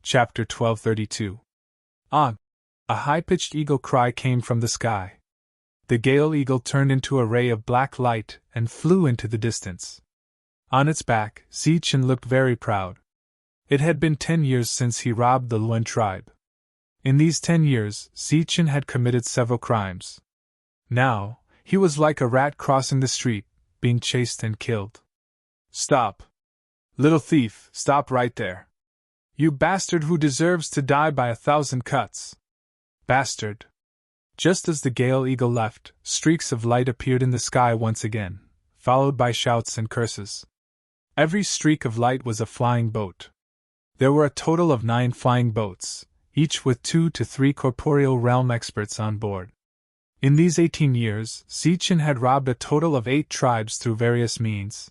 Chapter 1232. On! A high-pitched eagle cry came from the sky. The gale eagle turned into a ray of black light and flew into the distance. On its back, Zichen looked very proud. It had been 10 years since he robbed the Luen tribe. In these 10 years, Zichen had committed several crimes. Now, he was like a rat crossing the street, being chased and killed. Stop! Little thief, stop right there! You bastard who deserves to die by 1,000 cuts! Bastard! Just as the gale eagle left, streaks of light appeared in the sky once again, followed by shouts and curses. Every streak of light was a flying boat. There were a total of 9 flying boats, each with 2 to 3 corporeal realm experts on board. In these 18 years, Zichen had robbed a total of 8 tribes through various means.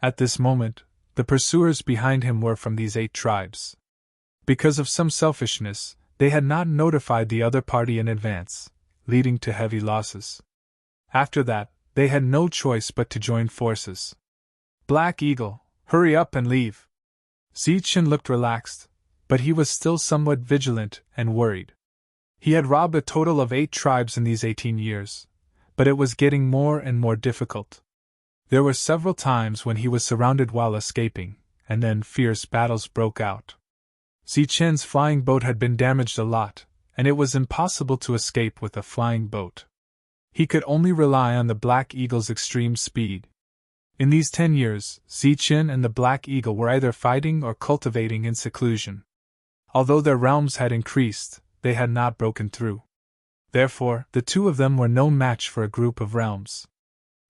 At this moment, the pursuers behind him were from these 8 tribes. Because of some selfishness, they had not notified the other party in advance, leading to heavy losses. After that, they had no choice but to join forces. Black Eagle, hurry up and leave! Zichen looked relaxed, but he was still somewhat vigilant and worried. He had robbed a total of 8 tribes in these 18 years, but it was getting more and more difficult. There were several times when he was surrounded while escaping, and then fierce battles broke out. Zichen's flying boat had been damaged a lot, and it was impossible to escape with a flying boat. He could only rely on the Black Eagle's extreme speed. In these 10 years, Zichen and the Black Eagle were either fighting or cultivating in seclusion. Although their realms had increased, they had not broken through. Therefore, the two of them were no match for a group of realms.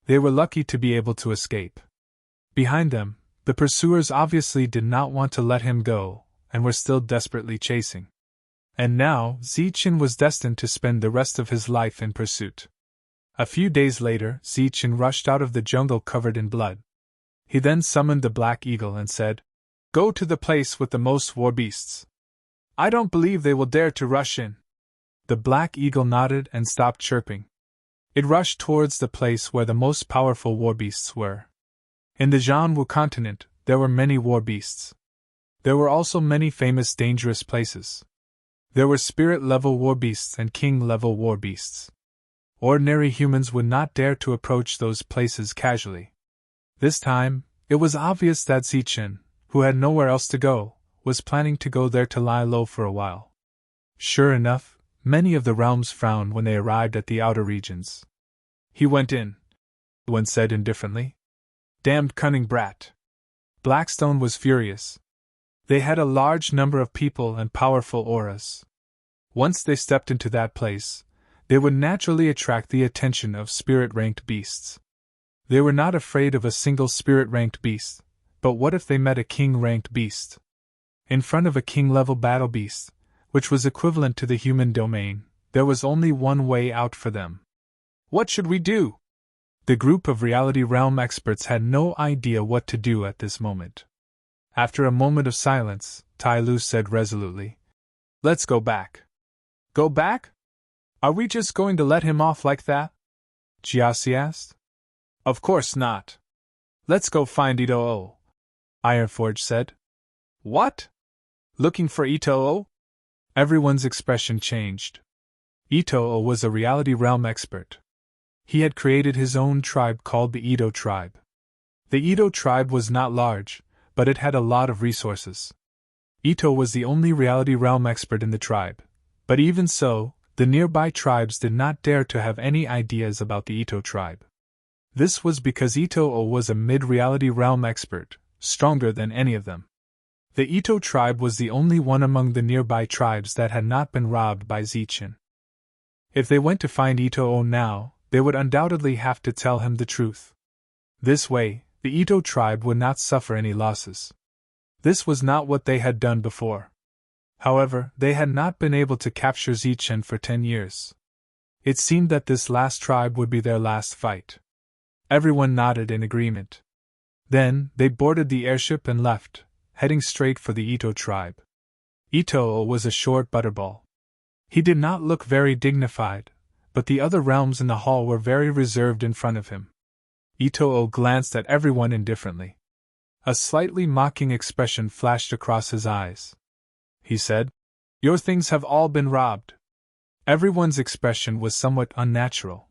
They were lucky to be able to escape. Behind them, the pursuers obviously did not want to let him go, and were still desperately chasing. And now, Zichen was destined to spend the rest of his life in pursuit. A few days later, Zichen rushed out of the jungle covered in blood. He then summoned the Black Eagle and said, "Go to the place with the most war beasts. I don't believe they will dare to rush in." The Black Eagle nodded and stopped chirping. It rushed towards the place where the most powerful war beasts were. In the Jianwu continent, there were many war beasts. There were also many famous dangerous places. There were spirit-level war beasts and king-level war beasts. Ordinary humans would not dare to approach those places casually. This time, it was obvious that Zichen, who had nowhere else to go, was planning to go there to lie low for a while. Sure enough, many of the realms frowned when they arrived at the outer regions. "He went in," one said indifferently. "Damned cunning brat." Blackstone was furious. They had a large number of people and powerful auras. Once they stepped into that place, they would naturally attract the attention of spirit-ranked beasts. They were not afraid of a single spirit-ranked beast, but what if they met a king-ranked beast? In front of a king-level battle beast, which was equivalent to the human domain, there was only one way out for them. "What should we do?" The group of reality realm experts had no idea what to do at this moment. After a moment of silence, Tai Lu said resolutely, "Let's go back." "Go back? Are we just going to let him off like that?" Jiasi asked. "Of course not. Let's go find Ito-O," Ironforge said. "What? Looking for Ito-O?" Everyone's expression changed. Ito-O was a reality realm expert. He had created his own tribe called the Ito tribe. The Ito tribe was not large, but it had a lot of resources. Ito was the only reality realm expert in the tribe, but even so, the nearby tribes did not dare to have any ideas about the Ito tribe. This was because Ito-O was a mid-reality realm expert, stronger than any of them. The Ito tribe was the only one among the nearby tribes that had not been robbed by Zichen. If they went to find Ito-O now, they would undoubtedly have to tell him the truth. This way, the Ito tribe would not suffer any losses. This was not what they had done before. However, they had not been able to capture Zichen for 10 years. It seemed that this last tribe would be their last fight. Everyone nodded in agreement. Then, they boarded the airship and left, heading straight for the Ito tribe. Ito was a short butterball. He did not look very dignified, but the other realms in the hall were very reserved in front of him. Ito glanced at everyone indifferently. A slightly mocking expression flashed across his eyes. he said. Your things have all been robbed. Everyone's expression was somewhat unnatural.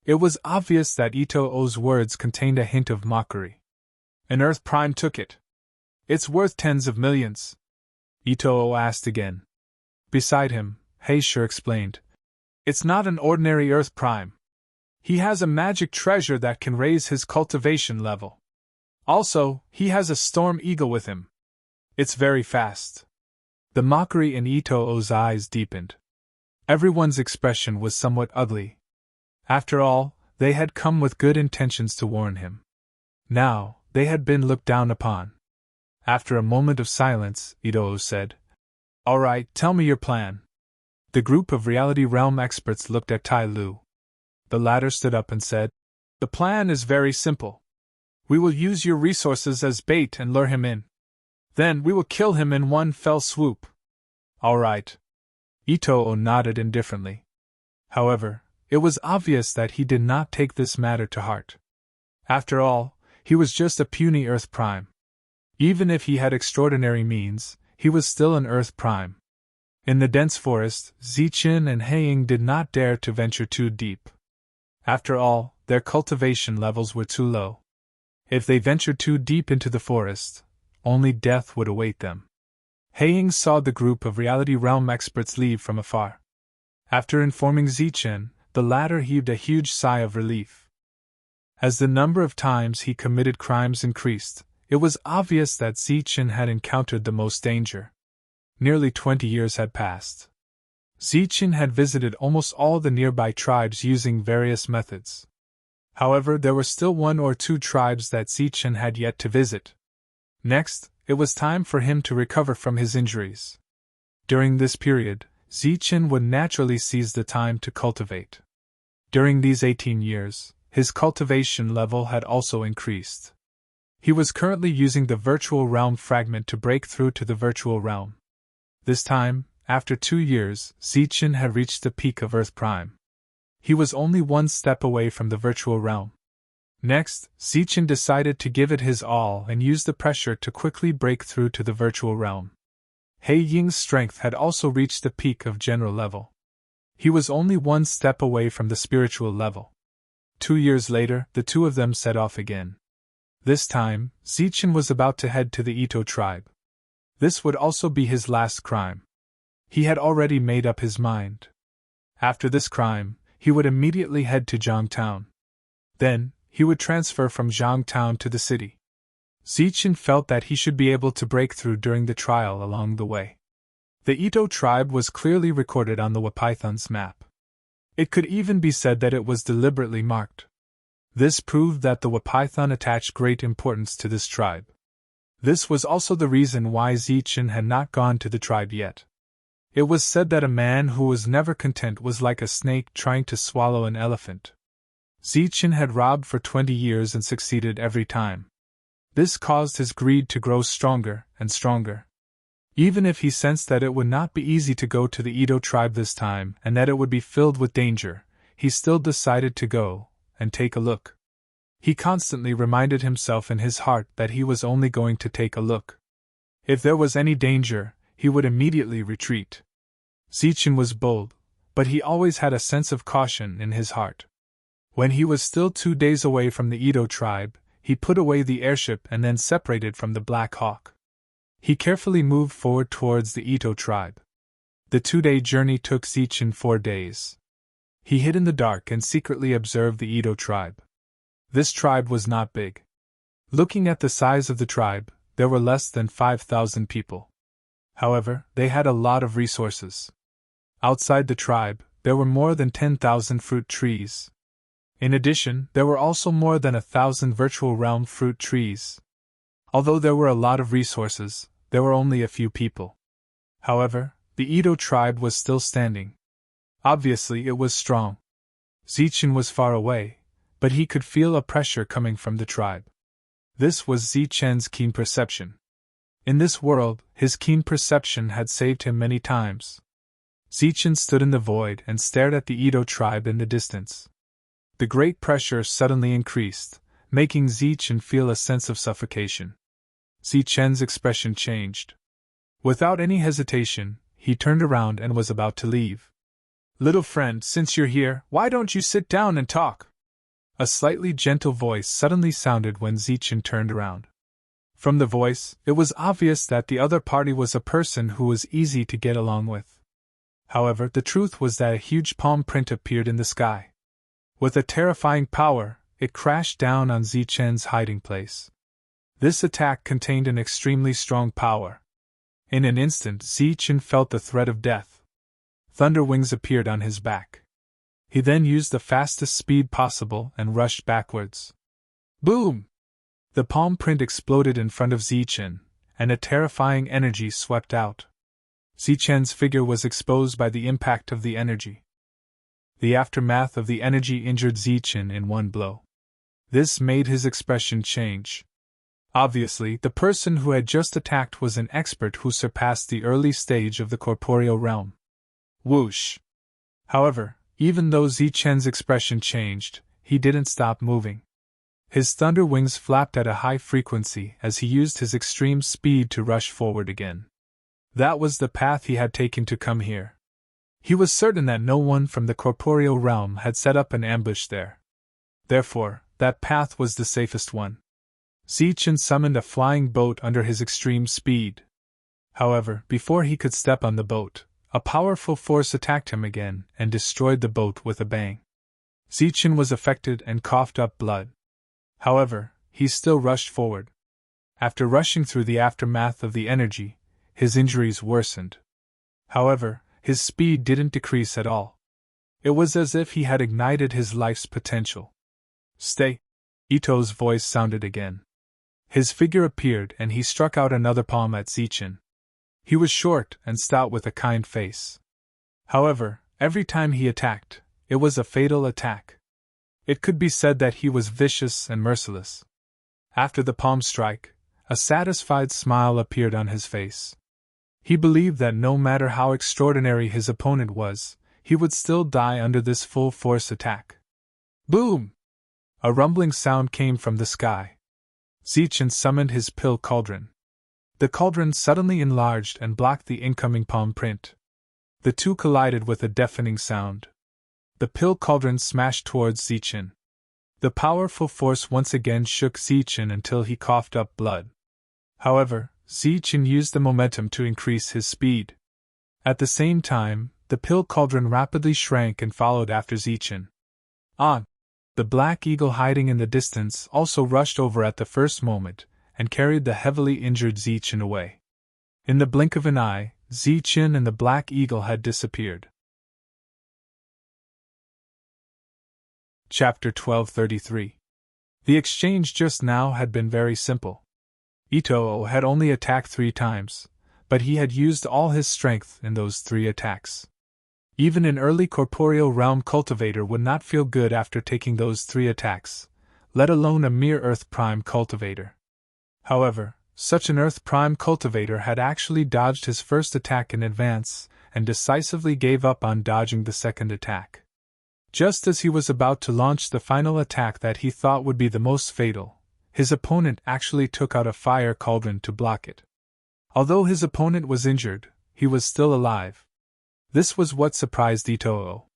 It was obvious that Ito-O's words contained a hint of mockery. An Earth Prime took it. It's worth tens of millions. Ito-O asked again. Beside him, Heisher explained. It's not an ordinary Earth Prime. He has a magic treasure that can raise his cultivation level. Also, he has a storm eagle with him. It's very fast. The mockery in Ito-O's eyes deepened. Everyone's expression was somewhat ugly. After all, they had come with good intentions to warn him. Now, they had been looked down upon. After a moment of silence, Ito-O said, All right, tell me your plan. The group of Reality Realm experts looked at Tai Lu. The latter stood up and said, The plan is very simple. We will use your resources as bait and lure him in. Then we will kill him in one fell swoop. All right. Ito-O nodded indifferently. However, it was obvious that he did not take this matter to heart. After all, he was just a puny Earth Prime. Even if he had extraordinary means, he was still an Earth Prime. In the dense forest, Ziqin and Heiying did not dare to venture too deep. After all, their cultivation levels were too low. If they ventured too deep into the forest, only death would await them. Heiying saw the group of Reality Realm experts leave from afar. After informing Ziqin, the latter heaved a huge sigh of relief. As the number of times he committed crimes increased, it was obvious that Ziqin had encountered the most danger. Nearly 20 years had passed. Ziqin had visited almost all the nearby tribes using various methods. However, there were still 1 or 2 tribes that Ziqin had yet to visit. Next, it was time for him to recover from his injuries. During this period, Ziqin would naturally seize the time to cultivate. During these 18 years, his cultivation level had also increased. He was currently using the virtual realm fragment to break through to the virtual realm. This time, after 2 years, Ziqin had reached the peak of Earth Prime. He was only 1 step away from the virtual realm. Next, Ziqin decided to give it his all and use the pressure to quickly break through to the virtual realm. Heiying's strength had also reached the peak of general level. He was only 1 step away from the spiritual level. 2 years later, the two of them set off again. This time, Ziqin was about to head to the Ito tribe. This would also be his last crime. He had already made up his mind. After this crime, he would immediately head to Zhangtown. Then, he would transfer from Zhangtown to the city. Ziqin felt that he should be able to break through during the trial along the way. The Ito tribe was clearly recorded on the Wapython's map. It could even be said that it was deliberately marked. This proved that the Wapython attached great importance to this tribe. This was also the reason why Ziqin had not gone to the tribe yet. It was said that a man who was never content was like a snake trying to swallow an elephant. Ziqin had robbed for 20 years and succeeded every time. This caused his greed to grow stronger and stronger. Even if he sensed that it would not be easy to go to the Ito tribe this time and that it would be filled with danger, he still decided to go and take a look. He constantly reminded himself in his heart that he was only going to take a look. If there was any danger, he would immediately retreat. Ziqin was bold, but he always had a sense of caution in his heart. When he was still 2 days away from the Ito tribe, he put away the airship and then separated from the Black Hawk. He carefully moved forward towards the Ito tribe. The 2-day journey took Ziqin 4 days. He hid in the dark and secretly observed the Ito tribe. This tribe was not big. Looking at the size of the tribe, there were less than 5,000 people. However, they had a lot of resources. Outside the tribe, there were more than 10,000 fruit trees. In addition, there were also more than 1,000 virtual realm fruit trees. Although there were a lot of resources, there were only a few people. However, the Ito tribe was still standing. Obviously, it was strong. Ziqin was far away, but he could feel a pressure coming from the tribe. This was Ziqin's keen perception. In this world, his keen perception had saved him many times. Ziqin stood in the void and stared at the Ito tribe in the distance. The great pressure suddenly increased, making Ziqin feel a sense of suffocation. Ziqin's expression changed. Without any hesitation, he turned around and was about to leave. "Little friend, since you're here, why don't you sit down and talk?" A slightly gentle voice suddenly sounded when Zichen turned around. From the voice, it was obvious that the other party was a person who was easy to get along with. However, the truth was that a huge palm print appeared in the sky. With a terrifying power, it crashed down on Zichen's hiding place. This attack contained an extremely strong power. In an instant, Zichen felt the threat of death. Thunder wings appeared on his back. He then used the fastest speed possible and rushed backwards. Boom! The palm print exploded in front of Zichen, and a terrifying energy swept out. Zichen's figure was exposed by the impact of the energy. The aftermath of the energy injured Zichen in one blow. This made his expression change. Obviously, the person who had just attacked was an expert who surpassed the early stage of the corporeal realm. Whoosh! However, even though Zichen's expression changed, he didn't stop moving. His thunder wings flapped at a high frequency as he used his extreme speed to rush forward again. That was the path he had taken to come here. He was certain that no one from the corporeal realm had set up an ambush there. Therefore, that path was the safest one. Zichen summoned a flying boat under his extreme speed. However, before he could step on the boat, a powerful force attacked him again and destroyed the boat with a bang. Zichen was affected and coughed up blood. However, he still rushed forward. After rushing through the aftermath of the energy, his injuries worsened. However, his speed didn't decrease at all. It was as if he had ignited his life's potential. "Stay!" Ito's voice sounded again. His figure appeared and he struck out another palm at Zichen. He was short and stout with a kind face. However, every time he attacked, it was a fatal attack. It could be said that he was vicious and merciless. After the palm strike, a satisfied smile appeared on his face. He believed that no matter how extraordinary his opponent was, he would still die under this full-force attack. Boom! A rumbling sound came from the sky. Zichen summoned his pill cauldron. The cauldron suddenly enlarged and blocked the incoming palm print. The two collided with a deafening sound. The pill cauldron smashed towards Zichen. The powerful force once again shook Zichen until he coughed up blood. However, Zichen used the momentum to increase his speed. At the same time, the pill cauldron rapidly shrank and followed after Zichen. The black eagle hiding in the distance also rushed over at the first moment, and carried the heavily injured Zichen away. In the blink of an eye, Zichen and the black eagle had disappeared. Chapter 1233. The exchange just now had been very simple. Ito had only attacked 3 times, but he had used all his strength in those 3 attacks. Even an early corporeal realm cultivator would not feel good after taking those 3 attacks, let alone a mere Earth Prime cultivator. However, such an Earth Prime cultivator had actually dodged his first attack in advance, and decisively gave up on dodging the second attack. Just as he was about to launch the final attack that he thought would be the most fatal, his opponent actually took out a fire cauldron to block it. Although his opponent was injured, he was still alive. This was what surprised Ito.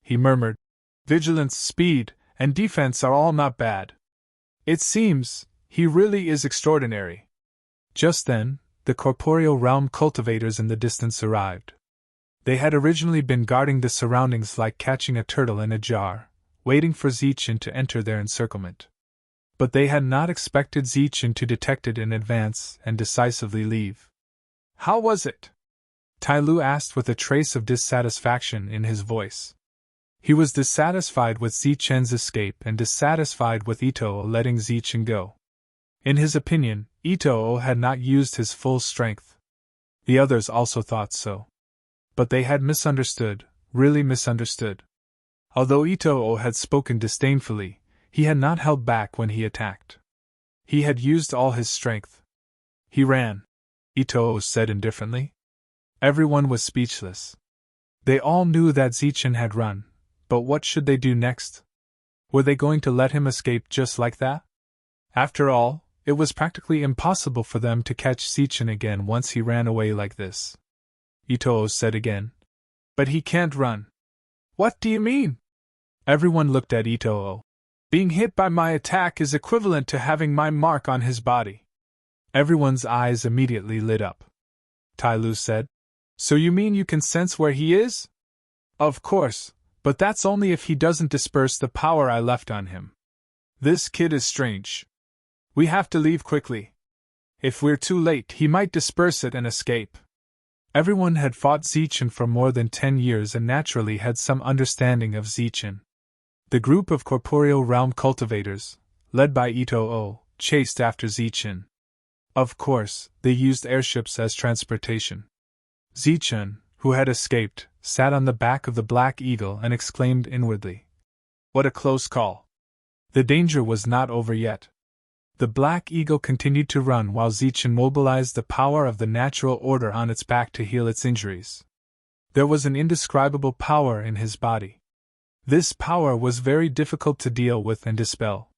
He murmured, "Vigilance, speed, and defense are all not bad. It seems he really is extraordinary." Just then, the corporeal realm cultivators in the distance arrived. They had originally been guarding the surroundings like catching a turtle in a jar, waiting for Zichen to enter their encirclement. But they had not expected Zichen to detect it in advance and decisively leave. "How was it?" Tai Lu asked with a trace of dissatisfaction in his voice. He was dissatisfied with Zichen's escape and dissatisfied with Ito letting Zichen go. In his opinion, Ito had not used his full strength. The others also thought so. But they had misunderstood, really misunderstood. Although Ito had spoken disdainfully, he had not held back when he attacked. He had used all his strength. "He ran," Ito said indifferently. Everyone was speechless. They all knew that Zichen had run, but what should they do next? Were they going to let him escape just like that? After all, it was practically impossible for them to catch Sichin again once he ran away like this. Itoo said again. But he can't run. What do you mean? Everyone looked at Itoo. Being hit by my attack is equivalent to having my mark on his body. Everyone's eyes immediately lit up. Tai Lu said. So you mean you can sense where he is? Of course, but that's only if he doesn't disperse the power I left on him. This kid is strange. We have to leave quickly. If we're too late, he might disperse it and escape. Everyone had fought Sichin for more than 10 years and naturally had some understanding of Sichin. The group of corporeal realm cultivators, led by Itoo, chased after Sichin. Of course, they used airships as transportation. Sichin, who had escaped, sat on the back of the Black Eagle and exclaimed inwardly. What a close call. The danger was not over yet. The Black Eagle continued to run while Sichin mobilized the power of the natural order on its back to heal its injuries. There was an indescribable power in his body. This power was very difficult to deal with and dispel.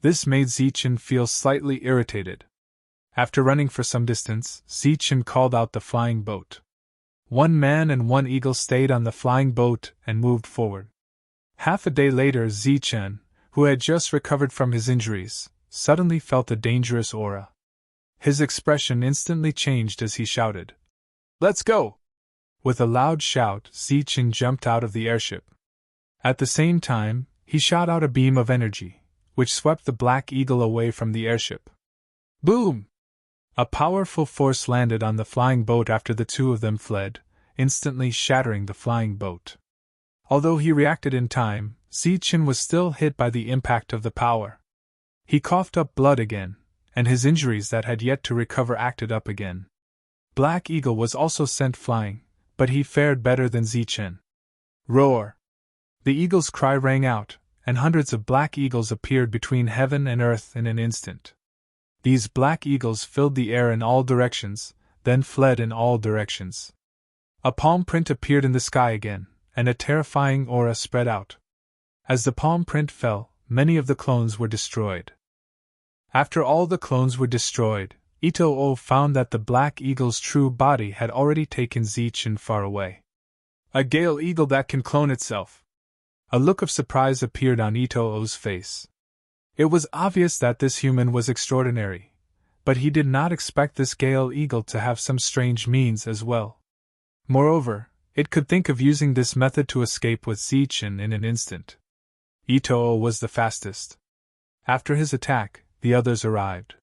This made Sichin feel slightly irritated. After running for some distance, Sichin called out the flying boat. One man and one eagle stayed on the flying boat and moved forward. Half a day later, Sichin, who had just recovered from his injuries, suddenly felt a dangerous aura. His expression instantly changed as he shouted, Let's go! With a loud shout, Sichin jumped out of the airship. At the same time, he shot out a beam of energy, which swept the Black Eagle away from the airship. Boom! A powerful force landed on the flying boat after the two of them fled, instantly shattering the flying boat. Although he reacted in time, Sichin was still hit by the impact of the power. He coughed up blood again, and his injuries that had yet to recover acted up again. Black Eagle was also sent flying, but he fared better than Sichin. Roar! The eagle's cry rang out, and hundreds of black eagles appeared between heaven and earth in an instant. These black eagles filled the air in all directions, then fled in all directions. A palm print appeared in the sky again, and a terrifying aura spread out. As the palm print fell, many of the clones were destroyed. After all the clones were destroyed, Itoo found that the Black Eagle's true body had already taken Sichin far away. A Gale Eagle that can clone itself. A look of surprise appeared on Itoo's face. It was obvious that this human was extraordinary, but he did not expect this Gale Eagle to have some strange means as well. Moreover, it could think of using this method to escape with Sichin in an instant. Itoo was the fastest. After his attack, the others arrived.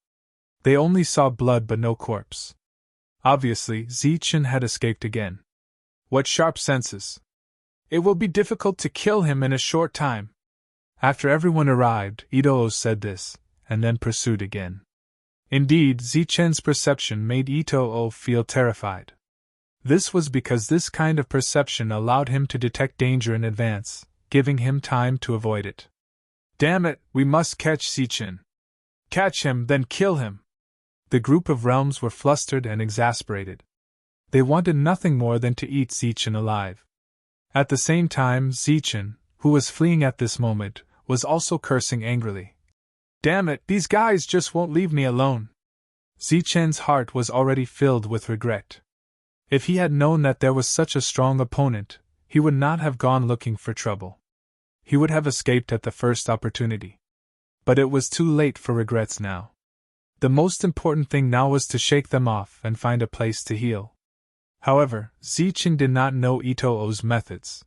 They only saw blood but no corpse. Obviously, Sichin had escaped again. What sharp senses! It will be difficult to kill him in a short time. After everyone arrived, Itoo said this, and then pursued again. Indeed, Sichin's perception made Itoo feel terrified. This was because this kind of perception allowed him to detect danger in advance, giving him time to avoid it. Damn it, we must catch Sichin. Catch him, then kill him. The group of realms were flustered and exasperated. They wanted nothing more than to eat Sichin alive. At the same time, Sichin, who was fleeing at this moment, was also cursing angrily. Damn it, these guys just won't leave me alone. Sichin's heart was already filled with regret. If he had known that there was such a strong opponent, he would not have gone looking for trouble. He would have escaped at the first opportunity. But it was too late for regrets now. The most important thing now was to shake them off and find a place to heal. However, Sichin did not know Itoo's methods.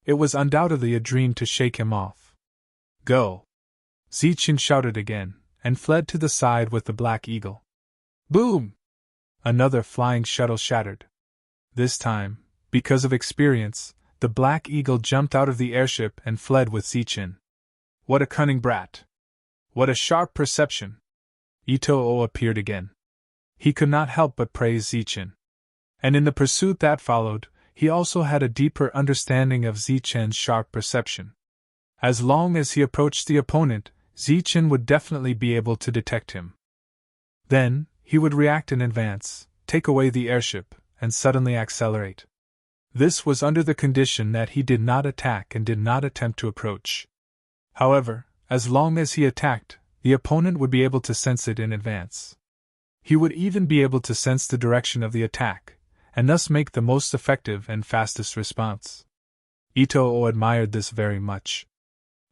It was undoubtedly a dream to shake him off. Go! Sichin shouted again, and fled to the side with the Black Eagle. Boom! Another flying shuttle shattered. This time, because of experience, the Black Eagle jumped out of the airship and fled with Sichin. What a cunning brat! What a sharp perception! Itoo appeared again. He could not help but praise Sichin. And in the pursuit that followed, he also had a deeper understanding of Sichin's sharp perception. As long as he approached the opponent, Sichin would definitely be able to detect him. Then, he would react in advance, take away the airship, and suddenly accelerate. This was under the condition that he did not attack and did not attempt to approach. However, as long as he attacked, the opponent would be able to sense it in advance. He would even be able to sense the direction of the attack, and thus make the most effective and fastest response. Ito admired this very much.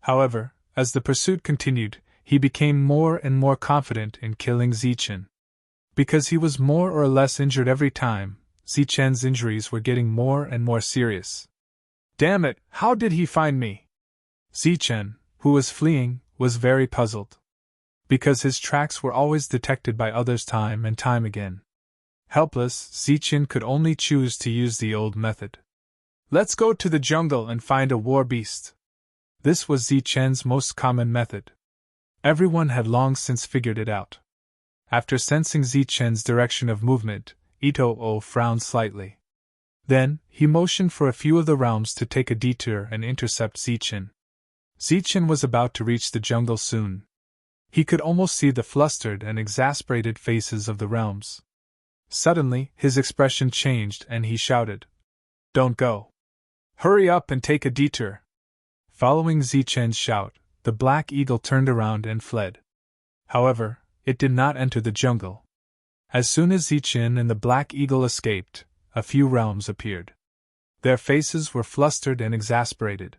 However, as the pursuit continued, he became more and more confident in killing Zichen. Because he was more or less injured every time, Zichen's injuries were getting more and more serious. Damn it, how did he find me? Zichen, who was fleeing, was very puzzled. Because his tracks were always detected by others time and time again. Helpless, Zichen could only choose to use the old method. Let's go to the jungle and find a war beast. This was Zichen's most common method. Everyone had long since figured it out. After sensing Zichen's direction of movement, Ito frowned slightly. Then, he motioned for a few of the realms to take a detour and intercept Zichen. Zichen was about to reach the jungle soon. He could almost see the flustered and exasperated faces of the realms. Suddenly, his expression changed and he shouted, "Don't go! Hurry up and take a detour!" Following Zichen's shout, the black eagle turned around and fled. However, it did not enter the jungle. As soon as Zichen and the black eagle escaped, a few realms appeared. Their faces were flustered and exasperated.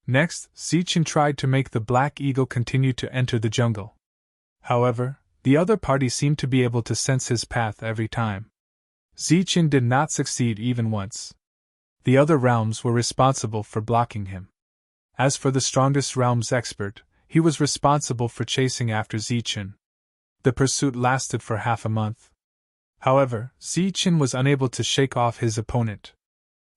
Next, Zichen tried to make the black eagle continue to enter the jungle. However, the other party seemed to be able to sense his path every time. Zichen did not succeed even once. The other realms were responsible for blocking him. As for the strongest realm's expert, he was responsible for chasing after Zichen. The pursuit lasted for half a month. However, Zichen was unable to shake off his opponent.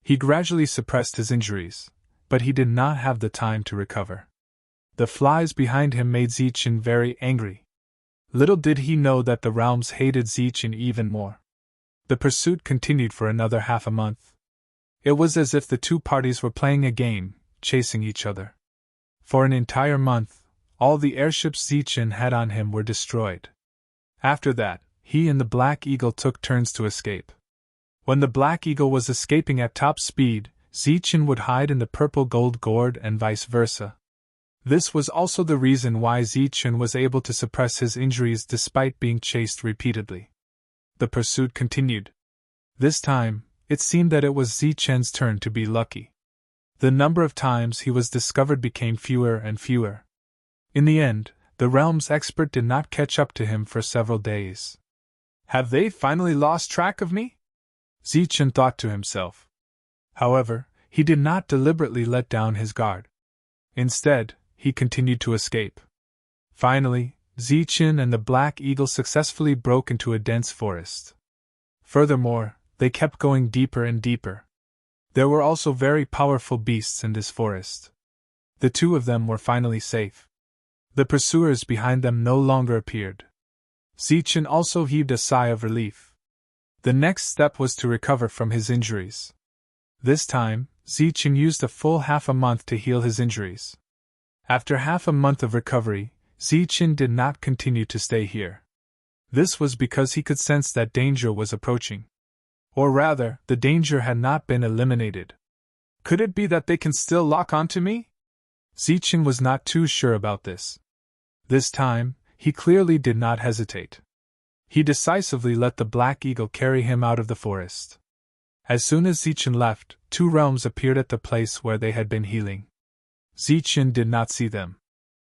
He gradually suppressed his injuries, but he did not have the time to recover. The flies behind him made Zichen very angry. Little did he know that the realms hated Zichen even more. The pursuit continued for another half a month. It was as if the two parties were playing a game, chasing each other. For an entire month, all the airships Zichen had on him were destroyed. After that, he and the Black Eagle took turns to escape. When the Black Eagle was escaping at top speed, Zichen would hide in the purple gold gourd and vice versa. This was also the reason why Zichen was able to suppress his injuries despite being chased repeatedly. The pursuit continued. This time, it seemed that it was Zichen's turn to be lucky. The number of times he was discovered became fewer and fewer. In the end, the realm's expert did not catch up to him for several days. Have they finally lost track of me? Zichen thought to himself. However, he did not deliberately let down his guard. Instead, he continued to escape. Finally, Zichen and the Black Eagle successfully broke into a dense forest. Furthermore, they kept going deeper and deeper. There were also very powerful beasts in this forest. The two of them were finally safe. The pursuers behind them no longer appeared. Zichen also heaved a sigh of relief. The next step was to recover from his injuries. This time, Zichen used a full half a month to heal his injuries. After half a month of recovery, Zichen did not continue to stay here. This was because he could sense that danger was approaching. Or rather, the danger had not been eliminated. Could it be that they can still lock onto me? Zichen was not too sure about this. This time, he clearly did not hesitate. He decisively let the Black Eagle carry him out of the forest. As soon as Zichen left, two realms appeared at the place where they had been healing. Zichen did not see them.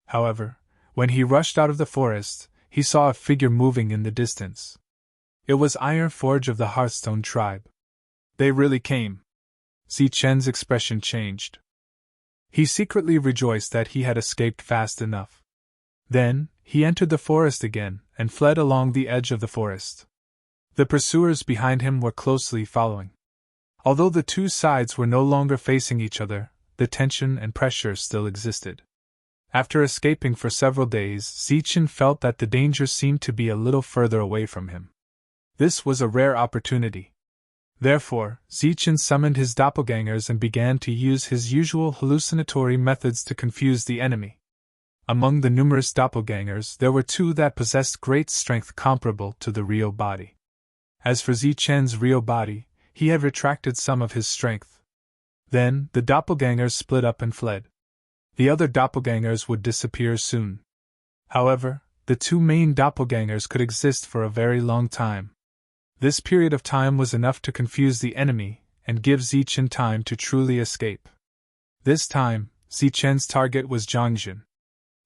However, when he rushed out of the forest, he saw a figure moving in the distance. It was Iron Forge of the Hearthstone tribe. They really came. Zichen's expression changed. He secretly rejoiced that he had escaped fast enough. Then, he entered the forest again, and fled along the edge of the forest. The pursuers behind him were closely following. Although the two sides were no longer facing each other, the tension and pressure still existed. After escaping for several days, Zichen felt that the danger seemed to be a little further away from him. This was a rare opportunity. Therefore, Zichen summoned his doppelgangers and began to use his usual hallucinatory methods to confuse the enemy. Among the numerous doppelgangers, there were two that possessed great strength comparable to the real body. As for Zichen's real body, he had retracted some of his strength. Then, the doppelgangers split up and fled. The other doppelgangers would disappear soon. However, the two main doppelgangers could exist for a very long time. This period of time was enough to confuse the enemy and give Zichen time to truly escape. This time, Zichen's target was Zhangzhen.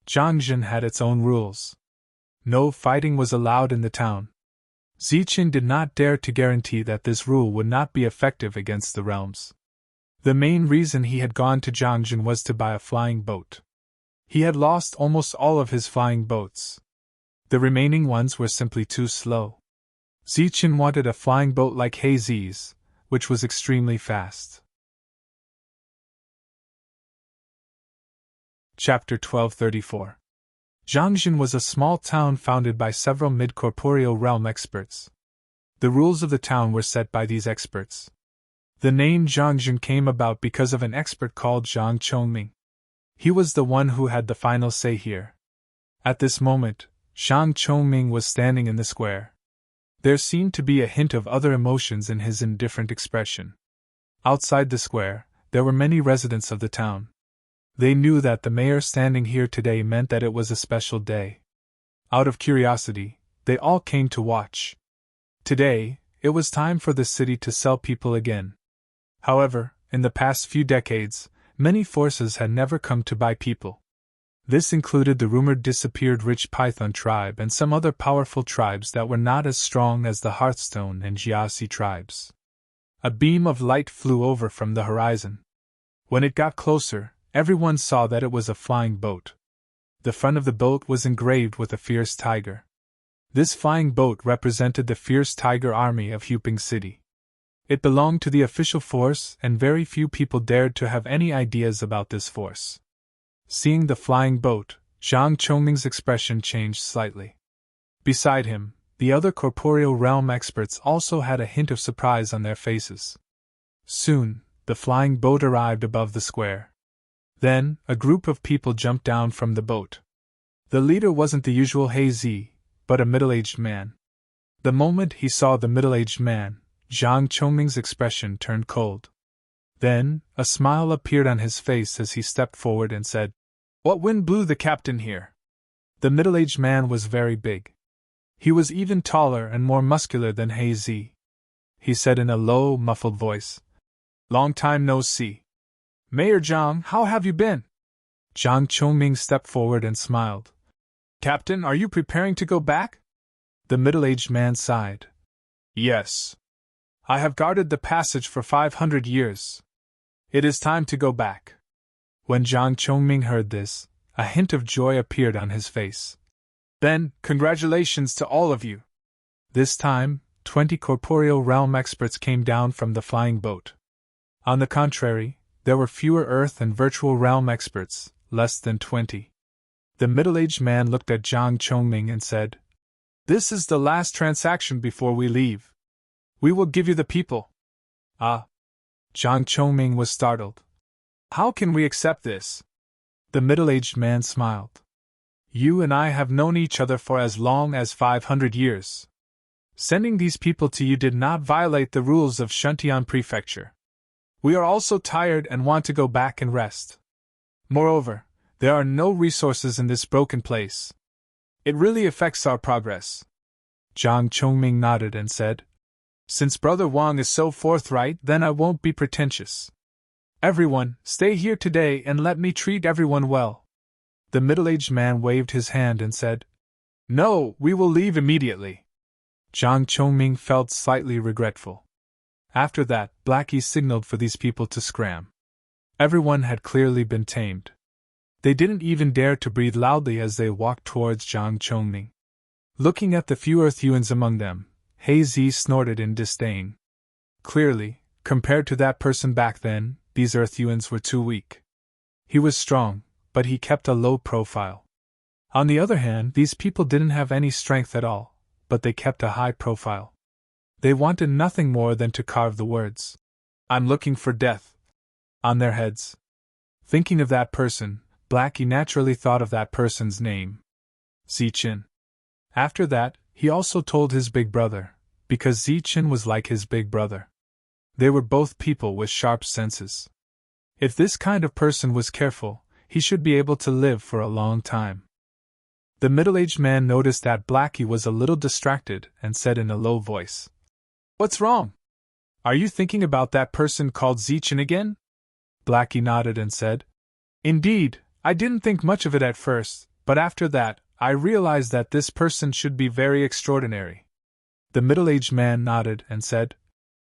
Zhangzhen had its own rules. No fighting was allowed in the town. Zichen did not dare to guarantee that this rule would not be effective against the realms. The main reason he had gone to Zhangzhen was to buy a flying boat. He had lost almost all of his flying boats. The remaining ones were simply too slow. Zichen wanted a flying boat like He Zi's, which was extremely fast. Chapter 1234. Zhangzhen was a small town founded by several mid-corporeal realm experts. The rules of the town were set by these experts. The name Zhangzhen came about because of an expert called Zhang Chongming. He was the one who had the final say here. At this moment, Zhang Chongming was standing in the square. There seemed to be a hint of other emotions in his indifferent expression. Outside the square, there were many residents of the town. They knew that the mayor standing here today meant that it was a special day. Out of curiosity, they all came to watch. Today, it was time for the city to sell people again. However, in the past few decades, many forces had never come to buy people. This included the rumored disappeared rich Python tribe and some other powerful tribes that were not as strong as the Hearthstone and Jiasi tribes. A beam of light flew over from the horizon. When it got closer, everyone saw that it was a flying boat. The front of the boat was engraved with a fierce tiger. This flying boat represented the fierce tiger army of Huping City. It belonged to the official force, and very few people dared to have any ideas about this force. Seeing the flying boat, Zhang Chongming's expression changed slightly. Beside him, the other corporeal realm experts also had a hint of surprise on their faces. Soon, the flying boat arrived above the square. Then, a group of people jumped down from the boat. The leader wasn't the usual He Zi, but a middle-aged man. The moment he saw the middle-aged man, Zhang Chongming's expression turned cold. Then, a smile appeared on his face as he stepped forward and said, "What wind blew the captain here?" The middle-aged man was very big. He was even taller and more muscular than He Zi. He said in a low, muffled voice, "Long time no see. Mayor Zhang, how have you been?" Zhang Chongming stepped forward and smiled. "Captain, are you preparing to go back?" The middle-aged man sighed. "Yes. I have guarded the passage for 500 years. It is time to go back." When Zhang Chongming heard this, a hint of joy appeared on his face. "Then, congratulations to all of you." This time, 20 corporeal realm experts came down from the flying boat. On the contrary, there were fewer earth and virtual realm experts, less than 20. The middle-aged man looked at Zhang Chongming and said, "This is the last transaction before we leave. We will give you the people." "Ah." Zhang Chongming was startled. "How can we accept this?" The middle-aged man smiled. "You and I have known each other for as long as 500 years. Sending these people to you did not violate the rules of Shuntian Prefecture. We are also tired and want to go back and rest. Moreover, there are no resources in this broken place. It really affects our progress." Zhang Chongming nodded and said, "Since Brother Wang is so forthright, then I won't be pretentious. Everyone, stay here today and let me treat everyone well." The middle-aged man waved his hand and said, "No, we will leave immediately." Zhang Chongming felt slightly regretful. After that, Blackie signaled for these people to scram. Everyone had clearly been tamed. They didn't even dare to breathe loudly as they walked towards Zhang Chongming. Looking at the few Earth-Yuans among them, He Zi snorted in disdain. Clearly, compared to that person back then, these Earth-Yuans were too weak. He was strong, but he kept a low profile. On the other hand, these people didn't have any strength at all, but they kept a high profile. They wanted nothing more than to carve the words, "I'm looking for death," on their heads. Thinking of that person, Blackie naturally thought of that person's name, Zichen. After that, he also told his big brother, because Zichen was like his big brother. They were both people with sharp senses. If this kind of person was careful, he should be able to live for a long time. The middle-aged man noticed that Blackie was a little distracted and said in a low voice, "What's wrong? Are you thinking about that person called Zechen again?" Blackie nodded and said, "Indeed, I didn't think much of it at first, but after that, I realized that this person should be very extraordinary." The middle-aged man nodded and said,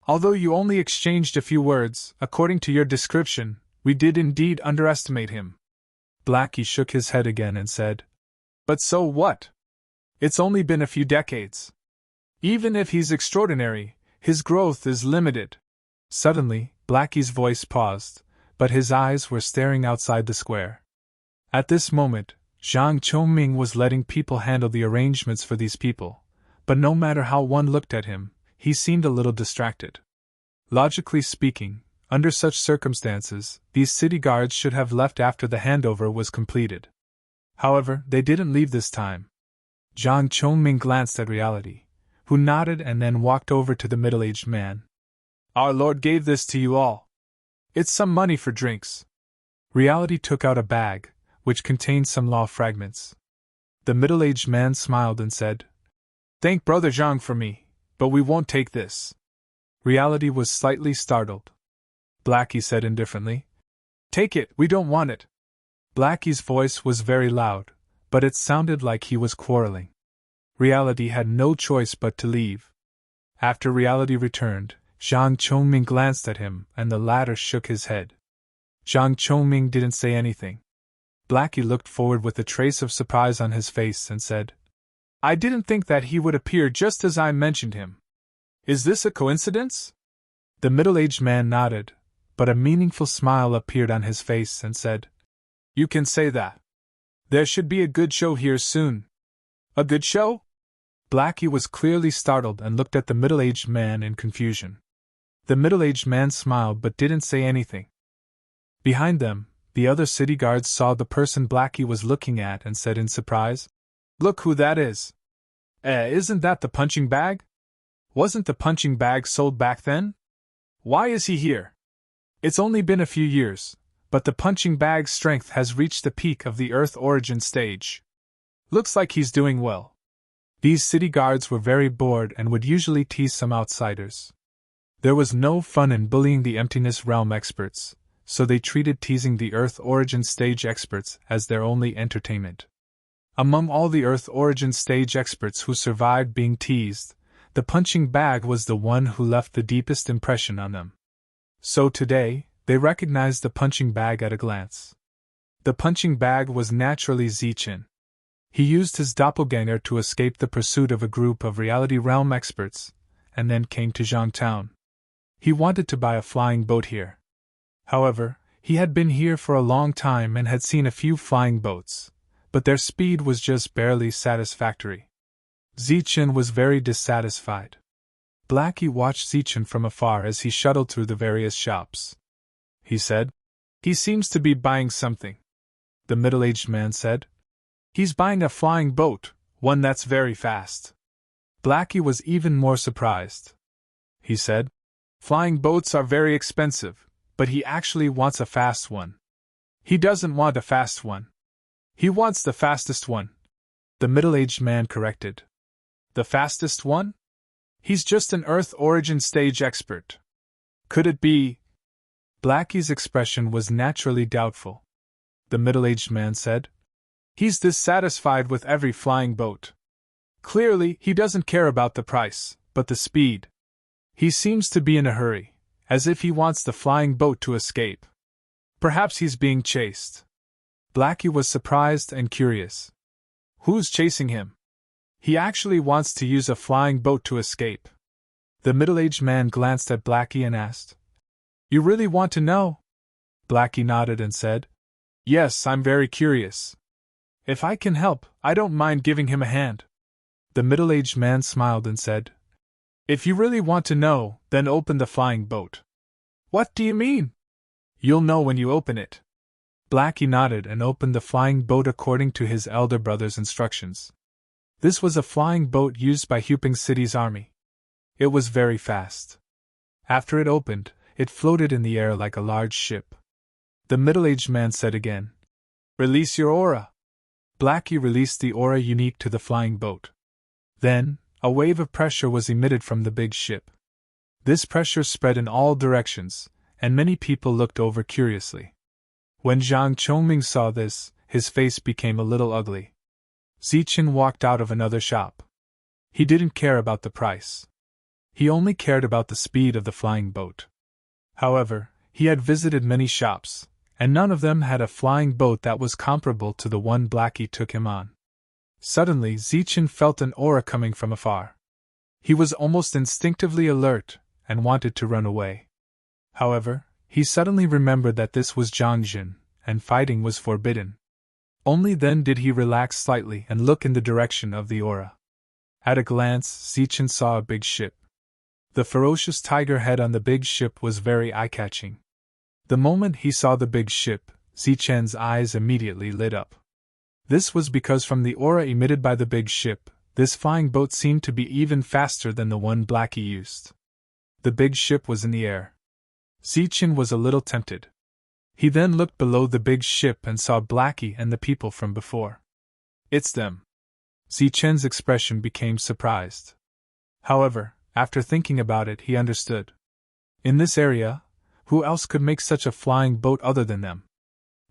"Although you only exchanged a few words, according to your description, we did indeed underestimate him." Blackie shook his head again and said, "But so what? It's only been a few decades. Even if he's extraordinary, his growth is limited." Suddenly, Blackie's voice paused, but his eyes were staring outside the square. At this moment, Zhang Chongming was letting people handle the arrangements for these people, but no matter how one looked at him, he seemed a little distracted. Logically speaking, under such circumstances, these city guards should have left after the handover was completed. However, they didn't leave this time. Zhang Chongming glanced at Reality, who nodded and then walked over to the middle-aged man. "Our Lord gave this to you all. It's some money for drinks." Reality took out a bag, which contained some law fragments. The middle-aged man smiled and said, "Thank Brother Zhang for me, but we won't take this." Reality was slightly startled. Blackie said indifferently, "Take it, we don't want it." Blackie's voice was very loud, but it sounded like he was quarreling. Reality had no choice but to leave. After Reality returned, Zhang Chongming glanced at him and the latter shook his head. Zhang Chongming didn't say anything. Blackie looked forward with a trace of surprise on his face and said, "I didn't think that he would appear just as I mentioned him. Is this a coincidence?" The middle-aged man nodded, but a meaningful smile appeared on his face and said, "You can say that. There should be a good show here soon." "A good show?" Blackie was clearly startled and looked at the middle-aged man in confusion. The middle-aged man smiled but didn't say anything. Behind them, the other city guards saw the person Blackie was looking at and said in surprise, "Look who that is. Isn't that the punching bag? Wasn't the punching bag sold back then? Why is he here? It's only been a few years, but the punching bag's strength has reached the peak of the Earth origin stage. Looks like he's doing well." These city guards were very bored and would usually tease some outsiders. There was no fun in bullying the Emptiness Realm experts, so they treated teasing the Earth origin stage experts as their only entertainment. Among all the Earth origin stage experts who survived being teased, the punching bag was the one who left the deepest impression on them. So today, they recognized the punching bag at a glance. The punching bag was naturally Zechen. He used his doppelganger to escape the pursuit of a group of Reality Realm experts, and then came to Zhangtown. He wanted to buy a flying boat here. However, he had been here for a long time and had seen a few flying boats, but their speed was just barely satisfactory. Zechen was very dissatisfied. Blackie watched Zechen from afar as he shuttled through the various shops. He said, "He seems to be buying something." The middle-aged man said, "He's buying a flying boat, one that's very fast." Blackie was even more surprised. He said, "Flying boats are very expensive, but he actually wants a fast one." "He doesn't want a fast one. He wants the fastest one," the middle-aged man corrected. "The fastest one? He's just an Earth origin stage expert. Could it be?" Blackie's expression was naturally doubtful. The middle-aged man said, "He's dissatisfied with every flying boat. Clearly, he doesn't care about the price, but the speed. He seems to be in a hurry, as if he wants the flying boat to escape. Perhaps he's being chased." Blackie was surprised and curious. "Who's chasing him? He actually wants to use a flying boat to escape." The middle-aged man glanced at Blackie and asked, "You really want to know?" Blackie nodded and said, "Yes, I'm very curious. If I can help, I don't mind giving him a hand." The middle-aged man smiled and said, "If you really want to know, then open the flying boat." "What do you mean?" "You'll know when you open it." Blackie nodded and opened the flying boat according to his elder brother's instructions. This was a flying boat used by Huping City's army. It was very fast. After it opened, it floated in the air like a large ship. The middle-aged man said again, "Release your aura." Blackie released the aura unique to the flying boat. Then, a wave of pressure was emitted from the big ship. This pressure spread in all directions, and many people looked over curiously. When Zhang Chongming saw this, his face became a little ugly. Zichen walked out of another shop. He didn't care about the price. He only cared about the speed of the flying boat. However, he had visited many shops, and none of them had a flying boat that was comparable to the one Blackie took him on. Suddenly, Zichen felt an aura coming from afar. He was almost instinctively alert, and wanted to run away. However, he suddenly remembered that this was Zhangjin, and fighting was forbidden. Only then did he relax slightly and look in the direction of the aura. At a glance, Zichen saw a big ship. The ferocious tiger head on the big ship was very eye-catching. The moment he saw the big ship, Zichen's eyes immediately lit up. This was because from the aura emitted by the big ship, this flying boat seemed to be even faster than the one Blackie used. The big ship was in the air. Zichen was a little tempted. He then looked below the big ship and saw Blackie and the people from before. It's them. Zichen's expression became surprised. However, after thinking about it, he understood. In this area, who else could make such a flying boat other than them?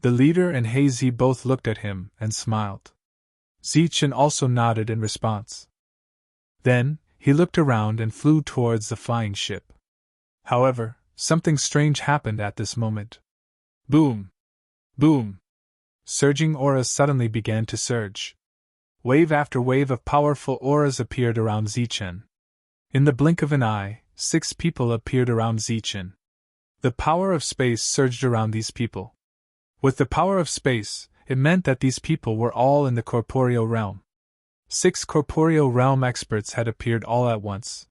The leader and Hazy both looked at him and smiled. Zichen also nodded in response. Then, he looked around and flew towards the flying ship. However, something strange happened at this moment. Boom! Boom! Surging auras suddenly began to surge. Wave after wave of powerful auras appeared around Zichen. In the blink of an eye, 6 people appeared around Zichen. The power of space surged around these people. With the power of space, it meant that these people were all in the corporeal realm. 6 corporeal realm experts had appeared all at once.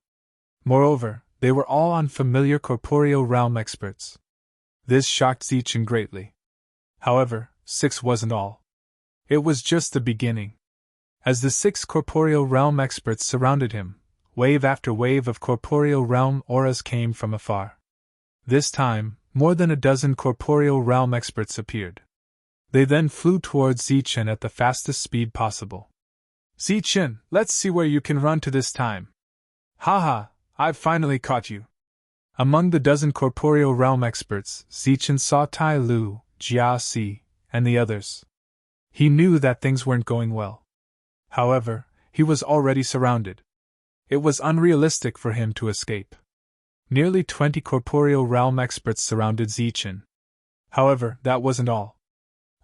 Moreover, they were all unfamiliar corporeal realm experts. This shocked Zichen greatly. However, 6 wasn't all. It was just the beginning. As the 6 corporeal realm experts surrounded him, wave after wave of corporeal realm auras came from afar. This time, more than a dozen corporeal realm experts appeared. They then flew towards Zichen at the fastest speed possible. Zichen, let's see where you can run to this time. Haha, I've finally caught you. Among the dozen corporeal realm experts, Zichen saw Tai Lu, Jia Si, and the others. He knew that things weren't going well. However, he was already surrounded. It was unrealistic for him to escape. Nearly 20 corporeal realm experts surrounded Zichen. However, that wasn't all.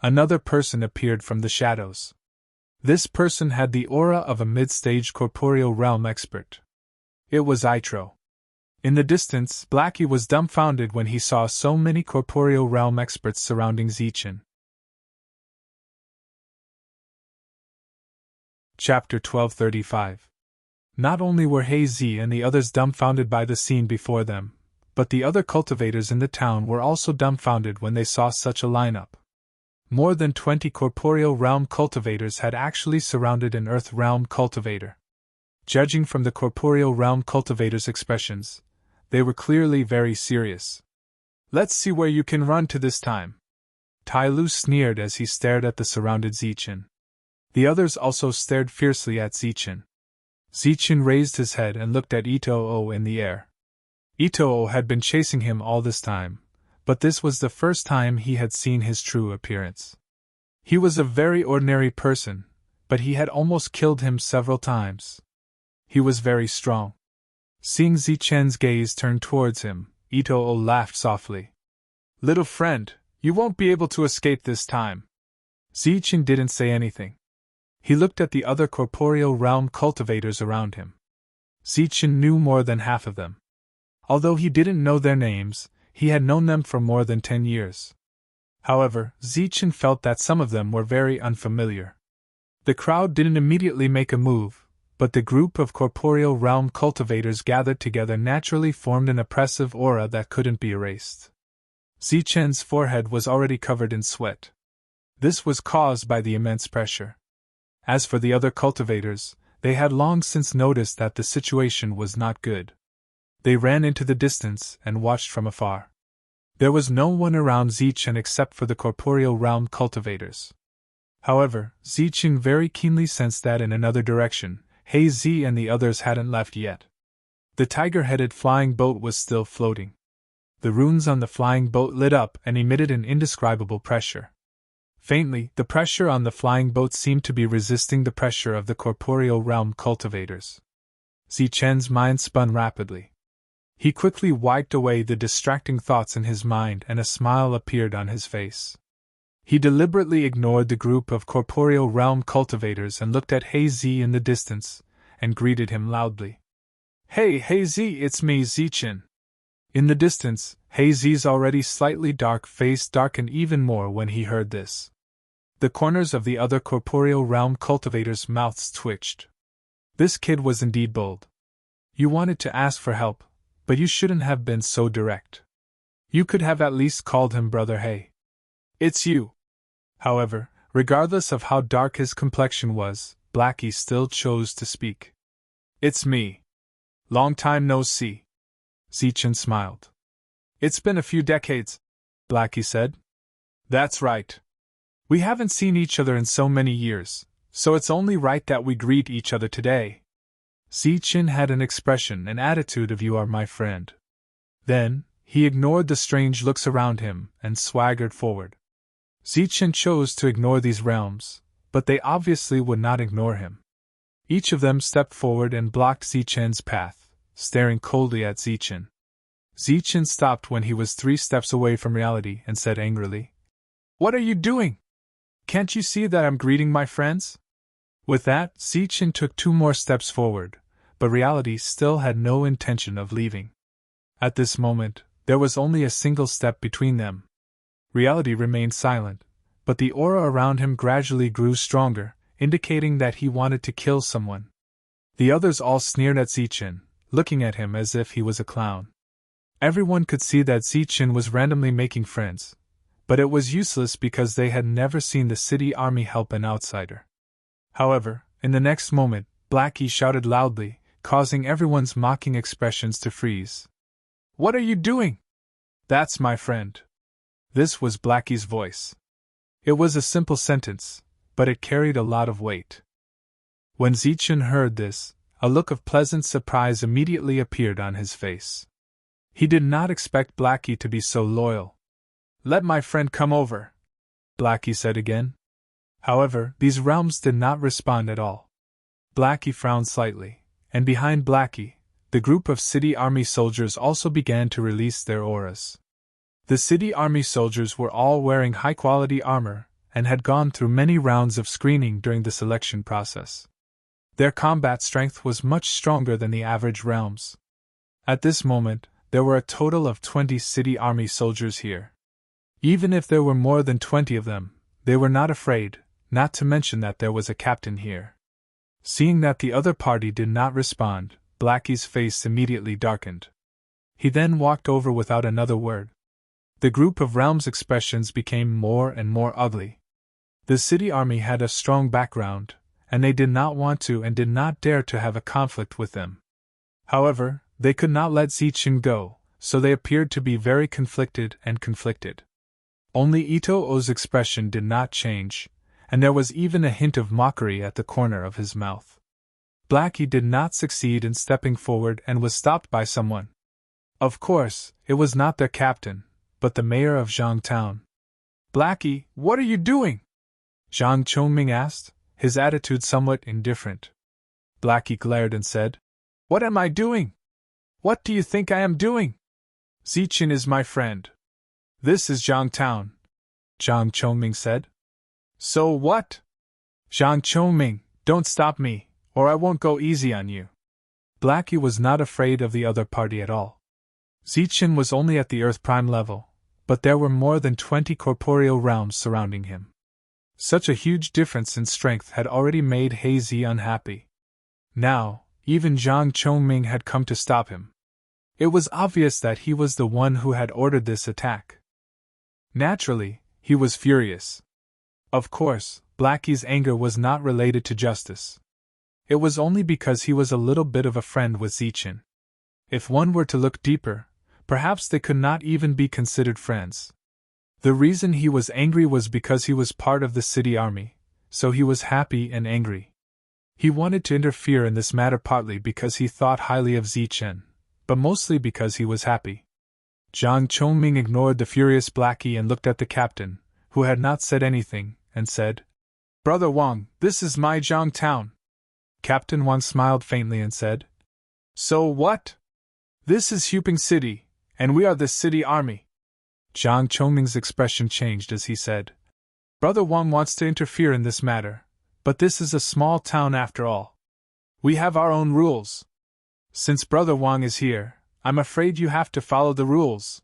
Another person appeared from the shadows. This person had the aura of a mid-stage corporeal realm expert. It was Itro. In the distance, Blackie was dumbfounded when he saw so many corporeal realm experts surrounding Zichen. Chapter 1235. Not only were Hazy and the others dumbfounded by the scene before them, but the other cultivators in the town were also dumbfounded when they saw such a lineup. More than 20 corporeal realm cultivators had actually surrounded an earth realm cultivator. Judging from the corporeal realm cultivators' expressions, they were clearly very serious. Let's see where you can run to this time. Tai Lu sneered as he stared at the surrounded Zichen. The others also stared fiercely at Zichen. Zichen raised his head and looked at Itoo in the air. Itoo had been chasing him all this time, but this was the first time he had seen his true appearance. He was a very ordinary person, but he had almost killed him several times. He was very strong. Seeing Zichen's gaze turn towards him, Itoo laughed softly. Little friend, you won't be able to escape this time. Zichen didn't say anything. He looked at the other corporeal realm cultivators around him. Zichen knew more than half of them. Although he didn't know their names, he had known them for more than 10 years. However, Zichen felt that some of them were very unfamiliar. The crowd didn't immediately make a move, but the group of corporeal realm cultivators gathered together naturally formed an oppressive aura that couldn't be erased. Zichen's forehead was already covered in sweat. This was caused by the immense pressure. As for the other cultivators, they had long since noticed that the situation was not good. They ran into the distance and watched from afar. There was no one around Zichen except for the corporeal realm cultivators. However, Zichen very keenly sensed that in another direction, Hazy and the others hadn't left yet. The tiger-headed flying boat was still floating. The runes on the flying boat lit up and emitted an indescribable pressure. Faintly, the pressure on the flying boat seemed to be resisting the pressure of the corporeal realm cultivators. Zichen's mind spun rapidly. He quickly wiped away the distracting thoughts in his mind and a smile appeared on his face. He deliberately ignored the group of corporeal realm cultivators and looked at Hazy in the distance, and greeted him loudly. "Hey, Hazy, it's me, Zichen." In the distance, Hazy's already slightly dark face darkened even more when he heard this. The corners of the other corporeal realm cultivators' mouths twitched. This kid was indeed bold. You wanted to ask for help, but you shouldn't have been so direct. You could have at least called him Brother Hay. It's you. However, regardless of how dark his complexion was, Blackie still chose to speak. It's me. Long time no see. Zichen smiled. It's been a few decades, Blackie said. That's right. We haven't seen each other in so many years, so it's only right that we greet each other today. Zichen had an expression and attitude of "you are my friend." Then, he ignored the strange looks around him and swaggered forward. Zichen chose to ignore these realms, but they obviously would not ignore him. Each of them stepped forward and blocked Zichen's path, staring coldly at Zichen. Zichen stopped when he was 3 steps away from reality and said angrily, "What are you doing? Can't you see that I'm greeting my friends?" With that, Zichen took 2 more steps forward, but reality still had no intention of leaving. At this moment, there was only a single step between them. Reality remained silent, but the aura around him gradually grew stronger, indicating that he wanted to kill someone. The others all sneered at Zichen, looking at him as if he was a clown. Everyone could see that Zichen was randomly making friends, but it was useless because they had never seen the city army help an outsider. However, in the next moment, Blackie shouted loudly, causing everyone's mocking expressions to freeze. "What are you doing?" "That's my friend." This was Blackie's voice. It was a simple sentence, but it carried a lot of weight. When Zichen heard this, a look of pleasant surprise immediately appeared on his face. He did not expect Blackie to be so loyal. "Let my friend come over," Blackie said again. However, these realms did not respond at all. Blackie frowned slightly, and behind Blackie, the group of city army soldiers also began to release their auras. The city army soldiers were all wearing high-quality armor and had gone through many rounds of screening during the selection process. Their combat strength was much stronger than the average realms. At this moment, there were a total of 20 city army soldiers here. Even if there were more than 20 of them, they were not afraid, not to mention that there was a captain here. Seeing that the other party did not respond, Blackie's face immediately darkened. He then walked over without another word. The group of realms' expressions became more and more ugly. The city army had a strong background, and they did not want to and did not dare to have a conflict with them. However, they could not let Zichen go, so they appeared to be very conflicted. Only Ito-O's expression did not change, and there was even a hint of mockery at the corner of his mouth. Blackie did not succeed in stepping forward and was stopped by someone. Of course, it was not their captain, but the mayor of Zhang Town. "Blackie, what are you doing?" Zhang Chongming asked, his attitude somewhat indifferent. Blackie glared and said, "What am I doing? What do you think I am doing? Zichen is my friend. This is Zhang Town," Zhang Chongming said. "So what?" "Zhang Chongming, don't stop me, or I won't go easy on you." Blackie was not afraid of the other party at all. Zichen was only at the Earth Prime level, but there were more than 20 corporeal realms surrounding him. Such a huge difference in strength had already made Hazy unhappy. Now, even Zhang Chongming had come to stop him. It was obvious that he was the one who had ordered this attack. Naturally, he was furious. Of course, Blackie's anger was not related to justice. It was only because he was a little bit of a friend with Zichen. If one were to look deeper, perhaps they could not even be considered friends. The reason he was angry was because he was part of the city army, so he was happy and angry. He wanted to interfere in this matter partly because he thought highly of Zichen, but mostly because he was happy. Jiang Chongming ignored the furious Blackie and looked at the captain, who had not said anything, and said, "Brother Wang, this is my Jiang town." Captain Wang smiled faintly and said, "So what? This is Huping City, and we are the city army." Jiang Chongming's expression changed as he said, "Brother Wang wants to interfere in this matter, but this is a small town after all. We have our own rules. Since Brother Wang is here, I'm afraid you have to follow the rules.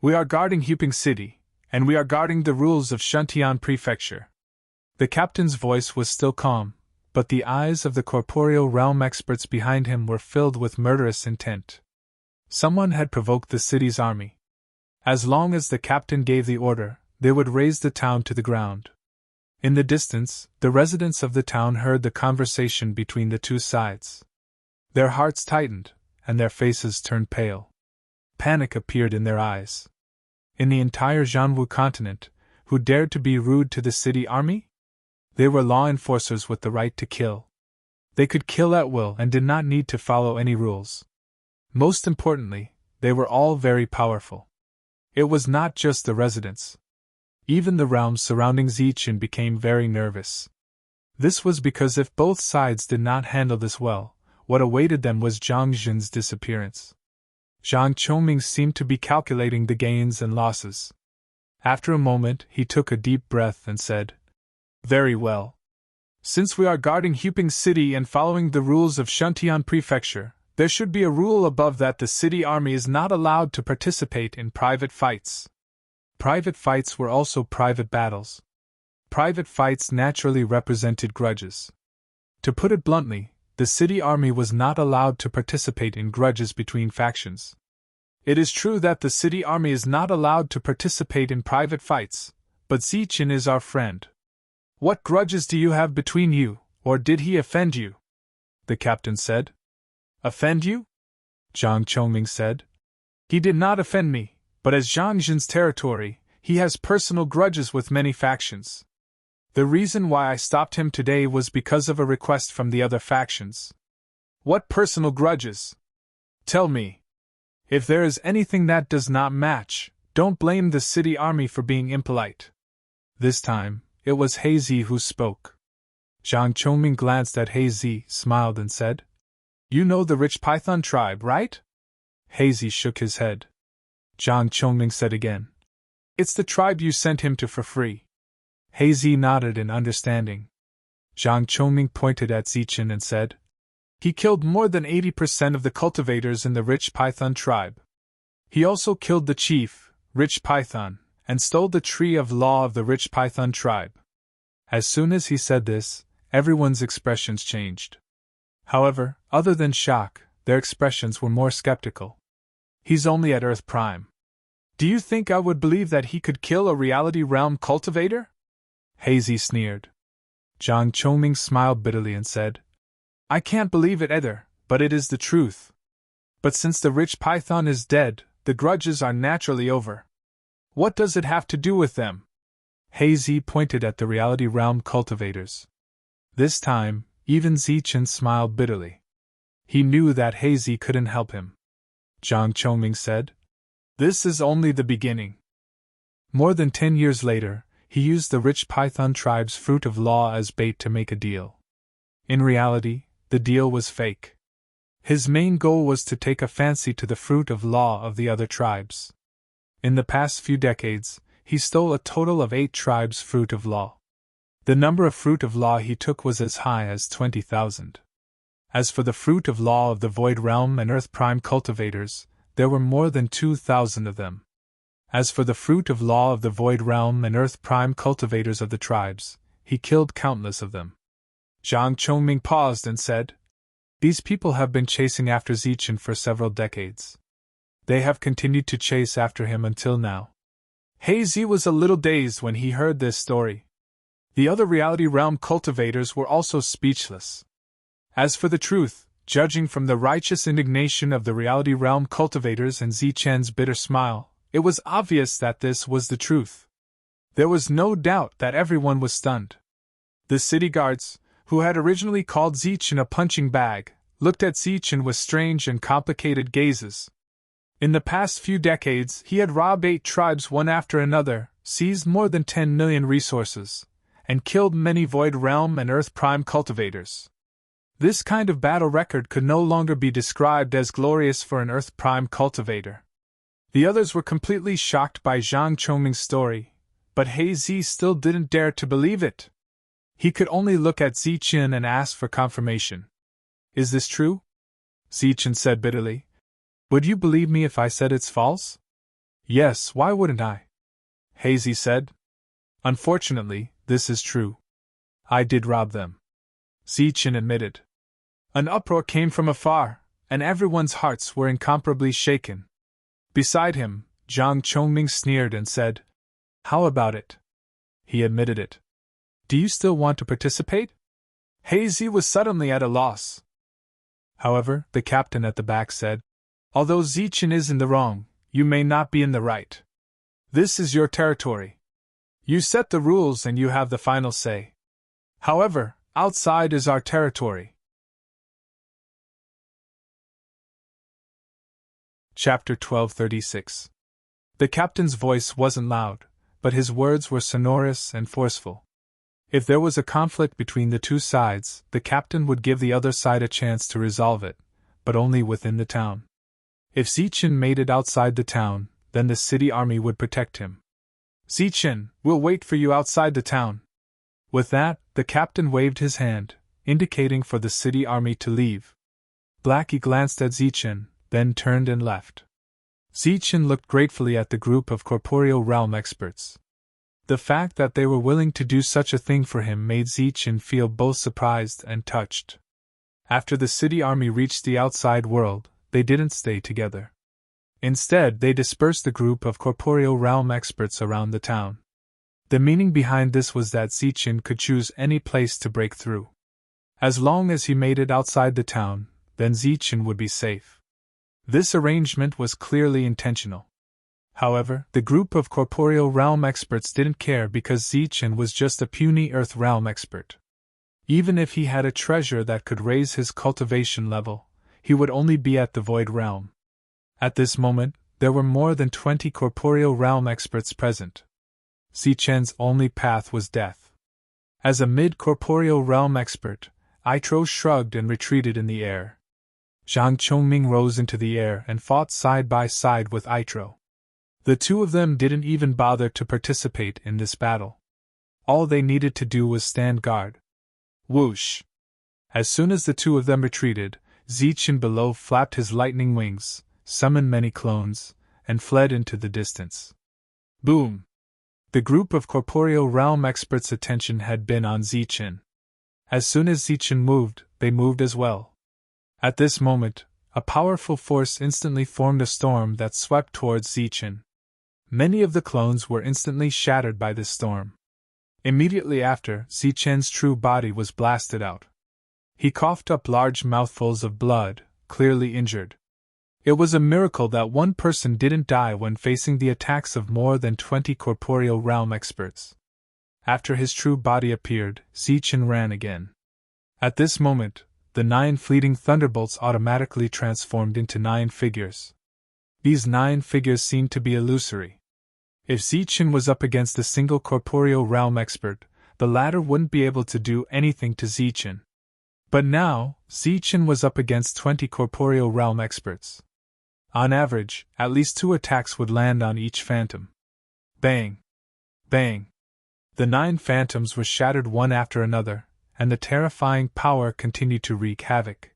We are guarding Huping City, and we are guarding the rules of Shuntian Prefecture." The captain's voice was still calm, but the eyes of the corporeal realm experts behind him were filled with murderous intent. Someone had provoked the city's army. As long as the captain gave the order, they would raze the town to the ground. In the distance, the residents of the town heard the conversation between the two sides. Their hearts tightened, and their faces turned pale. Panic appeared in their eyes. In the entire Zhanwu continent, who dared to be rude to the city army? They were law enforcers with the right to kill. They could kill at will and did not need to follow any rules. Most importantly, they were all very powerful. It was not just the residents. Even the realms surrounding Zichen became very nervous. This was because if both sides did not handle this well, what awaited them was Zhang Xin's disappearance. Jiang Chongming seemed to be calculating the gains and losses. After a moment, he took a deep breath and said, "Very well. Since we are guarding Huping City and following the rules of Shuntian Prefecture, there should be a rule above that the city army is not allowed to participate in private fights." Private fights were also private battles. Private fights naturally represented grudges. To put it bluntly, the city army was not allowed to participate in grudges between factions. It is true that the city army is not allowed to participate in private fights, but Zichen is our friend. "What grudges do you have between you, or did he offend you?" the captain said. "Offend you?" Jiang Chongming said. "He did not offend me, but as Zhang Xin's territory, he has personal grudges with many factions. The reason why I stopped him today was because of a request from the other factions." "What personal grudges? Tell me. If there is anything that does not match, don't blame the city army for being impolite." This time, it was Hazy who spoke. Jiang Chongming glanced at Hazy, smiled and said, "You know the rich python tribe, right?" Hazy shook his head. Jiang Chongming said again, "It's the tribe you sent him to for free." Hazy nodded in understanding. Jiang Chongming pointed at Zichen and said, "He killed more than 80% of the cultivators in the rich python tribe. He also killed the chief, Rich Python, and stole the tree of law of the Rich Python tribe." As soon as he said this, everyone's expressions changed. However, other than shock, their expressions were more skeptical. "He's only at Earth Prime. Do you think I would believe that he could kill a reality realm cultivator?" Hazy sneered. Jiang Chongming smiled bitterly and said, "I can't believe it either, but it is the truth. But since the rich python is dead, the grudges are naturally over. What does it have to do with them?" Hazy pointed at the reality realm cultivators. This time, even Zichen smiled bitterly. He knew that Hazy couldn't help him. Jiang Chongming said, "This is only the beginning." More than 10 years later, he used the rich python tribe's fruit of law as bait to make a deal. In reality, the deal was fake. His main goal was to take a fancy to the fruit of law of the other tribes. In the past few decades, he stole a total of 8 tribes' fruit of law. The number of fruit of law he took was as high as 20,000. As for the fruit of law of the Void Realm and Earth Prime cultivators, there were more than 2,000 of them. As for the fruit of law of the Void Realm and Earth Prime cultivators of the tribes, he killed countless of them. Jiang Chongming paused and said, "These people have been chasing after Zichen for several decades. They have continued to chase after him until now." Hazy was a little dazed when he heard this story. The other reality realm cultivators were also speechless. As for the truth, judging from the righteous indignation of the reality realm cultivators and Zichen's bitter smile, it was obvious that this was the truth. There was no doubt that everyone was stunned. The city guards, who had originally called Zichen a punching bag, looked at Zichen with strange and complicated gazes. In the past few decades, he had robbed 8 tribes one after another, seized more than 10 million resources, and killed many Void Realm and Earth Prime cultivators. This kind of battle record could no longer be described as glorious for an Earth Prime cultivator. The others were completely shocked by Zhang Chongming's story, but He Zi still didn't dare to believe it. He could only look at Zichen and ask for confirmation. Is this true? Zichen said bitterly. Would you believe me if I said it's false? Yes, why wouldn't I? He Zi said. Unfortunately, this is true. I did rob them. Zichen admitted. An uproar came from afar, and everyone's hearts were incomparably shaken. Beside him, Zhang Chongming sneered and said, How about it? He admitted it. Do you still want to participate? He Zi was suddenly at a loss. However, the captain at the back said, Although Zichen is in the wrong, you may not be in the right. This is your territory. You set the rules and you have the final say. However, outside is our territory. Chapter 1236. The captain's voice wasn't loud, but his words were sonorous and forceful. If there was a conflict between the two sides, the captain would give the other side a chance to resolve it, but only within the town. If Zichen made it outside the town, then the city army would protect him. Zichen, we'll wait for you outside the town. With that, the captain waved his hand, indicating for the city army to leave. Blackie glanced at Zichen, then turned and left. Zichen looked gratefully at the group of corporeal realm experts. The fact that they were willing to do such a thing for him made Zichen feel both surprised and touched. After the city army reached the outside world, they didn't stay together. Instead, they dispersed the group of corporeal realm experts around the town. The meaning behind this was that Zichen could choose any place to break through. As long as he made it outside the town, then Zichen would be safe. This arrangement was clearly intentional. However, the group of corporeal realm experts didn't care because Zichen was just a puny Earth realm expert. Even if he had a treasure that could raise his cultivation level, he would only be at the Void Realm. At this moment, there were more than 20 corporeal realm experts present. Zichen's only path was death. As a mid-corporeal realm expert, Aitro shrugged and retreated in the air. Zhang Chongming rose into the air and fought side by side with Aitro. The two of them didn't even bother to participate in this battle. All they needed to do was stand guard. Whoosh! As soon as the two of them retreated, Zichen below flapped his lightning wings, summoned many clones, and fled into the distance. Boom! The group of corporeal realm experts' attention had been on Zichen. As soon as Zichen moved, they moved as well. At this moment, a powerful force instantly formed a storm that swept towards Zichen. Many of the clones were instantly shattered by this storm. Immediately after, Zichen's true body was blasted out. He coughed up large mouthfuls of blood, clearly injured. It was a miracle that one person didn't die when facing the attacks of more than 20 corporeal realm experts. After his true body appeared, Zichen ran again. At this moment, the 9 fleeting thunderbolts automatically transformed into 9 figures. These 9 figures seemed to be illusory. If Zichen was up against a single corporeal realm expert, the latter wouldn't be able to do anything to Zichen. But now, Zichen was up against 20 corporeal realm experts. On average, at least 2 attacks would land on each phantom. Bang! Bang! The 9 phantoms were shattered one after another, and the terrifying power continued to wreak havoc.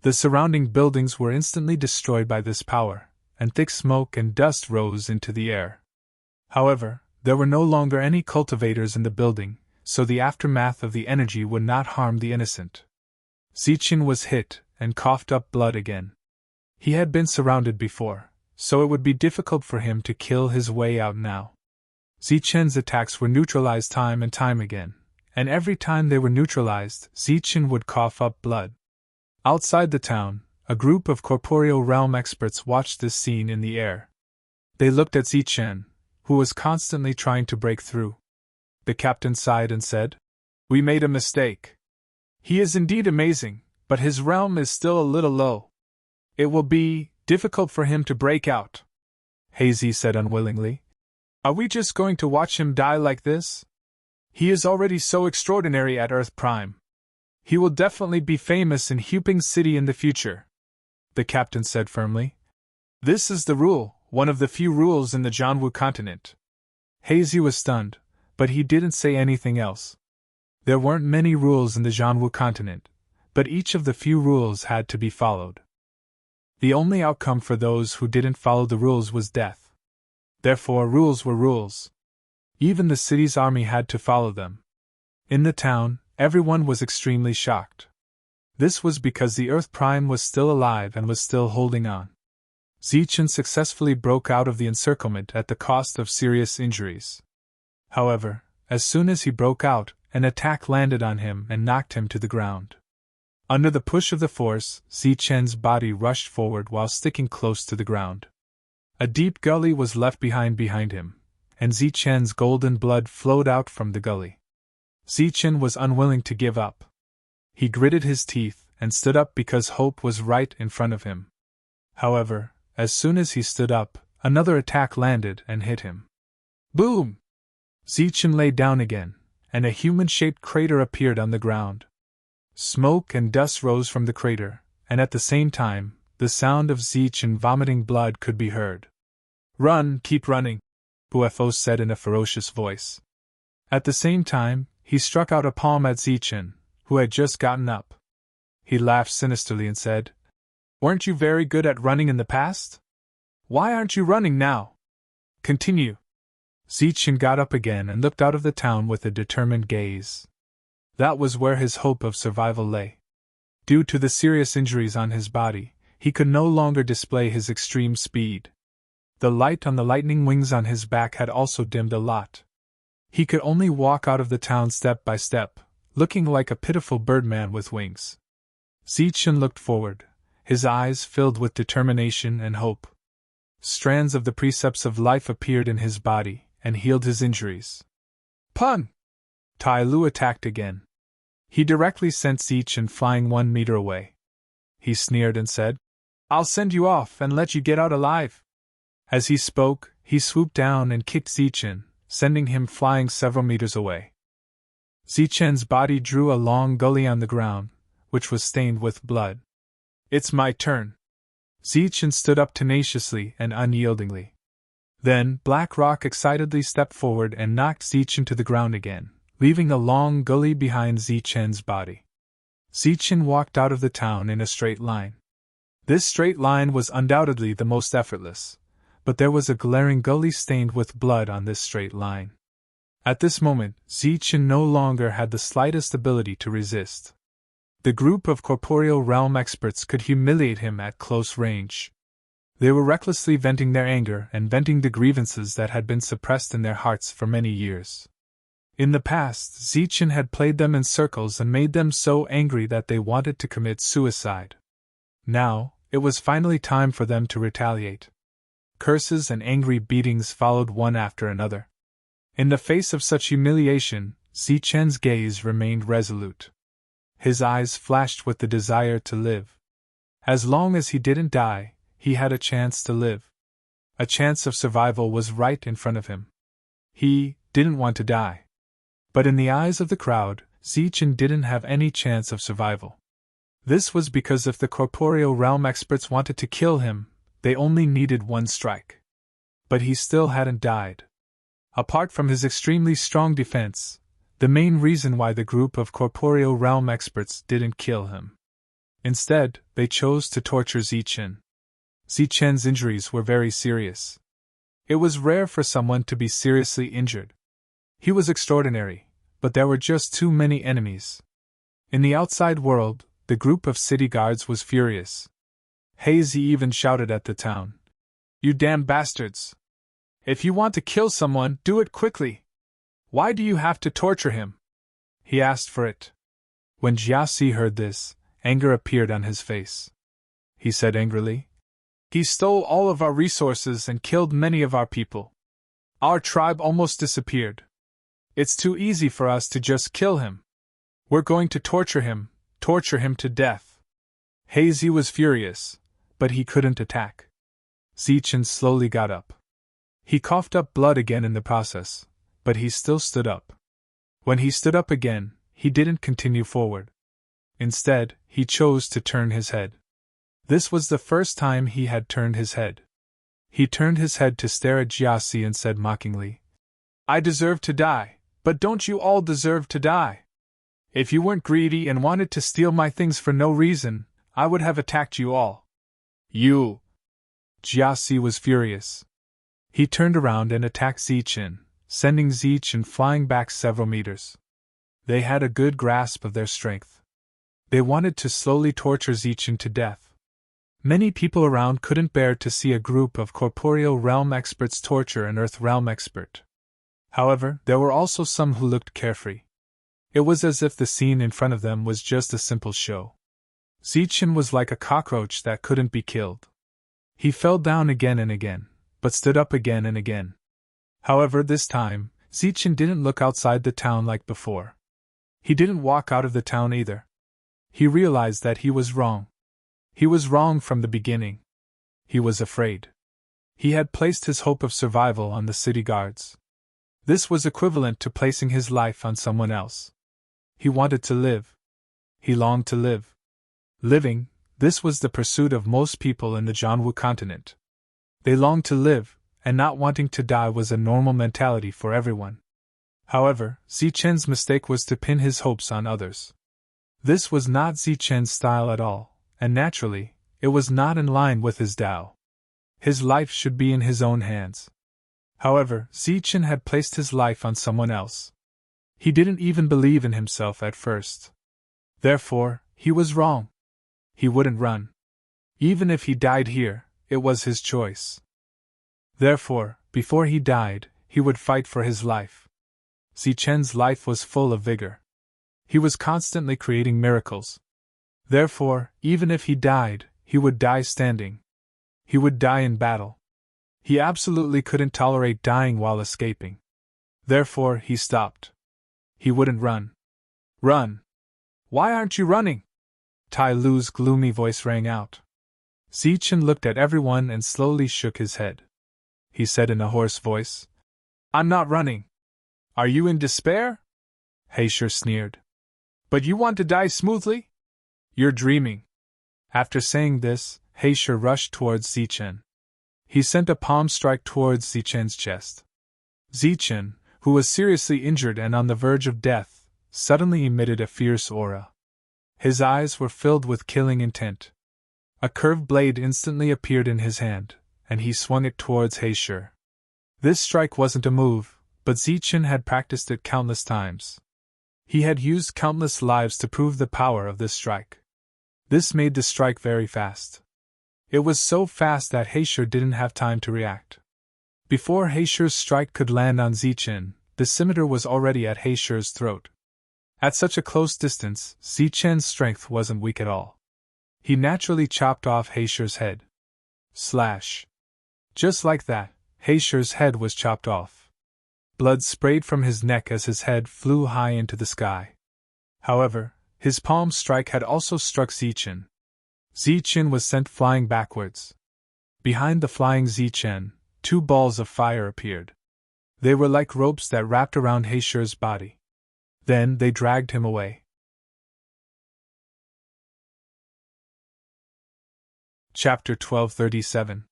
The surrounding buildings were instantly destroyed by this power, and thick smoke and dust rose into the air. However, there were no longer any cultivators in the building, so the aftermath of the energy would not harm the innocent. Zichen was hit and coughed up blood again. He had been surrounded before, so it would be difficult for him to kill his way out now. Zichen's attacks were neutralized time and time again, and every time they were neutralized, Zichen would cough up blood. Outside the town, a group of corporeal realm experts watched this scene in the air. They looked at Zichen, who was constantly trying to break through. The captain sighed and said, We made a mistake. He is indeed amazing, but his realm is still a little low. It will be difficult for him to break out," Hazy said unwillingly. "Are we just going to watch him die like this? He is already so extraordinary at Earth Prime. He will definitely be famous in Huping City in the future," the captain said firmly. "This is the rule, one of the few rules in the Jianwu continent." Hazy was stunned, but he didn't say anything else. There weren't many rules in the Jianwu continent, but each of the few rules had to be followed. The only outcome for those who didn't follow the rules was death. Therefore, rules were rules. Even the city's army had to follow them. In the town, everyone was extremely shocked. This was because the Earth Prime was still alive and was still holding on. Zichen successfully broke out of the encirclement at the cost of serious injuries. However, as soon as he broke out, an attack landed on him and knocked him to the ground. Under the push of the force, Zichen's body rushed forward while sticking close to the ground. A deep gully was left behind him, and Zichen's golden blood flowed out from the gully. Zichen was unwilling to give up. He gritted his teeth and stood up because hope was right in front of him. However, as soon as he stood up, another attack landed and hit him. Boom! Zichen lay down again, and a human-shaped crater appeared on the ground. Smoke and dust rose from the crater, and at the same time, the sound of Zichen vomiting blood could be heard. "Run, keep running," Buefo said in a ferocious voice. At the same time, he struck out a palm at Zichen, who had just gotten up. He laughed sinisterly and said, "Weren't you very good at running in the past? Why aren't you running now? Continue." Zichen got up again and looked out of the town with a determined gaze. That was where his hope of survival lay. Due to the serious injuries on his body, he could no longer display his extreme speed. The light on the lightning wings on his back had also dimmed a lot. He could only walk out of the town step by step, looking like a pitiful birdman with wings. Zichen looked forward, his eyes filled with determination and hope. Strands of the precepts of life appeared in his body and healed his injuries. Pun! Tai Lu attacked again. He directly sent Zichen flying 1 meter away. He sneered and said, "I'll send you off and let you get out alive." As he spoke, he swooped down and kicked Zichen, sending him flying several meters away. Zichen's body drew a long gully on the ground, which was stained with blood. "It's my turn." Zichen stood up tenaciously and unyieldingly. Then Black Rock excitedly stepped forward and knocked Zichen to the ground again, leaving a long gully behind Zichen's body. Zichen walked out of the town in a straight line. This straight line was undoubtedly the most effortless, but there was a glaring gully stained with blood on this straight line. At this moment, Zichen no longer had the slightest ability to resist. The group of corporeal realm experts could humiliate him at close range. They were recklessly venting their anger and venting the grievances that had been suppressed in their hearts for many years. In the past, Zichen had played them in circles and made them so angry that they wanted to commit suicide. Now, it was finally time for them to retaliate. Curses and angry beatings followed one after another. In the face of such humiliation, Zichen's gaze remained resolute. His eyes flashed with the desire to live. As long as he didn't die, he had a chance to live. A chance of survival was right in front of him. He didn't want to die. But in the eyes of the crowd, Zichen didn't have any chance of survival. This was because if the corporeal realm experts wanted to kill him, they only needed one strike. But he still hadn't died. Apart from his extremely strong defense, the main reason why the group of corporeal realm experts didn't kill him. Instead, they chose to torture Zichen. Zichen's injuries were very serious. It was rare for someone to be seriously injured. He was extraordinary, but there were just too many enemies. In the outside world, the group of city guards was furious. Hazy even shouted at the town, "You damn bastards! If you want to kill someone, do it quickly! Why do you have to torture him?" He asked for it. When Jiaxi heard this, anger appeared on his face. He said angrily, "He stole all of our resources and killed many of our people. Our tribe almost disappeared. It's too easy for us to just kill him." We're going to torture him to death. Hazy was furious, but he couldn't attack. Zichen slowly got up. He coughed up blood again in the process, but he still stood up. When he stood up again, he didn't continue forward. Instead, he chose to turn his head. This was the first time he had turned his head. He turned his head to stare at Jiasi and said mockingly, "I deserve to die, but don't you all deserve to die? If you weren't greedy and wanted to steal my things for no reason, I would have attacked you all. You!" Jiasi was furious. He turned around and attacked Zichen, sending Zichen flying back several meters. They had a good grasp of their strength. They wanted to slowly torture Zichen to death. Many people around couldn't bear to see a group of corporeal realm experts torture an earth realm expert. However, there were also some who looked carefree. It was as if the scene in front of them was just a simple show. Zichen was like a cockroach that couldn't be killed. He fell down again and again, but stood up again and again. However, this time, Zichen didn't look outside the town like before. He didn't walk out of the town either. He realized that he was wrong. He was wrong from the beginning. He was afraid. He had placed his hope of survival on the city guards. This was equivalent to placing his life on someone else. He wanted to live. He longed to live. Living, this was the pursuit of most people in the Jianwu continent. They longed to live, and not wanting to die was a normal mentality for everyone. However, Zichen's mistake was to pin his hopes on others. This was not Zichen's style at all, and naturally, it was not in line with his Tao. His life should be in his own hands. However, Zichen had placed his life on someone else. He didn't even believe in himself at first. Therefore, he was wrong. He wouldn't run. Even if he died here, it was his choice. Therefore, before he died, he would fight for his life. Zichen's life was full of vigor. He was constantly creating miracles. Therefore, even if he died, he would die standing. He would die in battle. He absolutely couldn't tolerate dying while escaping. Therefore, he stopped. He wouldn't run. Run! Why aren't you running? Tai Lu's gloomy voice rang out. Zichen looked at everyone and slowly shook his head. He said in a hoarse voice, "I'm not running." "Are you in despair?" Heisher sneered. "But you want to die smoothly? You're dreaming." After saying this, Heisher rushed towards Zichen. He sent a palm strike towards Zichen's chest. Zichen, who was seriously injured and on the verge of death, suddenly emitted a fierce aura. His eyes were filled with killing intent. A curved blade instantly appeared in his hand, and he swung it towards Heisher. This strike wasn't a move, but Zichen had practiced it countless times. He had used countless lives to prove the power of this strike. This made the strike very fast. It was so fast that Heisher didn't have time to react. Before Heisher's strike could land on Zichen, the scimitar was already at Heisher's throat. At such a close distance, Zichen's strength wasn't weak at all. He naturally chopped off Heisher's head. Slash. Just like that, Heisher's head was chopped off. Blood sprayed from his neck as his head flew high into the sky. However, his palm strike had also struck Zichen. Zichen was sent flying backwards. Behind the flying Zichen, two balls of fire appeared. They were like ropes that wrapped around Heisher's body. Then they dragged him away. Chapter 1237.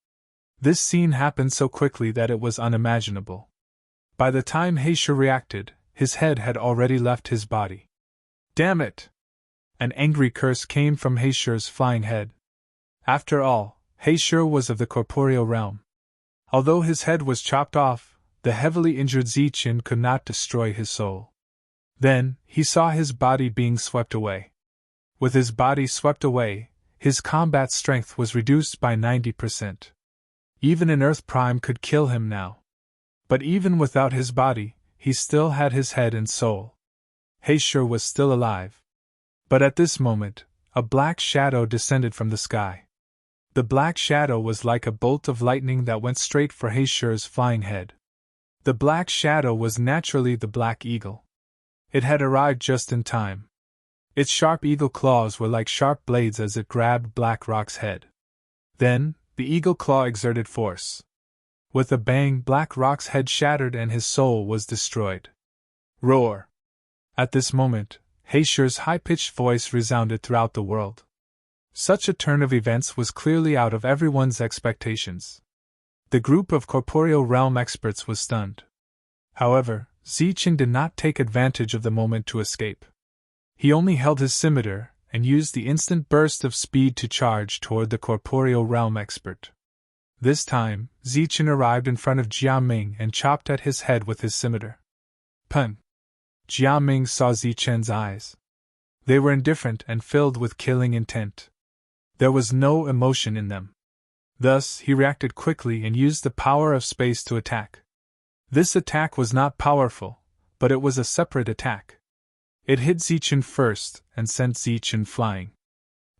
This scene happened so quickly that it was unimaginable. By the time Heisher reacted, his head had already left his body. Damn it! An angry curse came from Heisher's flying head. After all, Heisher was of the corporeal realm. Although his head was chopped off, the heavily injured Zichen could not destroy his soul. Then, he saw his body being swept away. With his body swept away, his combat strength was reduced by 90%. Even an Earth Prime could kill him now. But even without his body, he still had his head and soul. Heisher was still alive. But at this moment, a black shadow descended from the sky. The black shadow was like a bolt of lightning that went straight for Heisher's flying head. The black shadow was naturally the Black Eagle. It had arrived just in time. Its sharp eagle claws were like sharp blades as it grabbed Black Rock's head. Then, the eagle claw exerted force. With a bang, Black Rock's head shattered and his soul was destroyed. Roar! At this moment, Haysher's high-pitched voice resounded throughout the world. Such a turn of events was clearly out of everyone's expectations. The group of corporeal realm experts was stunned. However, Zichen did not take advantage of the moment to escape. He only held his scimitar and used the instant burst of speed to charge toward the corporeal realm expert. This time, Zichen arrived in front of Jiaming and chopped at his head with his scimitar. Pun! Jiaming saw Zichen's eyes. They were indifferent and filled with killing intent. There was no emotion in them. Thus, he reacted quickly and used the power of space to attack. This attack was not powerful, but it was a separate attack. It hit Zichen first and sent Zichen flying.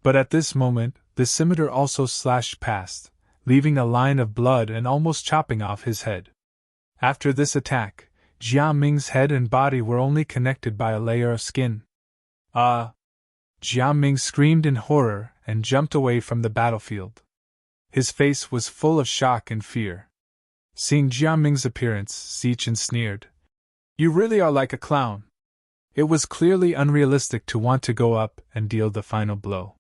But at this moment, the scimitar also slashed past, leaving a line of blood and almost chopping off his head. After this attack, Jia Ming's head and body were only connected by a layer of skin. Ah! Jia Ming screamed in horror and jumped away from the battlefield. His face was full of shock and fear. Seeing Jia Ming's appearance, Zichen sneered. You really are like a clown. It was clearly unrealistic to want to go up and deal the final blow.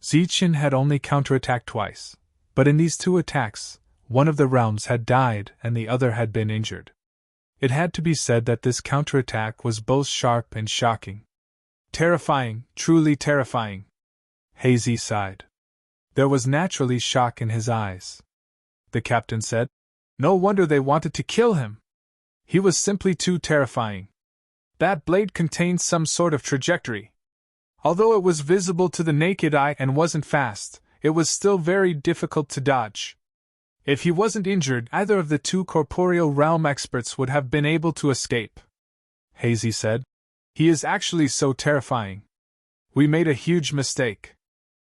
Zichen had only counterattacked twice, but in these two attacks, one of the realms had died and the other had been injured. It had to be said that this counterattack was both sharp and shocking. Terrifying, truly terrifying. Hazy sighed. There was naturally shock in his eyes. The captain said, No wonder they wanted to kill him. He was simply too terrifying. That blade contained some sort of trajectory. Although it was visible to the naked eye and wasn't fast, it was still very difficult to dodge. If he wasn't injured, either of the two corporeal realm experts would have been able to escape. Hazy said, He is actually so terrifying. We made a huge mistake.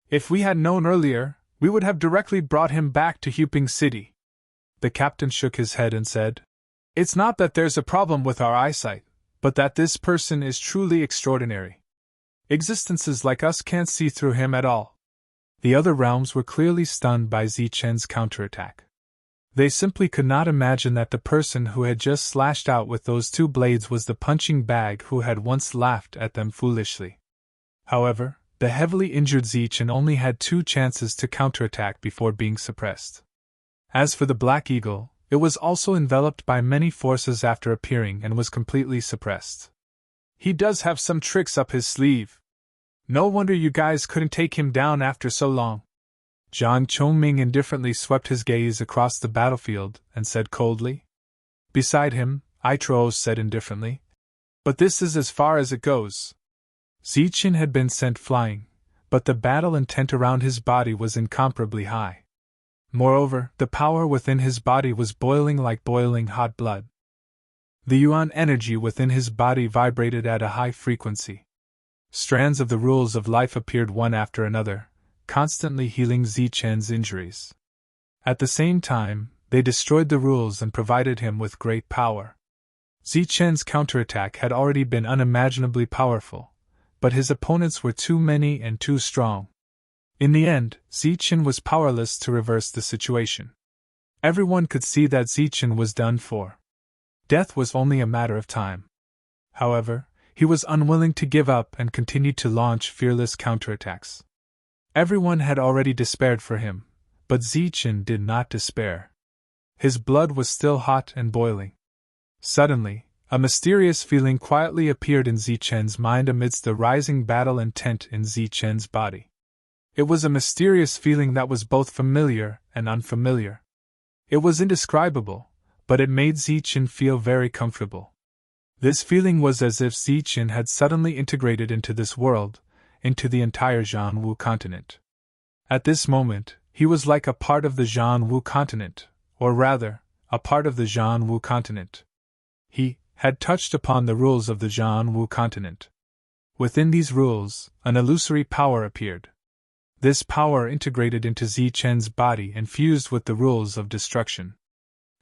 If we had known earlier, we would have directly brought him back to Huping City. The captain shook his head and said, It's not that there's a problem with our eyesight, but that this person is truly extraordinary. Existences like us can't see through him at all. The other realms were clearly stunned by Zichen's counterattack. They simply could not imagine that the person who had just slashed out with those two blades was the punching bag who had once laughed at them foolishly. However, the heavily injured Zichen only had 2 chances to counterattack before being suppressed. As for the Black Eagle, it was also enveloped by many forces after appearing and was completely suppressed. He does have some tricks up his sleeve. No wonder you guys couldn't take him down after so long. Zhang Chongming indifferently swept his gaze across the battlefield and said coldly. Beside him, Itro said indifferently, But this is as far as it goes. Zichen had been sent flying, but the battle intent around his body was incomparably high. Moreover, the power within his body was boiling like boiling hot blood. The yuan energy within his body vibrated at a high frequency. Strands of the rules of life appeared one after another, constantly healing Zichen's injuries. At the same time, they destroyed the rules and provided him with great power. Zichen's counterattack had already been unimaginably powerful, but his opponents were too many and too strong. In the end, Zichen was powerless to reverse the situation. Everyone could see that Zichen was done for. Death was only a matter of time. However, he was unwilling to give up and continued to launch fearless counterattacks. Everyone had already despaired for him, but Zichen did not despair. His blood was still hot and boiling. Suddenly, a mysterious feeling quietly appeared in Zichen's mind amidst the rising battle intent in Zichen's body. It was a mysterious feeling that was both familiar and unfamiliar. It was indescribable, but it made Zichen feel very comfortable. This feeling was as if Zichen had suddenly integrated into this world, into the entire Zhanwu continent. At this moment, he was like a part of the Zhanwu continent, or rather, a part of the Zhanwu continent. He had touched upon the rules of the Zhanwu continent. Within these rules, an illusory power appeared. This power integrated into Zichen's body and fused with the rules of destruction.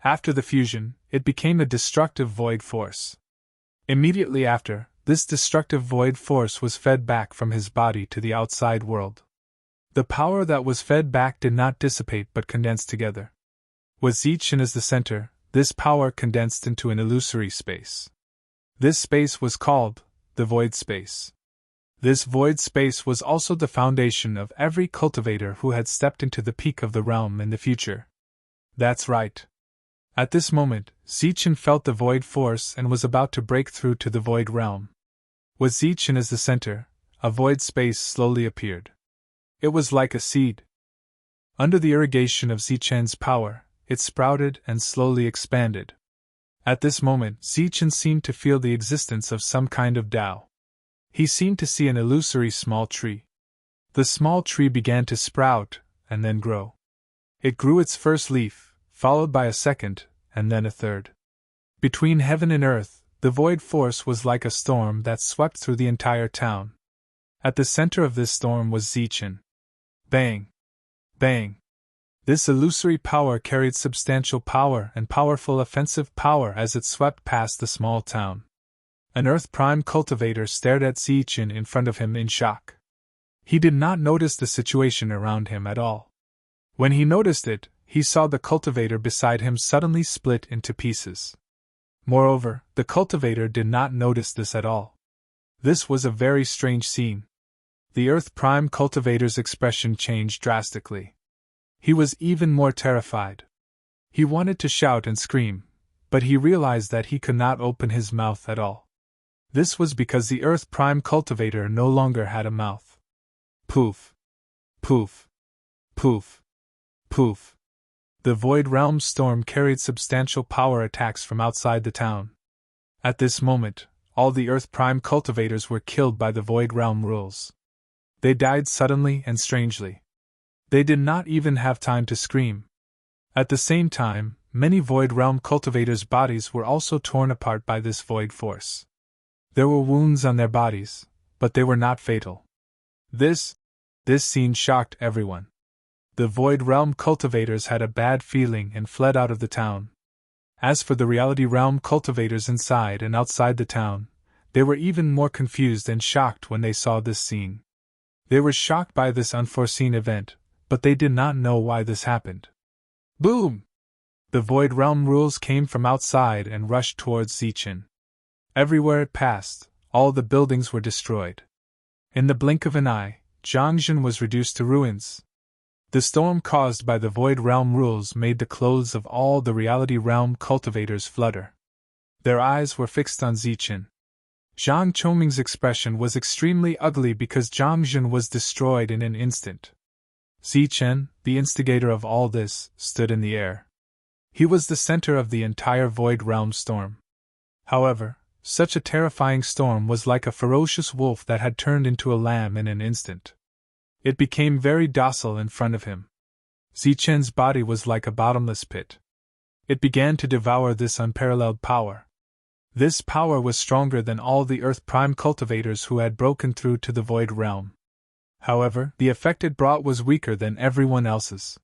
After the fusion, it became a destructive void force. Immediately after, this destructive void force was fed back from his body to the outside world. The power that was fed back did not dissipate but condensed together. With Zichen as the center, this power condensed into an illusory space. This space was called the void space. This void space was also the foundation of every cultivator who had stepped into the peak of the realm in the future. That's right. At this moment, Zichen felt the void force and was about to break through to the void realm. With Zichen as the center, a void space slowly appeared. It was like a seed. Under the irrigation of Zichen's power, it sprouted and slowly expanded. At this moment, Zichen seemed to feel the existence of some kind of Tao. He seemed to see an illusory small tree. The small tree began to sprout, and then grow. It grew its first leaf, followed by a second, and then a third. Between heaven and earth, the void force was like a storm that swept through the entire town. At the center of this storm was Zichen. Bang! Bang! This illusory power carried substantial power and powerful offensive power as it swept past the small town. An Earth Prime cultivator stared at Zichen in front of him in shock. He did not notice the situation around him at all. When he noticed it, he saw the cultivator beside him suddenly split into pieces. Moreover, the cultivator did not notice this at all. This was a very strange scene. The Earth Prime cultivator's expression changed drastically. He was even more terrified. He wanted to shout and scream, but he realized that he could not open his mouth at all. This was because the Earth Prime cultivator no longer had a mouth. Poof! Poof! Poof! Poof! The Void Realm storm carried substantial power attacks from outside the town. At this moment, all the Earth Prime cultivators were killed by the Void Realm rules. They died suddenly and strangely. They did not even have time to scream. At the same time, many Void Realm cultivators' bodies were also torn apart by this void force. There were wounds on their bodies, but they were not fatal. This scene shocked everyone. The Void Realm cultivators had a bad feeling and fled out of the town. As for the Reality Realm cultivators inside and outside the town, they were even more confused and shocked when they saw this scene. They were shocked by this unforeseen event, but they did not know why this happened. Boom! The Void Realm rules came from outside and rushed towards Zichen. Everywhere it passed, all the buildings were destroyed. In the blink of an eye, Zhangzhen was reduced to ruins. The storm caused by the Void Realm rules made the clothes of all the Reality Realm cultivators flutter. Their eyes were fixed on Zichen. Zhang Chongming's expression was extremely ugly because Zhangzhen was destroyed in an instant. Zichen, the instigator of all this, stood in the air. He was the center of the entire Void Realm storm. However, such a terrifying storm was like a ferocious wolf that had turned into a lamb in an instant. It became very docile in front of him. Zichen's body was like a bottomless pit. It began to devour this unparalleled power. This power was stronger than all the Earth Prime cultivators who had broken through to the Void Realm. However, the effect it brought was weaker than everyone else's.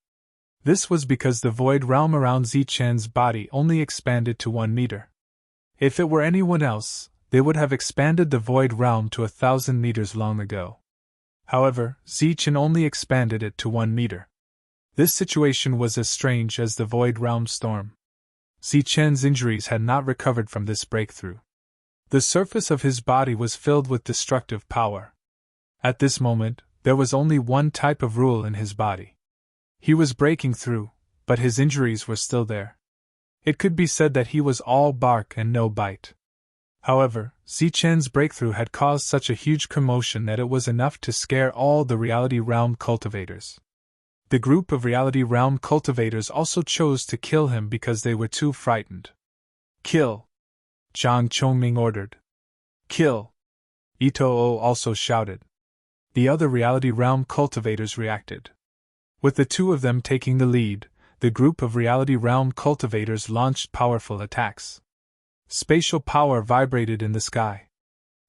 This was because the Void Realm around Zichen's body only expanded to 1 meter. If it were anyone else, they would have expanded the Void Realm to 1,000 meters long ago. However, Zichen only expanded it to 1 meter. This situation was as strange as the Void Realm storm. Zichen's injuries had not recovered from this breakthrough. The surface of his body was filled with destructive power. At this moment, there was only one type of rule in his body. He was breaking through, but his injuries were still there. It could be said that he was all bark and no bite. However, Zichen's breakthrough had caused such a huge commotion that it was enough to scare all the Reality Realm cultivators. The group of Reality Realm cultivators also chose to kill him because they were too frightened. Kill! Zhang Chongming ordered. Kill! Itoo also shouted. The other Reality Realm cultivators reacted. With the two of them taking the lead, the group of Reality Realm cultivators launched powerful attacks. Spatial power vibrated in the sky.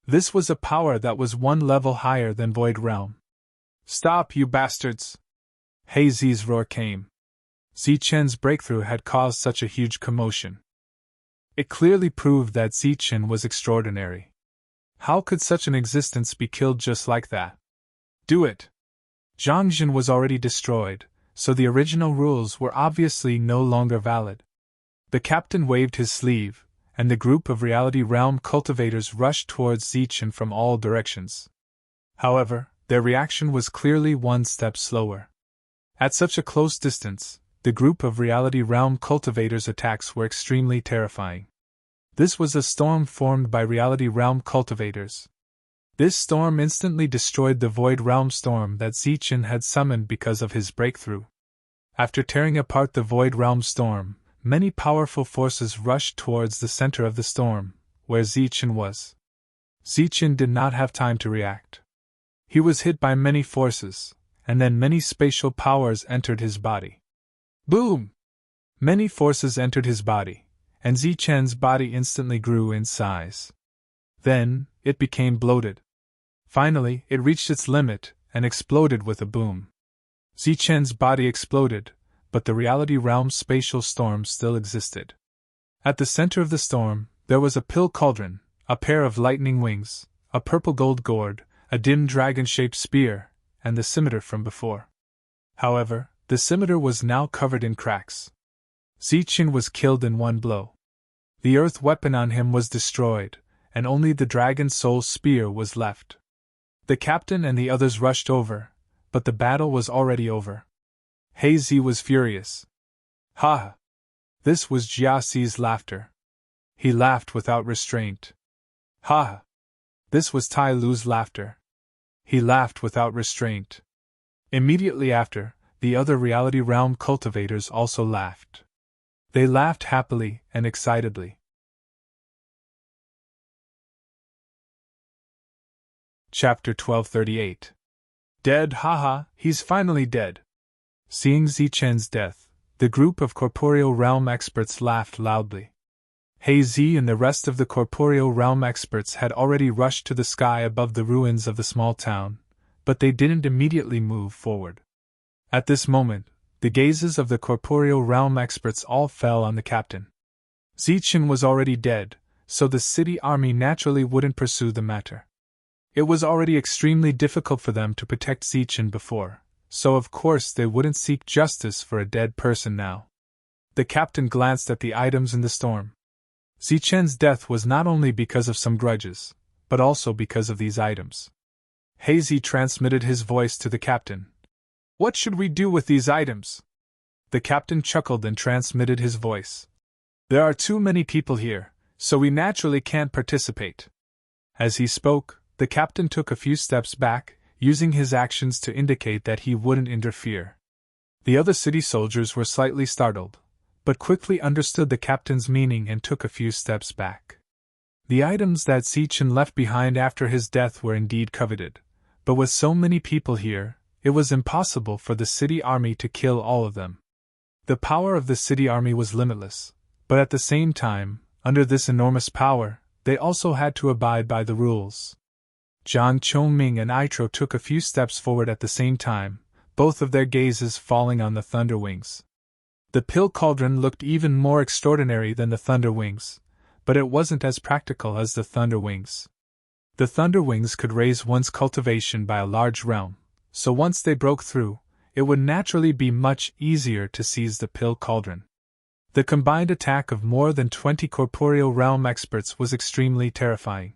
This was a power that was 1 level higher than Void Realm. Stop, you bastards! Hazy's roar came. Zichen's breakthrough had caused such a huge commotion. It clearly proved that Zichen was extraordinary. How could such an existence be killed just like that? Do it! Zhongjin was already destroyed, so the original rules were obviously no longer valid. The captain waved his sleeve, and the group of Reality Realm cultivators rushed towards Zichen from all directions. However, their reaction was clearly one step slower. At such a close distance, the group of Reality Realm cultivators' attacks were extremely terrifying. This was a storm formed by Reality Realm cultivators. This storm instantly destroyed the Void Realm storm that Zichen had summoned because of his breakthrough. After tearing apart the Void Realm storm, many powerful forces rushed towards the center of the storm, where Zichen was. Zichen did not have time to react. He was hit by many forces, and then many spatial powers entered his body. Boom! Many forces entered his body, and Zichen's body instantly grew in size. Then, it became bloated. Finally, it reached its limit and exploded with a boom. Zichen's body exploded, but the Reality Realm spatial storm still existed. At the center of the storm, there was a pill cauldron, a pair of lightning wings, a purple gold gourd, a dim dragon-shaped spear, and the scimitar from before. However, the scimitar was now covered in cracks. Zichen was killed in one blow. The earth weapon on him was destroyed, and only the dragon soul spear was left. The captain and the others rushed over, but the battle was already over. Hazy was furious. Ha ha! This was Jiaxi's laughter. He laughed without restraint. Ha ha! This was Tai Lu's laughter. He laughed without restraint. Immediately after, the other Reality Realm cultivators also laughed. They laughed happily and excitedly. Chapter 1238. Dead, haha, he's finally dead. Seeing Zichen's death, the group of corporeal realm experts laughed loudly. Hazy and the rest of the corporeal realm experts had already rushed to the sky above the ruins of the small town, but they didn't immediately move forward. At this moment, the gazes of the corporeal realm experts all fell on the captain. Zichen was already dead, so the city army naturally wouldn't pursue the matter. It was already extremely difficult for them to protect Zichen before, so of course they wouldn't seek justice for a dead person now. The captain glanced at the items in the storm. Zichen's death was not only because of some grudges, but also because of these items. Hazy transmitted his voice to the captain. What should we do with these items? The captain chuckled and transmitted his voice. There are too many people here, so we naturally can't participate. As he spoke, the captain took a few steps back, using his actions to indicate that he wouldn't interfere. The other city soldiers were slightly startled, but quickly understood the captain's meaning and took a few steps back. The items that Zichen left behind after his death were indeed coveted, but with so many people here, it was impossible for the city army to kill all of them. The power of the city army was limitless, but at the same time, under this enormous power, they also had to abide by the rules. Zhang Chongming and Itro took a few steps forward at the same time, both of their gazes falling on the Thunder Wings. The pill cauldron looked even more extraordinary than the Thunder Wings, but it wasn't as practical as the Thunder Wings. The Thunder Wings could raise one's cultivation by a large realm, so once they broke through, it would naturally be much easier to seize the pill cauldron. The combined attack of more than 20 corporeal realm experts was extremely terrifying.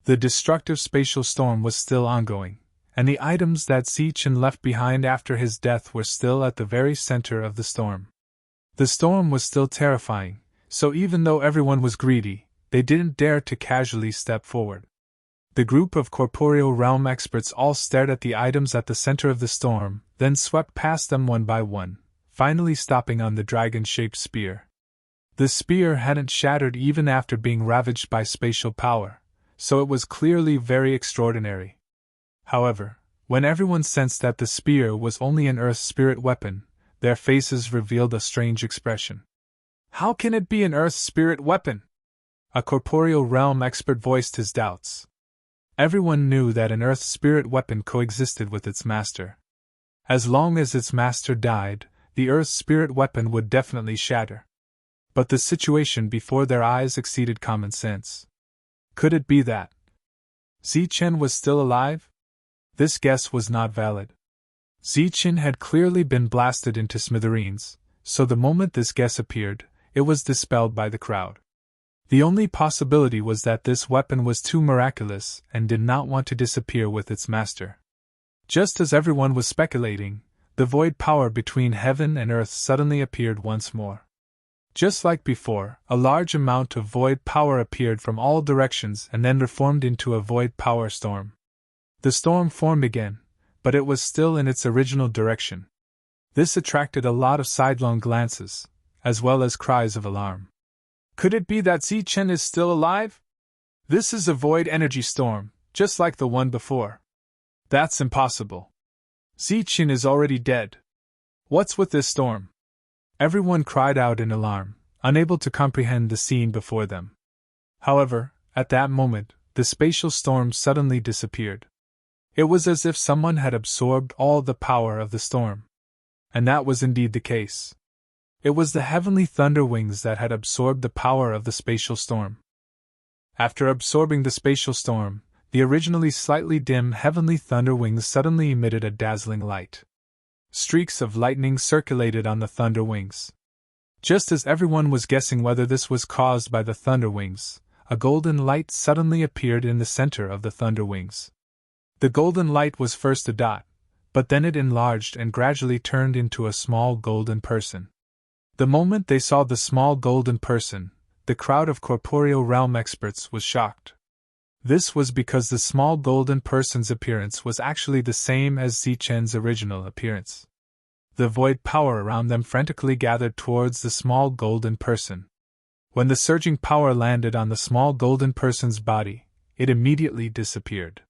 The destructive spatial storm was still ongoing, and the items that Zichen left behind after his death were still at the very center of the storm. The storm was still terrifying, so even though everyone was greedy, they didn't dare to casually step forward. The group of corporeal realm experts all stared at the items at the center of the storm, then swept past them one by one, finally stopping on the dragon-shaped spear. The spear hadn't shattered even after being ravaged by spatial power, so it was clearly very extraordinary. However, when everyone sensed that the spear was only an earth spirit weapon, their faces revealed a strange expression. How can it be an earth spirit weapon? A corporeal realm expert voiced his doubts. Everyone knew that an earth spirit weapon coexisted with its master. As long as its master died, the earth spirit weapon would definitely shatter. But the situation before their eyes exceeded common sense. Could it be that Zichen was still alive? This guess was not valid. Zichen had clearly been blasted into smithereens, so the moment this guess appeared, it was dispelled by the crowd. The only possibility was that this weapon was too miraculous and did not want to disappear with its master. Just as everyone was speculating, the void power between heaven and earth suddenly appeared once more. Just like before, a large amount of void power appeared from all directions and then reformed into a void power storm. The storm formed again, but it was still in its original direction. This attracted a lot of sidelong glances, as well as cries of alarm. Could it be that Zichen is still alive? This is a void energy storm, just like the one before. That's impossible. Zichen is already dead. What's with this storm? Everyone cried out in alarm, unable to comprehend the scene before them. However, at that moment, the spatial storm suddenly disappeared. It was as if someone had absorbed all the power of the storm. And that was indeed the case. It was the heavenly thunder wings that had absorbed the power of the spatial storm. After absorbing the spatial storm, the originally slightly dim heavenly thunder wings suddenly emitted a dazzling light. Streaks of lightning circulated on the thunder wings. Just as everyone was guessing whether this was caused by the thunder wings, a golden light suddenly appeared in the center of the thunder wings. The golden light was first a dot, but then it enlarged and gradually turned into a small golden person. The moment they saw the small golden person, the crowd of corporeal realm experts was shocked. This was because the small golden person's appearance was actually the same as Zichen's original appearance. The void power around them frantically gathered towards the small golden person. When the surging power landed on the small golden person's body, it immediately disappeared.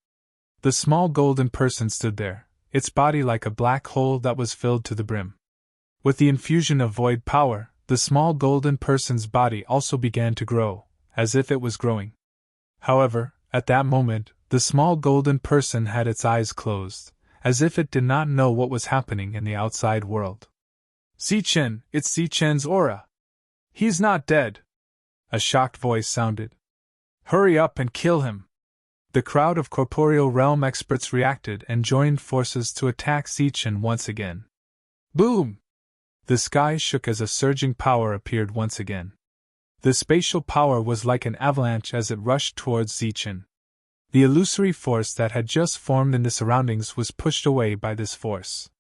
The small golden person stood there, its body like a black hole that was filled to the brim. With the infusion of void power, the small golden person's body also began to grow, as if it was growing. However, at that moment, the small golden person had its eyes closed, as if it did not know what was happening in the outside world. Zichen, it's Zichen's aura. He's not dead. A shocked voice sounded. Hurry up and kill him. The crowd of corporeal realm experts reacted and joined forces to attack Zichen once again. Boom! The sky shook as a surging power appeared once again. The spatial power was like an avalanche as it rushed towards Zichen. The illusory force that had just formed in the surroundings was pushed away by this force.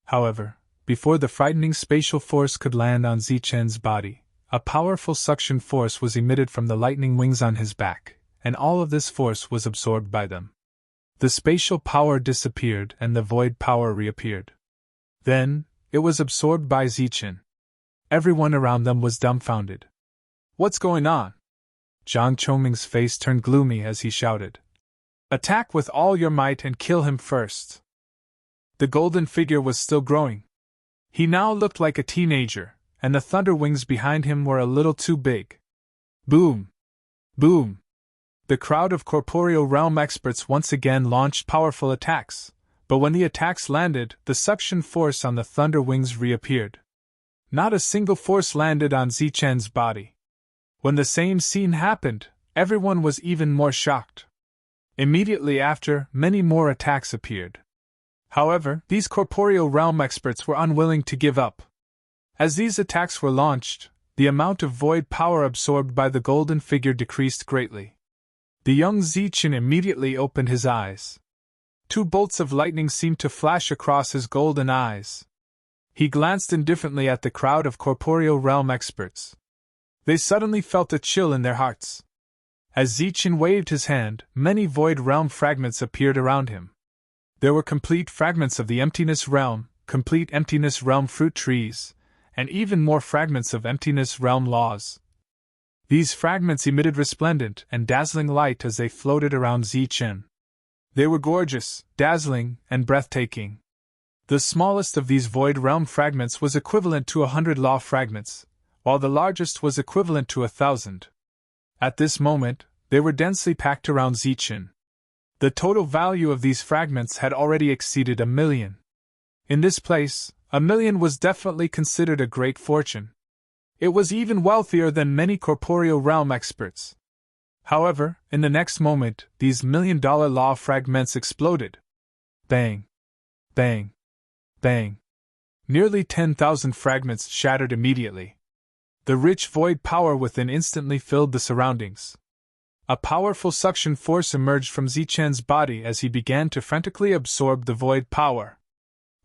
However, before the frightening spatial force could land on Zichen's body, a powerful suction force was emitted from the lightning wings on his back, and all of this force was absorbed by them. The spatial power disappeared and the void power reappeared. Then, it was absorbed by Zichen. Everyone around them was dumbfounded. What's going on? Jiang Chongming's face turned gloomy as he shouted. Attack with all your might and kill him first. The golden figure was still growing. He now looked like a teenager, and the thunder wings behind him were a little too big. Boom! Boom! The crowd of corporeal realm experts once again launched powerful attacks, but when the attacks landed, the suction force on the thunder wings reappeared. Not a single force landed on Zichen's body. When the same scene happened, everyone was even more shocked. Immediately after, many more attacks appeared. However, these corporeal realm experts were unwilling to give up. As these attacks were launched, the amount of void power absorbed by the golden figure decreased greatly. The young Zichen immediately opened his eyes. 2 bolts of lightning seemed to flash across his golden eyes. He glanced indifferently at the crowd of corporeal realm experts. They suddenly felt a chill in their hearts. As Zichen waved his hand, many void realm fragments appeared around him. There were complete fragments of the emptiness realm, complete emptiness realm fruit trees, and even more fragments of emptiness realm laws. These fragments emitted resplendent and dazzling light as they floated around Zichen. They were gorgeous, dazzling, and breathtaking. The smallest of these void realm fragments was equivalent to 100 law fragments, while the largest was equivalent to 1,000. At this moment, they were densely packed around Zichen. The total value of these fragments had already exceeded 1,000,000. In this place, 1,000,000 was definitely considered a great fortune. It was even wealthier than many corporeal realm experts. However, in the next moment, these million-dollar law fragments exploded. Bang! Bang! Bang! Nearly 10,000 fragments shattered immediately. The rich void power within instantly filled the surroundings. A powerful suction force emerged from Zichen's body as he began to frantically absorb the void power.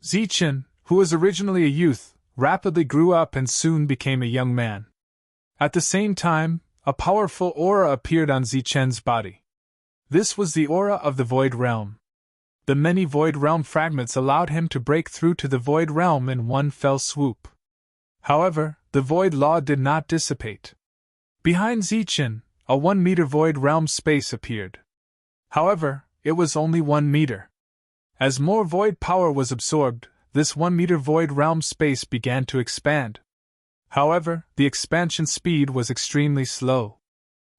Zichen, who was originally a youth, rapidly grew up and soon became a young man. At the same time, a powerful aura appeared on Zichen's body. This was the aura of the Void Realm. The many Void Realm fragments allowed him to break through to the Void Realm in one fell swoop. However, the Void Law did not dissipate. Behind Zichen, a 1-meter Void Realm space appeared. However, it was only 1 meter. As more void power was absorbed, this 1-meter Void Realm space began to expand. However, the expansion speed was extremely slow.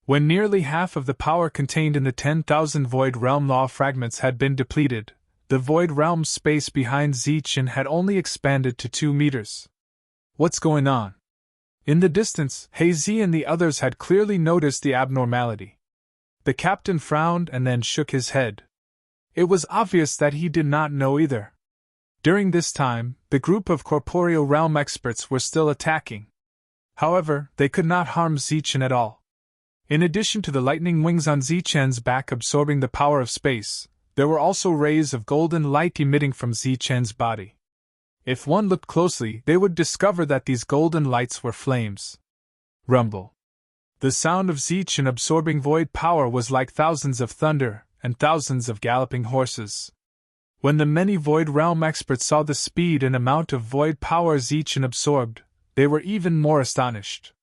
When nearly half of the power contained in the 10,000 Void Realm Law fragments had been depleted, the Void Realm space behind Zichen had only expanded to 2 meters. What's going on? In the distance, Hazy and the others had clearly noticed the abnormality. The captain frowned and then shook his head. It was obvious that he did not know either. During this time, the group of corporeal realm experts were still attacking. However, they could not harm Zichen at all. In addition to the lightning wings on Zichen's back absorbing the power of space, there were also rays of golden light emitting from Zichen's body. If one looked closely, they would discover that these golden lights were flames. Rumble. The sound of Zichen absorbing void power was like thousands of thunder and thousands of galloping horses. When the many Void Realm experts saw the speed and amount of void power Zichen absorbed, they were even more astonished.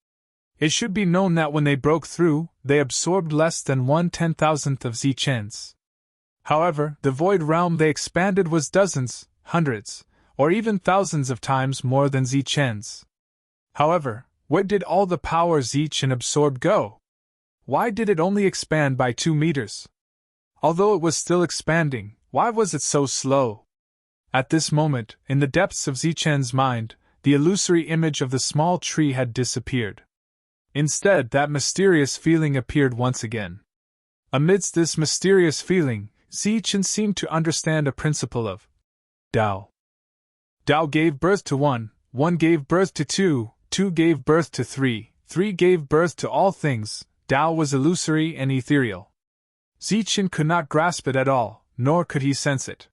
It should be known that when they broke through, they absorbed less than 1/10,000th of Zichen's. However, the Void Realm they expanded was dozens, hundreds, or even thousands of times more than Zichen's. However, where did all the power Zichen absorbed go? Why did it only expand by 2 meters? Although it was still expanding, why was it so slow? At this moment, in the depths of Zichen's mind, the illusory image of the small tree had disappeared. Instead, that mysterious feeling appeared once again. Amidst this mysterious feeling, Zichen seemed to understand a principle of Tao. Tao gave birth to 1, 1 gave birth to 2, 2 gave birth to 3, 3 gave birth to all things. Tao was illusory and ethereal. Zichen could not grasp it at all, nor could he sense it.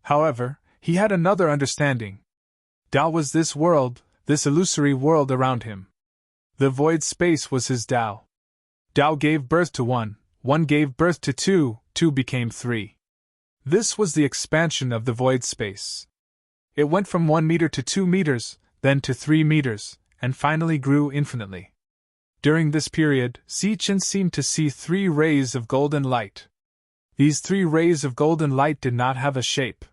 However, he had another understanding. Tao was this world, this illusory world around him. The void space was his Tao. Tao gave birth to 1, 1 gave birth to 2, 2 became 3. This was the expansion of the void space. It went from 1 meter to 2 meters, then to 3 meters, and finally grew infinitely. During this period, Zichen seemed to see 3 rays of golden light. These 3 rays of golden light did not have a shape.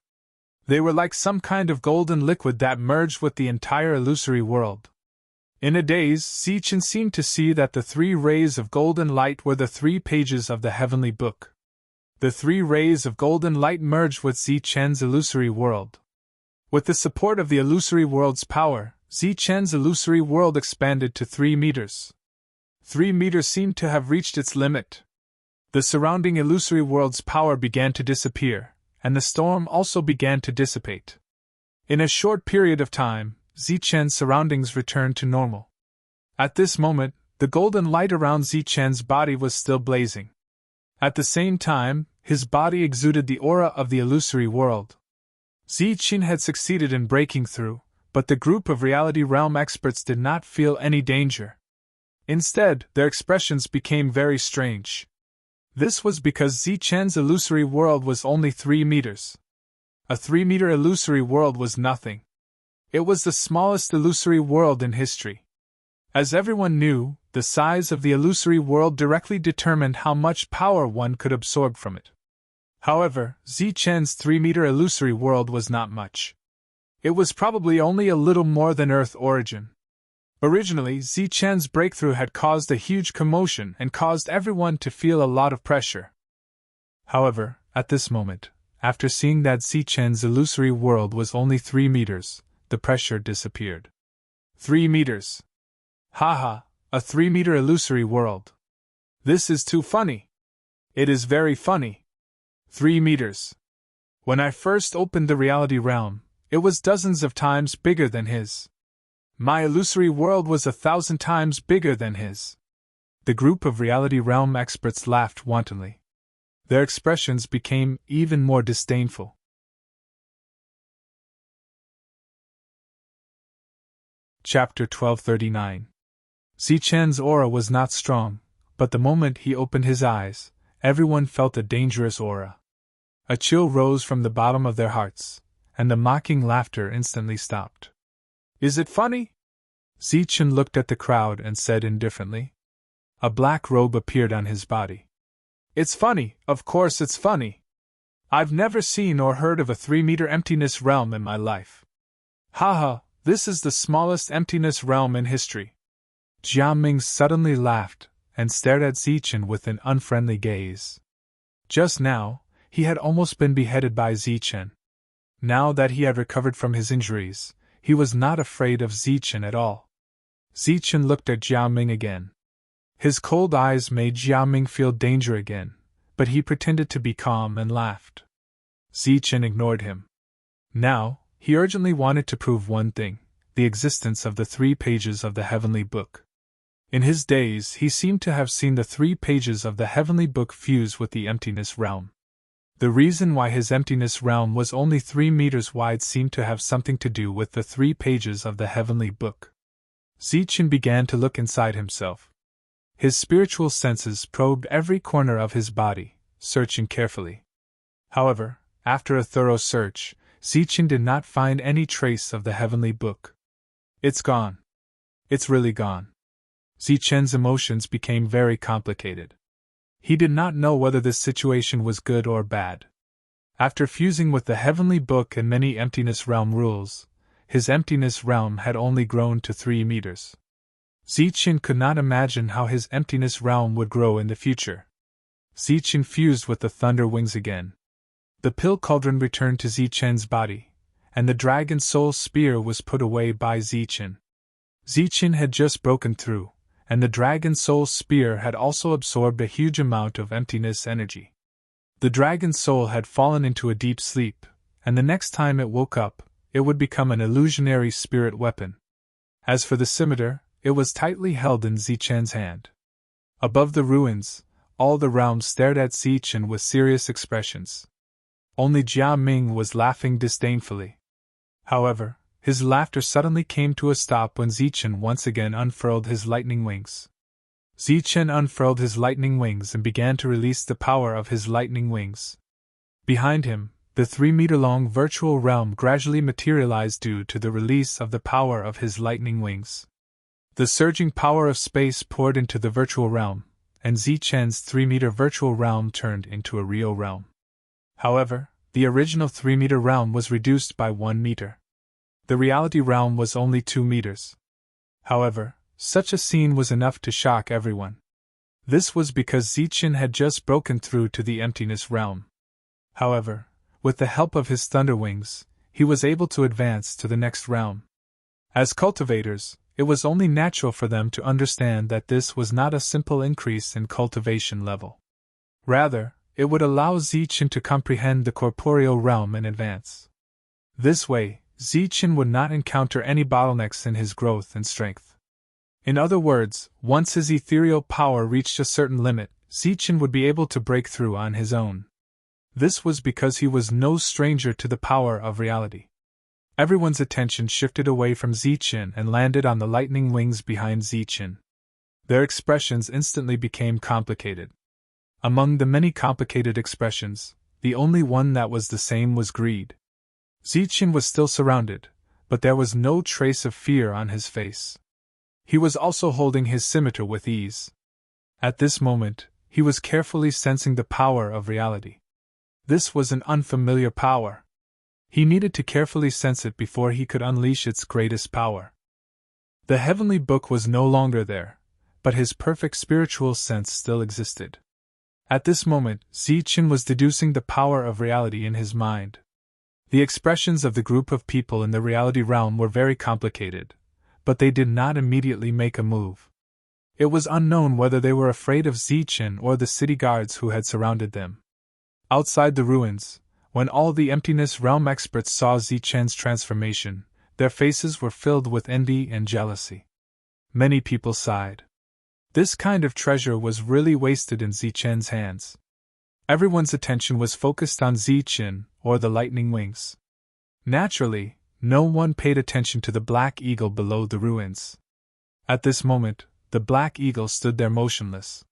They were like some kind of golden liquid that merged with the entire illusory world. In a daze, Zichen seemed to see that the 3 rays of golden light were the 3 pages of the heavenly book. The 3 rays of golden light merged with Zichen's illusory world. With the support of the illusory world's power, Zichen's illusory world expanded to 3 meters. 3 meters seemed to have reached its limit. The surrounding illusory world's power began to disappear, and the storm also began to dissipate. In a short period of time, Zichen's surroundings returned to normal. At this moment, the golden light around Zichen's body was still blazing. At the same time, his body exuded the aura of the illusory world. Zichen had succeeded in breaking through, but the group of reality realm experts did not feel any danger. Instead, their expressions became very strange. This was because Zichen's illusory world was only 3 meters. A 3-meter illusory world was nothing. It was the smallest illusory world in history. As everyone knew, the size of the illusory world directly determined how much power one could absorb from it. However, Zichen's 3-meter illusory world was not much. It was probably only a little more than Earth origin. Originally, Zichen's breakthrough had caused a huge commotion and caused everyone to feel a lot of pressure. However, at this moment, after seeing that Zichen's illusory world was only 3 meters, the pressure disappeared. 3 meters. Haha, a 3-meter illusory world. This is too funny. It is very funny. 3 meters. When I first opened the reality realm, it was dozens of times bigger than his. My illusory world was 1,000 times bigger than his. The group of reality realm experts laughed wantonly. Their expressions became even more disdainful. Chapter 1239. Zichen's aura was not strong, but the moment he opened his eyes, everyone felt a dangerous aura. A chill rose from the bottom of their hearts, and the mocking laughter instantly stopped. Is it funny? Zichen looked at the crowd and said indifferently. A black robe appeared on his body. It's funny, of course it's funny. I've never seen or heard of a 3-meter emptiness realm in my life. Haha, this is the smallest emptiness realm in history. Jiaming suddenly laughed and stared at Zichen with an unfriendly gaze. Just now, he had almost been beheaded by Zichen. Now that he had recovered from his injuries, he was not afraid of Zichen at all. Zichen looked at Jiaming again. His cold eyes made Jiaming feel danger again, but he pretended to be calm and laughed. Zichen ignored him. Now, he urgently wanted to prove one thing: the existence of the 3 pages of the Heavenly Book. In his days, he seemed to have seen the 3 pages of the Heavenly Book fuse with the emptiness realm. The reason why his emptiness realm was only 3 meters wide seemed to have something to do with the 3 pages of the Heavenly Book. Zichen began to look inside himself. His spiritual senses probed every corner of his body, searching carefully. However, after a thorough search, Zichen did not find any trace of the Heavenly Book. It's gone. It's really gone. Zichen's emotions became very complicated. He did not know whether this situation was good or bad. After fusing with the Heavenly Book and many emptiness realm rules, his emptiness realm had only grown to 3 meters. Zichen could not imagine how his emptiness realm would grow in the future. Zichen fused with the thunder wings again. The pill cauldron returned to Zichen's body, and the dragon soul spear was put away by Zichen. Zichen had just broken through, and the dragon soul spear had also absorbed a huge amount of emptiness energy. The dragon soul had fallen into a deep sleep, and the next time it woke up, it would become an illusionary spirit weapon. As for the scimitar, it was tightly held in Zichen's hand. Above the ruins, all the realms stared at Zichen with serious expressions. Only Jiaming was laughing disdainfully. However, his laughter suddenly came to a stop when Zichen once again unfurled his lightning wings. Zichen unfurled his lightning wings and began to release the power of his lightning wings. Behind him, the 3-meter-long virtual realm gradually materialized due to the release of the power of his lightning wings. The surging power of space poured into the virtual realm, and Zichen's 3-meter virtual realm turned into a real realm. However, the original 3-meter realm was reduced by 1 meter. The reality realm was only 2 meters. However, such a scene was enough to shock everyone. This was because Zichen had just broken through to the emptiness realm. However, with the help of his thunder wings, he was able to advance to the next realm. As cultivators, it was only natural for them to understand that this was not a simple increase in cultivation level. Rather, it would allow Zichen to comprehend the corporeal realm in advance. This way, Zichen would not encounter any bottlenecks in his growth and strength. In other words, once his ethereal power reached a certain limit, Zichen would be able to break through on his own. This was because he was no stranger to the power of reality. Everyone's attention shifted away from Zichen and landed on the lightning wings behind Zichen. Their expressions instantly became complicated. Among the many complicated expressions, the only one that was the same was greed. Zichen was still surrounded, but there was no trace of fear on his face. He was also holding his scimitar with ease. At this moment, he was carefully sensing the power of reality. This was an unfamiliar power. He needed to carefully sense it before he could unleash its greatest power. The Heavenly Book was no longer there, but his perfect spiritual sense still existed. At this moment, Zichen was deducing the power of reality in his mind. The expressions of the group of people in the reality realm were very complicated, but they did not immediately make a move. It was unknown whether they were afraid of Zichen or the city guards who had surrounded them. Outside the ruins, when all the Emptiness Realm experts saw Zichen's transformation, their faces were filled with envy and jealousy. Many people sighed. This kind of treasure was really wasted in Zichen's hands. Everyone's attention was focused on Zichen, or the lightning wings. Naturally, no one paid attention to the black eagle below the ruins. At this moment, the black eagle stood there motionless.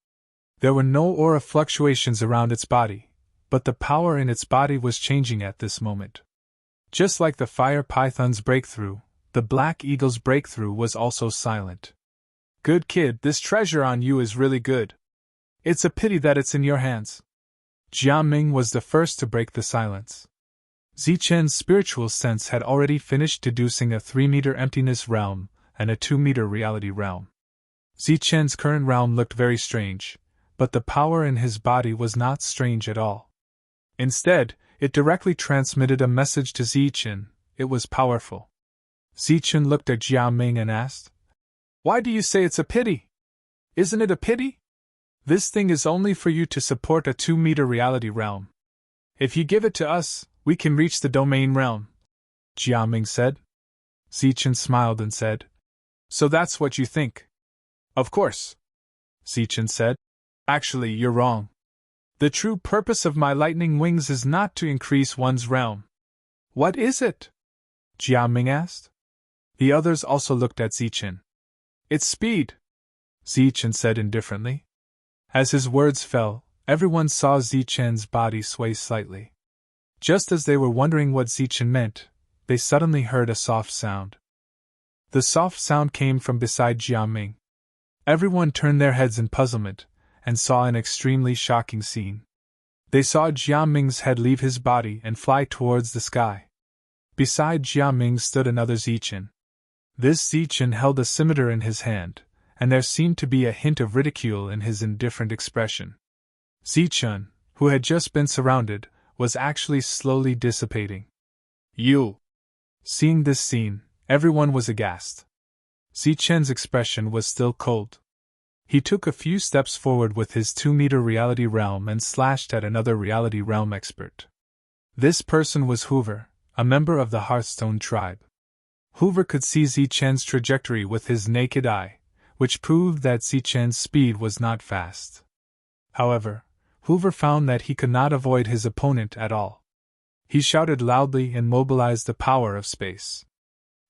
There were no aura fluctuations around its body, but the power in its body was changing at this moment. Just like the fire python's breakthrough, the black eagle's breakthrough was also silent. Good kid, this treasure on you is really good. It's a pity that it's in your hands. Jiaming was the first to break the silence. Zichen's spiritual sense had already finished deducing a 3-meter emptiness realm and a 2-meter reality realm. Zichen's current realm looked very strange, but the power in his body was not strange at all. Instead, it directly transmitted a message to Zichen. It was powerful. Zichen looked at Jiaming and asked, "Why do you say it's a pity? Isn't it a pity? This thing is only for you to support a 2-meter reality realm. If you give it to us, we can reach the domain realm," Jiaming said. Zichen smiled and said, "So that's what you think?" "Of course," Zichen said. "Actually, you're wrong. The true purpose of my lightning wings is not to increase one's realm." "What is it?" Jiaming asked. The others also looked at Zichen. "It's speed," Zichen said indifferently. As his words fell, everyone saw Zichen's body sway slightly. Just as they were wondering what Zichen meant, they suddenly heard a soft sound. The soft sound came from beside Jiaming. Everyone turned their heads in puzzlement, and saw an extremely shocking scene. They saw Jiaming's head leave his body and fly towards the sky. Beside Jiaming stood another Zichen. This Zichen held a scimitar in his hand, and there seemed to be a hint of ridicule in his indifferent expression. Zichen, who had just been surrounded, was actually slowly dissipating. "You!" Seeing this scene, everyone was aghast. Zichen's expression was still cold. He took a few steps forward with his 2-meter reality realm and slashed at another reality realm expert. This person was Hoover, a member of the Hearthstone tribe. Hoover could see Zichen's trajectory with his naked eye, which proved that Zichen's speed was not fast. However, Hoover found that he could not avoid his opponent at all. He shouted loudly and mobilized the power of space.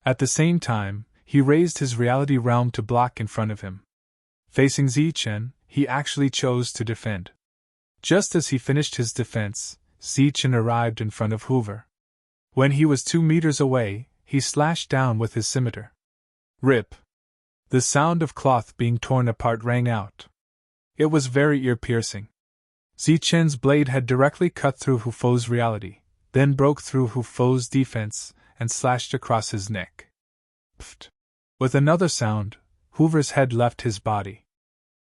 At the same time, he raised his reality realm to block in front of him. Facing Zichen, he actually chose to defend. Just as he finished his defense, Zichen arrived in front of Hoover. When he was 2 meters away, he slashed down with his scimitar. Rip! The sound of cloth being torn apart rang out. It was very ear-piercing. Zichen's blade had directly cut through Hu Fo's reality, then broke through Hu Fo's defense, and slashed across his neck. Pfft! With another sound, Hoover's head left his body.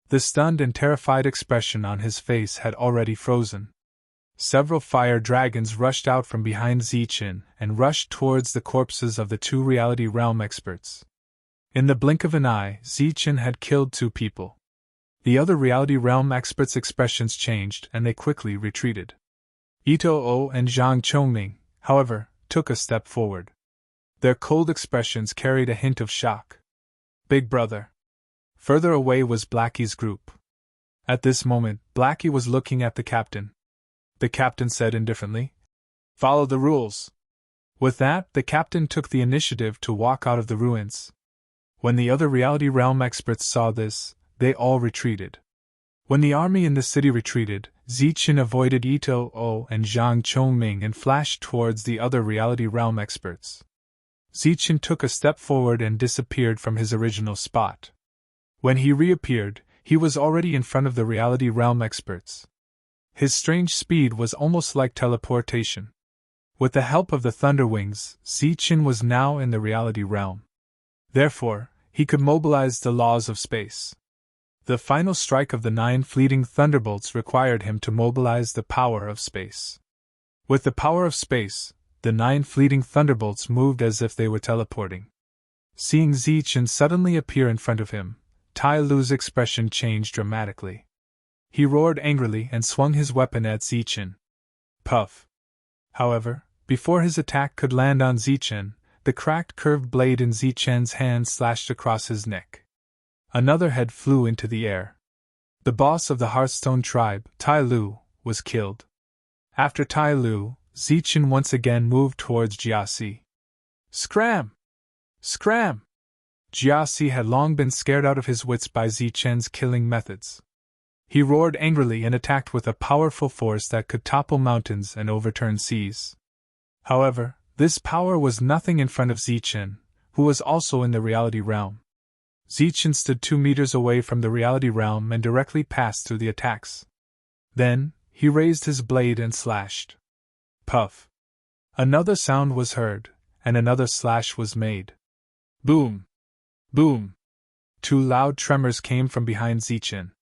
The stunned and terrified expression on his face had already frozen. Several fire dragons rushed out from behind Zichen and rushed towards the corpses of the 2 reality realm experts. In the blink of an eye, Zichen had killed 2 people. The other reality realm experts' expressions changed and they quickly retreated. Ito-O and Zhang Chongming, however, took a step forward. Their cold expressions carried a hint of shock. "Big brother." Further away was Blackie's group. At this moment, Blackie was looking at the captain. The captain said indifferently, "Follow the rules." With that, the captain took the initiative to walk out of the ruins. When the other reality realm experts saw this, they all retreated. When the army in the city retreated, Zichen avoided Ito-O and Zhang Chongming and flashed towards the other reality realm experts. Zichen took a step forward and disappeared from his original spot. When he reappeared, he was already in front of the reality realm experts. His strange speed was almost like teleportation. With the help of the Thunder Wings, Zichen was now in the reality realm. Therefore, he could mobilize the laws of space. The final strike of the 9 fleeting thunderbolts required him to mobilize the power of space. With the power of space, the 9 fleeting thunderbolts moved as if they were teleporting. Seeing Zichen suddenly appear in front of him, Tai Lu's expression changed dramatically. He roared angrily and swung his weapon at Zichen. Puff! However, before his attack could land on Zichen, the cracked curved blade in Zichen's hand slashed across his neck. Another head flew into the air. The boss of the Hearthstone tribe, Tai Lu, was killed. After Tai Lu, Zichen once again moved towards Jiasi. Scram! Scram! Jiasi had long been scared out of his wits by Zichen's killing methods. He roared angrily and attacked with a powerful force that could topple mountains and overturn seas. However, this power was nothing in front of Zichen, who was also in the reality realm. Zichen stood 2 meters away from the reality realm and directly passed through the attacks. Then, he raised his blade and slashed. Puff! Another sound was heard, and another slash was made. Boom! Boom! 2 loud tremors came from behind Zichen.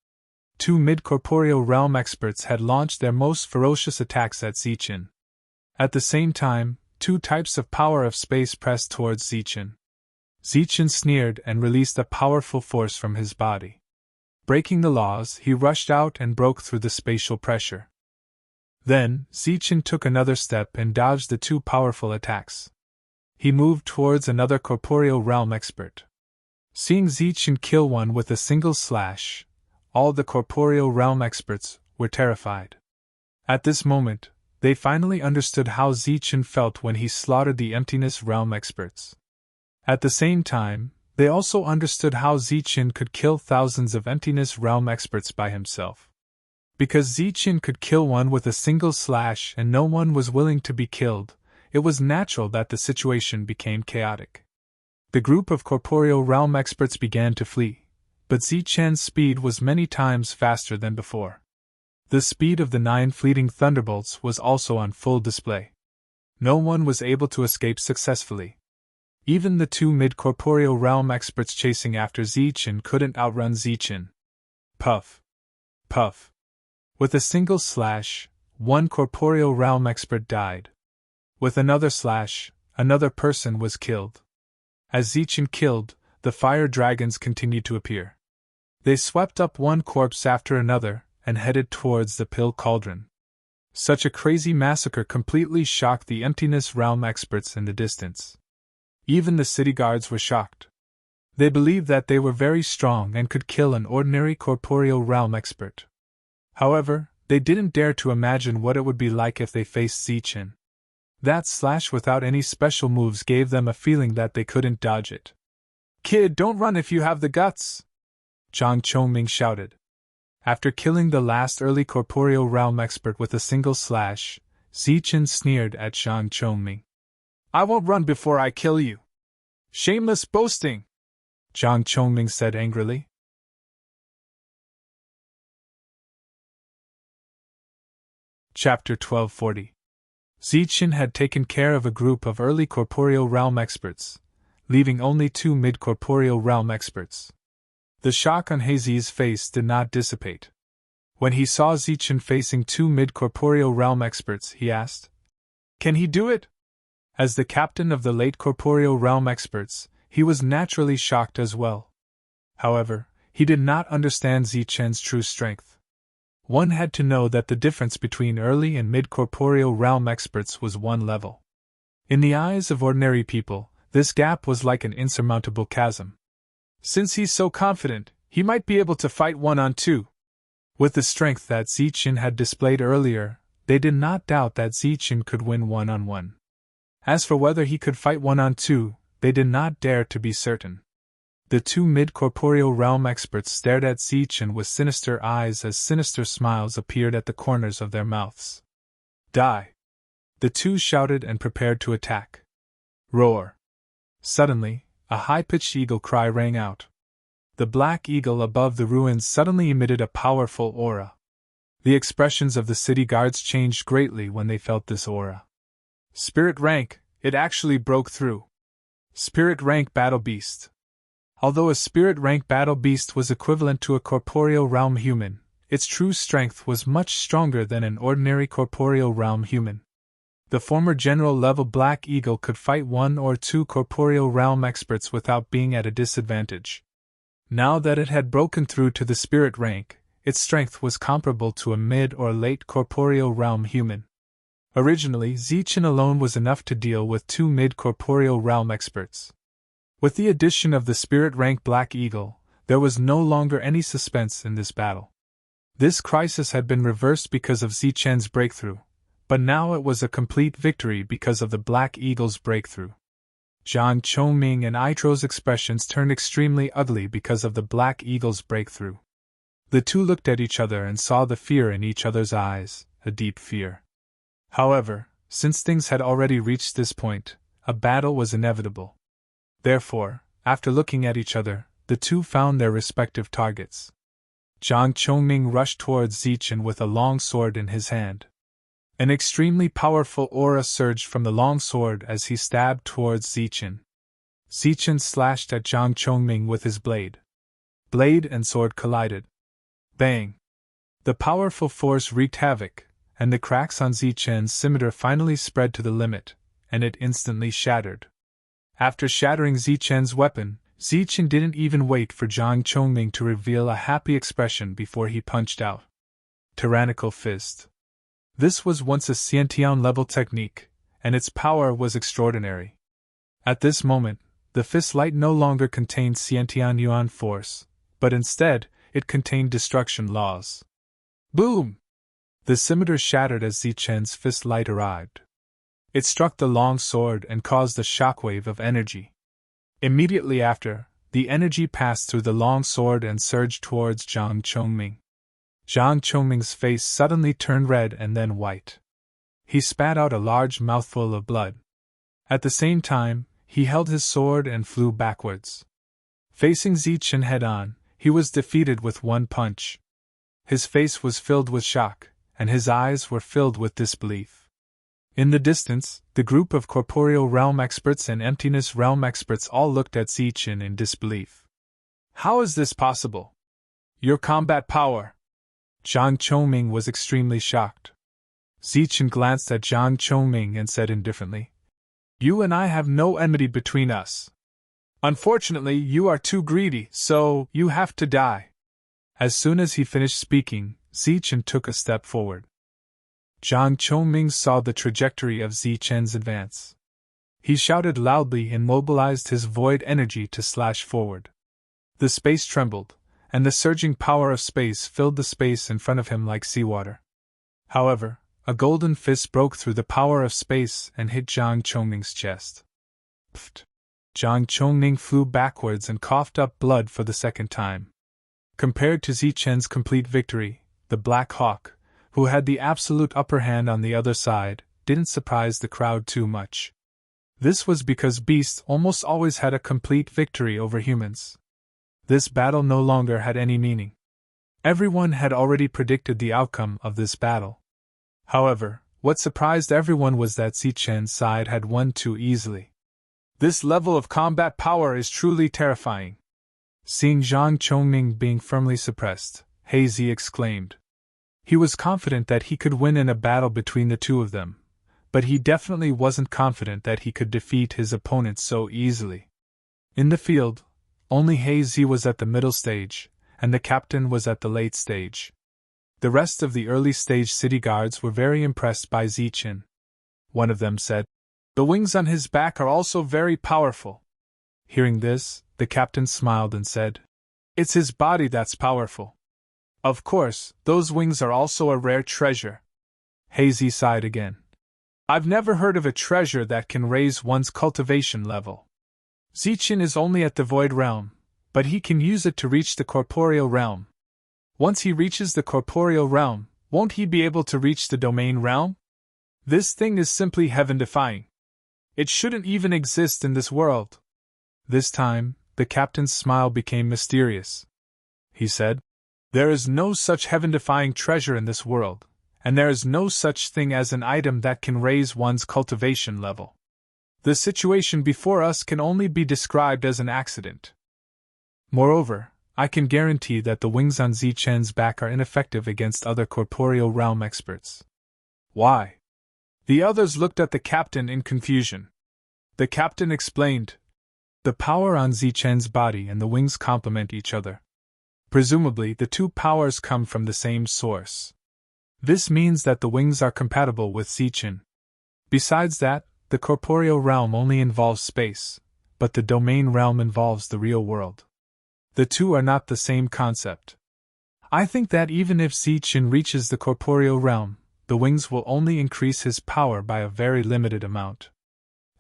2 mid-corporeal realm experts had launched their most ferocious attacks at Zichen. At the same time, 2 types of power of space pressed towards Zichen. Zichen sneered and released a powerful force from his body. Breaking the laws, he rushed out and broke through the spatial pressure. Then, Zichen took another step and dodged the 2 powerful attacks. He moved towards another corporeal realm expert. Seeing Zichen kill one with a single slash, all the corporeal realm experts were terrified. At this moment, they finally understood how Zichen felt when he slaughtered the emptiness realm experts. At the same time, they also understood how Zichen could kill thousands of emptiness realm experts by himself. Because Zichen could kill one with a single slash and no one was willing to be killed, it was natural that the situation became chaotic. The group of corporeal realm experts began to flee, but Zichen's speed was many times faster than before. The speed of the 9 fleeting thunderbolts was also on full display. No one was able to escape successfully. Even the 2 mid-corporeal realm experts chasing after Zichen couldn't outrun Zichen. Puff! Puff! With a single slash, 1 corporeal realm expert died. With another slash, another person was killed. As Zichen killed, the fire dragons continued to appear. They swept up one corpse after another and headed towards the pill cauldron. Such a crazy massacre completely shocked the emptiness realm experts in the distance. Even the city guards were shocked. They believed that they were very strong and could kill an ordinary corporeal realm expert. However, they didn't dare to imagine what it would be like if they faced Zichen. That slash without any special moves gave them a feeling that they couldn't dodge it. "Kid, don't run if you have the guts!" Zhang Chongming shouted. After killing the last early corporeal realm expert with a single slash, Zichen sneered at Zhang Chongming. "I won't run before I kill you!" "Shameless boasting!" Zhang Chongming said angrily. Chapter 1240. Zichen had taken care of a group of early corporeal realm experts, leaving only 2 mid-corporeal realm experts. The shock on Heizi's face did not dissipate. When he saw Zichen facing 2 mid-corporeal realm experts, he asked, "Can he do it?" As the captain of the late corporeal realm experts, he was naturally shocked as well. However, he did not understand Zichen's true strength. One had to know that the difference between early and mid-corporeal realm experts was 1 level. In the eyes of ordinary people, this gap was like an insurmountable chasm. Since he's so confident, he might be able to fight 1-on-2. With the strength that Zichen had displayed earlier, they did not doubt that Zichen could win 1-on-1. As for whether he could fight 1-on-2, they did not dare to be certain. The 2 mid-corporeal realm experts stared at Zichen with sinister eyes as sinister smiles appeared at the corners of their mouths. "Die!" The 2 shouted and prepared to attack. Roar! Suddenly, a high-pitched eagle cry rang out. The black eagle above the ruins suddenly emitted a powerful aura. The expressions of the city guards changed greatly when they felt this aura. Spirit rank, it actually broke through. Spirit rank battle beast. Although a spirit rank battle beast was equivalent to a corporeal realm human, its true strength was much stronger than an ordinary corporeal realm human. The former general-level Black Eagle could fight 1 or 2 corporeal realm experts without being at a disadvantage. Now that it had broken through to the spirit rank, its strength was comparable to a mid or late corporeal realm human. Originally, Zichen alone was enough to deal with 2 mid-corporeal realm experts. With the addition of the spirit rank Black Eagle, there was no longer any suspense in this battle. This crisis had been reversed because of Zichen's breakthrough, but now it was a complete victory because of the Black Eagle's breakthrough. Zhang Chongming and Aitro's expressions turned extremely ugly because of the Black Eagle's breakthrough. The two looked at each other and saw the fear in each other's eyes, a deep fear. However, since things had already reached this point, a battle was inevitable. Therefore, after looking at each other, the two found their respective targets. Zhang Chongming rushed towards Zichen with a long sword in his hand. An extremely powerful aura surged from the long sword as he stabbed towards Zichen. Zichen slashed at Zhang Chongming with his blade. Blade and sword collided. Bang! The powerful force wreaked havoc, and the cracks on Zichen's scimitar finally spread to the limit, and it instantly shattered. After shattering Zichen's weapon, Zichen didn't even wait for Zhang Chongming to reveal a happy expression before he punched out. Tyrannical Fist. This was once a Xiantian-level technique, and its power was extraordinary. At this moment, the fist light no longer contained Xiantian Yuan force, but instead, it contained destruction laws. Boom! The scimitar shattered as Zichen's fist light arrived. It struck the long sword and caused a shockwave of energy. Immediately after, the energy passed through the long sword and surged towards Zhang Chongming. Zhang Chongming's face suddenly turned red and then white. He spat out a large mouthful of blood. At the same time, he held his sword and flew backwards. Facing Zichen head-on, he was defeated with one punch. His face was filled with shock, and his eyes were filled with disbelief. In the distance, the group of corporeal realm experts and emptiness realm experts all looked at Zichen in disbelief. How is this possible? Your combat power! Zhang Chongming was extremely shocked. Zichen glanced at Zhang Chongming and said indifferently, "You and I have no enmity between us. Unfortunately, you are too greedy, so you have to die." As soon as he finished speaking, Zichen took a step forward. Zhang Chongming saw the trajectory of Zichen's advance. He shouted loudly and mobilized his void energy to slash forward. The space trembled, and the surging power of space filled the space in front of him like seawater. However, a golden fist broke through the power of space and hit Zhang Chongming's chest. Pfft! Zhang Chongming flew backwards and coughed up blood for the second time. Compared to Zichen's complete victory, the Black Hawk, who had the absolute upper hand on the other side, didn't surprise the crowd too much. This was because beasts almost always had a complete victory over humans. This battle no longer had any meaning. Everyone had already predicted the outcome of this battle. However, what surprised everyone was that Zichen's side had won too easily. This level of combat power is truly terrifying. Seeing Zhang Chongming being firmly suppressed, Hazy exclaimed. He was confident that he could win in a battle between the two of them, but he definitely wasn't confident that he could defeat his opponent so easily. In the field, only Hazy was at the middle stage, and the captain was at the late stage. The rest of the early stage city guards were very impressed by Zichen. One of them said, "The wings on his back are also very powerful." Hearing this, the captain smiled and said, "It's his body that's powerful. Of course, those wings are also a rare treasure." Hazy sighed again. "I've never heard of a treasure that can raise one's cultivation level. Zichen is only at the void realm, but he can use it to reach the corporeal realm. Once he reaches the corporeal realm, won't he be able to reach the domain realm? This thing is simply heaven-defying. It shouldn't even exist in this world." This time, the captain's smile became mysterious. He said, "There is no such heaven-defying treasure in this world, and there is no such thing as an item that can raise one's cultivation level. The situation before us can only be described as an accident. Moreover, I can guarantee that the wings on Zichen's back are ineffective against other corporeal realm experts." "Why?" The others looked at the captain in confusion. The captain explained, The power on Zichen's body and the wings complement each other. Presumably, the two powers come from the same source. This means that the wings are compatible with Zichen. Besides that, the corporeal realm only involves space, but the domain realm involves the real world. The two are not the same concept. I think that even if Zichen reaches the corporeal realm, the wings will only increase his power by a very limited amount.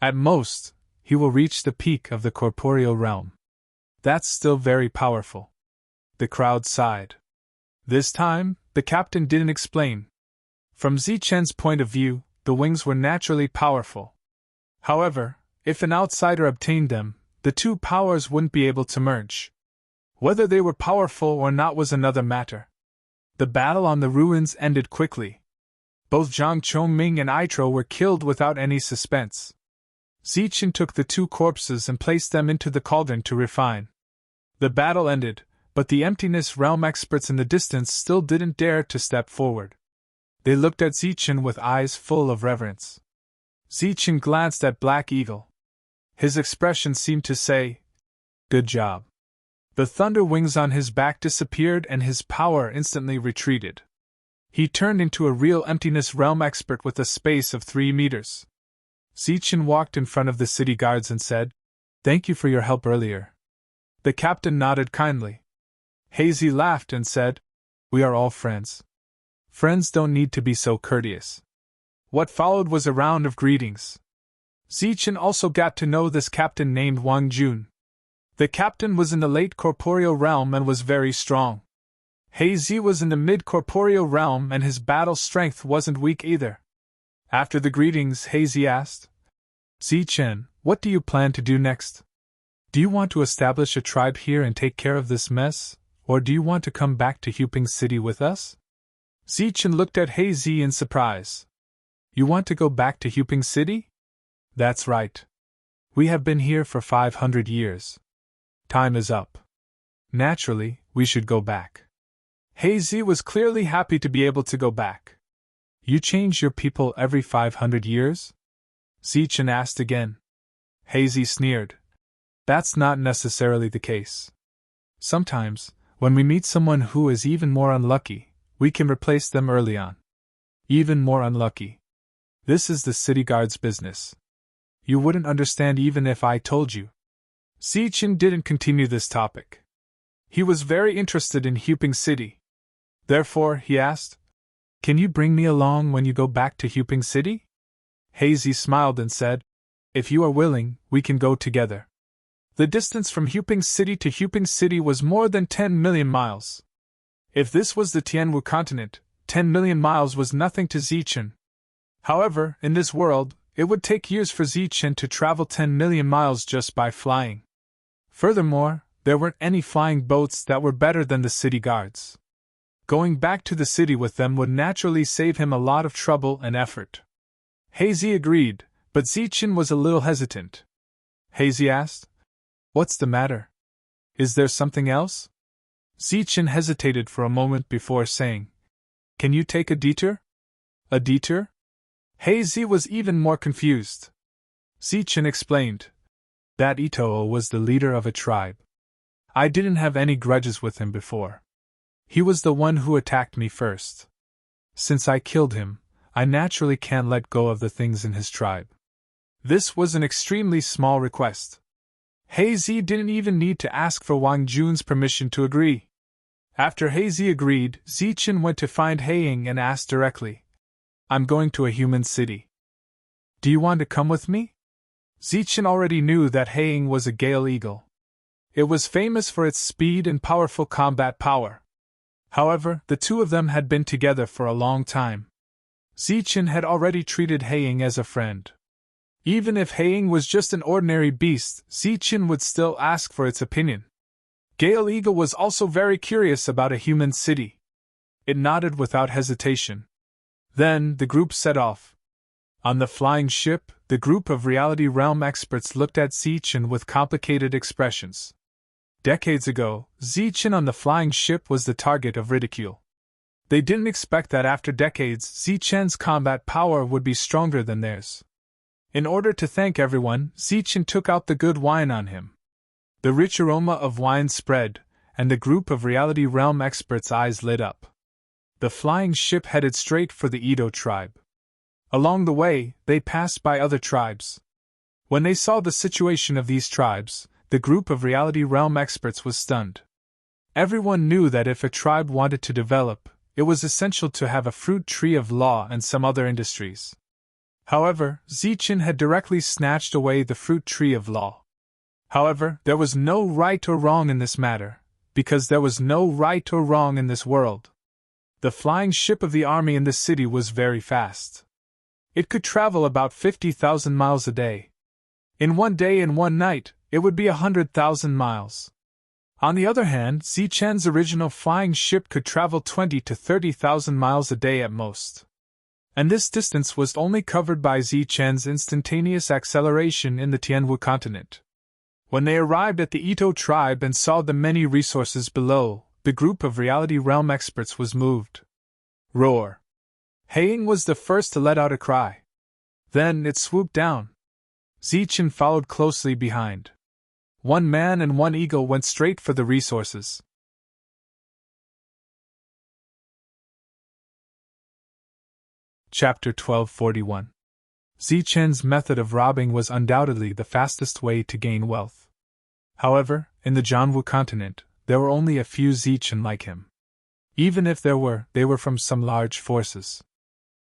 At most, he will reach the peak of the corporeal realm. That's still very powerful. The crowd sighed. This time, the captain didn't explain. From Zichen's point of view, the wings were naturally powerful. However, if an outsider obtained them, the two powers wouldn't be able to merge. Whether they were powerful or not was another matter. The battle on the ruins ended quickly. Both Zhang Chongming and Aitro were killed without any suspense. Zichen took the two corpses and placed them into the cauldron to refine. The battle ended, but the emptiness realm experts in the distance still didn't dare to step forward. They looked at Zichen with eyes full of reverence. Zichen glanced at Black Eagle. His expression seemed to say, "Good job." The thunder wings on his back disappeared and his power instantly retreated. He turned into a real emptiness realm expert with a space of 3 meters. Zichen walked in front of the city guards and said, "Thank you for your help earlier." The captain nodded kindly. Hazy laughed and said, "We are all friends. Friends don't need to be so courteous." What followed was a round of greetings. Zichen also got to know this captain named Wang Jun. The captain was in the late corporeal realm and was very strong. Hazy was in the mid-corporeal realm and his battle strength wasn't weak either. After the greetings, Hazy asked, "Zichen, what do you plan to do next? Do you want to establish a tribe here and take care of this mess, or do you want to come back to Huping City with us?" Zichen looked at Hazy in surprise. "You want to go back to Huping City?" "That's right. We have been here for 500 years. Time is up. Naturally, we should go back." Hazy was clearly happy to be able to go back. "You change your people every 500 years? Zichen asked again. Hazy sneered. "That's not necessarily the case. Sometimes, when we meet someone who is even more unlucky, we can replace them early on. Even more unlucky. This is the city guard's business. You wouldn't understand even if I told you." Zichen didn't continue this topic. He was very interested in Huping City. Therefore, he asked, "Can you bring me along when you go back to Huping City?" Hazy smiled and said, "If you are willing, we can go together." The distance from Huping City to Huping City was more than 10 million miles. If this was the Tianwu continent, 10 million miles was nothing to Zichen. However, in this world, it would take years for Zichen to travel 10 million miles just by flying. Furthermore, there weren't any flying boats that were better than the city guards. Going back to the city with them would naturally save him a lot of trouble and effort. Hazy agreed, but Zichen was a little hesitant. Hazy asked, "What's the matter? Is there something else?" Zichen hesitated for a moment before saying, "Can you take a detour?" "A detour?" Hazy was even more confused. Zichen explained, "That Itoo was the leader of a tribe. I didn't have any grudges with him before. He was the one who attacked me first. Since I killed him, I naturally can't let go of the things in his tribe." This was an extremely small request. Hazy didn't even need to ask for Wang Jun's permission to agree. After Hazy agreed, Zichen went to find Haiying and asked directly, "I'm going to a human city. Do you want to come with me?" Zichen already knew that Haiying was a Gale Eagle. It was famous for its speed and powerful combat power. However, the two of them had been together for a long time. Zichen had already treated Haiying as a friend. Even if Haiying was just an ordinary beast, Zichen would still ask for its opinion. Gale Eagle was also very curious about a human city. It nodded without hesitation. Then, the group set off. On the flying ship, the group of reality realm experts looked at Zichen with complicated expressions. Decades ago, Zichen on the flying ship was the target of ridicule. They didn't expect that after decades, Zichen's combat power would be stronger than theirs. In order to thank everyone, Zichen took out the good wine on him. The rich aroma of wine spread, and the group of reality realm experts' eyes lit up. The flying ship headed straight for the Edo tribe. Along the way, they passed by other tribes. When they saw the situation of these tribes, the group of reality realm experts was stunned. Everyone knew that if a tribe wanted to develop, it was essential to have a fruit tree of law and some other industries. However, Zichen had directly snatched away the fruit tree of law. However, there was no right or wrong in this matter, because there was no right or wrong in this world. The flying ship of the army in the city was very fast. It could travel about 50,000 miles a day. In one day and one night, it would be 100,000 miles. On the other hand, Zichen's original flying ship could travel 20 to 30,000 miles a day at most. And this distance was only covered by Zichen's instantaneous acceleration in the Tianwu continent. When they arrived at the Ito tribe and saw the many resources below, the group of reality realm experts was moved. Roar! Haiying was the first to let out a cry. Then it swooped down. Zichen followed closely behind. One man and one eagle went straight for the resources. Chapter 1241. Zichen's method of robbing was undoubtedly the fastest way to gain wealth. However, in the Jianwu continent, there were only a few Zichen like him. Even if there were, they were from some large forces.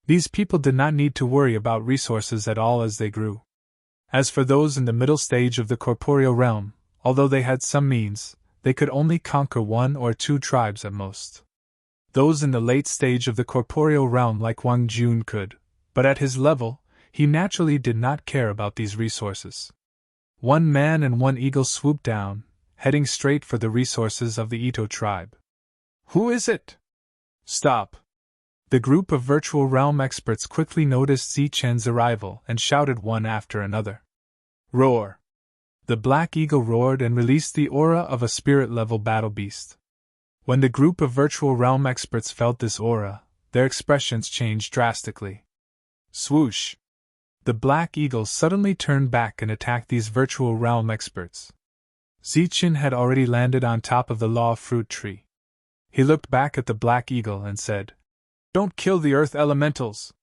These people did not need to worry about resources at all as they grew. As for those in the middle stage of the corporeal realm, although they had some means, they could only conquer 1 or 2 tribes at most. Those in the late stage of the corporeal realm like Wang Jun could, but at his level, he naturally did not care about these resources. One man and one eagle swooped down, heading straight for the resources of the Ito tribe. Who is it? Stop! The group of virtual realm experts quickly noticed Zichen's arrival and shouted one after another. Roar! The black eagle roared and released the aura of a spirit-level battle beast. When the group of virtual realm experts felt this aura, their expressions changed drastically. Swoosh! The black eagle suddenly turned back and attacked these virtual realm experts. Zichen had already landed on top of the law fruit tree. He looked back at the black eagle and said, "Don't kill the earth elementals."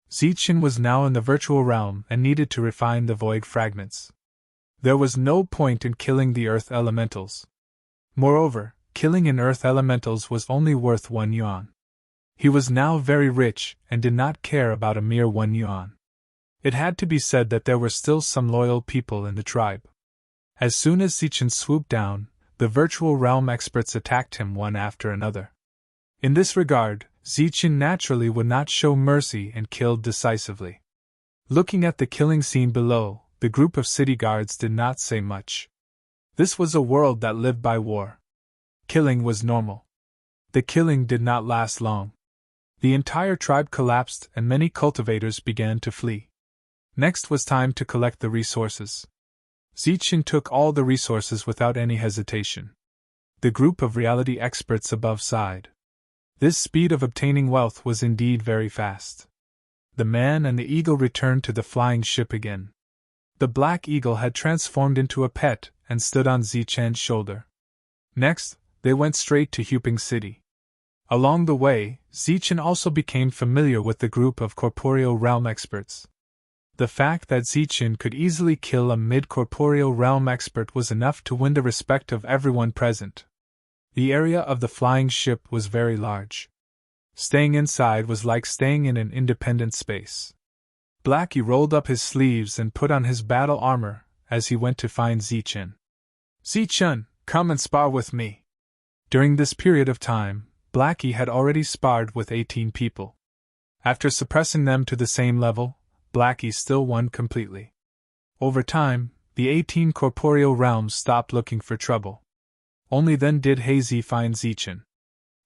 Zichen was now in the virtual realm and needed to refine the void fragments. There was no point in killing the earth elementals. Moreover, killing in earth elementals was only worth 1 yuan. He was now very rich and did not care about a mere 1 yuan. It had to be said that there were still some loyal people in the tribe. As soon as Zichen swooped down, the virtual realm experts attacked him one after another. In this regard, Zichen naturally would not show mercy and killed decisively. Looking at the killing scene below, the group of city guards did not say much. This was a world that lived by war. Killing was normal. The killing did not last long. The entire tribe collapsed and many cultivators began to flee. Next was time to collect the resources. Zichen took all the resources without any hesitation. The group of reality experts above sighed. This speed of obtaining wealth was indeed very fast. The man and the eagle returned to the flying ship again. The black eagle had transformed into a pet and stood on Zichen's shoulder. Next, they went straight to Huping City. Along the way, Zichen also became familiar with the group of corporeal realm experts. The fact that Zichen could easily kill a mid-corporeal realm expert was enough to win the respect of everyone present. The area of the flying ship was very large. Staying inside was like staying in an independent space. Blackie rolled up his sleeves and put on his battle armor as he went to find Zichen. "Zichen, come and spar with me." During this period of time, Blackie had already sparred with 18 people. After suppressing them to the same level, Blackie still won completely. Over time, the 18 corporeal realms stopped looking for trouble. Only then did Hazy find Zichen.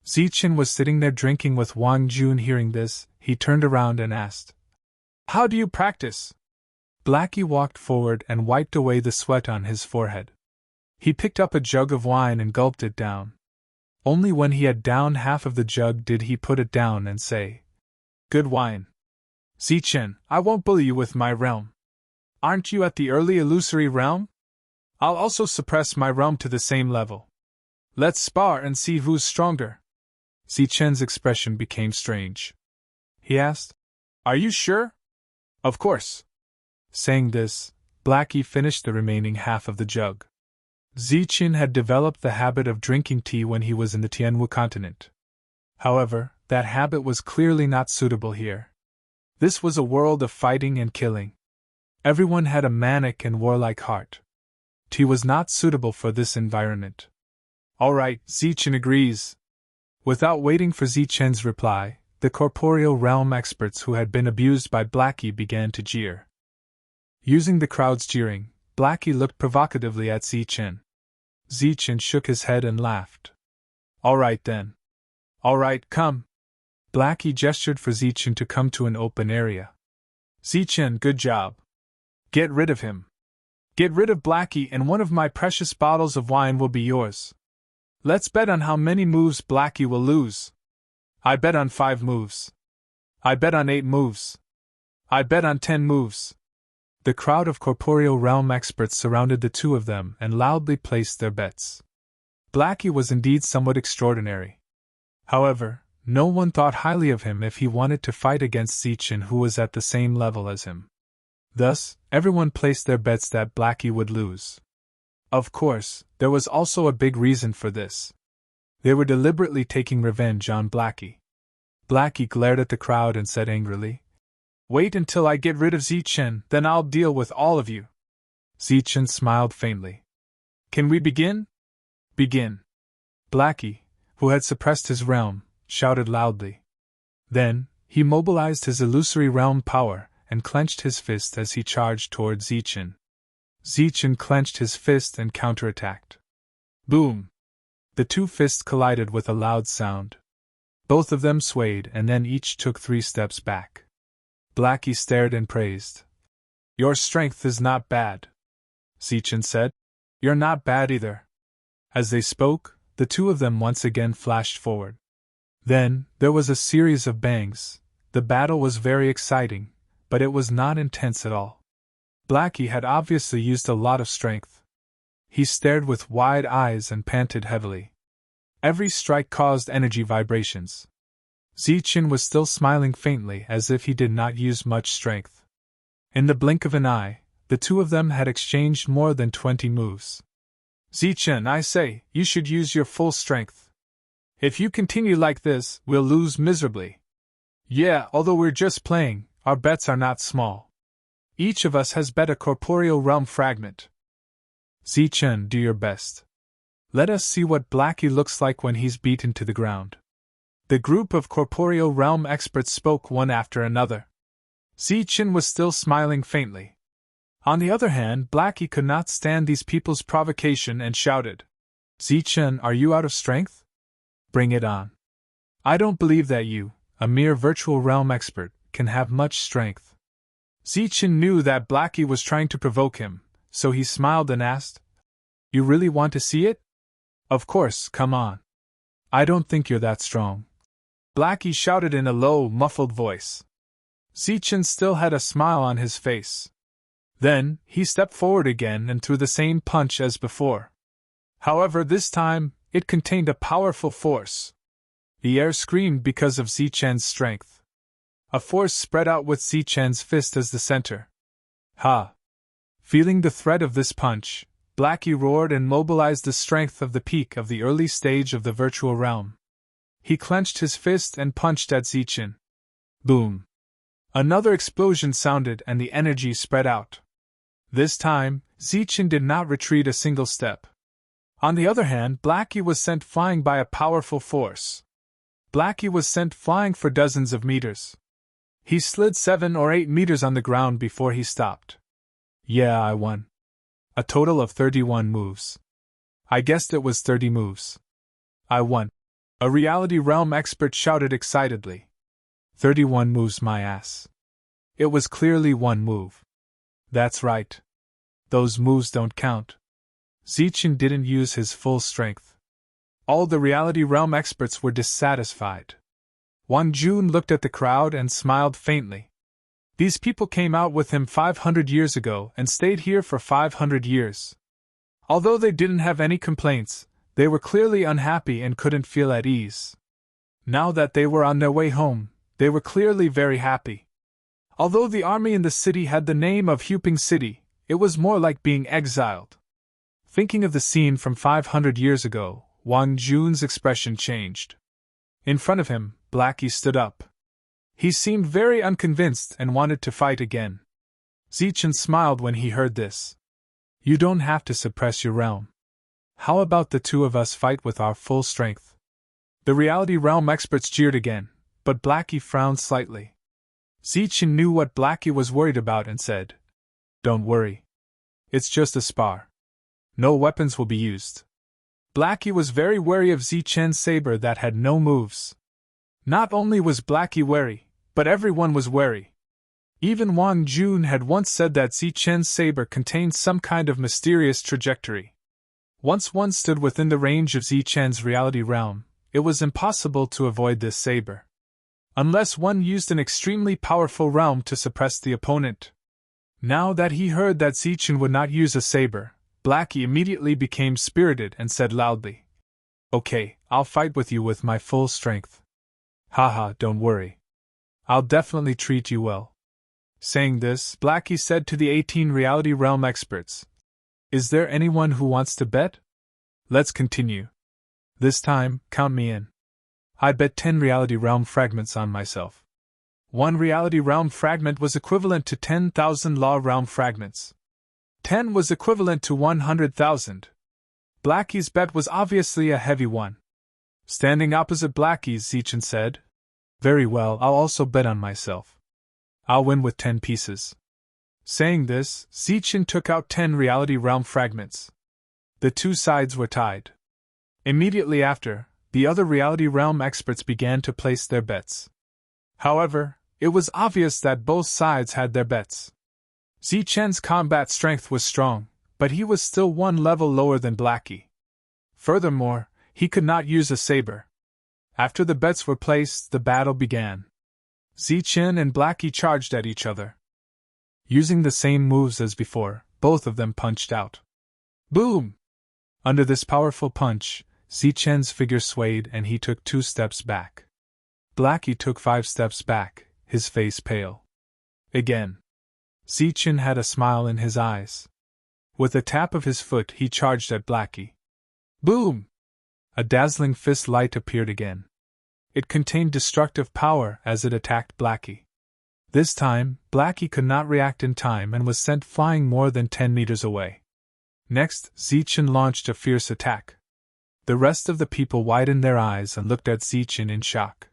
Zichen was sitting there drinking with Wang Jun. Hearing this, he turned around and asked, "How do you practice?" Blackie walked forward and wiped away the sweat on his forehead. He picked up a jug of wine and gulped it down. Only when he had downed half of the jug did he put it down and say, "Good wine. Zichen, I won't bully you with my realm. Aren't you at the early illusory realm? I'll also suppress my realm to the same level. Let's spar and see who's stronger. Zichen's expression became strange. He asked, Are you sure? Of course. Saying this, Blackie finished the remaining half of the jug. Zichen had developed the habit of drinking tea when he was in the Tianwu continent. However, that habit was clearly not suitable here. This was a world of fighting and killing. Everyone had a manic and warlike heart. Tea was not suitable for this environment. All right, Zichen agrees. Without waiting for Zichen's reply, the corporeal realm experts who had been abused by Blackie began to jeer. Using the crowd's jeering, Blackie looked provocatively at Zichen. Zichen shook his head and laughed. All right then. All right, come. Blackie gestured for Zichen to come to an open area. Zichen, good job. Get rid of him. Get rid of Blackie and one of my precious bottles of wine will be yours. Let's bet on how many moves Blackie will lose. I bet on 5 moves. I bet on 8 moves. I bet on 10 moves. The crowd of corporeal realm experts surrounded the two of them and loudly placed their bets. Blackie was indeed somewhat extraordinary. However, no one thought highly of him if he wanted to fight against Zichen, who was at the same level as him. Thus, everyone placed their bets that Blackie would lose. Of course, there was also a big reason for this. They were deliberately taking revenge on Blackie. Blackie glared at the crowd and said angrily, Wait until I get rid of Zichen, then I'll deal with all of you. Zichen smiled faintly. Can we begin? Begin. Blackie, who had suppressed his realm, shouted loudly. Then, he mobilized his illusory realm power and clenched his fist as he charged toward Zichen. Zichen clenched his fist and counterattacked. Boom! The two fists collided with a loud sound. Both of them swayed and then each took 3 steps back. Blackie stared and praised. Your strength is not bad, Zichen said. You're not bad either. As they spoke, the two of them once again flashed forward. Then, there was a series of bangs. The battle was very exciting, but it was not intense at all. Blackie had obviously used a lot of strength. He stared with wide eyes and panted heavily. Every strike caused energy vibrations. Zichen was still smiling faintly as if he did not use much strength. In the blink of an eye, the two of them had exchanged more than 20 moves. Zichen, I say, you should use your full strength. If you continue like this, we'll lose miserably. Yeah, although we're just playing, our bets are not small. Each of us has bet a corporeal realm fragment. Zichen, do your best. Let us see what Blackie looks like when he's beaten to the ground. The group of corporeal realm experts spoke one after another. Zichen was still smiling faintly. On the other hand, Blackie could not stand these people's provocation and shouted, Zichen, are you out of strength? Bring it on. I don't believe that you, a mere virtual realm expert, can have much strength. Zichen knew that Blackie was trying to provoke him, so he smiled and asked, You really want to see it? Of course, come on. I don't think you're that strong. Blackie shouted in a low, muffled voice. Zichen still had a smile on his face. Then, he stepped forward again and threw the same punch as before. However, this time, it contained a powerful force. The air screamed because of Zichen's strength. A force spread out with Zichen's fist as the center. Ha! Feeling the threat of this punch, Blackie roared and mobilized the strength of the peak of the early stage of the virtual realm. He clenched his fist and punched at Zichen. Boom! Another explosion sounded and the energy spread out. This time, Zichen did not retreat a single step. On the other hand, Blackie was sent flying by a powerful force. Blackie was sent flying for dozens of meters. He slid 7 or 8 meters on the ground before he stopped. Yeah, I won. A total of 31 moves. I guessed it was 30 moves. I won. A reality realm expert shouted excitedly. 31 moves, my ass. It was clearly 1 move. That's right. Those moves don't count. Zichen didn't use his full strength. All the reality realm experts were dissatisfied. Wan Jun looked at the crowd and smiled faintly. These people came out with him 500 years ago and stayed here for 500 years. Although they didn't have any complaints, they were clearly unhappy and couldn't feel at ease. Now that they were on their way home, they were clearly very happy. Although the army in the city had the name of Huping City, it was more like being exiled. Thinking of the scene from 500 years ago, Wang Jun's expression changed. In front of him, Blackie stood up. He seemed very unconvinced and wanted to fight again. Zichen smiled when he heard this. You don't have to suppress your realm. How about the two of us fight with our full strength? The reality realm experts jeered again, but Blackie frowned slightly. Zichen knew what Blackie was worried about and said, Don't worry. It's just a spar. No weapons will be used. Blackie was very wary of Zichen's saber that had no moves. Not only was Blackie wary, but everyone was wary. Even Wang Jun had once said that Zichen's saber contained some kind of mysterious trajectory. Once one stood within the range of Zichen's reality realm, it was impossible to avoid this saber. Unless one used an extremely powerful realm to suppress the opponent. Now that he heard that Zichen would not use a saber, Blackie immediately became spirited and said loudly, Okay, I'll fight with you with my full strength. Haha, don't worry. I'll definitely treat you well. Saying this, Blackie said to the 18 reality realm experts, Is there anyone who wants to bet? Let's continue. This time, count me in. I'd bet 10 reality realm fragments on myself. One reality realm fragment was equivalent to 10,000 law realm fragments. 10 was equivalent to 100,000. Blackie's bet was obviously a heavy one. Standing opposite Blackie's, Zichen said, Very well, I'll also bet on myself. I'll win with 10 pieces. Saying this, Zichen took out 10 reality realm fragments. The two sides were tied. Immediately after, the other reality realm experts began to place their bets. However, it was obvious that both sides had their bets. Zichen's combat strength was strong, but he was still one level lower than Blackie. Furthermore, he could not use a saber. After the bets were placed, the battle began. Zichen and Blackie charged at each other. Using the same moves as before, both of them punched out. Boom! Under this powerful punch, Zichen's figure swayed and he took 2 steps back. Blackie took 5 steps back, his face pale. Again. Zichen had a smile in his eyes. With a tap of his foot, he charged at Blackie. Boom! A dazzling fist light appeared again. It contained destructive power as it attacked Blackie. This time, Blackie could not react in time and was sent flying more than 10 meters away. Next, Zichen launched a fierce attack. The rest of the people widened their eyes and looked at Zichen in shock.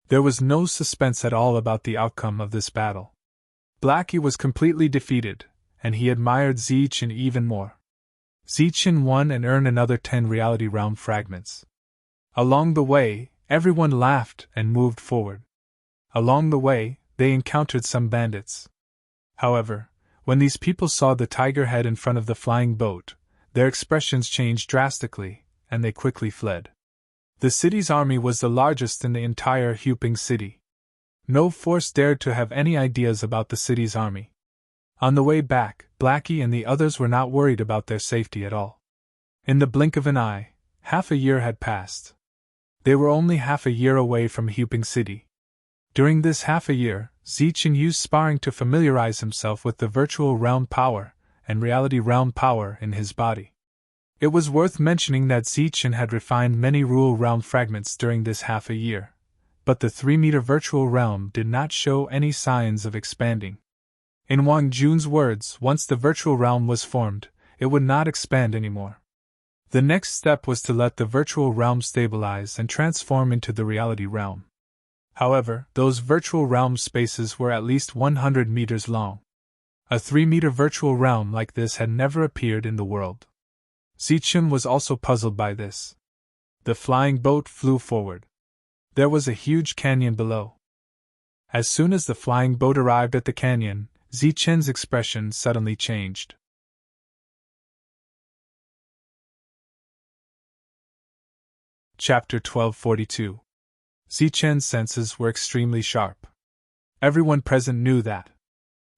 There was no suspense at all about the outcome of this battle. Blackie was completely defeated, and he admired Zichen even more. Zichen won and earned another 10 reality realm fragments. Along the way, everyone laughed and moved forward. Along the way, they encountered some bandits. However, when these people saw the tiger head in front of the flying boat, their expressions changed drastically, and they quickly fled. The city's army was the largest in the entire Huping city. No force dared to have any ideas about the city's army. On the way back, Blackie and the others were not worried about their safety at all. In the blink of an eye, half a year had passed. They were only half a year away from Huping City. During this half a year, Zichen used sparring to familiarize himself with the virtual realm power and reality realm power in his body. It was worth mentioning that Zichen had refined many rule realm fragments during this half a year, but the 3-meter virtual realm did not show any signs of expanding. In Wang Jun's words, once the virtual realm was formed, it would not expand anymore. The next step was to let the virtual realm stabilize and transform into the reality realm. However, those virtual realm spaces were at least 100 meters long. A 3-meter virtual realm like this had never appeared in the world. Zichen was also puzzled by this. The flying boat flew forward. There was a huge canyon below. As soon as the flying boat arrived at the canyon, Zichen's expression suddenly changed. Chapter 1242. Zichen's senses were extremely sharp. Everyone present knew that,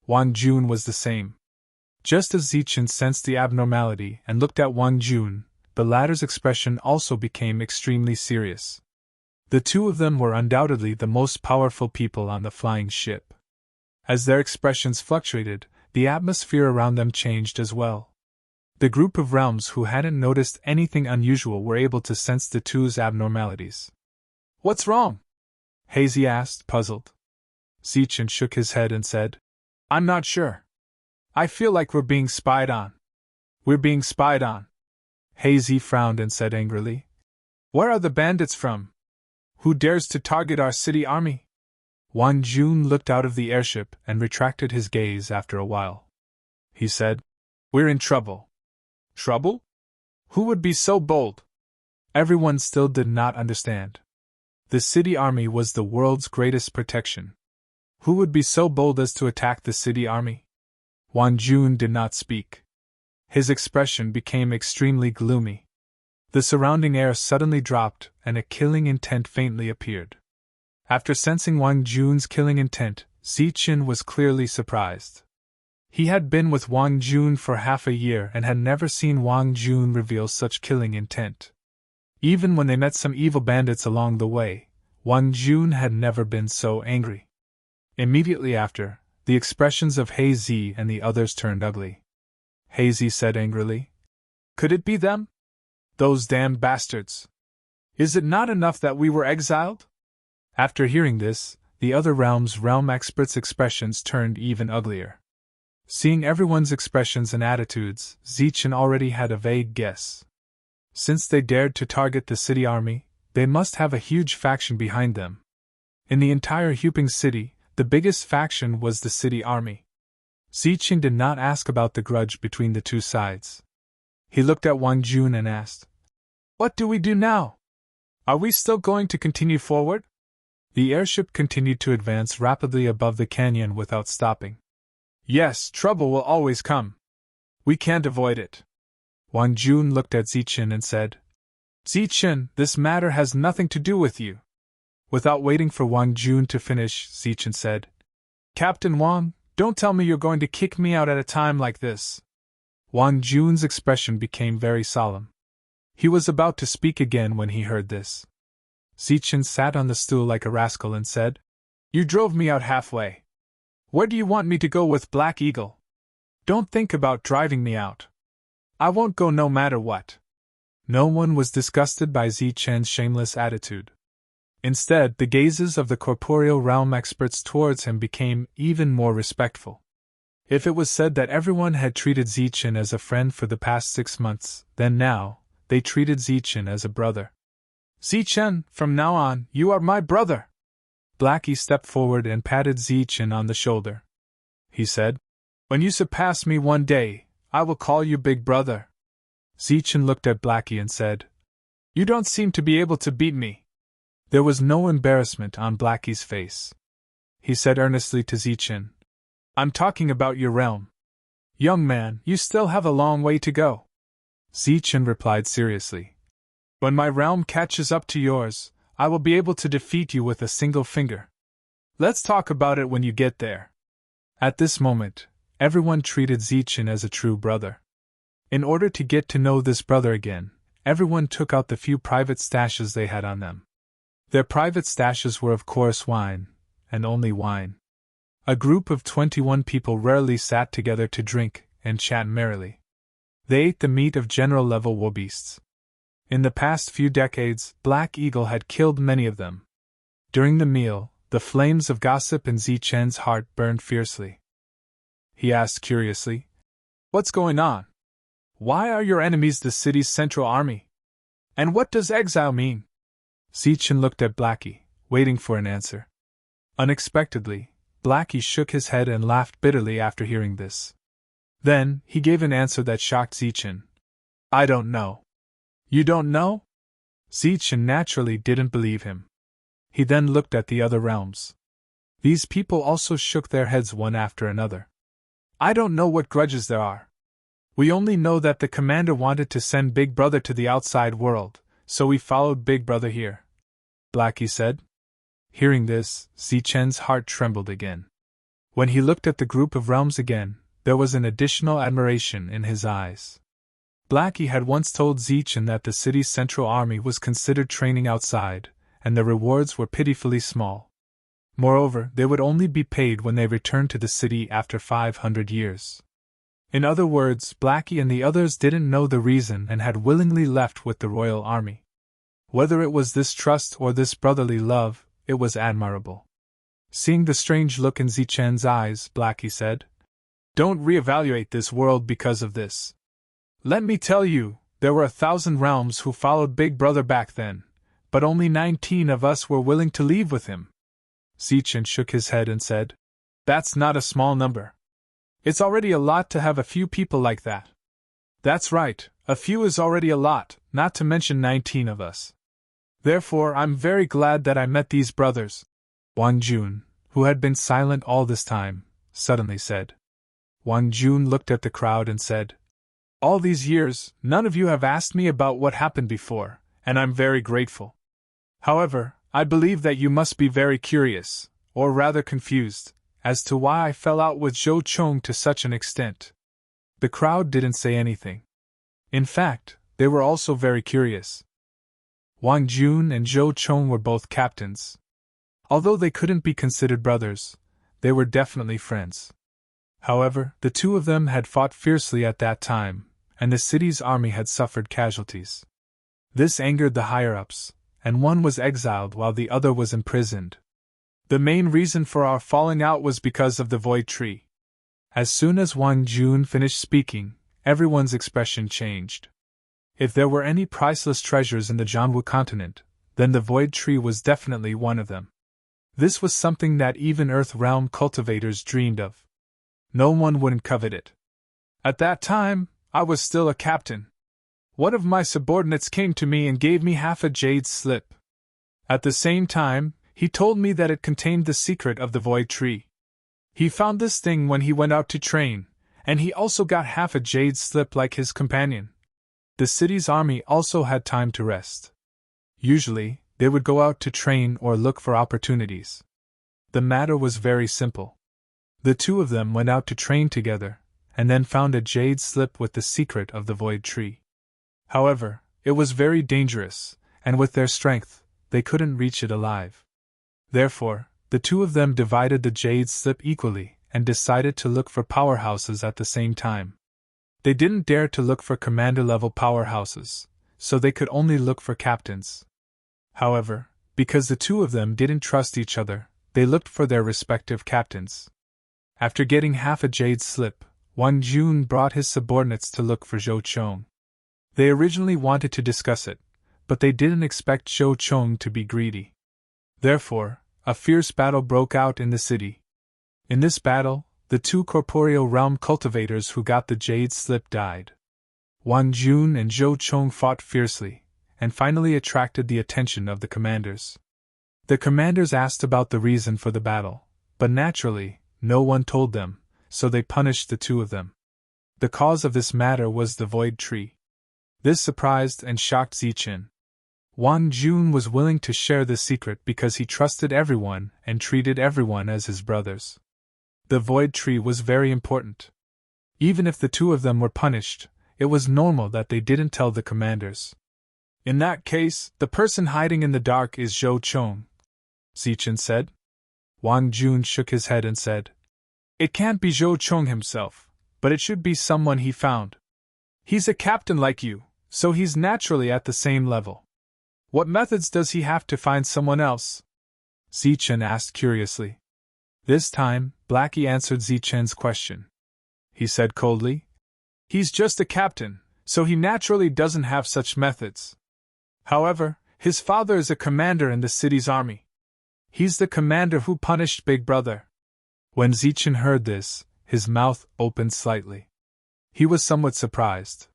Wang Jun was the same. Just as Zichen sensed the abnormality and looked at Wang Jun, the latter's expression also became extremely serious. The two of them were undoubtedly the most powerful people on the flying ship. As their expressions fluctuated, the atmosphere around them changed as well. The group of realms who hadn't noticed anything unusual were able to sense the two's abnormalities. "What's wrong?" Hazy asked, puzzled. Zichen shook his head and said, "I'm not sure. I feel like we're being spied on." "We're being spied on?" Hazy frowned and said angrily. "Where are the bandits from? Who dares to target our city army?" Wang Jun looked out of the airship and retracted his gaze after a while. He said, "We're in trouble." "Trouble? Who would be so bold?" Everyone still did not understand. The city army was the world's greatest protection. Who would be so bold as to attack the city army? Wang Jun did not speak. His expression became extremely gloomy. The surrounding air suddenly dropped, and a killing intent faintly appeared. After sensing Wang Jun's killing intent, Zichen was clearly surprised. He had been with Wang Jun for half a year and had never seen Wang Jun reveal such killing intent. Even when they met some evil bandits along the way, Wang Jun had never been so angry. Immediately after, the expressions of Hazy and the others turned ugly. Hazy said angrily, "Could it be them? Those damned bastards! Is it not enough that we were exiled?" After hearing this, the other realm experts' expressions turned even uglier. Seeing everyone's expressions and attitudes, Zichen already had a vague guess. Since they dared to target the city army, they must have a huge faction behind them. In the entire Huping city, the biggest faction was the city army. Zichen did not ask about the grudge between the two sides. He looked at Wang Jun and asked, "What do we do now? Are we still going to continue forward?" The airship continued to advance rapidly above the canyon without stopping. "Yes, trouble will always come. We can't avoid it." Wang Jun looked at Zichen and said, "Zichen, this matter has nothing to do with you." Without waiting for Wang Jun to finish, Zichen said, "Captain Wang, don't tell me you're going to kick me out at a time like this." Wang Jun's expression became very solemn. He was about to speak again when he heard this. Zichen sat on the stool like a rascal and said, "You drove me out halfway. Where do you want me to go with Black Eagle? Don't think about driving me out. I won't go no matter what." No one was disgusted by Zichen's shameless attitude. Instead, the gazes of the corporeal realm experts towards him became even more respectful. If it was said that everyone had treated Zichen as a friend for the past 6 months, then now, they treated Zichen as a brother. "Zichen, from now on, you are my brother." Blackie stepped forward and patted Zichen on the shoulder. He said, "When you surpass me one day, I will call you Big Brother." Zichen looked at Blackie and said, "You don't seem to be able to beat me." There was no embarrassment on Blackie's face. He said earnestly to Zichen, "I'm talking about your realm. Young man, you still have a long way to go." Zichen replied seriously, "When my realm catches up to yours, I will be able to defeat you with a single finger. Let's talk about it when you get there." At this moment, everyone treated Zichen as a true brother. In order to get to know this brother again, everyone took out the few private stashes they had on them. Their private stashes were of course wine, and only wine. A group of 21 people rarely sat together to drink and chat merrily. They ate the meat of general-level wildebeests. In the past few decades, Black Eagle had killed many of them. During the meal, the flames of gossip in Zichen's heart burned fiercely. He asked curiously, "What's going on? Why are your enemies the city's central army? And what does exile mean?" Zichen looked at Blackie, waiting for an answer. Unexpectedly, Blackie shook his head and laughed bitterly after hearing this. Then, he gave an answer that shocked Zichen. "I don't know." "You don't know?" Zichen naturally didn't believe him. He then looked at the other realms. These people also shook their heads one after another. "I don't know what grudges there are. We only know that the commander wanted to send Big Brother to the outside world, so we followed Big Brother here," Blackie said. Hearing this, Zichen's heart trembled again. When he looked at the group of realms again, there was an additional admiration in his eyes. Blackie had once told Zichen that the city's central army was considered training outside, and the rewards were pitifully small. Moreover, they would only be paid when they returned to the city after 500 years. In other words, Blackie and the others didn't know the reason and had willingly left with the royal army. Whether it was this trust or this brotherly love, it was admirable. Seeing the strange look in Zichen's eyes, Blackie said, "Don't reevaluate this world because of this. Let me tell you, there were 1,000 realms who followed Big Brother back then, but only 19 of us were willing to leave with him." Zichen shook his head and said, "That's not a small number. It's already a lot to have a few people like that." "That's right, a few is already a lot, not to mention 19 of us. Therefore, I'm very glad that I met these brothers," Wang Jun, who had been silent all this time, suddenly said. Wang Jun looked at the crowd and said, "All these years, none of you have asked me about what happened before, and I'm very grateful. However, I believe that you must be very curious, or rather confused, as to why I fell out with Zhou Chong to such an extent." The crowd didn't say anything. In fact, they were also very curious. Wang Jun and Zhou Chong were both captains. Although they couldn't be considered brothers, they were definitely friends. However, the two of them had fought fiercely at that time, and the city's army had suffered casualties. This angered the higher-ups, and one was exiled while the other was imprisoned. "The main reason for our falling out was because of the Void Tree." As soon as Wang Jun finished speaking, everyone's expression changed. If there were any priceless treasures in the Jianwu continent, then the Void Tree was definitely one of them. This was something that even Earth Realm cultivators dreamed of. No one wouldn't covet it. At that time, I was still a captain. One of my subordinates came to me and gave me half a jade slip. At the same time, he told me that it contained the secret of the Void Tree. He found this thing when he went out to train, and he also got half a jade slip like his companion. The city's army also had time to rest. Usually, they would go out to train or look for opportunities. The matter was very simple. The two of them went out to train together, and then found a jade slip with the secret of the Void Tree. However, it was very dangerous, and with their strength, they couldn't reach it alive. Therefore, the two of them divided the jade slip equally, and decided to look for powerhouses at the same time. They didn't dare to look for commander-level powerhouses, so they could only look for captains. However, because the two of them didn't trust each other, they looked for their respective captains. After getting half a jade slip, Wang Jun brought his subordinates to look for Zhou Chong. They originally wanted to discuss it, but they didn't expect Zhou Chong to be greedy. Therefore, a fierce battle broke out in the city. In this battle, the two corporeal realm cultivators who got the jade slip died. Wang Jun and Zhou Chong fought fiercely, and finally attracted the attention of the commanders. The commanders asked about the reason for the battle, but naturally, no one told them, so they punished the two of them. The cause of this matter was the Void Tree. This surprised and shocked Zichen. Wang Jun was willing to share the secret because he trusted everyone and treated everyone as his brothers. The Void Tree was very important. Even if the two of them were punished, it was normal that they didn't tell the commanders. "In that case, the person hiding in the dark is Zhou Chong," Zichen said. Wang Jun shook his head and said, "It can't be Zhou Chong himself, but it should be someone he found. He's a captain like you, so he's naturally at the same level. What methods does he have to find someone else?" Zichen asked curiously. This time, Blackie answered Zichen's question. He said coldly, "He's just a captain, so he naturally doesn't have such methods. However, his father is a commander in the city's army. He's the commander who punished Big Brother." When Zichen heard this, his mouth opened slightly. He was somewhat surprised.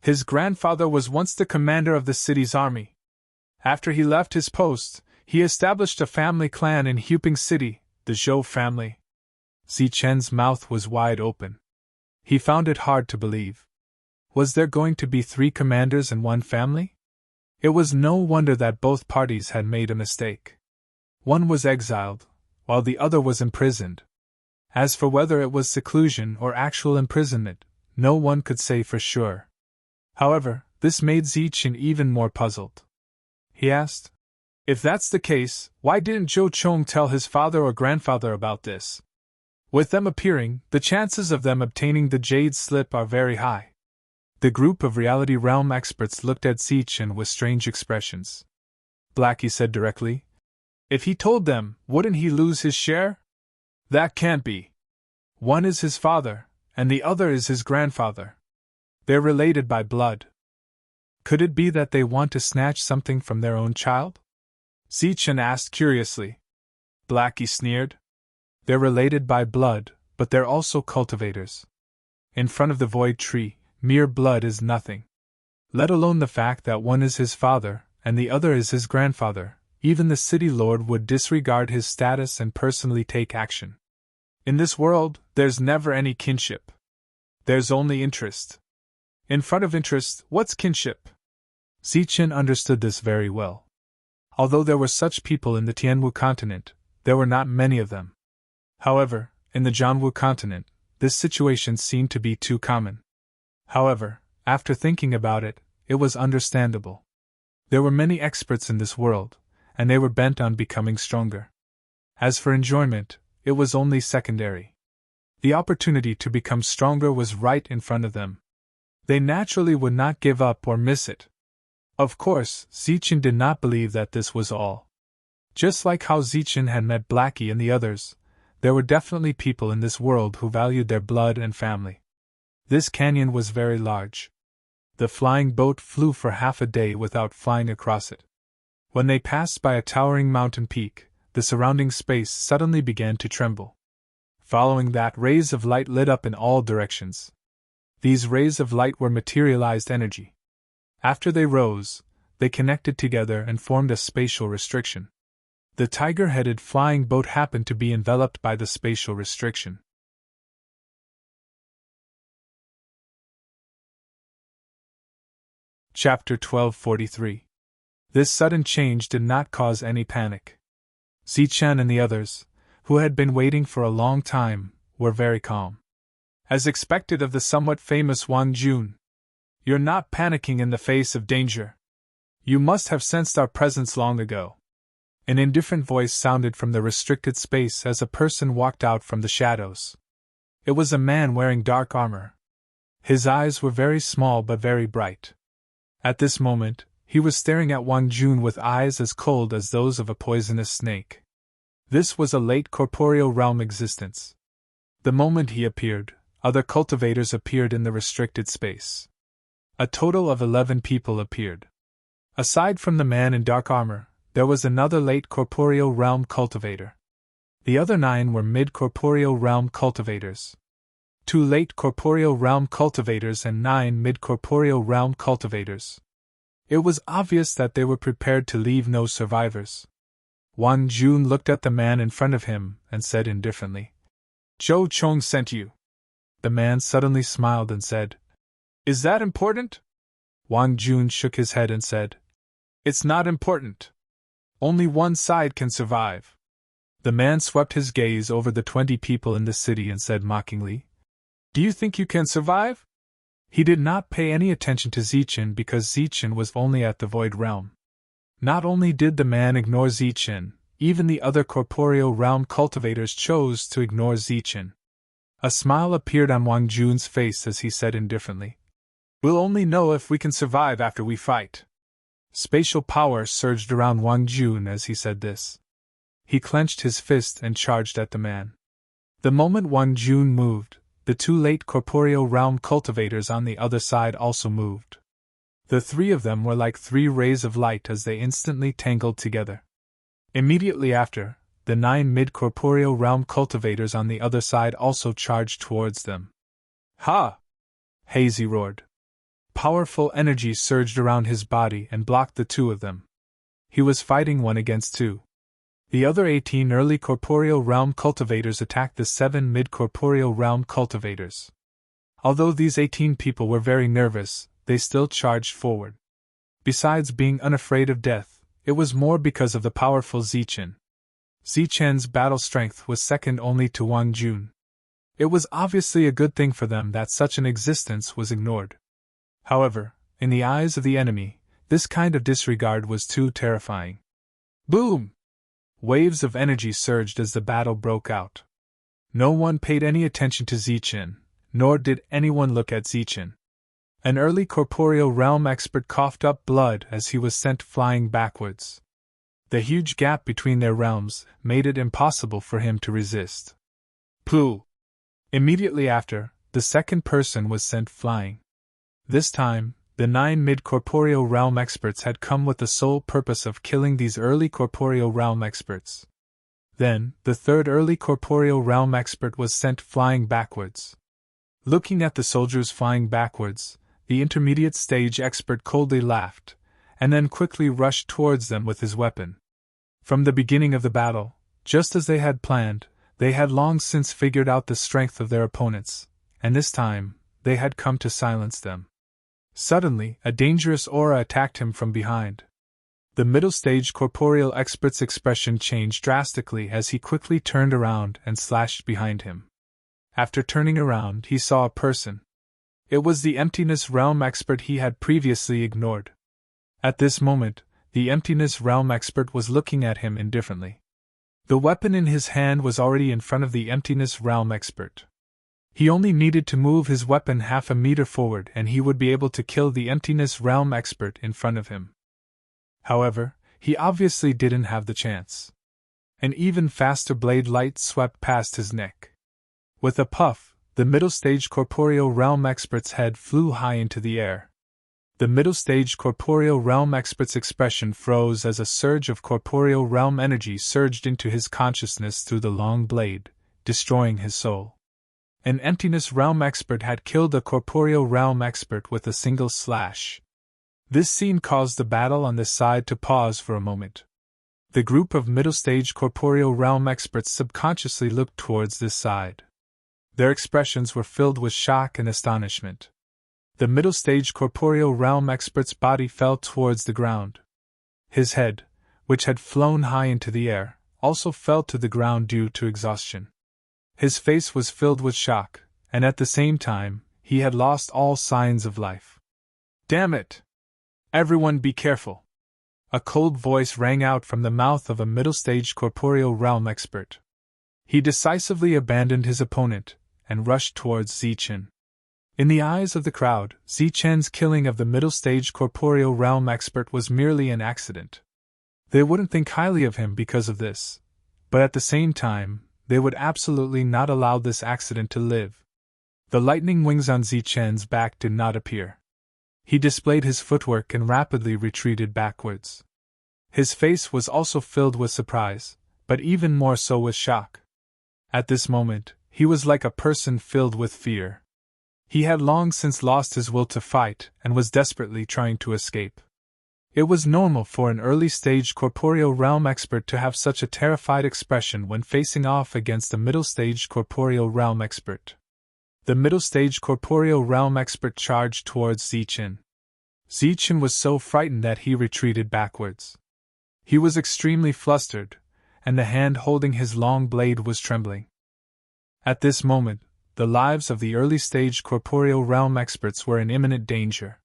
His grandfather was once the commander of the city's army. After he left his post, he established a family clan in Huping City, the Zhou family. Zichen's mouth was wide open. He found it hard to believe. Was there going to be 3 commanders in one family? It was no wonder that both parties had made a mistake. One was exiled, while the other was imprisoned. As for whether it was seclusion or actual imprisonment, no one could say for sure. However, this made Zichen even more puzzled. He asked, "If that's the case, why didn't Zhou Chong tell his father or grandfather about this? With them appearing, the chances of them obtaining the jade slip are very high." The group of reality realm experts looked at Zichen with strange expressions. Blackie said directly, "If he told them, wouldn't he lose his share? That can't be. One is his father, and the other is his grandfather. They're related by blood. Could it be that they want to snatch something from their own child?" Zichen asked curiously. Blackie sneered. "They're related by blood, but they're also cultivators. In front of the void tree, mere blood is nothing. Let alone the fact that one is his father, and the other is his grandfather, even the city lord would disregard his status and personally take action. In this world, there's never any kinship. There's only interest. In front of interest, what's kinship?" Zichen understood this very well. Although there were such people in the Tianwu continent, there were not many of them. However, in the Zhangwu continent, this situation seemed to be too common. However, after thinking about it, it was understandable. There were many experts in this world, and they were bent on becoming stronger. As for enjoyment, it was only secondary. The opportunity to become stronger was right in front of them. They naturally would not give up or miss it. Of course, Zichen did not believe that this was all. Just like how Zichen had met Blackie and the others, there were definitely people in this world who valued their blood and family. This canyon was very large. The flying boat flew for half a day without flying across it. When they passed by a towering mountain peak, the surrounding space suddenly began to tremble. Following that, rays of light lit up in all directions. These rays of light were materialized energy. After they rose, they connected together and formed a spatial restriction. The tiger-headed flying boat happened to be enveloped by the spatial restriction. Chapter 1243. This sudden change did not cause any panic. Zichen and the others, who had been waiting for a long time, were very calm. As expected of the somewhat famous Wang Jun, "You're not panicking in the face of danger. You must have sensed our presence long ago." An indifferent voice sounded from the restricted space as a person walked out from the shadows. It was a man wearing dark armor. His eyes were very small but very bright. At this moment, he was staring at Wang Jun with eyes as cold as those of a poisonous snake. This was a late corporeal realm existence. The moment he appeared, other cultivators appeared in the restricted space. A total of 11 people appeared. Aside from the man in dark armor, there was another late corporeal realm cultivator. The other 9 were mid-corporeal realm cultivators. 2 late corporeal realm cultivators and 9 mid-corporeal realm cultivators. It was obvious that they were prepared to leave no survivors. Wang Jun looked at the man in front of him and said indifferently, "Zhou Chong sent you." The man suddenly smiled and said, "Is that important?" Wang Jun shook his head and said, "It's not important. Only one side can survive." The man swept his gaze over the 20 people in the city and said mockingly, "Do you think you can survive?" He did not pay any attention to Zichen because Zichen was only at the void realm. Not only did the man ignore Zichen, even the other corporeal realm cultivators chose to ignore Zichen. A smile appeared on Wang Jun's face as he said indifferently, "We'll only know if we can survive after we fight." Spatial power surged around Wang Jun as he said this. He clenched his fist and charged at the man. The moment Wang Jun moved, the 2 late corporeal realm cultivators on the other side also moved. The 3 of them were like 3 rays of light as they instantly tangled together. Immediately after, the 9 mid-corporeal realm cultivators on the other side also charged towards them. "Ha!" Hazy roared. Powerful energy surged around his body and blocked the 2 of them. He was fighting 1 against 2. The other 18 early corporeal realm cultivators attacked the 7 mid-corporeal realm cultivators. Although these 18 people were very nervous, they still charged forward. Besides being unafraid of death, it was more because of the powerful Zichen. Zichen's battle strength was second only to Wang Jun. It was obviously a good thing for them that such an existence was ignored. However, in the eyes of the enemy, this kind of disregard was too terrifying. Boom! Waves of energy surged as the battle broke out. No one paid any attention to Zichen, nor did anyone look at Zichen. An early corporeal realm expert coughed up blood as he was sent flying backwards. The huge gap between their realms made it impossible for him to resist. Pooh! Immediately after, the second person was sent flying. This time, the 9 mid-corporeal realm experts had come with the sole purpose of killing these early corporeal realm experts. Then, the third early corporeal realm expert was sent flying backwards. Looking at the soldiers flying backwards, the intermediate stage expert coldly laughed, and then quickly rushed towards them with his weapon. From the beginning of the battle, just as they had planned, they had long since figured out the strength of their opponents, and this time, they had come to silence them. Suddenly, a dangerous aura attacked him from behind. The middle stage corporeal expert's expression changed drastically as he quickly turned around and slashed behind him. After turning around, he saw a person. It was the emptiness realm expert he had previously ignored. At this moment, the emptiness realm expert was looking at him indifferently. The weapon in his hand was already in front of the emptiness realm expert. He only needed to move his weapon half a meter forward and he would be able to kill the emptiness realm expert in front of him. However, he obviously didn't have the chance. An even faster blade light swept past his neck. With a puff, the middle stage corporeal realm expert's head flew high into the air. The middle stage corporeal realm expert's expression froze as a surge of corporeal realm energy surged into his consciousness through the long blade, destroying his soul. An emptiness realm expert had killed a corporeal realm expert with a single slash. This scene caused the battle on this side to pause for a moment. The group of middle stage corporeal realm experts subconsciously looked towards this side. Their expressions were filled with shock and astonishment. The middle stage corporeal realm expert's body fell towards the ground. His head, which had flown high into the air, also fell to the ground due to exhaustion. His face was filled with shock, and at the same time, he had lost all signs of life. Damn it! Everyone be careful! A cold voice rang out from the mouth of a middle-stage corporeal realm expert. He decisively abandoned his opponent, and rushed towards Zichen. In the eyes of the crowd, Zichen's killing of the middle-stage corporeal realm expert was merely an accident. They wouldn't think highly of him because of this, but at the same time, they would absolutely not allow this accident to live. The lightning wings on Zichen's back did not appear. He displayed his footwork and rapidly retreated backwards. His face was also filled with surprise, but even more so with shock. At this moment, he was like a person filled with fear. He had long since lost his will to fight and was desperately trying to escape. It was normal for an early-stage corporeal realm expert to have such a terrified expression when facing off against a middle-stage corporeal realm expert. The middle-stage corporeal realm expert charged towards Zichen. Zichen was so frightened that he retreated backwards. He was extremely flustered, and the hand holding his long blade was trembling. At this moment, the lives of the early-stage corporeal realm experts were in imminent danger.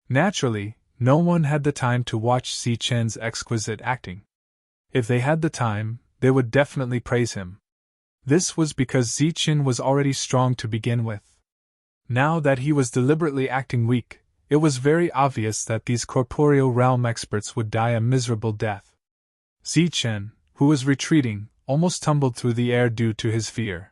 Naturally, no one had the time to watch Zichen's exquisite acting. If they had the time, they would definitely praise him. This was because Zichen was already strong to begin with. Now that he was deliberately acting weak, it was very obvious that these corporeal realm experts would die a miserable death. Zichen, who was retreating, almost tumbled through the air due to his fear.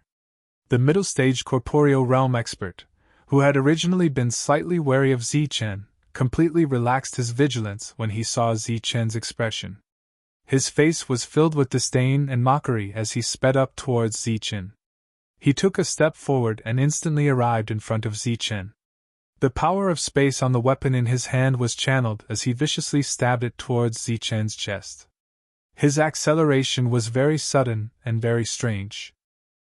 The middle-stage corporeal realm expert, who had originally been slightly wary of Zichen, completely relaxed his vigilance when he saw Zichen's expression. His face was filled with disdain and mockery as he sped up towards Zichen. He took a step forward and instantly arrived in front of Zichen. The power of space on the weapon in his hand was channeled as he viciously stabbed it towards Zichen's chest. His acceleration was very sudden and very strange.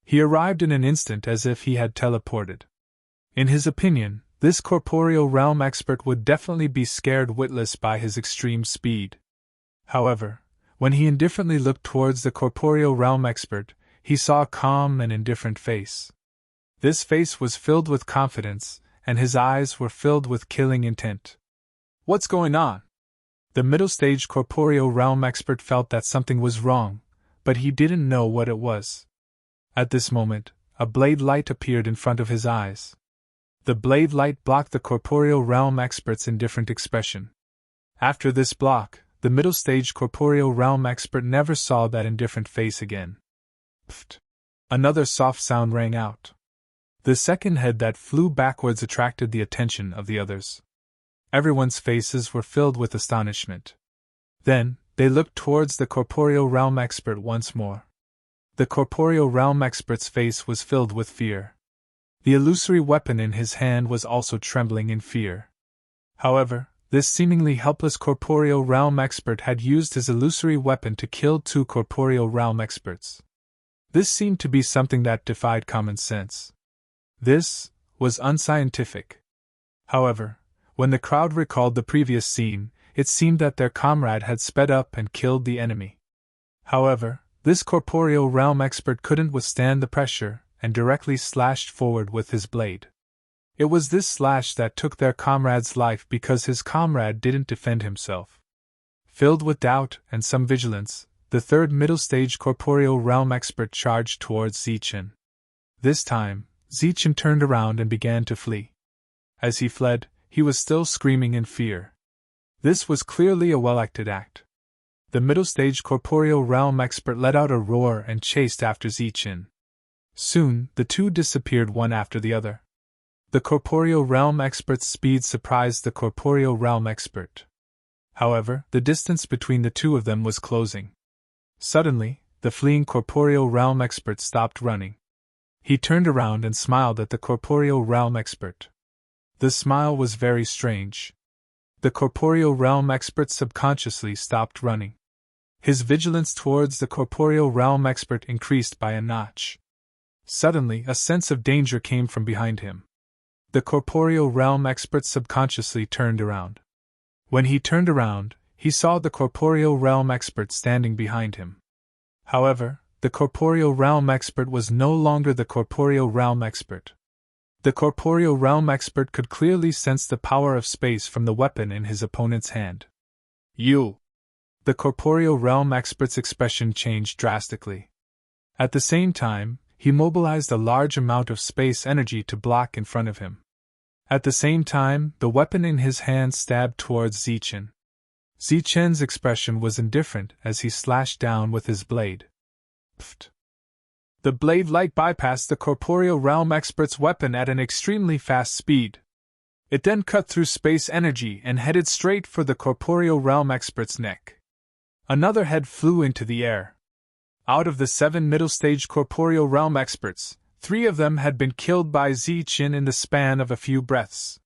He arrived in an instant as if he had teleported. In his opinion, this corporeal realm expert would definitely be scared witless by his extreme speed. However, when he indifferently looked towards the corporeal realm expert, he saw a calm and indifferent face. This face was filled with confidence, and his eyes were filled with killing intent. What's going on? The middle-stage corporeal realm expert felt that something was wrong, but he didn't know what it was. At this moment, a blade light appeared in front of his eyes. The blade light blocked the corporeal realm expert's indifferent expression. After this block, the middle-stage corporeal realm expert never saw that indifferent face again. Pfft! Another soft sound rang out. The second head that flew backwards attracted the attention of the others. Everyone's faces were filled with astonishment. Then, they looked towards the corporeal realm expert once more. The corporeal realm expert's face was filled with fear. The illusory weapon in his hand was also trembling in fear. However, this seemingly helpless corporeal realm expert had used his illusory weapon to kill 2 corporeal realm experts. This seemed to be something that defied common sense. This was unscientific. However, when the crowd recalled the previous scene, it seemed that their comrade had sped up and killed the enemy. However, this corporeal realm expert couldn't withstand the pressure and directly slashed forward with his blade. It was this slash that took their comrade's life because his comrade didn't defend himself. Filled with doubt and some vigilance, the third middle-stage corporeal realm expert charged towards Zichen. This time, Zichen turned around and began to flee. As he fled, he was still screaming in fear. This was clearly a well-acted act. The middle-stage corporeal realm expert let out a roar and chased after Zichen. Soon, the two disappeared one after the other. The corporeal realm expert's speed surprised the corporeal realm expert. However, the distance between the two of them was closing. Suddenly, the fleeing corporeal realm expert stopped running. He turned around and smiled at the corporeal realm expert. The smile was very strange. The corporeal realm expert subconsciously stopped running. His vigilance towards the corporeal realm expert increased by a notch. Suddenly, a sense of danger came from behind him. The corporeal realm expert subconsciously turned around. When he turned around, he saw the corporeal realm expert standing behind him. However, the corporeal realm expert was no longer the corporeal realm expert. The corporeal realm expert could clearly sense the power of space from the weapon in his opponent's hand. You! The corporeal realm expert's expression changed drastically. At the same time, he mobilized a large amount of space energy to block in front of him. At the same time, the weapon in his hand stabbed towards Zichen. Zichen's expression was indifferent as he slashed down with his blade. Pfft! The blade light bypassed the corporeal realm expert's weapon at an extremely fast speed. It then cut through space energy and headed straight for the corporeal realm expert's neck. Another head flew into the air. Out of the 7 middle-stage corporeal realm experts, 3 of them had been killed by Zichen in the span of a few breaths.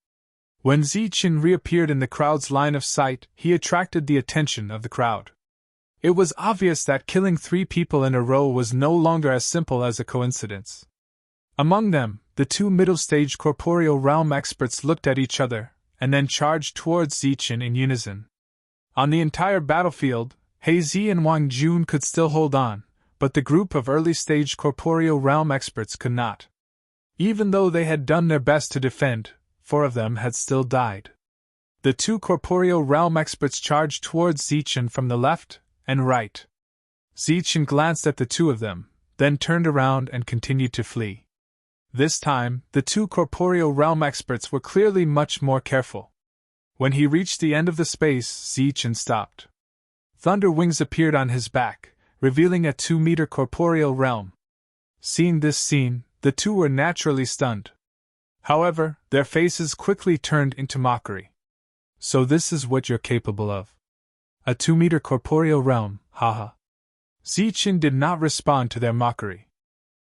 When Zichen reappeared in the crowd's line of sight, he attracted the attention of the crowd. It was obvious that killing 3 people in a row was no longer as simple as a coincidence. Among them, the 2 middle-stage corporeal realm experts looked at each other, and then charged towards Zichen in unison. On the entire battlefield, Heizi and Wang Jun could still hold on, but the group of early-stage corporeal realm experts could not. Even though they had done their best to defend, 4 of them had still died. The 2 corporeal realm experts charged towards Zichen from the left and right. Zichen glanced at the 2 of them, then turned around and continued to flee. This time, the 2 corporeal realm experts were clearly much more careful. When he reached the end of the space, Zichen stopped. Thunder wings appeared on his back, revealing a 2-meter corporeal realm. Seeing this scene, the 2 were naturally stunned. However, their faces quickly turned into mockery. So this is what you're capable of. A 2-meter corporeal realm, haha. Zichen did not respond to their mockery.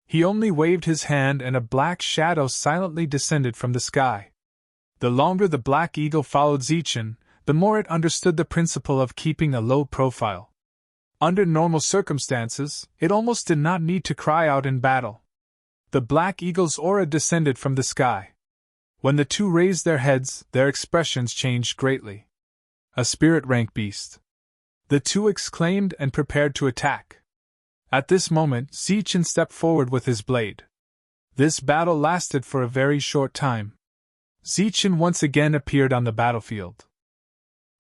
He only waved his hand and a black shadow silently descended from the sky. The longer the black eagle followed Zichen, the more it understood the principle of keeping a low profile. Under normal circumstances, it almost did not need to cry out in battle. The black eagle's aura descended from the sky. When the 2 raised their heads, their expressions changed greatly. A spirit rank beast. The 2 exclaimed and prepared to attack. At this moment, Zichen stepped forward with his blade. This battle lasted for a very short time. Zichen once again appeared on the battlefield.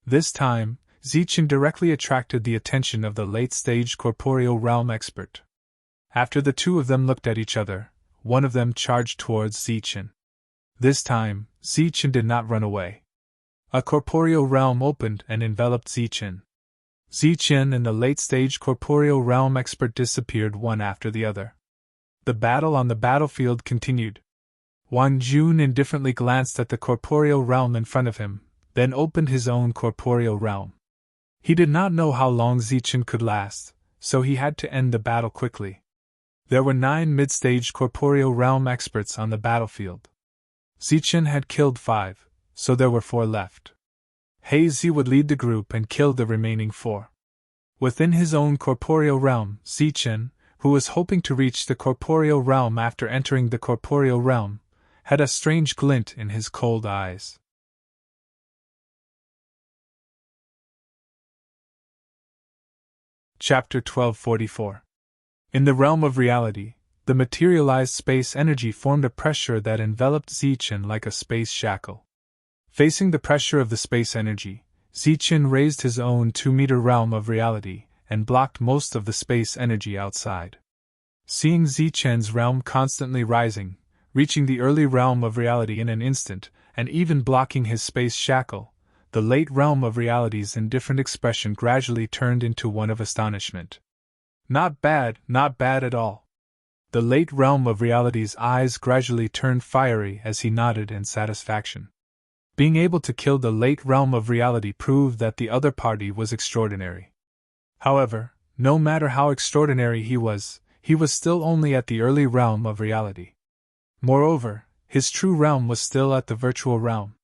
This time, Zichen directly attracted the attention of the late-stage corporeal realm expert. After the two of them looked at each other, one of them charged towards Zichen. This time, Zichen did not run away. A corporeal realm opened and enveloped Zichen. Zichen and the late-stage corporeal realm expert disappeared one after the other. The battle on the battlefield continued. Wang Jun indifferently glanced at the corporeal realm in front of him, then opened his own corporeal realm. He did not know how long Zichen could last, so he had to end the battle quickly. There were 9 mid-stage corporeal realm experts on the battlefield. Zichen had killed 5, so there were 4 left. Hazy would lead the group and kill the remaining 4. Within his own corporeal realm, Zichen, who was hoping to reach the corporeal realm after entering the corporeal realm, had a strange glint in his cold eyes. Chapter 1244. In the realm of reality, the materialized space energy formed a pressure that enveloped Zichen like a space shackle. Facing the pressure of the space energy, Zichen raised his own 2-meter realm of reality and blocked most of the space energy outside. Seeing Zichen's realm constantly rising, reaching the early realm of reality in an instant, and even blocking his space shackle, the late realm of reality's indifferent expression gradually turned into one of astonishment. Not bad at all. The late realm of reality's eyes gradually turned fiery as he nodded in satisfaction. Being able to kill the late realm of reality proved that the other party was extraordinary. However, no matter how extraordinary he was still only at the early realm of reality. Moreover, his true realm was still at the virtual realm.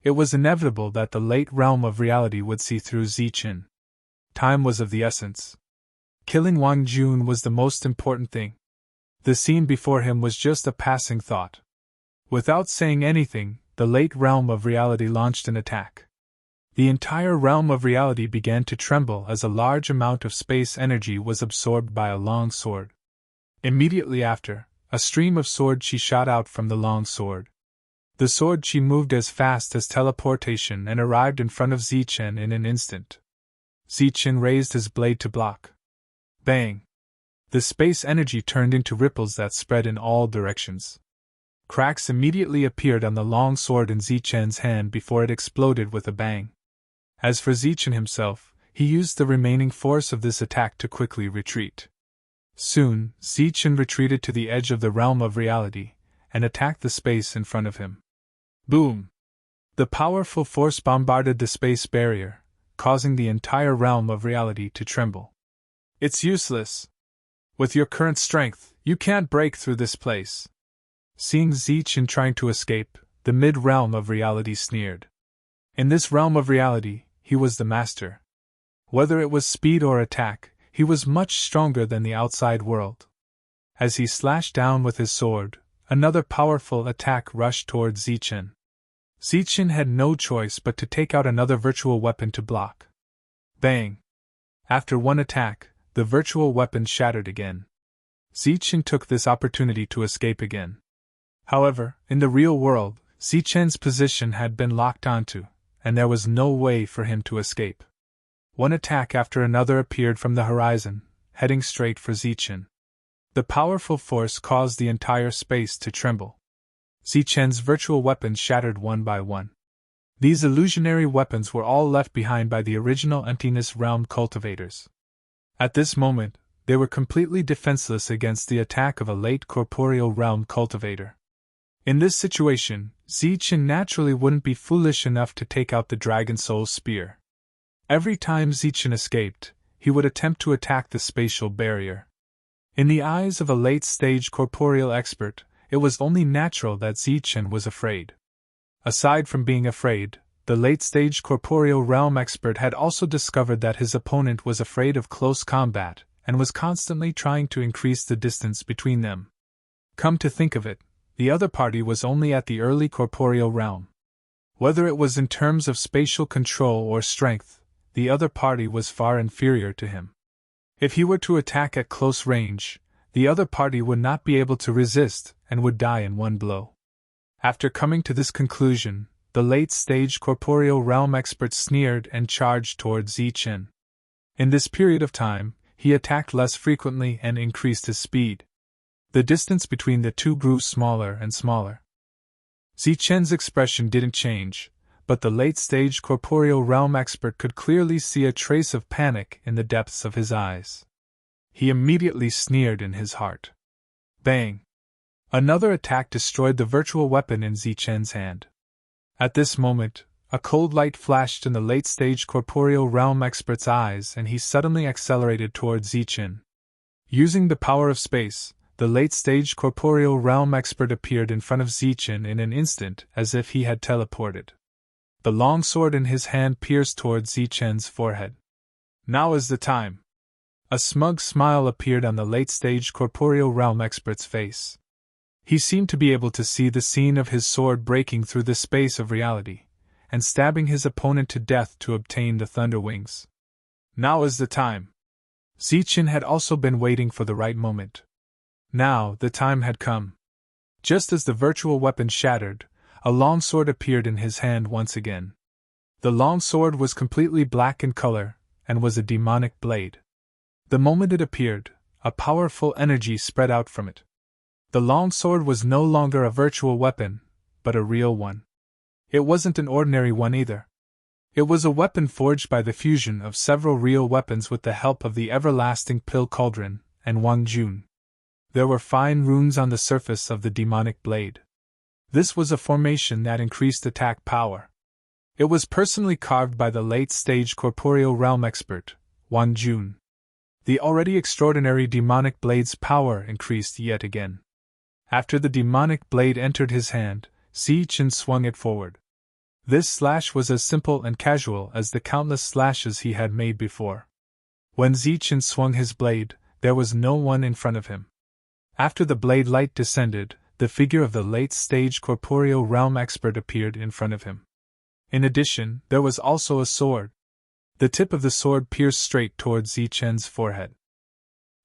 It was inevitable that the late realm of reality would see through Zichen. Time was of the essence. Killing Wang Jun was the most important thing. The scene before him was just a passing thought. Without saying anything, the late realm of reality launched an attack. The entire realm of reality began to tremble as a large amount of space energy was absorbed by a long sword. Immediately after, a stream of sword chi shot out from the long sword. The sword chi moved as fast as teleportation and arrived in front of Zichen in an instant. Zichen raised his blade to block. Bang! The space energy turned into ripples that spread in all directions. Cracks immediately appeared on the long sword in Zichen's hand before it exploded with a bang. As for Zichen himself, he used the remaining force of this attack to quickly retreat. Soon, Zichen retreated to the edge of the realm of reality and attacked the space in front of him. Boom! The powerful force bombarded the space barrier, causing the entire realm of reality to tremble. It's useless. With your current strength, you can't break through this place. Seeing Zichen trying to escape, the mid-realm of reality sneered. In this realm of reality, he was the master. Whether it was speed or attack, he was much stronger than the outside world. As he slashed down with his sword, another powerful attack rushed towards Zichen. Zichen had no choice but to take out another virtual weapon to block. Bang! After one attack, the virtual weapon shattered again. Zichen took this opportunity to escape again. However, in the real world, Zichen's position had been locked onto, and there was no way for him to escape. One attack after another appeared from the horizon, heading straight for Zichen. The powerful force caused the entire space to tremble. Zichen's virtual weapons shattered one by one. These illusionary weapons were all left behind by the original emptiness realm cultivators. At this moment, they were completely defenseless against the attack of a late corporeal realm cultivator. In this situation, Zichen naturally wouldn't be foolish enough to take out the Dragon Soul Spear. Every time Zichen escaped, he would attempt to attack the spatial barrier. In the eyes of a late-stage corporeal expert, it was only natural that Zichen was afraid. Aside from being afraid, the late-stage corporeal realm expert had also discovered that his opponent was afraid of close combat and was constantly trying to increase the distance between them. Come to think of it, the other party was only at the early corporeal realm. Whether it was in terms of spatial control or strength, the other party was far inferior to him. If he were to attack at close range, the other party would not be able to resist, and would die in one blow. After coming to this conclusion, the late-stage corporeal realm expert sneered and charged toward Zichen. In this period of time, he attacked less frequently and increased his speed. The distance between the two grew smaller and smaller. Zichen's expression didn't change, but the late-stage corporeal realm expert could clearly see a trace of panic in the depths of his eyes. He immediately sneered in his heart. Bang! Another attack destroyed the virtual weapon in Zichen's hand. At this moment, a cold light flashed in the late-stage corporeal realm expert's eyes and he suddenly accelerated toward Zichen. Using the power of space, the late-stage corporeal realm expert appeared in front of Zichen in an instant as if he had teleported. The long sword in his hand pierced toward Zichen's forehead. Now is the time. A smug smile appeared on the late-stage corporeal realm expert's face. He seemed to be able to see the scene of his sword breaking through the space of reality, and stabbing his opponent to death to obtain the Thunder Wings. Now is the time. Zichen had also been waiting for the right moment. Now, the time had come. Just as the virtual weapon shattered, a long sword appeared in his hand once again. The long sword was completely black in color, and was a demonic blade. The moment it appeared, a powerful energy spread out from it. The long sword was no longer a virtual weapon, but a real one. It wasn't an ordinary one either. It was a weapon forged by the fusion of several real weapons with the help of the everlasting Pill Cauldron and Wang Jun. There were fine runes on the surface of the demonic blade. This was a formation that increased attack power. It was personally carved by the late-stage corporeal realm expert, Wang Jun. The already extraordinary demonic blade's power increased yet again. After the demonic blade entered his hand, Zichen swung it forward. This slash was as simple and casual as the countless slashes he had made before. When Zichen swung his blade, there was no one in front of him. After the blade light descended, the figure of the late-stage corporeal realm expert appeared in front of him. In addition, there was also a sword. The tip of the sword pierced straight toward Zichen's forehead.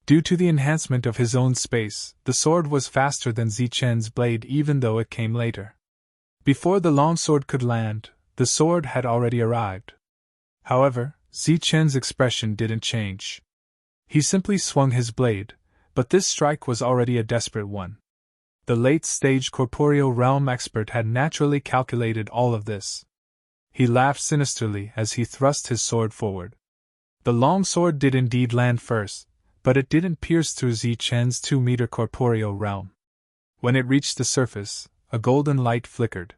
Due to the enhancement of his own space, the sword was faster than Zichen's blade even though it came later. Before the long sword could land, the sword had already arrived. However, Zichen's expression didn't change. He simply swung his blade, but this strike was already a desperate one. The late-stage corporeal realm expert had naturally calculated all of this. He laughed sinisterly as he thrust his sword forward. The long sword did indeed land first, but it didn't pierce through Zichen's 2-meter corporeal realm. When it reached the surface, a golden light flickered.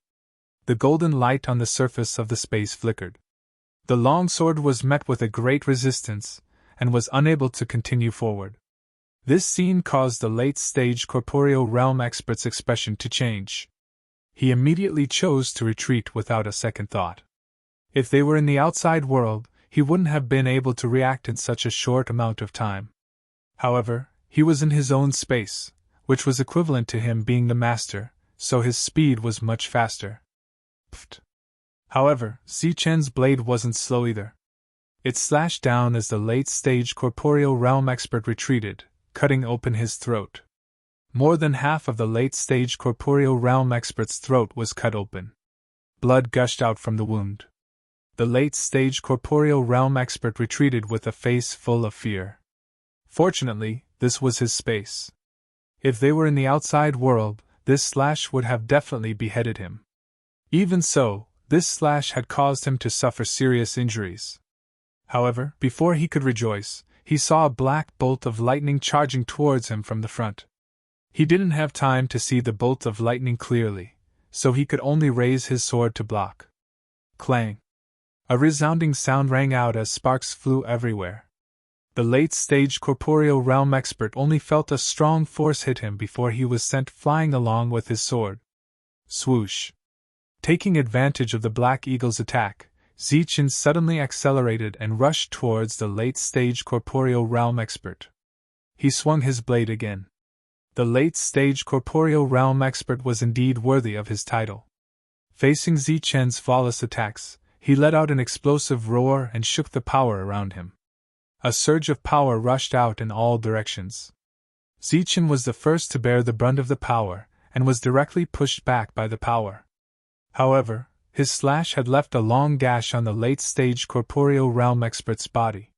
The golden light on the surface of the space flickered. The long sword was met with a great resistance, and was unable to continue forward. This scene caused the late-stage corporeal realm expert's expression to change. He immediately chose to retreat without a second thought. If they were in the outside world, he wouldn't have been able to react in such a short amount of time. However, he was in his own space, which was equivalent to him being the master, so his speed was much faster. Pfft. However, Zichen's blade wasn't slow either. It slashed down as the late-stage corporeal realm expert retreated, cutting open his throat. More than half of the late-stage corporeal realm expert's throat was cut open. Blood gushed out from the wound. The late-stage corporeal realm expert retreated with a face full of fear. Fortunately, this was his space. If they were in the outside world, this slash would have definitely beheaded him. Even so, this slash had caused him to suffer serious injuries. However, before he could rejoice, he saw a black bolt of lightning charging towards him from the front. He didn't have time to see the bolt of lightning clearly, so he could only raise his sword to block. Clang! A resounding sound rang out as sparks flew everywhere. The late-stage corporeal realm expert only felt a strong force hit him before he was sent flying along with his sword. Swoosh! Taking advantage of the Black Eagle's attack, Zichen suddenly accelerated and rushed towards the late-stage corporeal realm expert. He swung his blade again. The late-stage corporeal realm expert was indeed worthy of his title. Facing Zichen's flawless attacks, he let out an explosive roar and shook the power around him. A surge of power rushed out in all directions. Zichen was the first to bear the brunt of the power, and was directly pushed back by the power. However, his slash had left a long gash on the late-stage corporeal realm expert's body.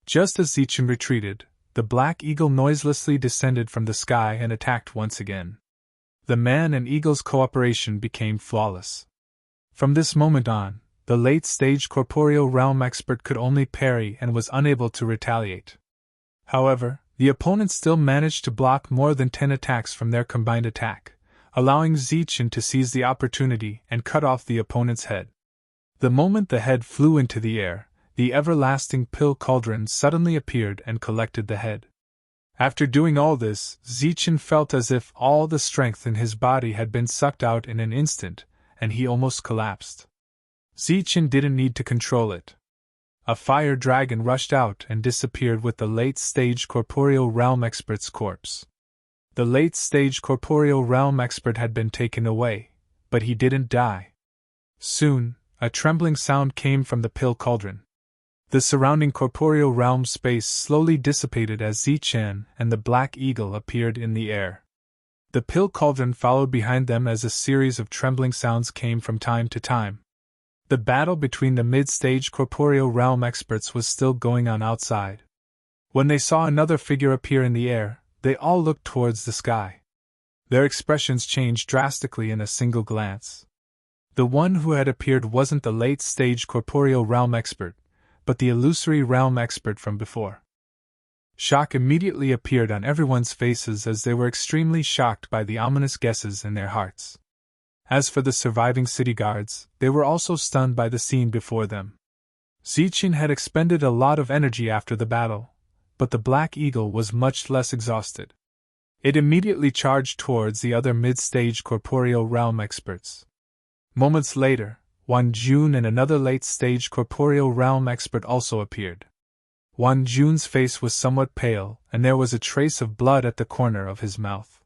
Just as Zichen retreated, the Black Eagle noiselessly descended from the sky and attacked once again. The man and eagle's cooperation became flawless. From this moment on, the late-stage corporeal realm expert could only parry and was unable to retaliate. However, the opponent still managed to block more than 10 attacks from their combined attack, allowing Zichen to seize the opportunity and cut off the opponent's head. The moment the head flew into the air, the everlasting pill cauldron suddenly appeared and collected the head. After doing all this, Zichen felt as if all the strength in his body had been sucked out in an instant, and he almost collapsed. Zichen didn't need to control it. A fire dragon rushed out and disappeared with the late-stage corporeal realm expert's corpse. The late-stage corporeal realm expert had been taken away, but he didn't die. Soon, a trembling sound came from the pill cauldron. The surrounding corporeal realm space slowly dissipated as Zichen and the Black Eagle appeared in the air. The pill cauldron followed behind them as a series of trembling sounds came from time to time. The battle between the mid-stage corporeal realm experts was still going on outside. When they saw another figure appear in the air, they all looked towards the sky. Their expressions changed drastically in a single glance. The one who had appeared wasn't the late-stage corporeal realm expert, but the illusory realm expert from before. Shock immediately appeared on everyone's faces as they were extremely shocked by the ominous guesses in their hearts. As for the surviving city guards, they were also stunned by the scene before them. Zichen had expended a lot of energy after the battle, but the Black Eagle was much less exhausted. It immediately charged towards the other mid-stage corporeal realm experts. Moments later, Wan Jun and another late-stage corporeal realm expert also appeared. Wan Jun's face was somewhat pale, and there was a trace of blood at the corner of his mouth.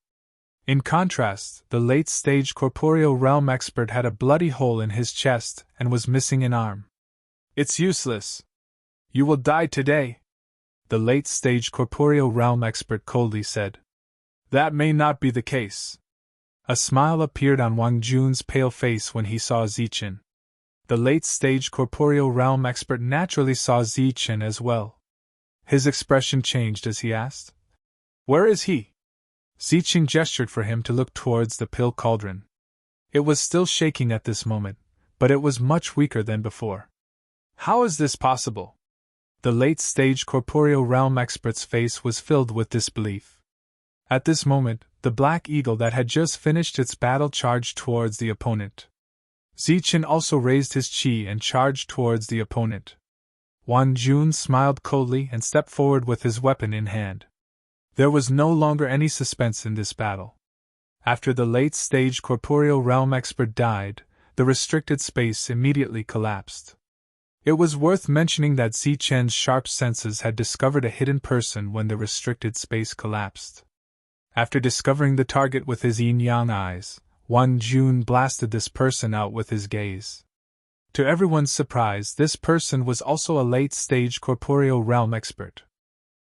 In contrast, the late-stage corporeal realm expert had a bloody hole in his chest and was missing an arm. "It's useless. You will die today," the late-stage corporeal realm expert coldly said. "That may not be the case." A smile appeared on Wang Jun's pale face when he saw Zichen. The late-stage corporeal realm expert naturally saw Zichen as well. His expression changed as he asked, "Where is he?" Zichen gestured for him to look towards the pill cauldron. It was still shaking at this moment, but it was much weaker than before. "How is this possible?" The late-stage corporeal realm expert's face was filled with disbelief. At this moment, the Black Eagle that had just finished its battle charged towards the opponent. Zichen also raised his chi and charged towards the opponent. Wan Jun smiled coldly and stepped forward with his weapon in hand. There was no longer any suspense in this battle. After the late-stage corporeal realm expert died, the restricted space immediately collapsed. It was worth mentioning that Zichen's sharp senses had discovered a hidden person when the restricted space collapsed. After discovering the target with his yin-yang eyes, Wan Jun blasted this person out with his gaze. To everyone's surprise, this person was also a late-stage corporeal realm expert.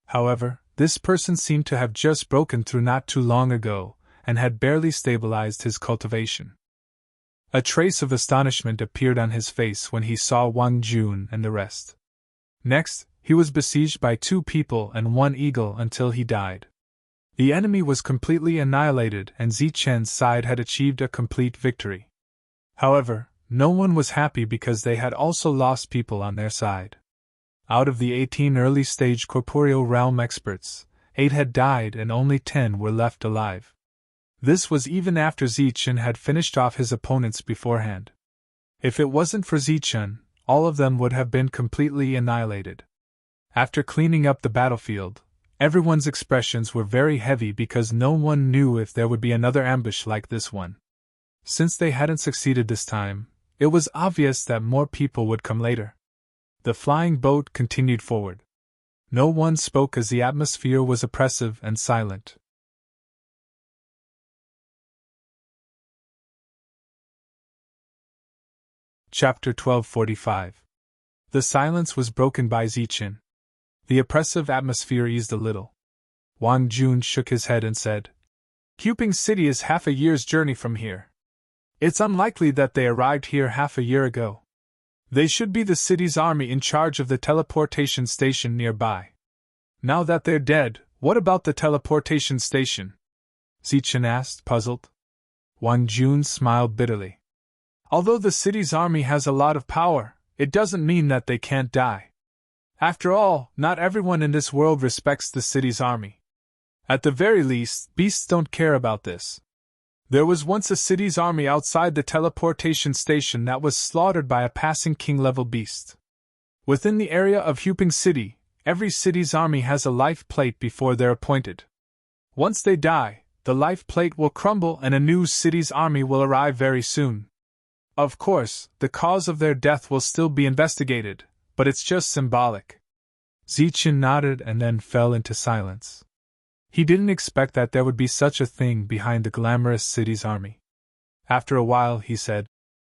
However, this person seemed to have just broken through not too long ago, and had barely stabilized his cultivation. A trace of astonishment appeared on his face when he saw Wang Jun and the rest. Next, he was besieged by 2 people and 1 eagle until he died. The enemy was completely annihilated and Zichen's side had achieved a complete victory. However, no one was happy because they had also lost people on their side. Out of the 18 early-stage corporeal realm experts, 8 had died and only 10 were left alive. This was even after Zichen had finished off his opponents beforehand. If it wasn't for Zichen, all of them would have been completely annihilated. After cleaning up the battlefield, everyone's expressions were very heavy because no one knew if there would be another ambush like this one. Since they hadn't succeeded this time, it was obvious that more people would come later. The flying boat continued forward. No one spoke as the atmosphere was oppressive and silent. Chapter 1245. The silence was broken by Zichen. The oppressive atmosphere eased a little. Wang Jun shook his head and said, Huping City is half a year's journey from here. It's unlikely that they arrived here half a year ago. They should be the city's army in charge of the teleportation station nearby. Now that they're dead, what about the teleportation station? Zichen asked, puzzled. Wan Jun smiled bitterly. Although the city's army has a lot of power, it doesn't mean that they can't die. After all, not everyone in this world respects the city's army. At the very least, beasts don't care about this. There was once a city's army outside the teleportation station that was slaughtered by a passing king-level beast. Within the area of Huping City, every city's army has a life plate before they're appointed. Once they die, the life plate will crumble and a new city's army will arrive very soon. Of course, the cause of their death will still be investigated, but it's just symbolic. Zichen nodded and then fell into silence. He didn't expect that there would be such a thing behind the glamorous city's army. After a while, he said,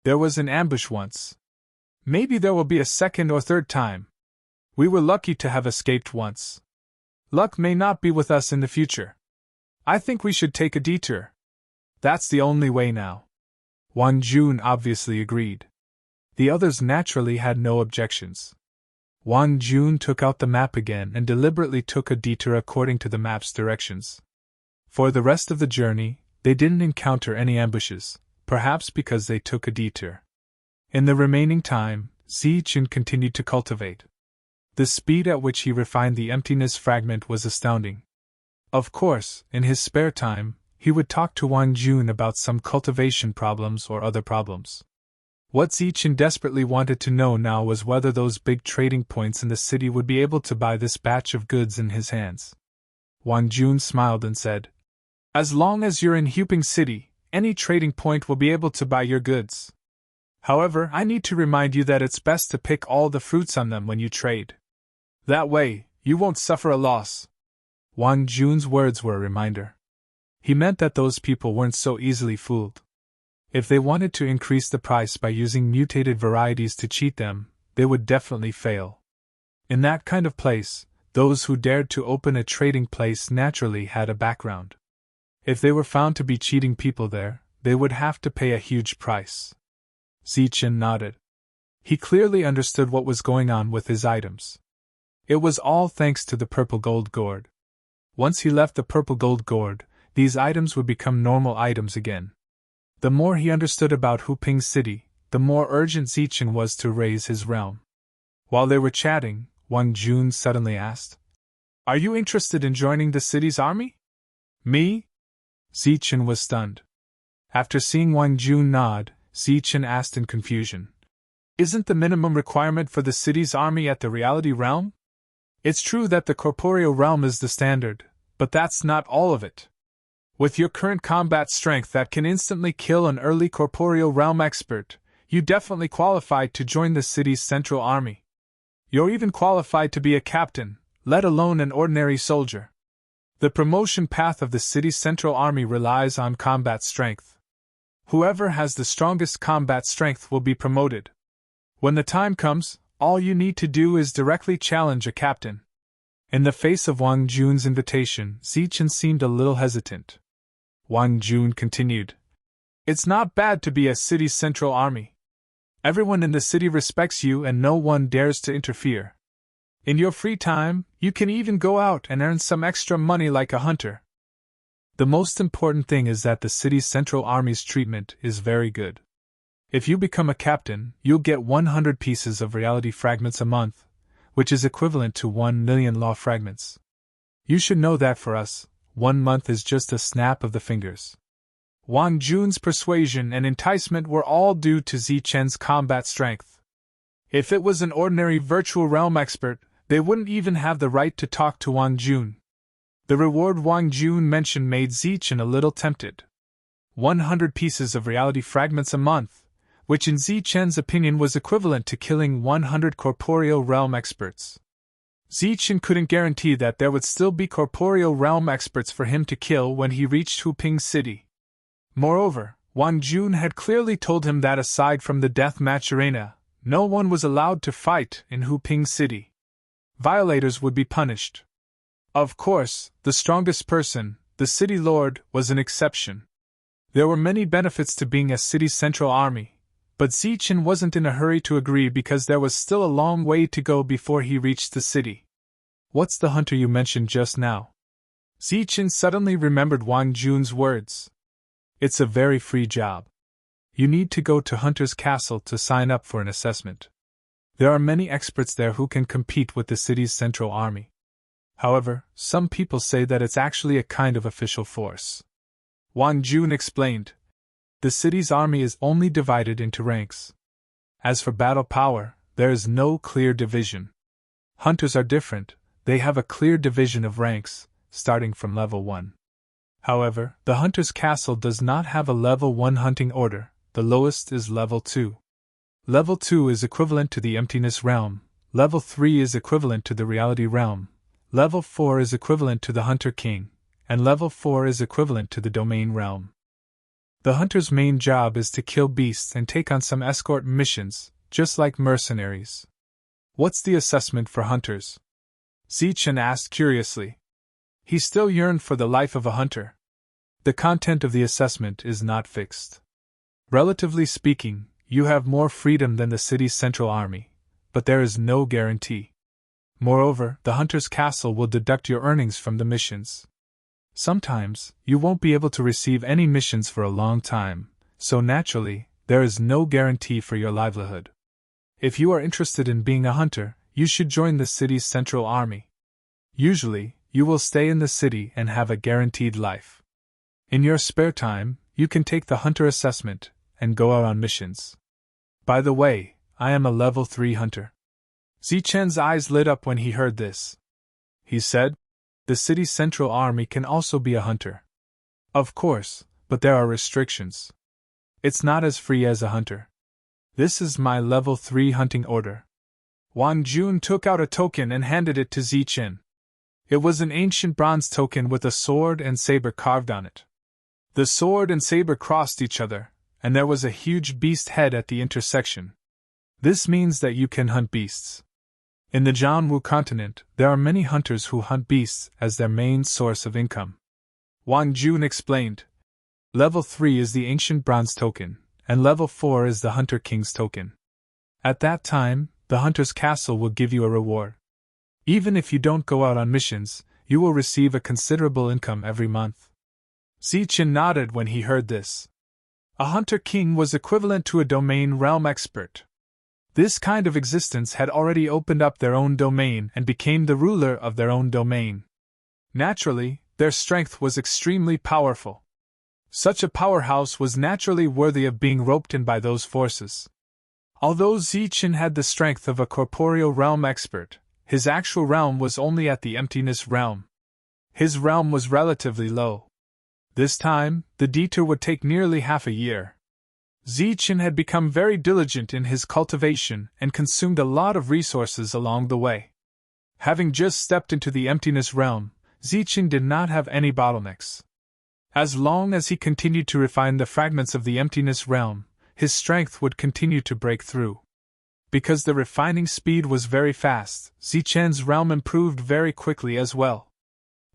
"There was an ambush once. Maybe there will be a second or third time. We were lucky to have escaped once. Luck may not be with us in the future. I think we should take a detour. That's the only way now." Wan Jun obviously agreed. The others naturally had no objections. Wan Jun took out the map again and deliberately took a detour according to the map's directions. For the rest of the journey, they didn't encounter any ambushes, perhaps because they took a detour. In the remaining time, Zichen continued to cultivate. The speed at which he refined the emptiness fragment was astounding. Of course, in his spare time, he would talk to Wan Jun about some cultivation problems or other problems. What Zichen desperately wanted to know now was whether those big trading points in the city would be able to buy this batch of goods in his hands. Wan Jun smiled and said, "As long as you're in Huping City, any trading point will be able to buy your goods. However, I need to remind you that it's best to pick all the fruits on them when you trade. That way, you won't suffer a loss." Wan Jun's words were a reminder. He meant that those people weren't so easily fooled. If they wanted to increase the price by using mutated varieties to cheat them, they would definitely fail. In that kind of place, those who dared to open a trading place naturally had a background. If they were found to be cheating people there, they would have to pay a huge price. Zichen nodded. He clearly understood what was going on with his items. It was all thanks to the purple gold gourd. Once he left the purple gold gourd, these items would become normal items again. The more he understood about Huping City, the more urgent Zichen was to raise his realm. While they were chatting, Wan Jun suddenly asked, "Are you interested in joining the city's army?" "Me?" Zichen was stunned. After seeing Wan Jun nod, Zichen asked in confusion, "Isn't the minimum requirement for the city's army at the reality realm? It's true that the corporeal realm is the standard, but that's not all of it. With your current combat strength that can instantly kill an early corporeal realm expert, you definitely qualify to join the city's central army. You're even qualified to be a captain, let alone an ordinary soldier. The promotion path of the city's central army relies on combat strength. Whoever has the strongest combat strength will be promoted. When the time comes, all you need to do is directly challenge a captain." In the face of Wan Jun's invitation, Zichen seemed a little hesitant. Wan Jun continued, "It's not bad to be a city's central army. Everyone in the city respects you and no one dares to interfere. In your free time, you can even go out and earn some extra money like a hunter. The most important thing is that the city's central army's treatment is very good. If you become a captain, you'll get 100 pieces of reality fragments a month, which is equivalent to 1 million law fragments. You should know that for us, 1 month is just a snap of the fingers." Wan Jun's persuasion and enticement were all due to Zichen's combat strength. If it was an ordinary virtual realm expert, they wouldn't even have the right to talk to Wan Jun. The reward Wan Jun mentioned made Zichen a little tempted. 100 pieces of reality fragments a month, which in Zichen's opinion was equivalent to killing 100 corporeal realm experts. Zichen couldn't guarantee that there would still be corporeal realm experts for him to kill when he reached Huping City. Moreover, Wan Jun had clearly told him that aside from the deathmatch arena, no one was allowed to fight in Huping City. Violators would be punished. Of course, the strongest person, the city lord, was an exception. There were many benefits to being a city's central army, but Zichen wasn't in a hurry to agree because there was still a long way to go before he reached the city. What's the hunter you mentioned just now? Zichen suddenly remembered Wang Jun's words. It's a very free job. You need to go to Hunter's Castle to sign up for an assessment. There are many experts there who can compete with the city's central army. However, some people say that it's actually a kind of official force. Wang Jun explained. The city's army is only divided into ranks. As for battle power, there is no clear division. Hunters are different, they have a clear division of ranks, starting from level 1. However, the Hunter's Castle does not have a level 1 hunting order, the lowest is level 2. Level 2 is equivalent to the Emptiness Realm, level 3 is equivalent to the Reality Realm, level 4 is equivalent to the Hunter King, and level 4 is equivalent to the Domain Realm. The hunter's main job is to kill beasts and take on some escort missions, just like mercenaries. What's the assessment for hunters? Zichen asked curiously. He still yearned for the life of a hunter. The content of the assessment is not fixed. Relatively speaking, you have more freedom than the city's central army, but there is no guarantee. Moreover, the Hunter's Castle will deduct your earnings from the missions. Sometimes, you won't be able to receive any missions for a long time, so naturally, there is no guarantee for your livelihood. If you are interested in being a hunter, you should join the city's central army. Usually, you will stay in the city and have a guaranteed life. In your spare time, you can take the hunter assessment and go out on missions. By the way, I am a level 3 hunter. Zichen's eyes lit up when he heard this. He said, the city's central army can also be a hunter. Of course, but there are restrictions. It's not as free as a hunter. This is my level 3 hunting order. Wang Jun took out a token and handed it to Zichen. It was an ancient bronze token with a sword and saber carved on it. The sword and saber crossed each other, and there was a huge beast head at the intersection. This means that you can hunt beasts. In the Jianwu continent, there are many hunters who hunt beasts as their main source of income. Wang Jun explained. Level 3 is the ancient bronze token, and level 4 is the Hunter King's token. At that time, the Hunter's Castle will give you a reward. Even if you don't go out on missions, you will receive a considerable income every month. Zichen nodded when he heard this. A Hunter King was equivalent to a Domain Realm expert. This kind of existence had already opened up their own domain and became the ruler of their own domain. Naturally, their strength was extremely powerful. Such a powerhouse was naturally worthy of being roped in by those forces. Although Zichen had the strength of a corporeal realm expert, his actual realm was only at the Emptiness Realm. His realm was relatively low. This time, the detour would take nearly half a year. Zichen had become very diligent in his cultivation and consumed a lot of resources along the way. Having just stepped into the Emptiness Realm, Zichen did not have any bottlenecks. As long as he continued to refine the fragments of the Emptiness Realm, his strength would continue to break through. Because the refining speed was very fast, Zichen's realm improved very quickly as well.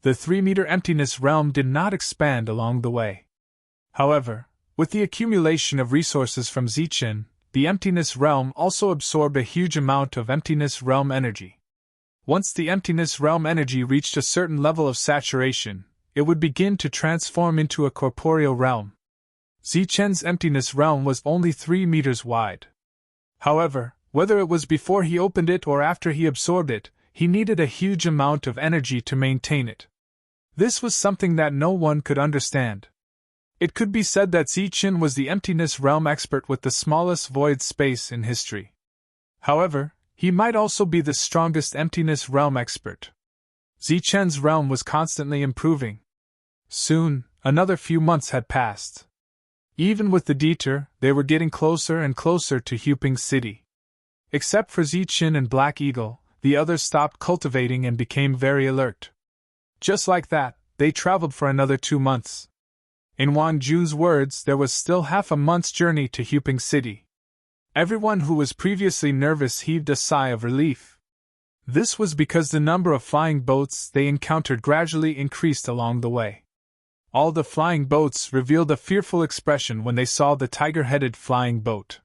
The 3-meter Emptiness Realm did not expand along the way. However, with the accumulation of resources from Zichen, the Emptiness Realm also absorbed a huge amount of Emptiness Realm energy. Once the Emptiness Realm energy reached a certain level of saturation, it would begin to transform into a corporeal realm. Zichen's Emptiness Realm was only 3 meters wide. However, whether it was before he opened it or after he absorbed it, he needed a huge amount of energy to maintain it. This was something that no one could understand. It could be said that Zichen was the Emptiness Realm expert with the smallest void space in history. However, he might also be the strongest Emptiness Realm expert. Zichen's realm was constantly improving. Soon, another few months had passed. Even with the detour, they were getting closer and closer to Huping City. Except for Zichen and Black Eagle, the others stopped cultivating and became very alert. Just like that, they traveled for another 2 months. In Wang Jun's words, there was still half a month's journey to Huping City. Everyone who was previously nervous heaved a sigh of relief. This was because the number of flying boats they encountered gradually increased along the way. All the flying boats revealed a fearful expression when they saw the tiger-headed flying boat.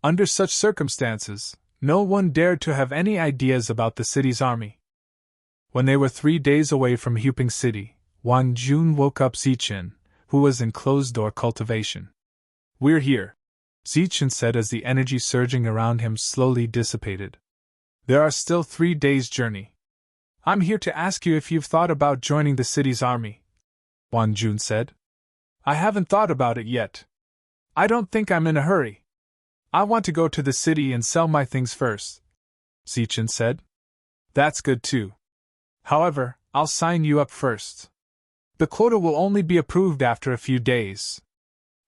Under such circumstances, no one dared to have any ideas about the city's army. When they were 3 days away from Huping City, Wang Jun woke up Zichen, who was in closed-door cultivation. "We're here," Zichen said as the energy surging around him slowly dissipated. "There are still 3 days' journey. I'm here to ask you if you've thought about joining the city's army," Wang Jun said. "I haven't thought about it yet. I don't think I'm in a hurry. I want to go to the city and sell my things first," Zichen said. "That's good too. However, I'll sign you up first. The quota will only be approved after a few days.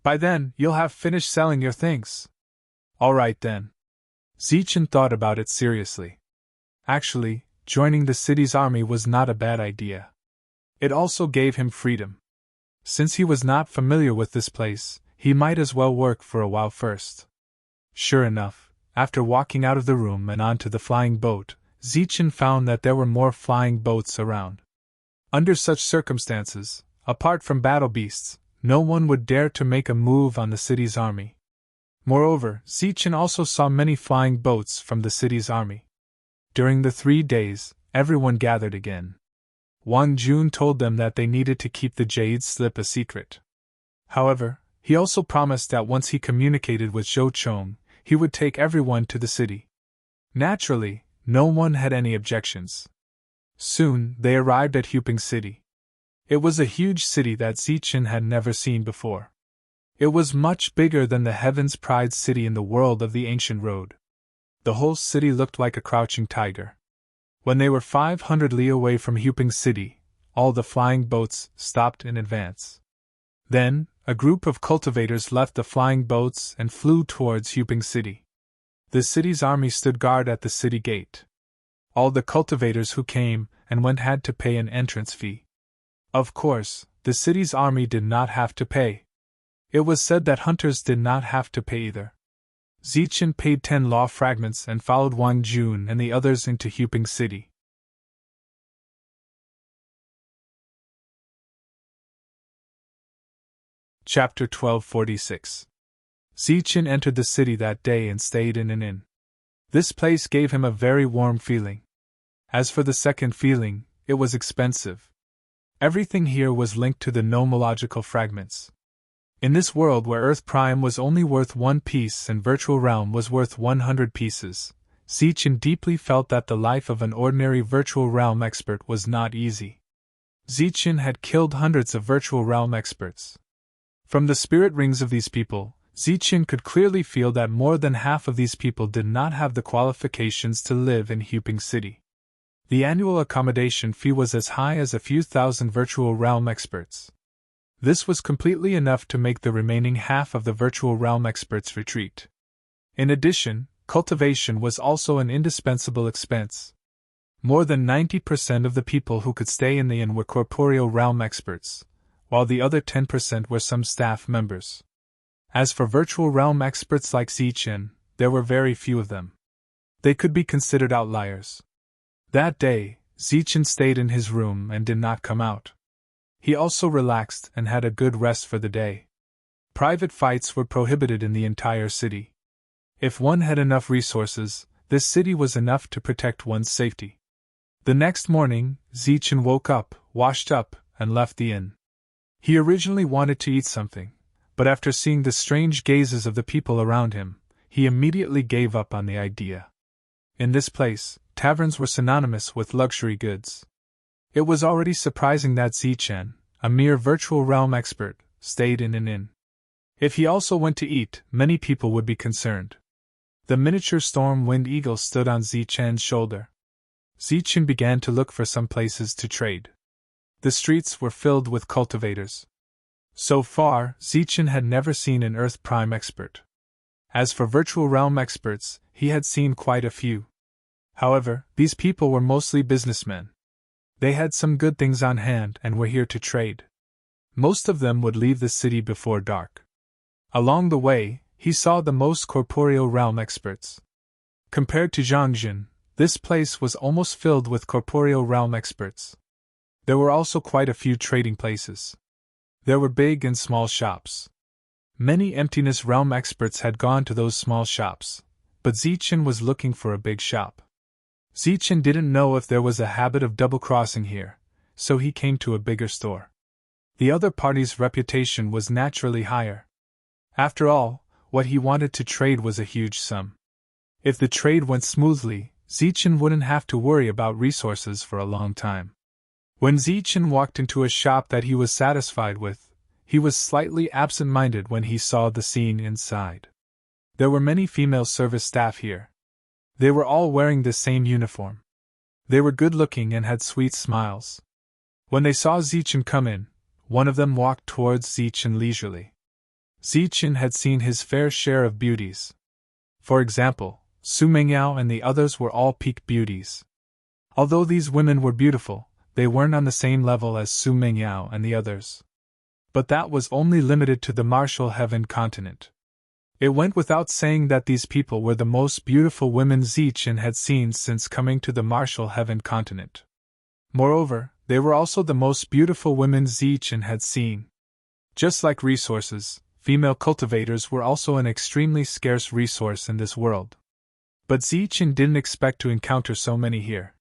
By then, you'll have finished selling your things." "All right then." Zichen thought about it seriously. Actually, joining the city's army was not a bad idea. It also gave him freedom. Since he was not familiar with this place, he might as well work for a while first. Sure enough, after walking out of the room and onto the flying boat, Zichen found that there were more flying boats around. Under such circumstances, apart from battle beasts, no one would dare to make a move on the city's army. Moreover, Zichen also saw many flying boats from the city's army. During the 3 days, everyone gathered again. Wang Jun told them that they needed to keep the jade slip a secret. However, he also promised that once he communicated with Zhou Chong, he would take everyone to the city. Naturally, no one had any objections. Soon, they arrived at Huping City. It was a huge city that Zichen had never seen before. It was much bigger than the Heaven's Pride city in the world of the ancient road. The whole city looked like a crouching tiger. When they were 500 li away from Huping City, all the flying boats stopped in advance. Then, a group of cultivators left the flying boats and flew towards Huping City. The city's army stood guard at the city gate. All the cultivators who came and went had to pay an entrance fee. Of course, the city's army did not have to pay. It was said that hunters did not have to pay either. Zichen paid 10 law fragments and followed Wang Jun and the others into Huping City. Chapter 1246. Zichen entered the city that day and stayed in an inn. This place gave him a very warm feeling. As for the second feeling, it was expensive. Everything here was linked to the nomological fragments. In this world where Earth Prime was only worth 1 piece and Virtual Realm was worth 100 pieces, Zichen deeply felt that the life of an ordinary Virtual Realm expert was not easy. Zichen had killed hundreds of Virtual Realm experts. From the spirit rings of these people, Zichen could clearly feel that more than half of these people did not have the qualifications to live in Huping City. The annual accommodation fee was as high as a few thousand Virtual Realm experts. This was completely enough to make the remaining half of the Virtual Realm experts retreat. In addition, cultivation was also an indispensable expense. More than 90% of the people who could stay in the inn were Corporeal Realm experts, while the other 10% were some staff members. As for Virtual Realm experts like Zichen, there were very few of them. They could be considered outliers. That day, Zichen stayed in his room and did not come out. He also relaxed and had a good rest for the day. Private fights were prohibited in the entire city. If one had enough resources, this city was enough to protect one's safety. The next morning, Zichen woke up, washed up, and left the inn. He originally wanted to eat something, but after seeing the strange gazes of the people around him, he immediately gave up on the idea. In this place, taverns were synonymous with luxury goods. It was already surprising that Zichen, a mere Virtual Realm expert, stayed in an inn. If he also went to eat, many people would be concerned. The miniature storm wind eagle stood on Zichen's shoulder. Zichen began to look for some places to trade. The streets were filled with cultivators. So far, Zichen had never seen an Earth Prime expert. As for Virtual Realm experts, he had seen quite a few. However, these people were mostly businessmen. They had some good things on hand and were here to trade. Most of them would leave the city before dark. Along the way, he saw the most Corporeal Realm experts. Compared to Zhangjin, this place was almost filled with Corporeal Realm experts. There were also quite a few trading places. There were big and small shops. Many emptiness realm experts had gone to those small shops, but Zichen was looking for a big shop. Zichen didn't know if there was a habit of double-crossing here, so he came to a bigger store. The other party's reputation was naturally higher. After all, what he wanted to trade was a huge sum. If the trade went smoothly, Zichen wouldn't have to worry about resources for a long time. When Zichen walked into a shop that he was satisfied with, he was slightly absent-minded when he saw the scene inside. There were many female service staff here. They were all wearing the same uniform. They were good-looking and had sweet smiles. When they saw Zichen come in, one of them walked towards Zichen leisurely. Zichen had seen his fair share of beauties. For example, Su Mengyao and the others were all peak beauties. Although these women were beautiful, they weren't on the same level as Su Mengyao and the others. But that was only limited to the martial heaven continent. It went without saying that these people were the most beautiful women Zichen had seen since coming to the martial heaven continent. Moreover, they were also the most beautiful women Zichen had seen. Just like resources, female cultivators were also an extremely scarce resource in this world. But Zichen didn't expect to encounter so many here.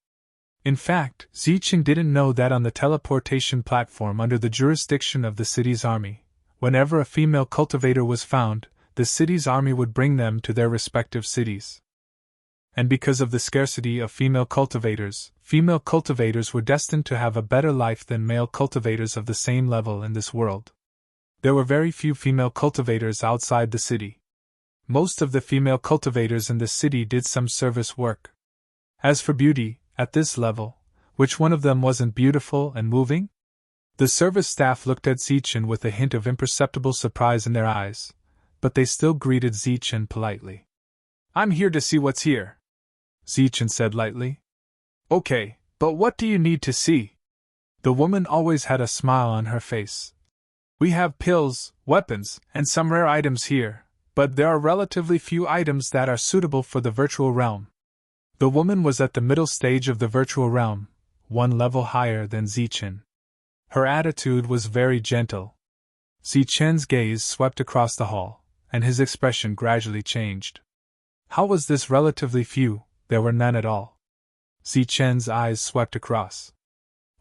In fact, Zichen didn't know that on the teleportation platform under the jurisdiction of the city's army, whenever a female cultivator was found, the city's army would bring them to their respective cities. And because of the scarcity of female cultivators were destined to have a better life than male cultivators of the same level in this world. There were very few female cultivators outside the city. Most of the female cultivators in the city did some service work. As for beauty, at this level, which one of them wasn't beautiful and moving? The service staff looked at Zichen with a hint of imperceptible surprise in their eyes, but they still greeted Zichen politely. "I'm here to see what's here," Zichen said lightly. "Okay, but what do you need to see?" The woman always had a smile on her face. "We have pills, weapons, and some rare items here, but there are relatively few items that are suitable for the virtual realm." The woman was at the middle stage of the virtual realm, one level higher than Zichen. Her attitude was very gentle. Zichen's gaze swept across the hall, and his expression gradually changed. How was this relatively few? There were none at all. Zichen's eyes swept across.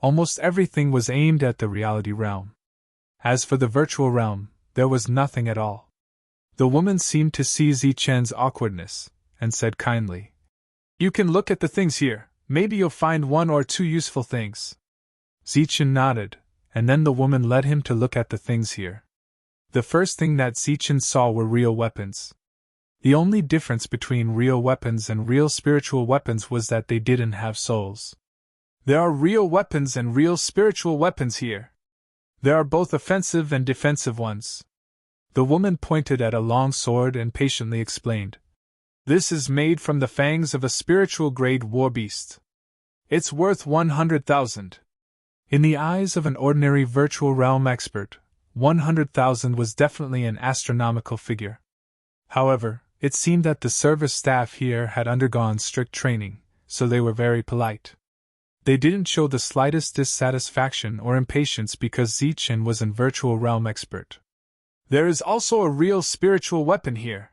Almost everything was aimed at the reality realm. As for the virtual realm, there was nothing at all. The woman seemed to see Zichen's awkwardness, and said kindly, "You can look at the things here, maybe you'll find one or two useful things." Zichen nodded, and then the woman led him to look at the things here. The first thing that Zichen saw were real weapons. The only difference between real weapons and real spiritual weapons was that they didn't have souls. "There are real weapons and real spiritual weapons here. There are both offensive and defensive ones." The woman pointed at a long sword and patiently explained, "This is made from the fangs of a spiritual-grade war beast. It's worth 100,000. In the eyes of an ordinary virtual realm expert, 100,000 was definitely an astronomical figure. However, it seemed that the service staff here had undergone strict training, so they were very polite. They didn't show the slightest dissatisfaction or impatience because Zichen was an virtual realm expert. "There is also a real spiritual weapon here.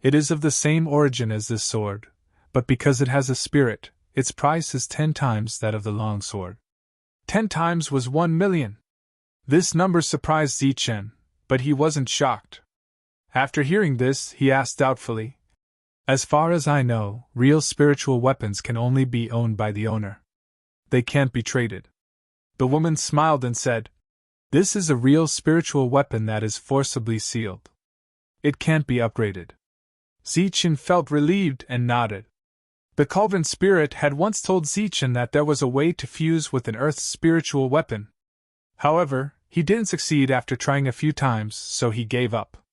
It is of the same origin as this sword, but because it has a spirit, its price is 10 times that of the long sword." 10 times was 1 million. This number surprised Zichen, but he wasn't shocked. After hearing this, he asked doubtfully, "As far as I know, real spiritual weapons can only be owned by the owner. They can't be traded." The woman smiled and said, "This is a real spiritual weapon that is forcibly sealed. It can't be upgraded." Zichen felt relieved and nodded. The Cauldron Spirit had once told Zichen that there was a way to fuse with an Earth's spiritual weapon. However, he didn't succeed after trying a few times, so he gave up.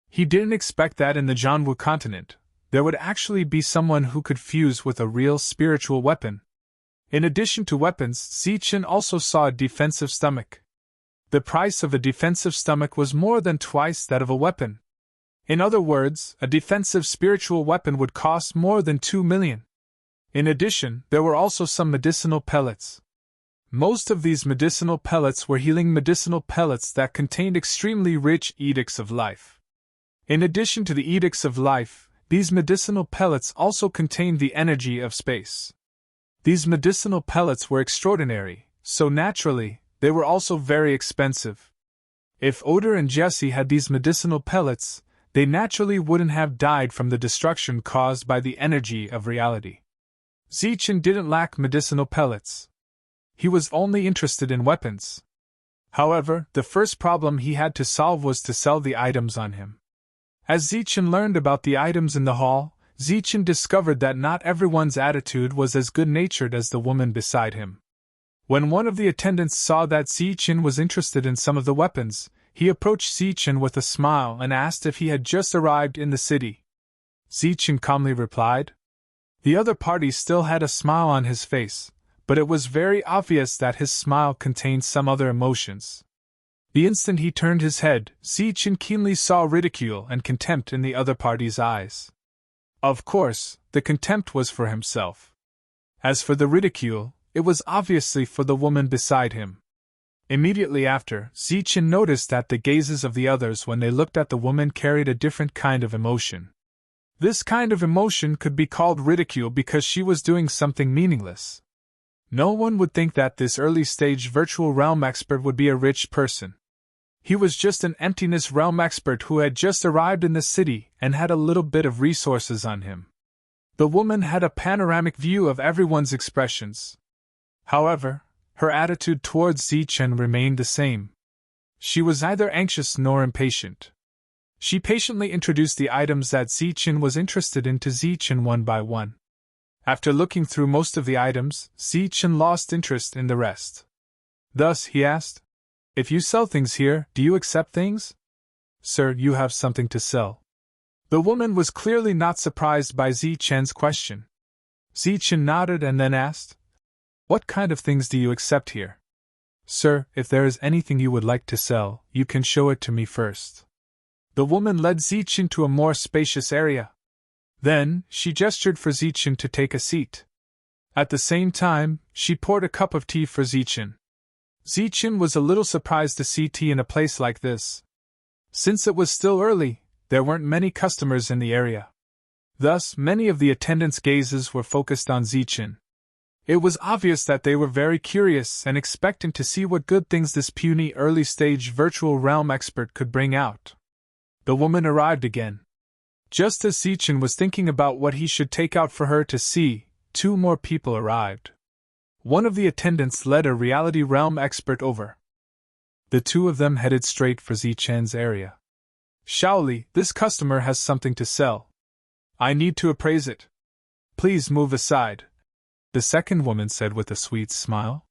He didn't expect that in the Jianwu continent, there would actually be someone who could fuse with a real spiritual weapon. In addition to weapons, Zichen also saw a defensive stomach. The price of a defensive stomach was more than twice that of a weapon. In other words, a defensive spiritual weapon would cost more than 2 million. In addition, there were also some medicinal pellets. Most of these medicinal pellets were healing medicinal pellets that contained extremely rich edicts of life. In addition to the edicts of life, these medicinal pellets also contained the energy of space. These medicinal pellets were extraordinary, so naturally, they were also very expensive. If Oder and Jesse had these medicinal pellets, they naturally wouldn't have died from the destruction caused by the energy of reality. Zichen didn't lack medicinal pellets. He was only interested in weapons. However, the first problem he had to solve was to sell the items on him. As Zichen learned about the items in the hall, Zichen discovered that not everyone's attitude was as good-natured as the woman beside him. When one of the attendants saw that Zichen was interested in some of the weapons, he approached Zichen with a smile and asked if he had just arrived in the city. Zichen calmly replied. The other party still had a smile on his face, but it was very obvious that his smile contained some other emotions. The instant he turned his head, Zichen keenly saw ridicule and contempt in the other party's eyes. Of course, the contempt was for himself. As for the ridicule, it was obviously for the woman beside him. Immediately after, Zichen noticed that the gazes of the others when they looked at the woman carried a different kind of emotion. This kind of emotion could be called ridicule because she was doing something meaningless. No one would think that this early-stage virtual realm expert would be a rich person. He was just an emptiness realm expert who had just arrived in the city and had a little bit of resources on him. The woman had a panoramic view of everyone's expressions. However, her attitude towards Zichen remained the same. She was neither anxious nor impatient. She patiently introduced the items that Zichen was interested in to Zichen one by one. After looking through most of the items, Zichen lost interest in the rest. Thus, he asked, "If you sell things here, do you accept things?" "Sir, you have something to sell." The woman was clearly not surprised by Zichen's question. Zichen nodded and then asked, "What kind of things do you accept here?" "Sir, if there is anything you would like to sell, you can show it to me first." The woman led Zichen to a more spacious area. Then, she gestured for Zichen to take a seat. At the same time, she poured a cup of tea for Zichen. Zichen was a little surprised to see tea in a place like this. Since it was still early, there weren't many customers in the area. Thus, many of the attendants' gazes were focused on Zichen. It was obvious that they were very curious and expectant to see what good things this puny early-stage virtual realm expert could bring out. The woman arrived again. Just as Zichen was thinking about what he should take out for her to see, two more people arrived. One of the attendants led a reality realm expert over. The two of them headed straight for Zichen's area. "Shaoli, this customer has something to sell. I need to appraise it. Please move aside," the second woman said with a sweet smile.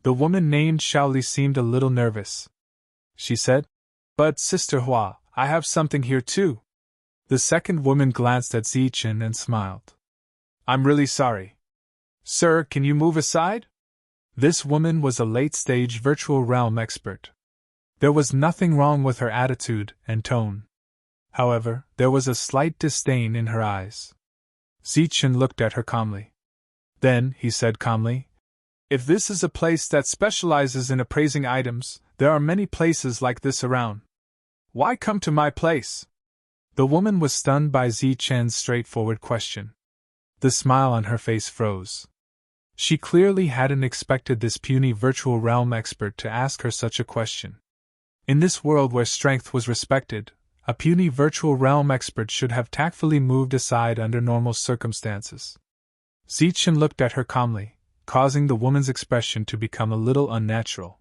The woman named Shaoli seemed a little nervous. She said, "But Sister Hua, I have something here too." The second woman glanced at Zichen and smiled. "I'm really sorry. Sir, can you move aside?" This woman was a late-stage virtual realm expert. There was nothing wrong with her attitude and tone. However, there was a slight disdain in her eyes. Zichen looked at her calmly. Then, he said calmly, "If this is a place that specializes in appraising items, there are many places like this around. Why come to my place?" The woman was stunned by Zichen's straightforward question. The smile on her face froze. She clearly hadn't expected this puny virtual realm expert to ask her such a question. In this world where strength was respected, a puny virtual realm expert should have tactfully moved aside under normal circumstances. Zichen looked at her calmly, causing the woman's expression to become a little unnatural.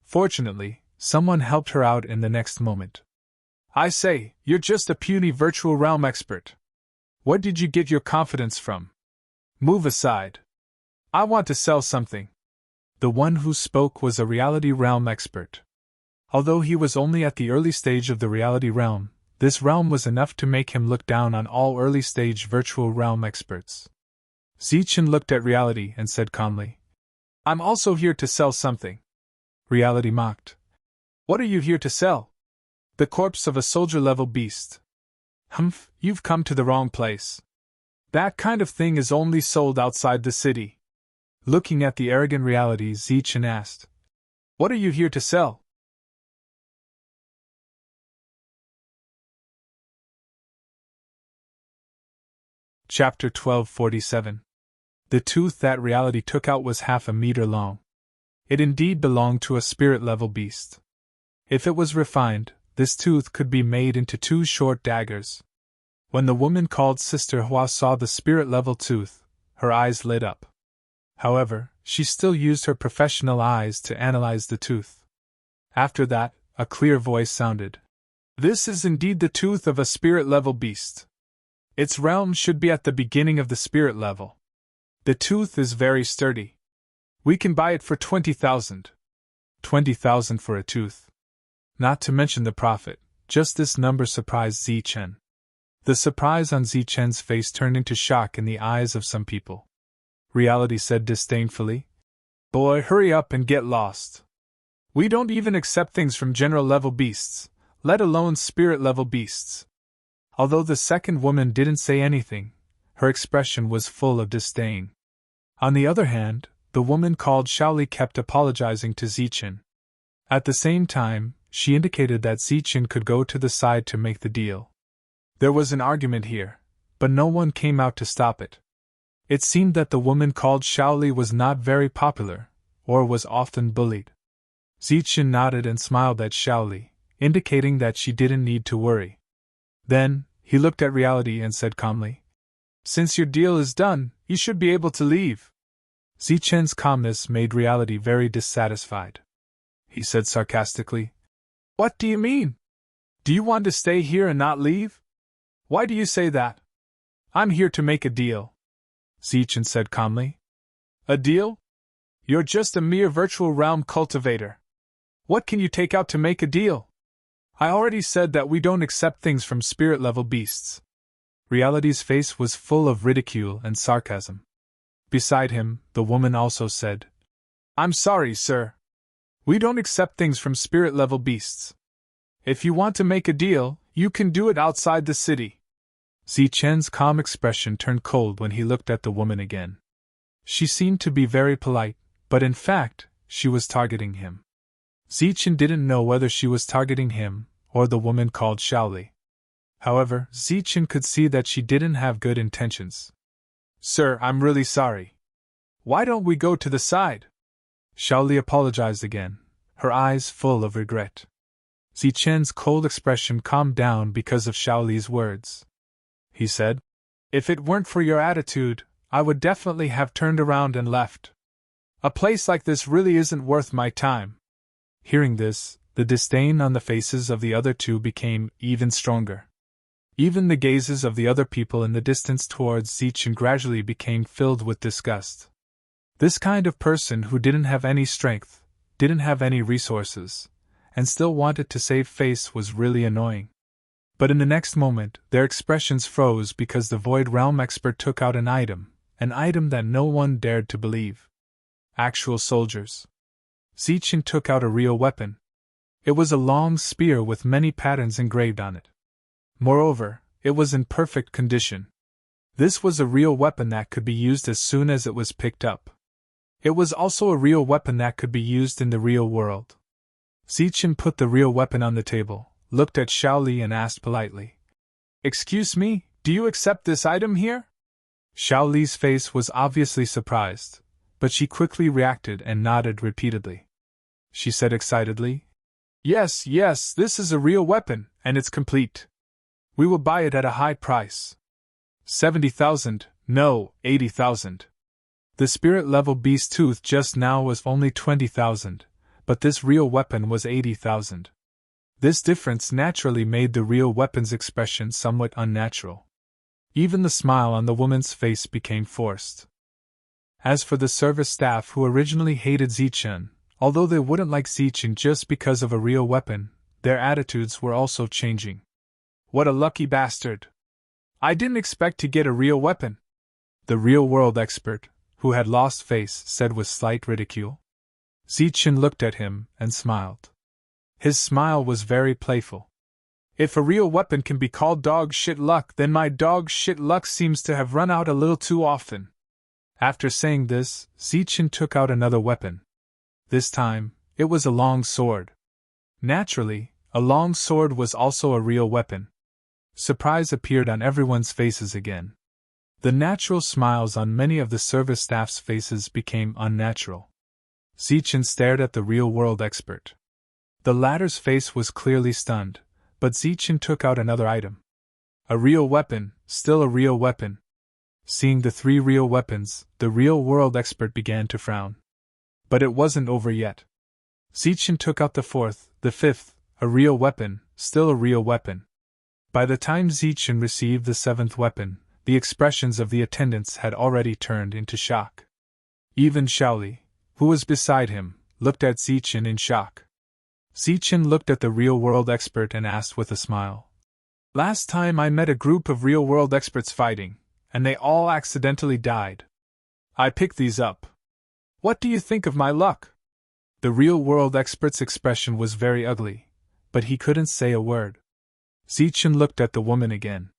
Fortunately, someone helped her out in the next moment. "I say, you're just a puny virtual realm expert. Where did you get your confidence from? Move aside. I want to sell something." The one who spoke was a reality realm expert. Although he was only at the early stage of the reality realm, this realm was enough to make him look down on all early-stage virtual realm experts. Zichen looked at Reality and said calmly, "I'm also here to sell something." Reality mocked. "What are you here to sell?" "The corpse of a soldier-level beast." "Humph, you've come to the wrong place. That kind of thing is only sold outside the city." Looking at the arrogant reality, Zichen asked, "What are you here to sell?" Chapter 1247. The tooth that reality took out was half a meter long. It indeed belonged to a spirit-level beast. If it was refined, this tooth could be made into 2 short daggers. When the woman called Sister Hua saw the spirit-level tooth, her eyes lit up. However, she still used her professional eyes to analyze the tooth. After that, a clear voice sounded. "This is indeed the tooth of a spirit-level beast. Its realm should be at the beginning of the spirit level. The tooth is very sturdy. We can buy it for 20,000. 20,000 for a tooth. Not to mention the profit." Just this number surprised Zichen. The surprise on Zichen's face turned into shock in the eyes of some people. Reality said disdainfully, "Boy, hurry up and get lost. We don't even accept things from general-level beasts, let alone spirit-level beasts." Although the second woman didn't say anything, her expression was full of disdain. On the other hand, the woman called Shaoli kept apologizing to Zichen. At the same time, she indicated that Zichen could go to the side to make the deal. There was an argument here, but no one came out to stop it. It seemed that the woman called Shaoli was not very popular, or was often bullied. Zichen nodded and smiled at Shaoli, indicating that she didn't need to worry. Then, he looked at reality and said calmly, "Since your deal is done, you should be able to leave." Zichen's calmness made reality very dissatisfied. He said sarcastically, "What do you mean? Do you want to stay here and not leave? Why do you say that?" "I'm here to make a deal," Zichen said calmly. "A deal? You're just a mere virtual realm cultivator. What can you take out to make a deal? I already said that we don't accept things from spirit-level beasts." Reality's face was full of ridicule and sarcasm. Beside him, the woman also said, "I'm sorry, sir. We don't accept things from spirit-level beasts. If you want to make a deal, you can do it outside the city." Zichen's calm expression turned cold when he looked at the woman again. She seemed to be very polite, but in fact, she was targeting him. Zichen didn't know whether she was targeting him, or the woman called Shaoli. However, Zichen could see that she didn't have good intentions. "Sir, I'm really sorry. Why don't we go to the side?" Shaoli apologized again, her eyes full of regret. Zichen's cold expression calmed down because of Shaoli's words. He said, "If it weren't for your attitude, I would definitely have turned around and left. A place like this really isn't worth my time." Hearing this, the disdain on the faces of the other two became even stronger. Even the gazes of the other people in the distance towards Zichen gradually became filled with disgust. This kind of person who didn't have any strength, didn't have any resources, and still wanted to save face was really annoying. But in the next moment, their expressions froze because the Void Realm expert took out an item that no one dared to believe. Actual soldiers. Zichen took out a real weapon. It was a long spear with many patterns engraved on it. Moreover, it was in perfect condition. This was a real weapon that could be used as soon as it was picked up. It was also a real weapon that could be used in the real world. Zichen put the real weapon on the table, looked at Shaoli and asked politely, "Excuse me, do you accept this item here?" Shaoli's face was obviously surprised, but she quickly reacted and nodded repeatedly. She said excitedly, Yes, this is a real weapon, and it's complete. We will buy it at a high price. 70,000, no, 80,000. The spirit-level beast tooth just now was only 20,000, but this real weapon was 80,000. This difference naturally made the real weapon's expression somewhat unnatural. Even the smile on the woman's face became forced. As for the service staff who originally hated Zichen, although they wouldn't like Zichen just because of a real weapon, their attitudes were also changing. What a lucky bastard! I didn't expect to get a real weapon, the real-world expert, who had lost face, said with slight ridicule. Zichen looked at him and smiled. His smile was very playful. If a real weapon can be called dog shit luck, then my dog shit luck seems to have run out a little too often. After saying this, Zichen took out another weapon. This time, it was a long sword. Naturally, a long sword was also a real weapon. Surprise appeared on everyone's faces again. The natural smiles on many of the service staff's faces became unnatural. Zichen stared at the real-world expert. The latter's face was clearly stunned, but Zichen took out another item. A real weapon, still a real weapon. Seeing the 3 real weapons, the real-world expert began to frown. But it wasn't over yet. Zichen took out the 4th, the 5th, a real weapon, still a real weapon. By the time Zichen received the 7th weapon, the expressions of the attendants had already turned into shock. Even Shaoli, who was beside him, looked at Zichen in shock. Zichen looked at the real-world expert and asked with a smile. Last time I met a group of real-world experts fighting, and they all accidentally died. I picked these up. What do you think of my luck? The real-world expert's expression was very ugly, but he couldn't say a word. Zichen looked at the woman again.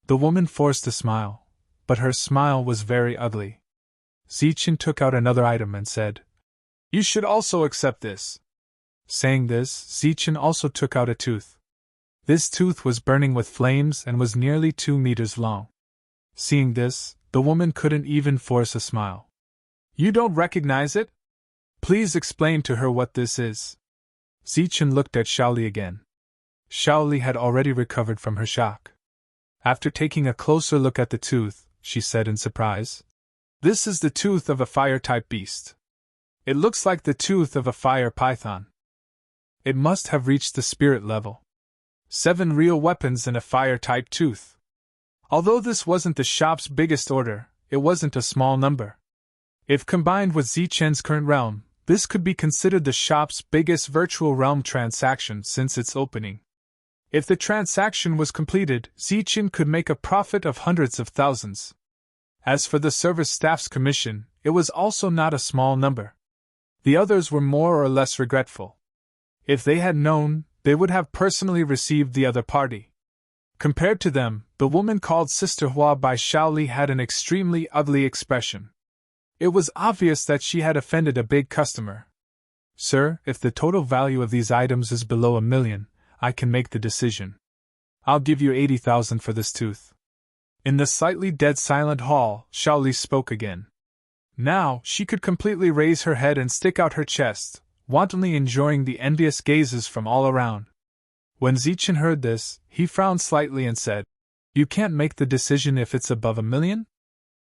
The woman forced a smile, but her smile was very ugly. Zichen took out another item and said, "You should also accept this." Saying this, Zichen also took out a tooth. This tooth was burning with flames and was nearly 2 meters long. Seeing this, the woman couldn't even force a smile. "You don't recognize it? Please explain to her what this is." Zichen looked at Shaoli again. Shaoli had already recovered from her shock. After taking a closer look at the tooth, she said in surprise, "This is the tooth of a fire-type beast. It looks like the tooth of a fire python. It must have reached the spirit level. 7 real weapons and a fire-type tooth. Although this wasn't the shop's biggest order, it wasn't a small number. If combined with Zichen's current realm, this could be considered the shop's biggest virtual realm transaction since its opening. If the transaction was completed, Zichen could make a profit of hundreds of thousands. As for the service staff's commission, it was also not a small number. The others were more or less regretful. If they had known, they would have personally received the other party. Compared to them, the woman called Sister Hua by Shaoli had an extremely ugly expression. It was obvious that she had offended a big customer. "Sir, if the total value of these items is below 1 million, I can make the decision. I'll give you 80,000 for this tooth." In the slightly dead silent hall, Shaoli spoke again. Now, she could completely raise her head and stick out her chest, wantonly enjoying the envious gazes from all around. When Zichen heard this, he frowned slightly and said, "You can't make the decision if it's above 1 million?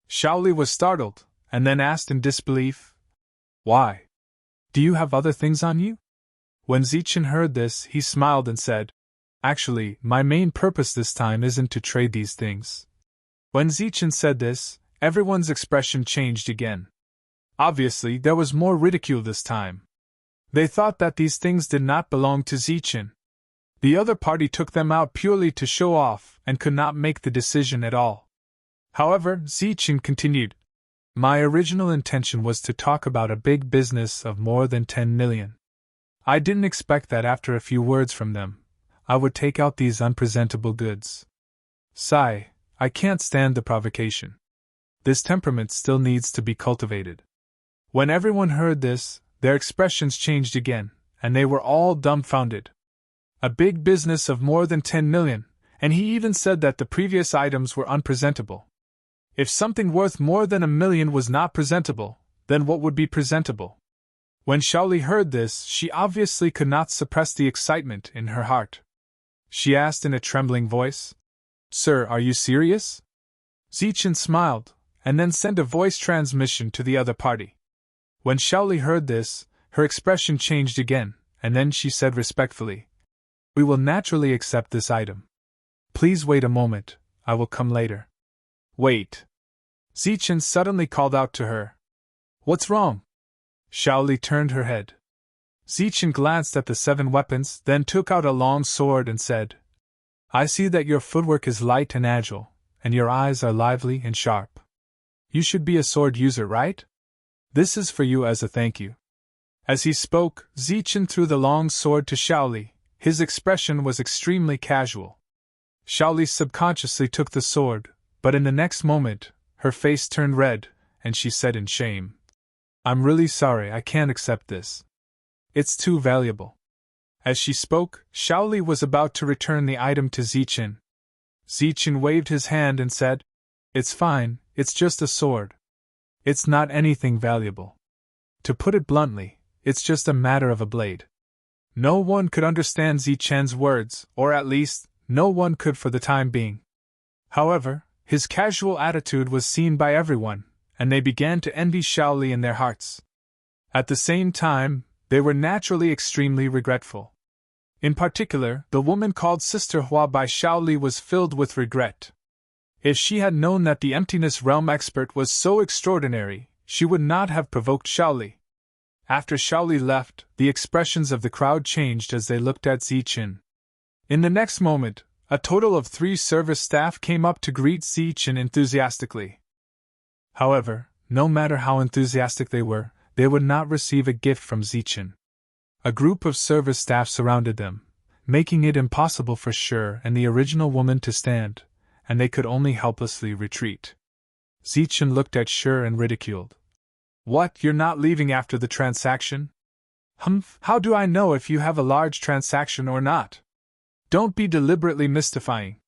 Shaoli was startled, and then asked in disbelief, "Why? Do you have other things on you?" When Zichen heard this, he smiled and said, "Actually, my main purpose this time isn't to trade these things." When Zichen said this, everyone's expression changed again. Obviously, there was more ridicule this time. They thought that these things did not belong to Zichen. The other party took them out purely to show off and could not make the decision at all. However, Zichen continued, "My original intention was to talk about a big business of more than 10 million. I didn't expect that after a few words from them, I would take out these unpresentable goods. Sigh, I can't stand the provocation. This temperament still needs to be cultivated." When everyone heard this, their expressions changed again, and they were all dumbfounded. A big business of more than 10 million, and he even said that the previous items were unpresentable. If something worth more than 1 million was not presentable, then what would be presentable? When Shaoli heard this, she obviously could not suppress the excitement in her heart. She asked in a trembling voice, "Sir, are you serious?" Zichen smiled, and then sent a voice transmission to the other party. When Shaoli heard this, her expression changed again, and then she said respectfully, "We will naturally accept this item. Please wait a moment, I will come later." "Wait!" Zichen suddenly called out to her. "What's wrong?" Shaoli turned her head. Zichen glanced at the 7 weapons, then took out a long sword and said, "I see that your footwork is light and agile, and your eyes are lively and sharp. You should be a sword user, right? This is for you as a thank you." As he spoke, Zichen threw the long sword to Shaoli. His expression was extremely casual. Shaoli subconsciously took the sword, but in the next moment, her face turned red, and she said in shame, "I'm really sorry, I can't accept this. It's too valuable." As she spoke, Shaoli was about to return the item to Zichen. Zichen waved his hand and said, "It's fine, it's just a sword. It's not anything valuable. To put it bluntly, it's just a matter of a blade." No one could understand Zichen's words, or at least, no one could for the time being. However, his casual attitude was seen by everyone, and they began to envy Shaoli in their hearts. At the same time, they were naturally extremely regretful. In particular, the woman called Sister Hua by Shaoli was filled with regret. If she had known that the Emptiness Realm expert was so extraordinary, she would not have provoked Shaoli. After Shaoli left, the expressions of the crowd changed as they looked at Zichen. In the next moment, a total of 3 service staff came up to greet Zichen enthusiastically. However, no matter how enthusiastic they would not receive a gift from Zichen. A group of service staff surrounded them, making it impossible for Shi and the original woman to stand, and they could only helplessly retreat. Zichen looked at Shi and ridiculed. "What, you're not leaving after the transaction? Humph, how do I know if you have a large transaction or not? Don't be deliberately mystifying."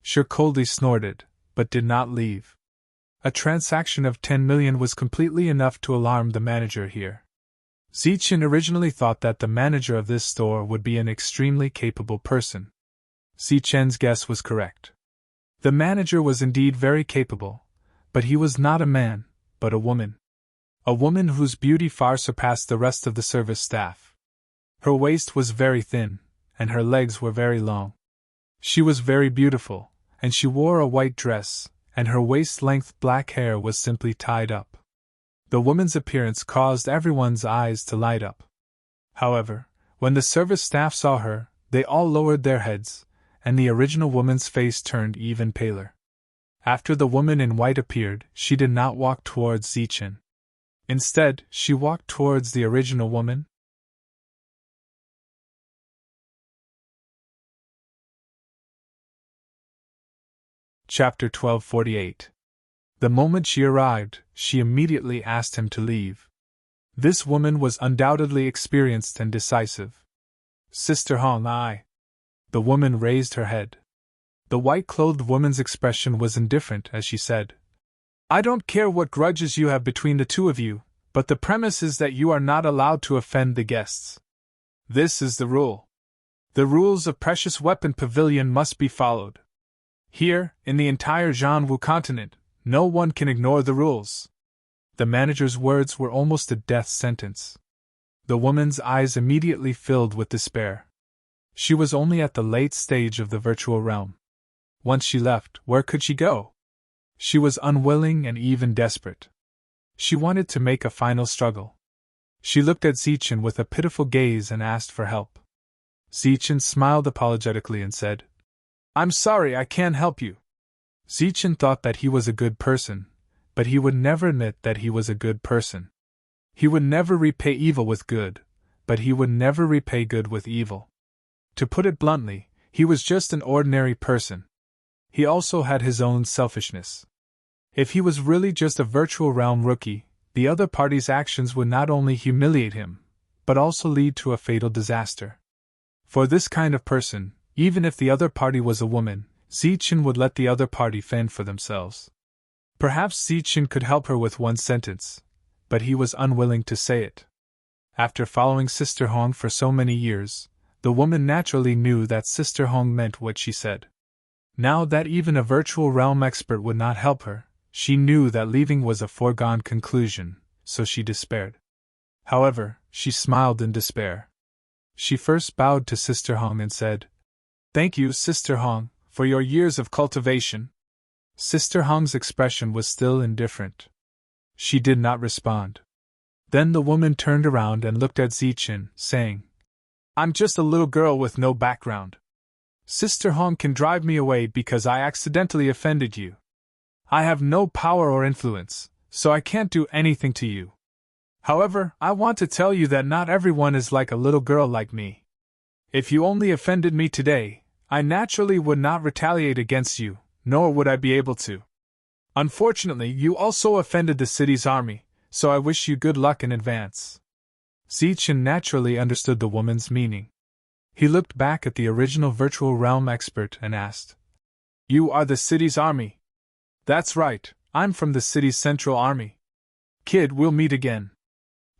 Shi coldly snorted, but did not leave. A transaction of 10 million was completely enough to alarm the manager here. Zichen originally thought that the manager of this store would be an extremely capable person. Zichen's guess was correct. The manager was indeed very capable, but he was not a man, but a woman. A woman whose beauty far surpassed the rest of the service staff. Her waist was very thin, and her legs were very long. She was very beautiful, and she wore a white dress, and her waist-length black hair was simply tied up. The woman's appearance caused everyone's eyes to light up. However, when the service staff saw her, they all lowered their heads, and the original woman's face turned even paler. After the woman in white appeared, she did not walk towards Zichen. Instead, she walked towards the original woman. Chapter 1248. The moment she arrived, she immediately asked him to leave. This woman was undoubtedly experienced and decisive. "Sister Hong, I." The woman raised her head. The white-clothed woman's expression was indifferent as she said, "I don't care what grudges you have between the two of you, but the premise is that you are not allowed to offend the guests. This is the rule. The rules of Precious Weapon Pavilion must be followed. Here, in the entire Zhanwu continent, no one can ignore the rules." The manager's words were almost a death sentence. The woman's eyes immediately filled with despair. She was only at the late stage of the virtual realm. Once she left, where could she go? She was unwilling and even desperate. She wanted to make a final struggle. She looked at Zichen with a pitiful gaze and asked for help. Zichen smiled apologetically and said, "I'm sorry, I can't help you." Zichen thought that he was a good person, but he would never admit that he was a good person. He would never repay evil with good, but he would never repay good with evil. To put it bluntly, he was just an ordinary person. He also had his own selfishness. If he was really just a virtual realm rookie, the other party's actions would not only humiliate him, but also lead to a fatal disaster. For this kind of person, even if the other party was a woman, Zichen would let the other party fend for themselves. Perhaps Zichen could help her with one sentence, but he was unwilling to say it. After following Sister Hong for so many years, the woman naturally knew that Sister Hong meant what she said. Now that even a virtual realm expert would not help her, she knew that leaving was a foregone conclusion, so she despaired. However, she smiled in despair. She first bowed to Sister Hong and said, "Thank you, Sister Hong, for your years of cultivation." Sister Hong's expression was still indifferent. She did not respond. Then the woman turned around and looked at Zichen, saying, "I'm just a little girl with no background. Sister Hong can drive me away because I accidentally offended you. I have no power or influence, so I can't do anything to you. However, I want to tell you that not everyone is like a little girl like me. If you only offended me today, I naturally would not retaliate against you, nor would I be able to. Unfortunately, you also offended the city's army, so I wish you good luck in advance. Zichen naturally understood the woman's meaning. He looked back at the original virtual realm expert and asked, You are the city's army? That's right, I'm from the city's central army. Kid, we'll meet again.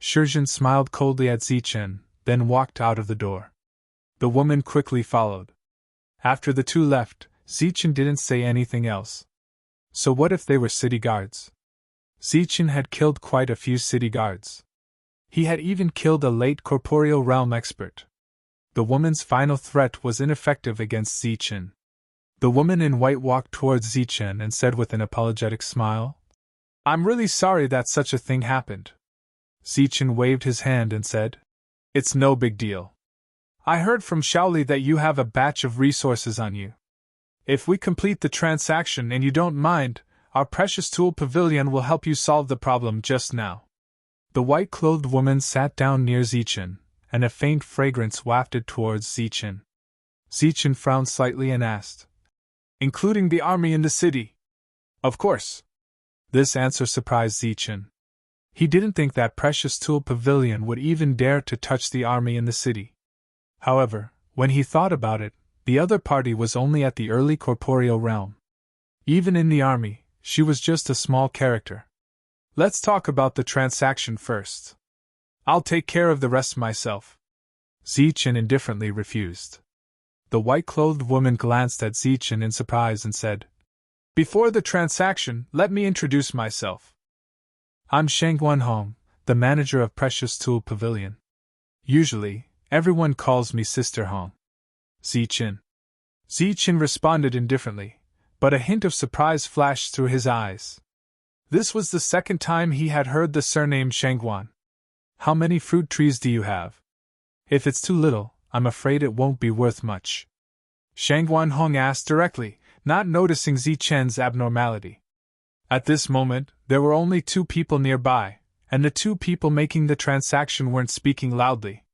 Shurjin smiled coldly at Zichen, then walked out of the door. The woman quickly followed. After the two left, Zichen didn't say anything else. So what if they were city guards? Zichen had killed quite a few city guards. He had even killed a late corporeal realm expert. The woman's final threat was ineffective against Zichen. The woman in white walked towards Zichen and said with an apologetic smile, I'm really sorry that such a thing happened. Zichen waved his hand and said, It's no big deal. I heard from Shaoli that you have a batch of resources on you. If we complete the transaction and you don't mind, our precious tool pavilion will help you solve the problem just now. The white-clothed woman sat down near Zichen, and a faint fragrance wafted towards Zichen. Zichen frowned slightly and asked, Including the army in the city? Of course. This answer surprised Zichen. He didn't think that precious tool pavilion would even dare to touch the army in the city. However, when he thought about it, the other party was only at the early corporeal realm. Even in the army, she was just a small character. Let's talk about the transaction first. I'll take care of the rest myself. Zichen indifferently refused. The white-clothed woman glanced at Zichen in surprise and said, Before the transaction, let me introduce myself. I'm Shangguan Hong, the manager of Precious Tool Pavilion. Usually, everyone calls me Sister Hong. Zichen. Zichen responded indifferently, but a hint of surprise flashed through his eyes. This was the second time he had heard the surname Shangguan. How many fruit trees do you have? If it's too little, I'm afraid it won't be worth much. Shangguan Hong asked directly, not noticing Zichen's abnormality. At this moment, there were only two people nearby, and the two people making the transaction weren't speaking loudly.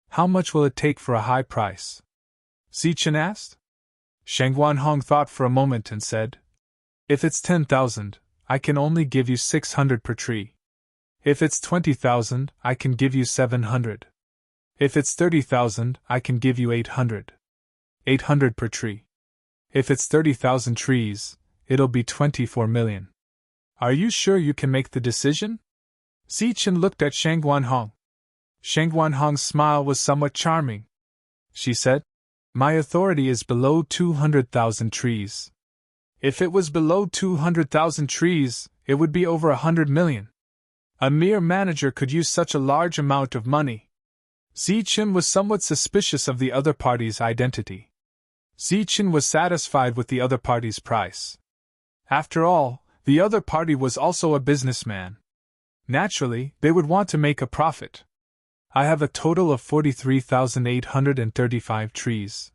How much will it take for a high price? Zichen asked. Shangguan Hong thought for a moment and said, If it's 10,000, I can only give you 600 per tree. If it's 20,000, I can give you 700. If it's 30,000, I can give you 800. 800 per tree. If it's 30,000 trees, it'll be 24 million. Are you sure you can make the decision? Zichen looked at Shangguan Hong. Shangguan Hong's smile was somewhat charming. She said, My authority is below 200,000 trees. If it was below 200,000 trees, it would be over 100 million. A mere manager could use such a large amount of money. Zichen was somewhat suspicious of the other party's identity. Zichen was satisfied with the other party's price. After all, the other party was also a businessman. Naturally, they would want to make a profit. I have a total of 43,835 trees.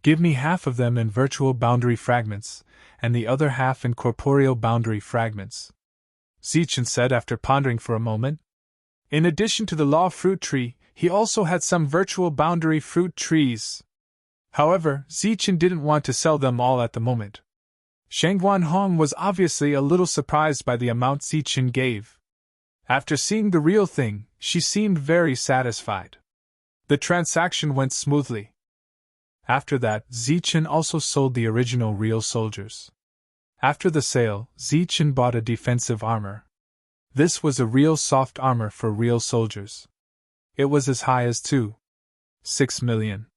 Give me half of them in virtual boundary fragments, and the other half in corporeal boundary fragments. Zichen said after pondering for a moment. In addition to the law fruit tree, he also had some virtual boundary fruit trees. However, Zichen didn't want to sell them all at the moment. Shangguan Hong was obviously a little surprised by the amount Zichen gave. After seeing the real thing, she seemed very satisfied. The transaction went smoothly. After that, Zichen also sold the original real soldiers. After the sale, Zichen bought a defensive armor. This was a real soft armor for real soldiers. It was as high as 2.6 million.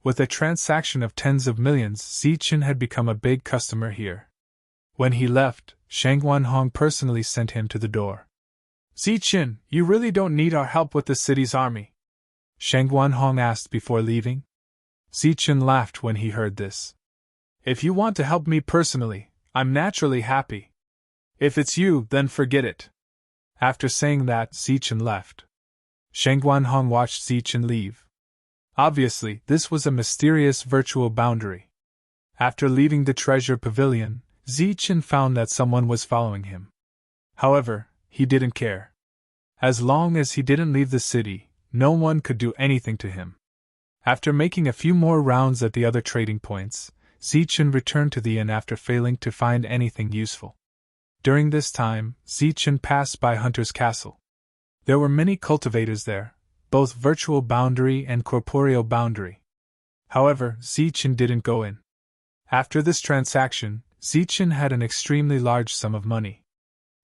With a transaction of tens of millions, Zichen had become a big customer here. When he left, Shangguan Hong personally sent him to the door. Zichen, you really don't need our help with the city's army? Shangguan Hong asked before leaving. Zichen laughed when he heard this. If you want to help me personally, I'm naturally happy. If it's you, then forget it. After saying that, Zichen left. Shangguan Hong watched Zichen leave. Obviously, this was a mysterious virtual boundary. After leaving the treasure pavilion, Zichen found that someone was following him. However, he didn't care. As long as he didn't leave the city, no one could do anything to him. After making a few more rounds at the other trading points, Zichen returned to the inn after failing to find anything useful. During this time, Zichen passed by Hunter's castle. There were many cultivators there, both virtual boundary and corporeal boundary. However, Zichen didn't go in. After this transaction, Zichen had an extremely large sum of money.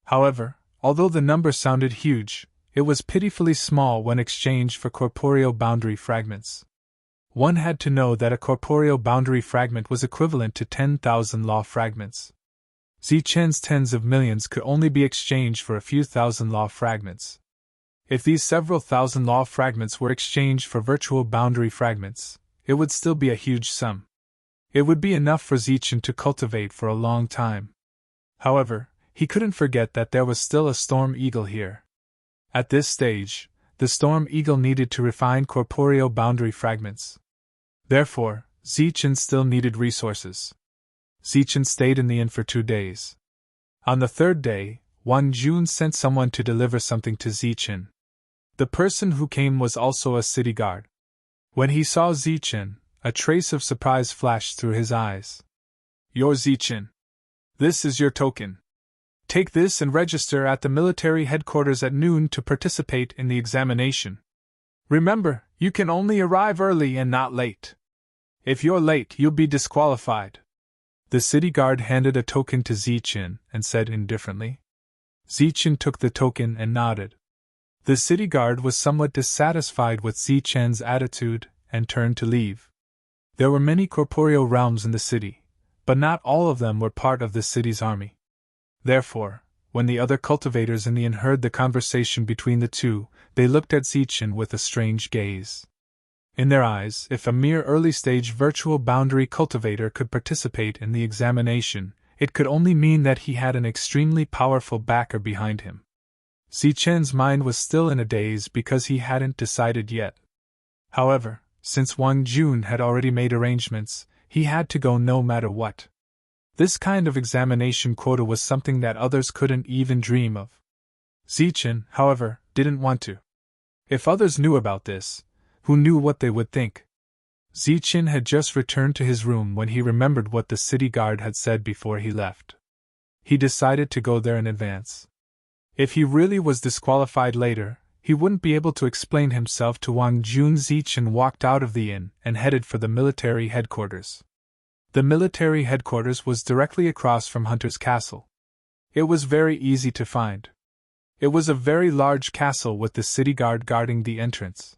However, although the number sounded huge, it was pitifully small when exchanged for corporeal boundary fragments. One had to know that a corporeal boundary fragment was equivalent to 10,000 law fragments. Zichen's tens of millions could only be exchanged for a few thousand law fragments. If these several thousand law fragments were exchanged for virtual boundary fragments, it would still be a huge sum. It would be enough for Zichen to cultivate for a long time. However, he couldn't forget that there was still a storm eagle here. At this stage, the storm eagle needed to refine corporeal boundary fragments. Therefore, Zichen still needed resources. Zichen stayed in the inn for 2 days. On the third day, Wang Jun sent someone to deliver something to Zichen. The person who came was also a city guard. When he saw Zichen, a trace of surprise flashed through his eyes. "You're Zichen. This is your token. Take this and register at the military headquarters at noon to participate in the examination. Remember, you can only arrive early and not late. If you're late, you'll be disqualified." The city guard handed a token to Zichen and said indifferently. Zichen took the token and nodded. The city guard was somewhat dissatisfied with Zichen's attitude and turned to leave. There were many corporeal realms in the city, but not all of them were part of the city's army. Therefore, when the other cultivators in the inn heard the conversation between the two, they looked at Zichen with a strange gaze. In their eyes, if a mere early-stage virtual boundary cultivator could participate in the examination, it could only mean that he had an extremely powerful backer behind him. Zichen's mind was still in a daze because he hadn't decided yet. However, since Wang Jun had already made arrangements, he had to go no matter what. This kind of examination quota was something that others couldn't even dream of. Zichen, however, didn't want to. If others knew about this, who knew what they would think? Zichen had just returned to his room when he remembered what the city guard had said before he left. He decided to go there in advance. If he really was disqualified later, he wouldn't be able to explain himself to Wang Jun. Zichen walked out of the inn and headed for the military headquarters. The military headquarters was directly across from Hunter's castle. It was very easy to find. It was a very large castle with the city guard guarding the entrance.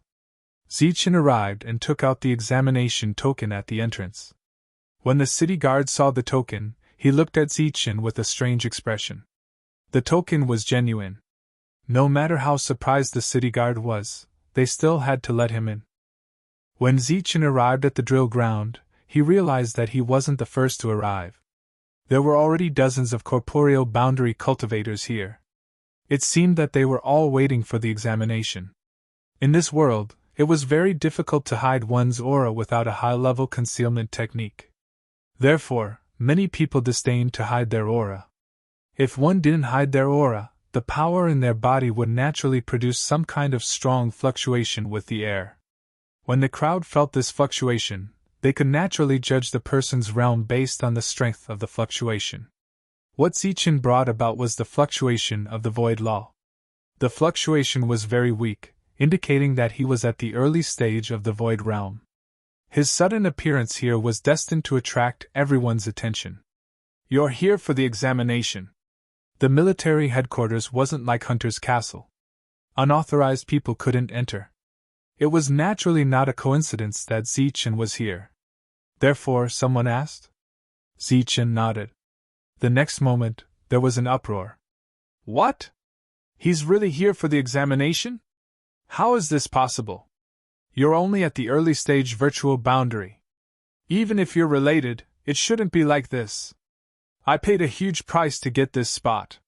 Zichen arrived and took out the examination token at the entrance. When the city guard saw the token, he looked at Zichen with a strange expression. The token was genuine. No matter how surprised the city guard was, they still had to let him in. When Zichen arrived at the drill ground, he realized that he wasn't the first to arrive. There were already dozens of corporeal boundary cultivators here. It seemed that they were all waiting for the examination. In this world, it was very difficult to hide one's aura without a high-level concealment technique. Therefore, many people disdained to hide their aura. If one didn't hide their aura, the power in their body would naturally produce some kind of strong fluctuation with the air. When the crowd felt this fluctuation, they could naturally judge the person's realm based on the strength of the fluctuation. What Zichen brought about was the fluctuation of the void law. The fluctuation was very weak, indicating that he was at the early stage of the void realm. His sudden appearance here was destined to attract everyone's attention. "You're here for the examination." The military headquarters wasn't like Hunter's castle. Unauthorized people couldn't enter. It was naturally not a coincidence that Zichen was here. Therefore, someone asked. Zichen nodded. The next moment, there was an uproar. "What? He's really here for the examination? How is this possible? You're only at the early stage virtual boundary. Even if you're related, it shouldn't be like this. I paid a huge price to get this spot.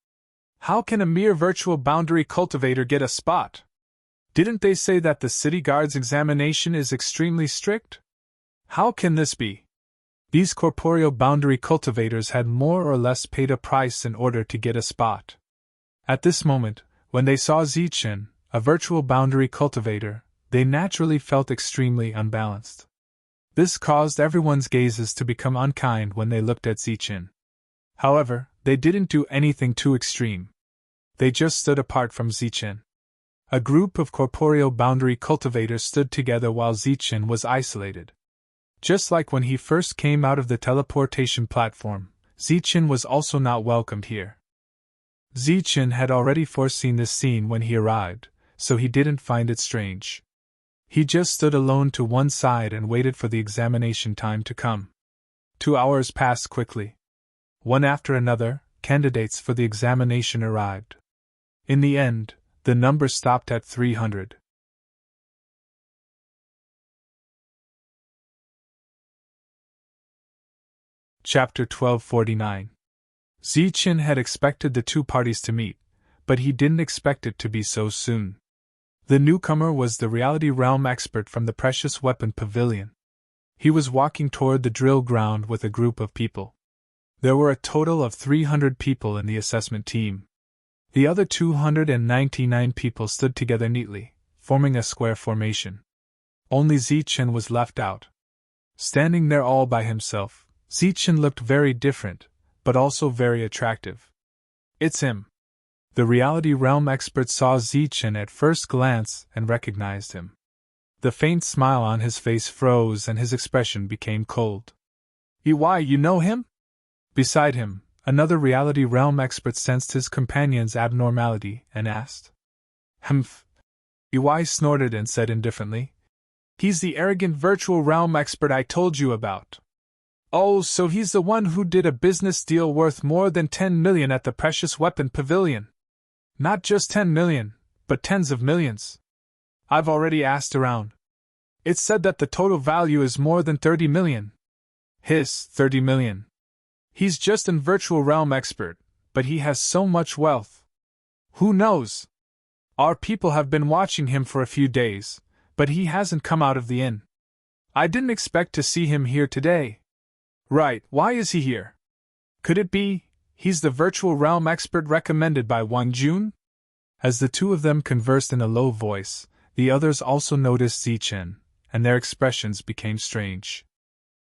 How can a mere virtual boundary cultivator get a spot? Didn't they say that the city guard's examination is extremely strict? How can this be?" These corporeal boundary cultivators had more or less paid a price in order to get a spot. At this moment, when they saw Zichen, a virtual boundary cultivator, they naturally felt extremely unbalanced. This caused everyone's gazes to become unkind when they looked at Zichen. However, They didn't do anything too extreme. They just stood apart from Zichen. A group of corporeal boundary cultivators stood together while Zichen was isolated. Just like when he first came out of the teleportation platform, Zichen was also not welcomed here. Zichen had already foreseen this scene when he arrived, so he didn't find it strange. He just stood alone to one side and waited for the examination time to come. 2 hours passed quickly. One after another, candidates for the examination arrived. In the end, the number stopped at 300. Chapter 1249. Zichen had expected the two parties to meet, but he didn't expect it to be so soon. The newcomer was the reality realm expert from the Precious Weapon Pavilion. He was walking toward the drill ground with a group of people. There were a total of 300 people in the assessment team. The other 299 people stood together neatly, forming a square formation. Only Zichen was left out. Standing there all by himself, Zichen looked very different, but also very attractive. It's him. The reality realm expert saw Zichen at first glance and recognized him. The faint smile on his face froze and his expression became cold. Why, you know him? Beside him, another reality realm expert sensed his companion's abnormality and asked. Humph. EY snorted and said indifferently. He's the arrogant virtual realm expert I told you about. Oh, so he's the one who did a business deal worth more than 10 million at the Precious Weapon Pavilion. Not just 10 million, but tens of millions. I've already asked around. It's said that the total value is more than 30 million. 30 million. He's just an virtual realm expert, but he has so much wealth. Who knows? Our people have been watching him for a few days, but he hasn't come out of the inn. I didn't expect to see him here today. Right, why is he here? Could it be, he's the virtual realm expert recommended by Jun? As the two of them conversed in a low voice, the others also noticed Zichen, and their expressions became strange.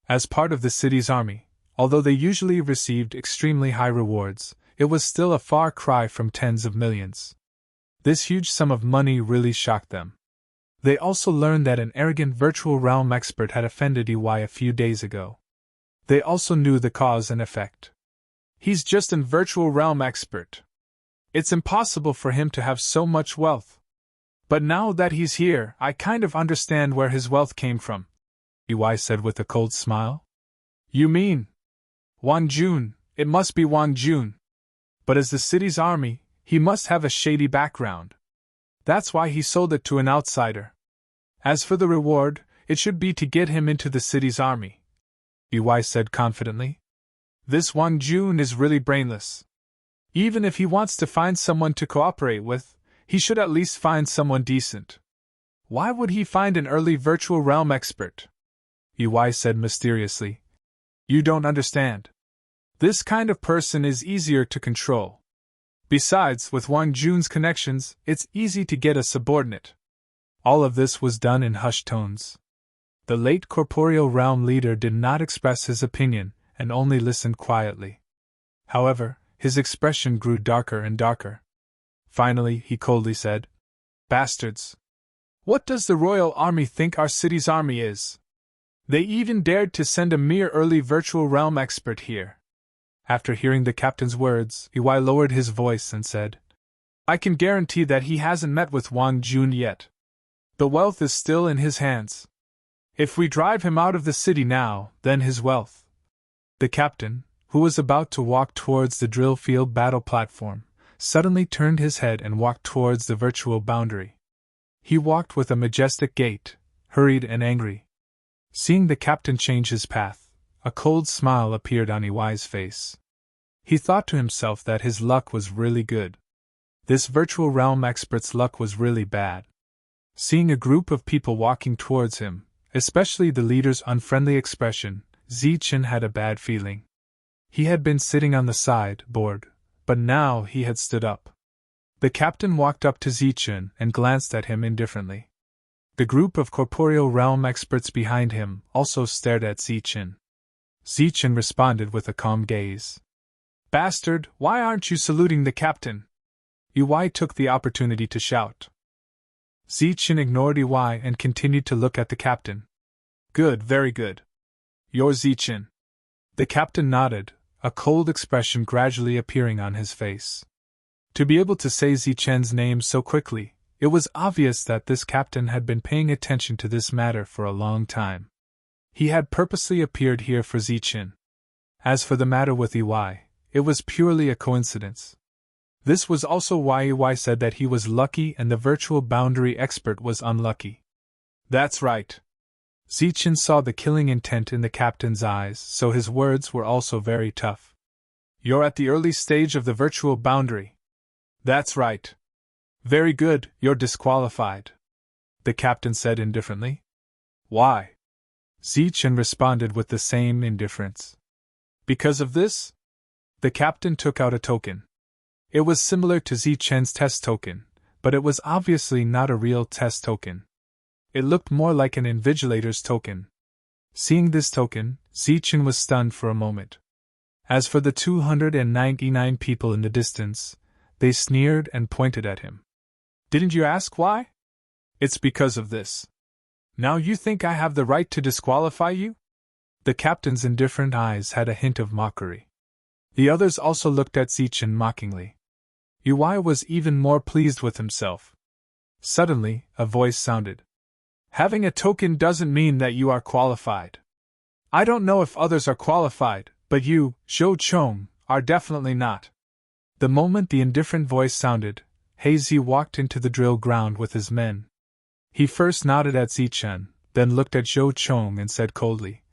As part of the city's army, although they usually received extremely high rewards, it was still a far cry from tens of millions. This huge sum of money really shocked them. They also learned that an arrogant virtual realm expert had offended EY a few days ago. They also knew the cause and effect. He's just an virtual realm expert. It's impossible for him to have so much wealth. But now that he's here, I kind of understand where his wealth came from, EY said with a cold smile. You mean? Jun, it must be Jun. But as the city's army, he must have a shady background. That's why he sold it to an outsider. As for the reward, it should be to get him into the city's army, EY said confidently. This Jun is really brainless. Even if he wants to find someone to cooperate with, he should at least find someone decent. Why would he find an early virtual realm expert? EY said mysteriously. You don't understand. This kind of person is easier to control. Besides, with Jun's connections, it's easy to get a subordinate. All of this was done in hushed tones. The late corporeal realm leader did not express his opinion, and only listened quietly. However, his expression grew darker and darker. Finally, he coldly said, Bastards! What does the royal army think our city's army is? They even dared to send a mere early virtual realm expert here. After hearing the captain's words, EY lowered his voice and said, I can guarantee that he hasn't met with Jun yet. The wealth is still in his hands. If we drive him out of the city now, then his wealth. The captain, who was about to walk towards the drill field battle platform, suddenly turned his head and walked towards the virtual boundary. He walked with a majestic gait, hurried and angry. Seeing the captain change his path, a cold smile appeared on EY's face. He thought to himself that his luck was really good. This virtual realm expert's luck was really bad. Seeing a group of people walking towards him, especially the leader's unfriendly expression, Zichen had a bad feeling. He had been sitting on the side, bored, but now he had stood up. The captain walked up to Zichen and glanced at him indifferently. The group of corporeal realm experts behind him also stared at Zichen. Zichen responded with a calm gaze. Bastard, why aren't you saluting the captain? EY took the opportunity to shout. Zichen ignored EY and continued to look at the captain. Good, very good. You're Zichen. The captain nodded, a cold expression gradually appearing on his face. To be able to say Zichen's name so quickly, it was obvious that this captain had been paying attention to this matter for a long time. He had purposely appeared here for Zichen. As for the matter with EY, it was purely a coincidence. This was also why EY said that he was lucky and the virtual boundary expert was unlucky. That's right. Zichen saw the killing intent in the captain's eyes, so his words were also very tough. You're at the early stage of the virtual boundary. That's right. Very good, you're disqualified. The captain said indifferently. Why? Zichen responded with the same indifference. Because of this? The captain took out a token. It was similar to Zichen's test token, but it was obviously not a real test token. It looked more like an invigilator's token. Seeing this token, Zichen was stunned for a moment. As for the 299 people in the distance, they sneered and pointed at him. Didn't you ask why? It's because of this. Now you think I have the right to disqualify you? The captain's indifferent eyes had a hint of mockery. The others also looked at Zichen mockingly. EY was even more pleased with himself. Suddenly, a voice sounded. Having a token doesn't mean that you are qualified. I don't know if others are qualified, but you, Zhou Chong, are definitely not. The moment the indifferent voice sounded, Hazy walked into the drill ground with his men. He first nodded at Zichen, then looked at Zhou Chong and said coldly,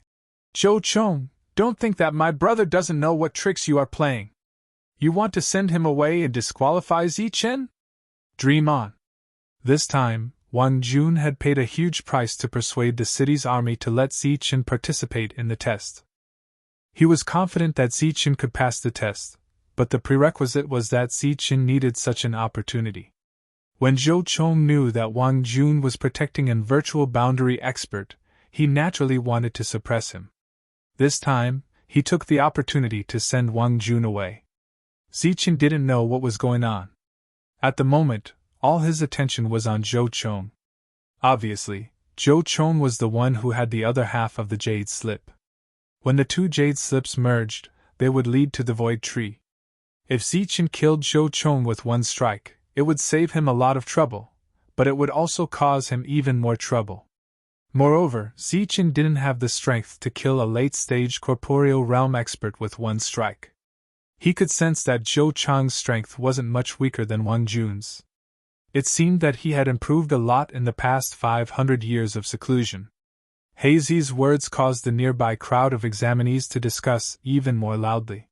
Zhou Chong, don't think that my brother doesn't know what tricks you are playing. You want to send him away and disqualify Zichen? Dream on. This time, Wang Jun had paid a huge price to persuade the city's army to let Zichen participate in the test. He was confident that Zichen could pass the test, but the prerequisite was that Zichen needed such an opportunity. When Zhou Chong knew that Wang Jun was protecting a virtual boundary expert, he naturally wanted to suppress him. This time, he took the opportunity to send Wang Jun away. Zichen didn't know what was going on. At the moment, all his attention was on Zhou Chong. Obviously, Zhou Chong was the one who had the other half of the jade slip. When the two jade slips merged, they would lead to the void tree. If Zichen killed Zhou Chong with one strike, it would save him a lot of trouble, but it would also cause him even more trouble. Moreover, Zichen didn't have the strength to kill a late-stage corporeal realm expert with one strike. He could sense that Zhou Chong's strength wasn't much weaker than Wang Jun's. It seemed that he had improved a lot in the past 500 years of seclusion. Hazy's words caused the nearby crowd of examinees to discuss even more loudly.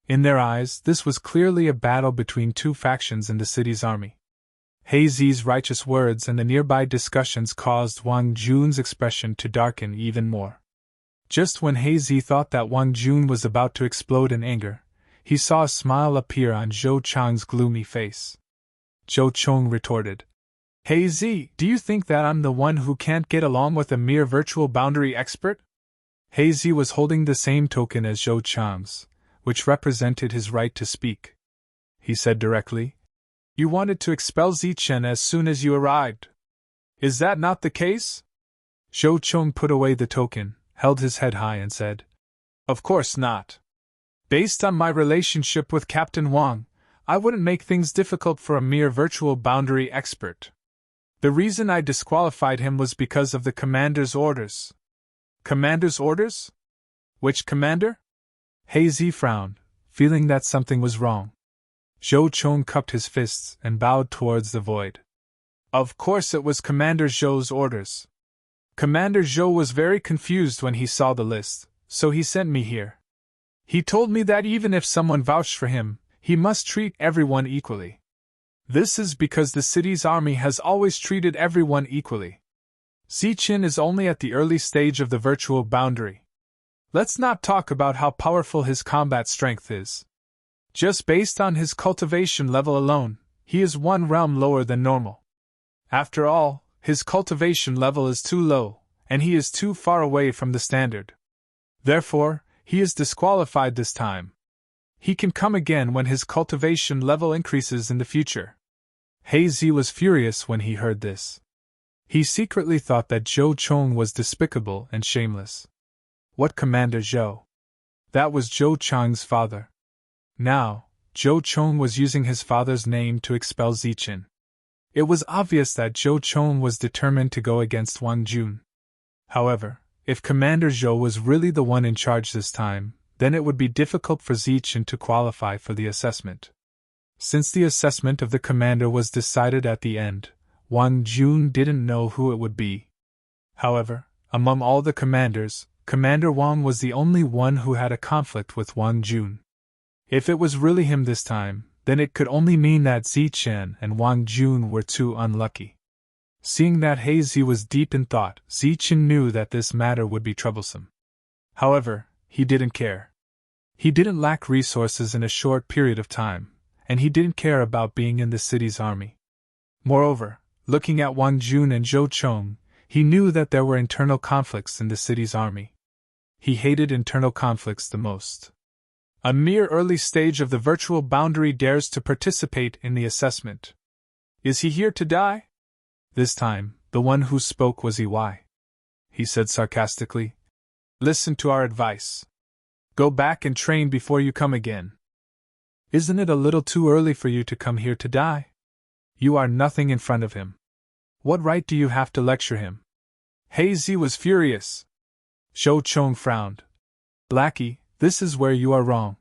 In their eyes, this was clearly a battle between two factions in the city's army. Hazy's righteous words and the nearby discussions caused Wang Jun's expression to darken even more. Just when Hazy thought that Wang Jun was about to explode in anger, he saw a smile appear on Zhou Chong's gloomy face. Zhou Chong retorted, Hazy, do you think that I'm the one who can't get along with a mere virtual boundary expert? Hazy was holding the same token as Zhou Chong's, which represented his right to speak. He said directly, You wanted to expel Zichen as soon as you arrived. Is that not the case? Zhou Chong put away the token, held his head high and said, Of course not. Based on my relationship with Captain Wang, I wouldn't make things difficult for a mere virtual boundary expert. The reason I disqualified him was because of the commander's orders. Commander's orders? Which commander? Hazy frowned, feeling that something was wrong. Zhou Chong cupped his fists and bowed towards the void. Of course it was Commander Zhou's orders. Commander Zhou was very confused when he saw the list, so he sent me here. He told me that even if someone vouched for him, he must treat everyone equally. This is because the city's army has always treated everyone equally. Zichen is only at the early stage of the virtual boundary. Let's not talk about how powerful his combat strength is. Just based on his cultivation level alone, he is one realm lower than normal. After all, his cultivation level is too low, and he is too far away from the standard. Therefore, he is disqualified this time. He can come again when his cultivation level increases in the future. Hazy was furious when he heard this. He secretly thought that Zhou Chong was despicable and shameless. What Commander Zhou? That was Zhou Chang's father. Now, Zhou Chong was using his father's name to expel Ziqin. It was obvious that Zhou Chong was determined to go against Wang Jun. However, if Commander Zhou was really the one in charge this time, then it would be difficult for Ziqin to qualify for the assessment. Since the assessment of the commander was decided at the end, Wang Jun didn't know who it would be. However, among all the commanders, Commander Wang was the only one who had a conflict with Wang Jun. If it was really him this time, then it could only mean that Zichen and Wang Jun were too unlucky. Seeing that Hazy was deep in thought, Zichen knew that this matter would be troublesome. However, he didn't care. He didn't lack resources in a short period of time, and he didn't care about being in the city's army. Moreover, looking at Wang Jun and Zhou Chong, he knew that there were internal conflicts in the city's army. He hated internal conflicts the most. A mere early stage of the virtual boundary dares to participate in the assessment. Is he here to die? This time, the one who spoke was EY. He said sarcastically, "Listen to our advice. Go back and train before you come again. Isn't it a little too early for you to come here to die? You are nothing in front of him. What right do you have to lecture him?" Hazy was furious. Zhou Chong frowned. "Lackey, this is where you are wrong.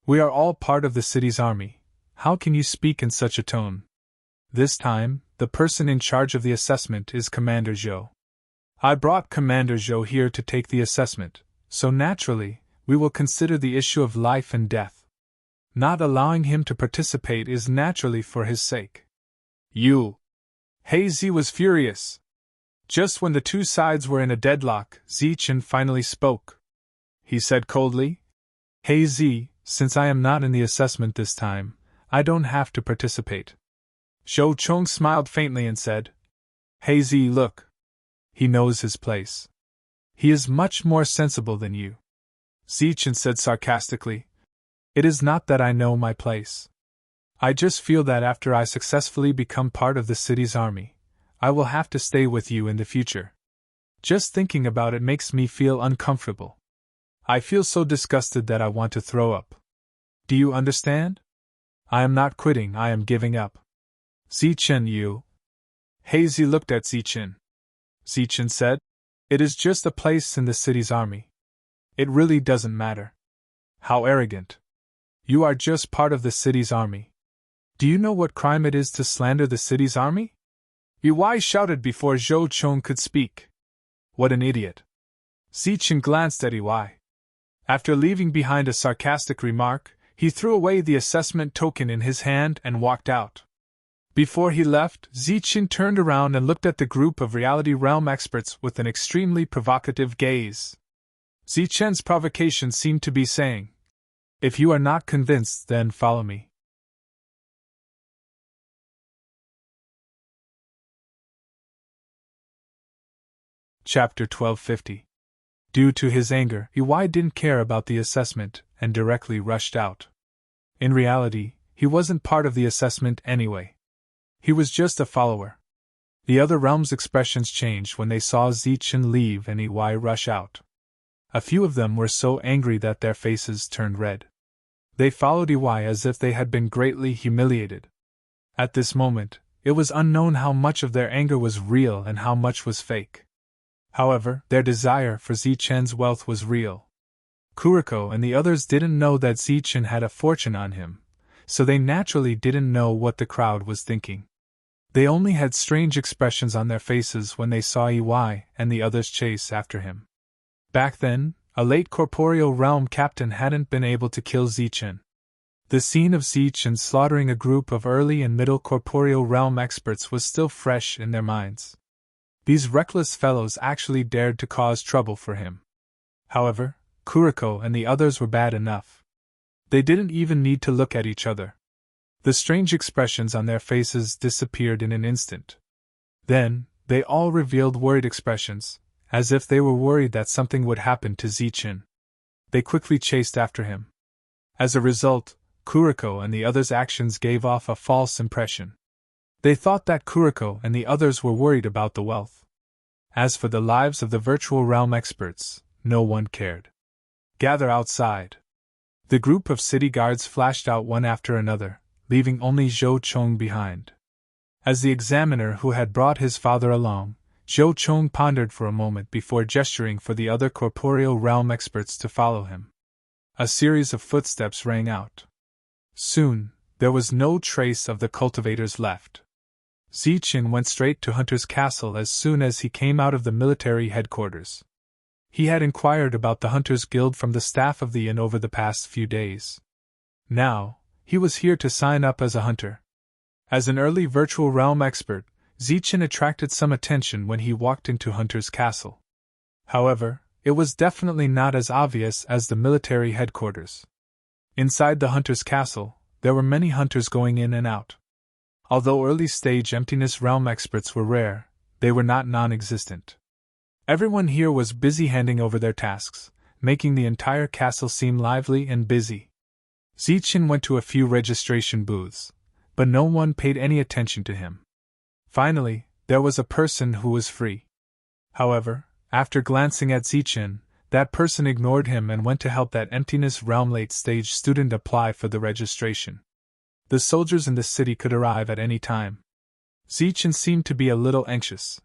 We are all part of the city's army. How can you speak in such a tone? This time, the person in charge of the assessment is Commander Zhou. I brought Commander Zhou here to take the assessment, so naturally, we will consider the issue of life and death. Not allowing him to participate is naturally for his sake." "You!" Hazy was furious. Just when the two sides were in a deadlock, Zichen finally spoke. He said coldly, "Hazy, since I am not in the assessment this time, I don't have to participate." Zhou Chong smiled faintly and said, "Hazy, look. He knows his place. He is much more sensible than you." Zichen said sarcastically, "It is not that I know my place. I just feel that after I successfully become part of the city's army, I will have to stay with you in the future. Just thinking about it makes me feel uncomfortable. I feel so disgusted that I want to throw up. Do you understand? I am not quitting, I am giving up." "Zichen, you." Hazy looked at Zichen. Zichen said, "It is just a place in the city's army. It really doesn't matter." "How arrogant. You are just part of the city's army. Do you know what crime it is to slander the city's army?" EY shouted before Zhou Chong could speak. "What an idiot." Zichen glanced at EY. After leaving behind a sarcastic remark, he threw away the assessment token in his hand and walked out. Before he left, Zichen turned around and looked at the group of Reality Realm experts with an extremely provocative gaze. Zichen's provocation seemed to be saying, "If you are not convinced, then follow me." Chapter 1250. Due to his anger, EY didn't care about the assessment and directly rushed out. In reality, he wasn't part of the assessment anyway. He was just a follower. The other realms' expressions changed when they saw Zichen leave and EY rush out. A few of them were so angry that their faces turned red. They followed EY as if they had been greatly humiliated. At this moment, it was unknown how much of their anger was real and how much was fake. However, their desire for Zichen's wealth was real. Kuriko and the others didn't know that Zichen had a fortune on him, so they naturally didn't know what the crowd was thinking. They only had strange expressions on their faces when they saw EY and the others chase after him. Back then, a late corporeal realm captain hadn't been able to kill Zichen. The scene of Zichen slaughtering a group of early and middle corporeal realm experts was still fresh in their minds. These reckless fellows actually dared to cause trouble for him. However, Kuriko and the others were bad enough. They didn't even need to look at each other. The strange expressions on their faces disappeared in an instant. Then, they all revealed worried expressions, as if they were worried that something would happen to Zichen. They quickly chased after him. As a result, Kuriko and the others' actions gave off a false impression. They thought that Kuriko and the others were worried about the wealth. As for the lives of the virtual realm experts, no one cared. Gather outside. The group of city guards flashed out one after another, leaving only Zhou Chong behind. As the examiner who had brought his father along, Zhou Chong pondered for a moment before gesturing for the other corporeal realm experts to follow him. A series of footsteps rang out. Soon, there was no trace of the cultivators left. Ziqin went straight to Hunter's castle as soon as he came out of the military headquarters. He had inquired about the Hunters Guild from the staff of the inn over the past few days. Now, he was here to sign up as a hunter. As an early virtual realm expert, Ziqin attracted some attention when he walked into Hunter's castle. However, it was definitely not as obvious as the military headquarters. Inside the Hunter's castle, there were many hunters going in and out. Although early-stage emptiness realm experts were rare, they were not non-existent. Everyone here was busy handing over their tasks, making the entire castle seem lively and busy. Ziqin went to a few registration booths, but no one paid any attention to him. Finally, there was a person who was free. However, after glancing at Ziqin, that person ignored him and went to help that emptiness realm late-stage student apply for the registration. The soldiers in the city could arrive at any time. Ziqin seemed to be a little anxious.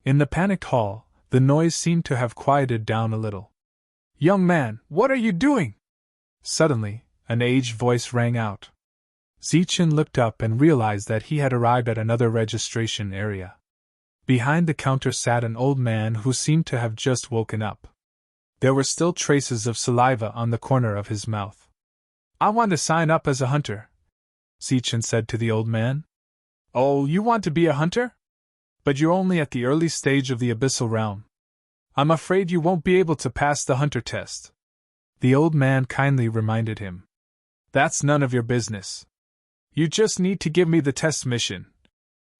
In the panicked hall, the noise seemed to have quieted down a little. "Young man, what are you doing?" Suddenly, an aged voice rang out. Ziqin looked up and realized that he had arrived at another registration area. Behind the counter sat an old man who seemed to have just woken up. There were still traces of saliva on the corner of his mouth. "I want to sign up as a hunter," Ziqin said to the old man. "Oh, you want to be a hunter? But you're only at the early stage of the abyssal realm. I'm afraid you won't be able to pass the hunter test." The old man kindly reminded him. "That's none of your business. You just need to give me the test mission,"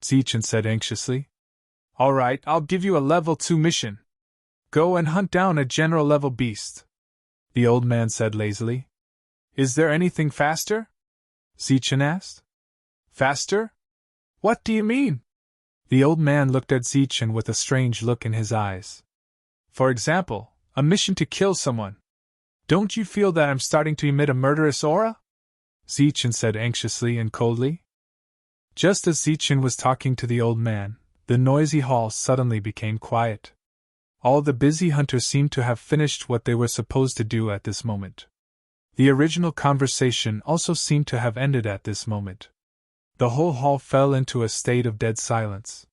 Ziqin said anxiously. "All right, I'll give you a level 2 mission. Go and hunt down a general level beast," the old man said lazily. "Is there anything faster?" Ziqin asked. "Faster? What do you mean?" The old man looked at Ziqin with a strange look in his eyes. "For example, a mission to kill someone. Don't you feel that I'm starting to emit a murderous aura?" Ziqin said anxiously and coldly. Just as Ziqin was talking to the old man, the noisy hall suddenly became quiet. All the busy hunters seemed to have finished what they were supposed to do at this moment. The original conversation also seemed to have ended at this moment. The whole hall fell into a state of dead silence.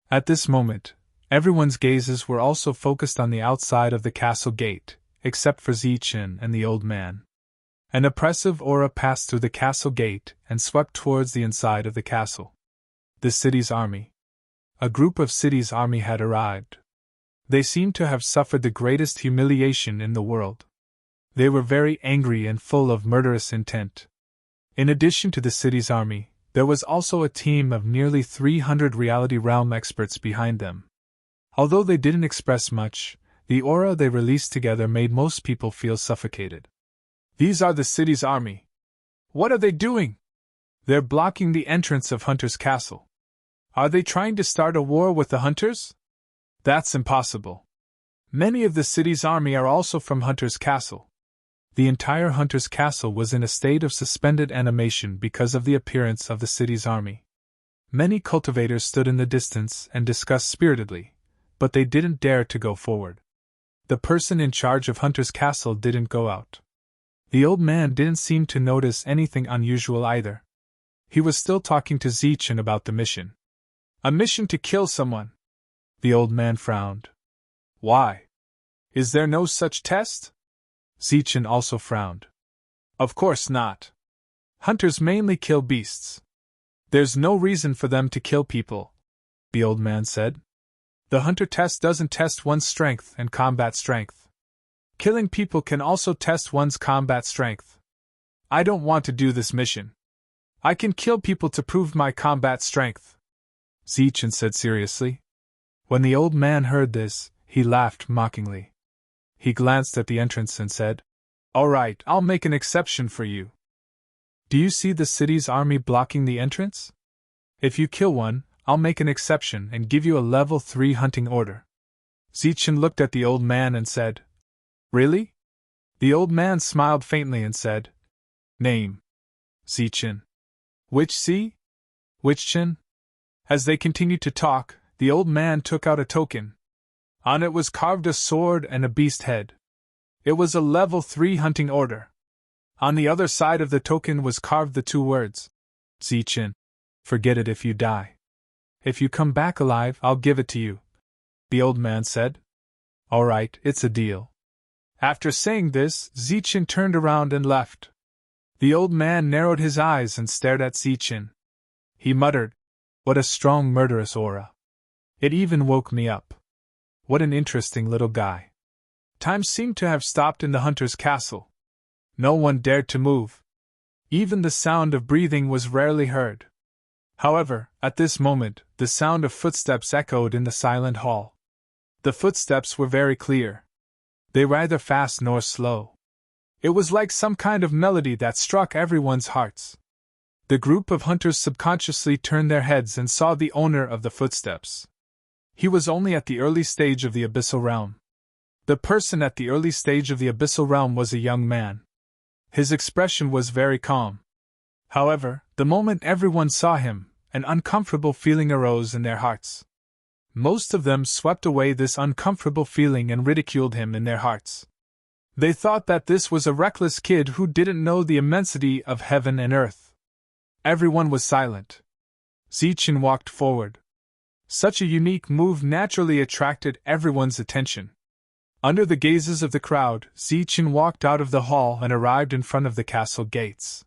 At this moment, everyone's gazes were also focused on the outside of the castle gate, except for Ziqin and the old man. An oppressive aura passed through the castle gate and swept towards the inside of the castle. The city's army. A group of city's army had arrived. They seemed to have suffered the greatest humiliation in the world. They were very angry and full of murderous intent. In addition to the city's army, there was also a team of nearly 300 reality realm experts behind them. Although they didn't express much, the aura they released together made most people feel suffocated. "These are the city's army. What are they doing?" "They're blocking the entrance of Hunter's Castle." "Are they trying to start a war with the Hunters?" "That's impossible. Many of the city's army are also from Hunter's Castle." The entire Hunter's Castle was in a state of suspended animation because of the appearance of the city's army. Many cultivators stood in the distance and discussed spiritedly, but they didn't dare to go forward. The person in charge of Hunter's Castle didn't go out. The old man didn't seem to notice anything unusual either. He was still talking to Ziqin about the mission. "A mission to kill someone?" The old man frowned. "Why? Is there no such test?" Ziqin also frowned. "Of course not. Hunters mainly kill beasts. There's no reason for them to kill people," the old man said. "The hunter test doesn't test one's strength and combat strength. Killing people can also test one's combat strength. I don't want to do this mission. I can kill people to prove my combat strength," Ziqin said seriously. When the old man heard this, he laughed mockingly. He glanced at the entrance and said, All right, I'll make an exception for you. Do you see the city's army blocking the entrance? If you kill one, I'll make an exception and give you a level 3 hunting order. Zichen looked at the old man and said, Really? The old man smiled faintly and said, Name. Zichen. Which C? Which Chen? As they continued to talk, the old man took out a token. On it was carved a sword and a beast head. It was a level 3 hunting order. On the other side of the token was carved the 2 words, Zichen. Forget it if you die. If you come back alive, I'll give it to you. The old man said. All right, it's a deal. After saying this, Zichen turned around and left. The old man narrowed his eyes and stared at Zichen. He muttered, What a strong murderous aura. It even woke me up. What an interesting little guy. Time seemed to have stopped in the hunter's castle. No one dared to move. Even the sound of breathing was rarely heard. However, at this moment, the sound of footsteps echoed in the silent hall. The footsteps were very clear. They were neither fast nor slow. It was like some kind of melody that struck everyone's hearts. The group of hunters subconsciously turned their heads and saw the owner of the footsteps. He was only at the early stage of the abyssal realm. The person at the early stage of the abyssal realm was a young man. His expression was very calm. However, the moment everyone saw him, an uncomfortable feeling arose in their hearts. Most of them swept away this uncomfortable feeling and ridiculed him in their hearts. They thought that this was a reckless kid who didn't know the immensity of heaven and earth. Everyone was silent. Zichen walked forward. Such a unique move naturally attracted everyone's attention. Under the gazes of the crowd, Zichen walked out of the hall and arrived in front of the castle gates.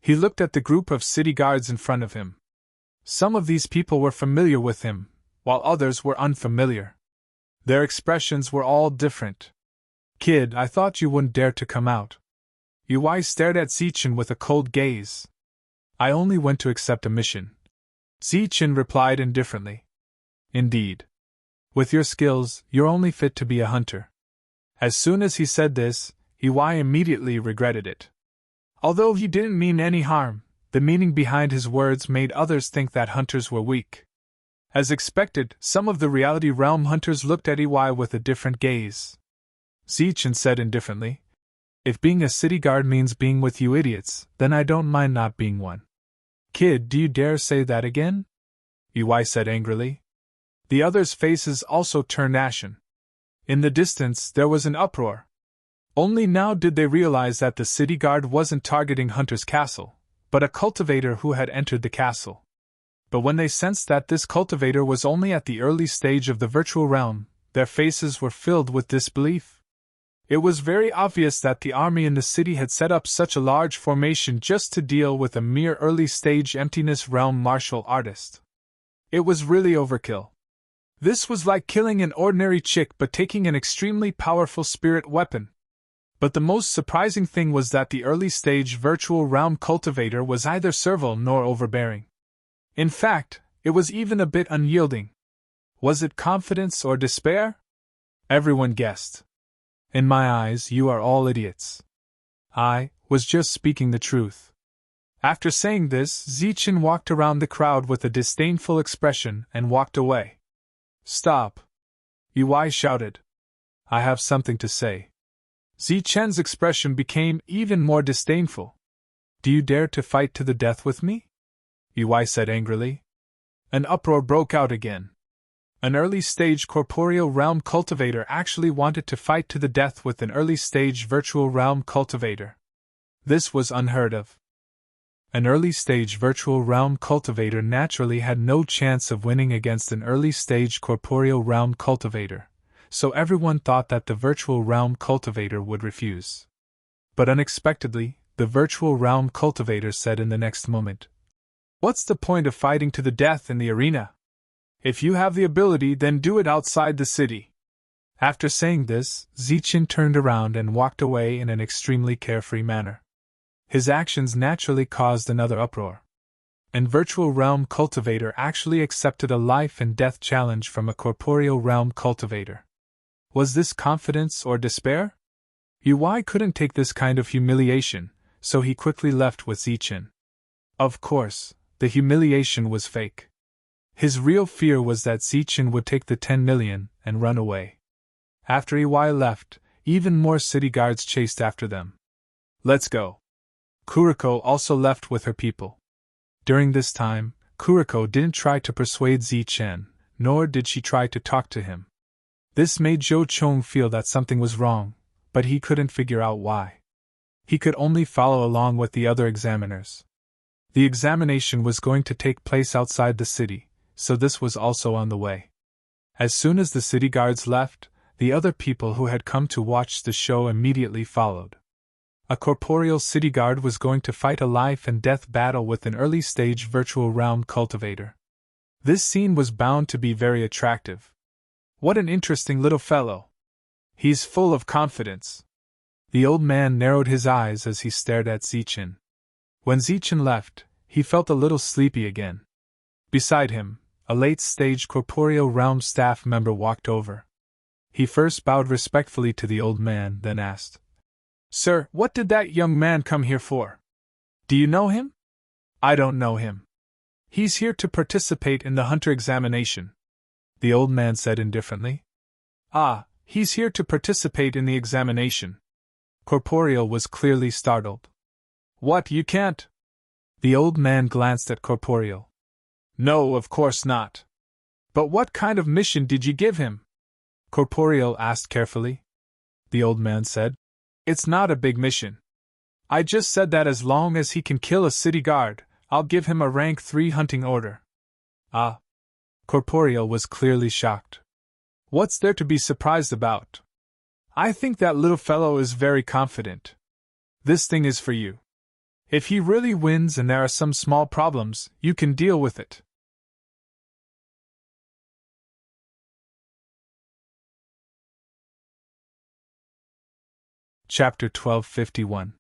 He looked at the group of city guards in front of him. Some of these people were familiar with him, while others were unfamiliar. Their expressions were all different. Kid, I thought you wouldn't dare to come out. Ui stared at Zichen with a cold gaze. I only went to accept a mission. Zichen replied indifferently. Indeed. With your skills, you're only fit to be a hunter. As soon as he said this, Ui immediately regretted it. Although he didn't mean any harm, the meaning behind his words made others think that hunters were weak. As expected, some of the reality realm hunters looked at Ui with a different gaze. Zichen said indifferently, If being a city guard means being with you idiots, then I don't mind not being one. Kid, do you dare say that again? Ui said angrily. The others' faces also turned ashen. In the distance, there was an uproar. Only now did they realize that the city guard wasn't targeting Hunter's castle, but a cultivator who had entered the castle. But when they sensed that this cultivator was only at the early stage of the virtual realm, their faces were filled with disbelief. It was very obvious that the army in the city had set up such a large formation just to deal with a mere early-stage emptiness realm martial artist. It was really overkill. This was like killing an ordinary chick but taking an extremely powerful spirit weapon. But the most surprising thing was that the early-stage virtual realm cultivator was neither servile nor overbearing. In fact, it was even a bit unyielding. Was it confidence or despair? Everyone guessed. In my eyes, you are all idiots. I was just speaking the truth. After saying this, Zichen walked around the crowd with a disdainful expression and walked away. Stop! Ui shouted. I have something to say. Zichen's expression became even more disdainful. Do you dare to fight to the death with me? Ui said angrily. An uproar broke out again. An early-stage corporeal realm cultivator actually wanted to fight to the death with an early-stage virtual realm cultivator. This was unheard of. An early-stage virtual realm cultivator naturally had no chance of winning against an early-stage corporeal realm cultivator, so everyone thought that the virtual realm cultivator would refuse. But unexpectedly, the virtual realm cultivator said in the next moment, What's the point of fighting to the death in the arena? If you have the ability, then do it outside the city. After saying this, Zichen turned around and walked away in an extremely carefree manner. His actions naturally caused another uproar. An virtual realm cultivator actually accepted a life and death challenge from a corporeal realm cultivator. Was this confidence or despair? Ui couldn't take this kind of humiliation, so he quickly left with Zichen. Of course, the humiliation was fake. His real fear was that Zichen would take the 10 million and run away. After Ui left, even more city guards chased after them. Let's go. Kuriko also left with her people. During this time, Kuriko didn't try to persuade Zichen, nor did she try to talk to him. This made Zhou Chong feel that something was wrong, but he couldn't figure out why. He could only follow along with the other examiners. The examination was going to take place outside the city, so this was also on the way. As soon as the city guards left, the other people who had come to watch the show immediately followed. A corporeal city guard was going to fight a life and death battle with an early-stage virtual realm cultivator. This scene was bound to be very attractive. What an interesting little fellow! He's full of confidence. The old man narrowed his eyes as he stared at Zichen. When Zichen left, he felt a little sleepy again. Beside him, a late-stage corporeal realm staff member walked over. He first bowed respectfully to the old man, then asked, "Sir, what did that young man come here for? Do you know him?" "I don't know him. He's here to participate in the hunter examination," the old man said indifferently. "Ah, he's here to participate in the examination." Corporeal was clearly startled. "What, you can't?" The old man glanced at Corporeal. "No, of course not. But what kind of mission did you give him?" Corporeal asked carefully. The old man said, "It's not a big mission. I just said that as long as he can kill a city guard, I'll give him a rank 3 hunting order." "Ah." Corporeal was clearly shocked. "What's there to be surprised about? I think that little fellow is very confident. This thing is for you. If he really wins and there are some small problems, you can deal with it." Chapter 1251.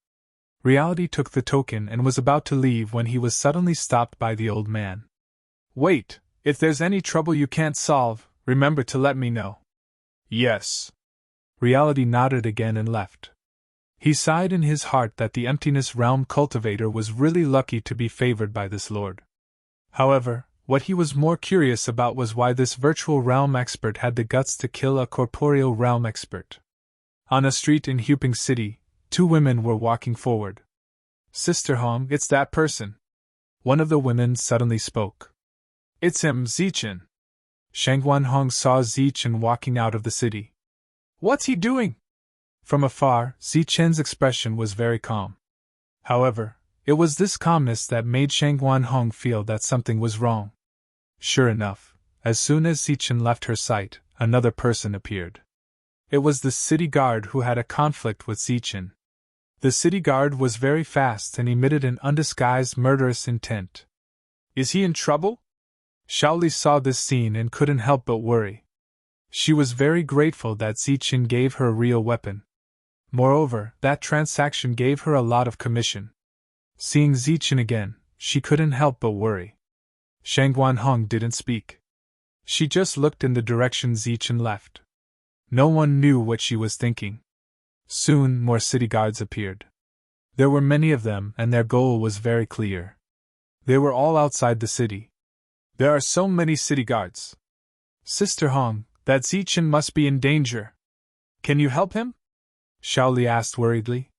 Reality took the token and was about to leave when he was suddenly stopped by the old man. "Wait, if there's any trouble you can't solve, remember to let me know." "Yes." Reality nodded again and left. He sighed in his heart that the emptiness realm cultivator was really lucky to be favored by this lord. However, what he was more curious about was why this virtual realm expert had the guts to kill a corporeal realm expert. On a street in Huping City, 2 women were walking forward. "Sister Hong, it's that person." One of the women suddenly spoke. "It's him, Zichen." Shangguan Hong saw Zichen walking out of the city. "What's he doing?" From afar, Zichen's expression was very calm. However, it was this calmness that made Shangguan Hong feel that something was wrong. Sure enough, as soon as Zichen left her sight, another person appeared. It was the city guard who had a conflict with Zichen. The city guard was very fast and emitted an undisguised murderous intent. "Is he in trouble?" Shaoli saw this scene and couldn't help but worry. She was very grateful that Zichen gave her a real weapon. Moreover, that transaction gave her a lot of commission. Seeing Zichen again, she couldn't help but worry. Shangguan Hong didn't speak. She just looked in the direction Zichen left. No one knew what she was thinking. Soon more city guards appeared. There were many of them and their goal was very clear. They were all outside the city. "There are so many city guards. Sister Hong, that Zichen must be in danger. Can you help him?" Shaoli asked worriedly.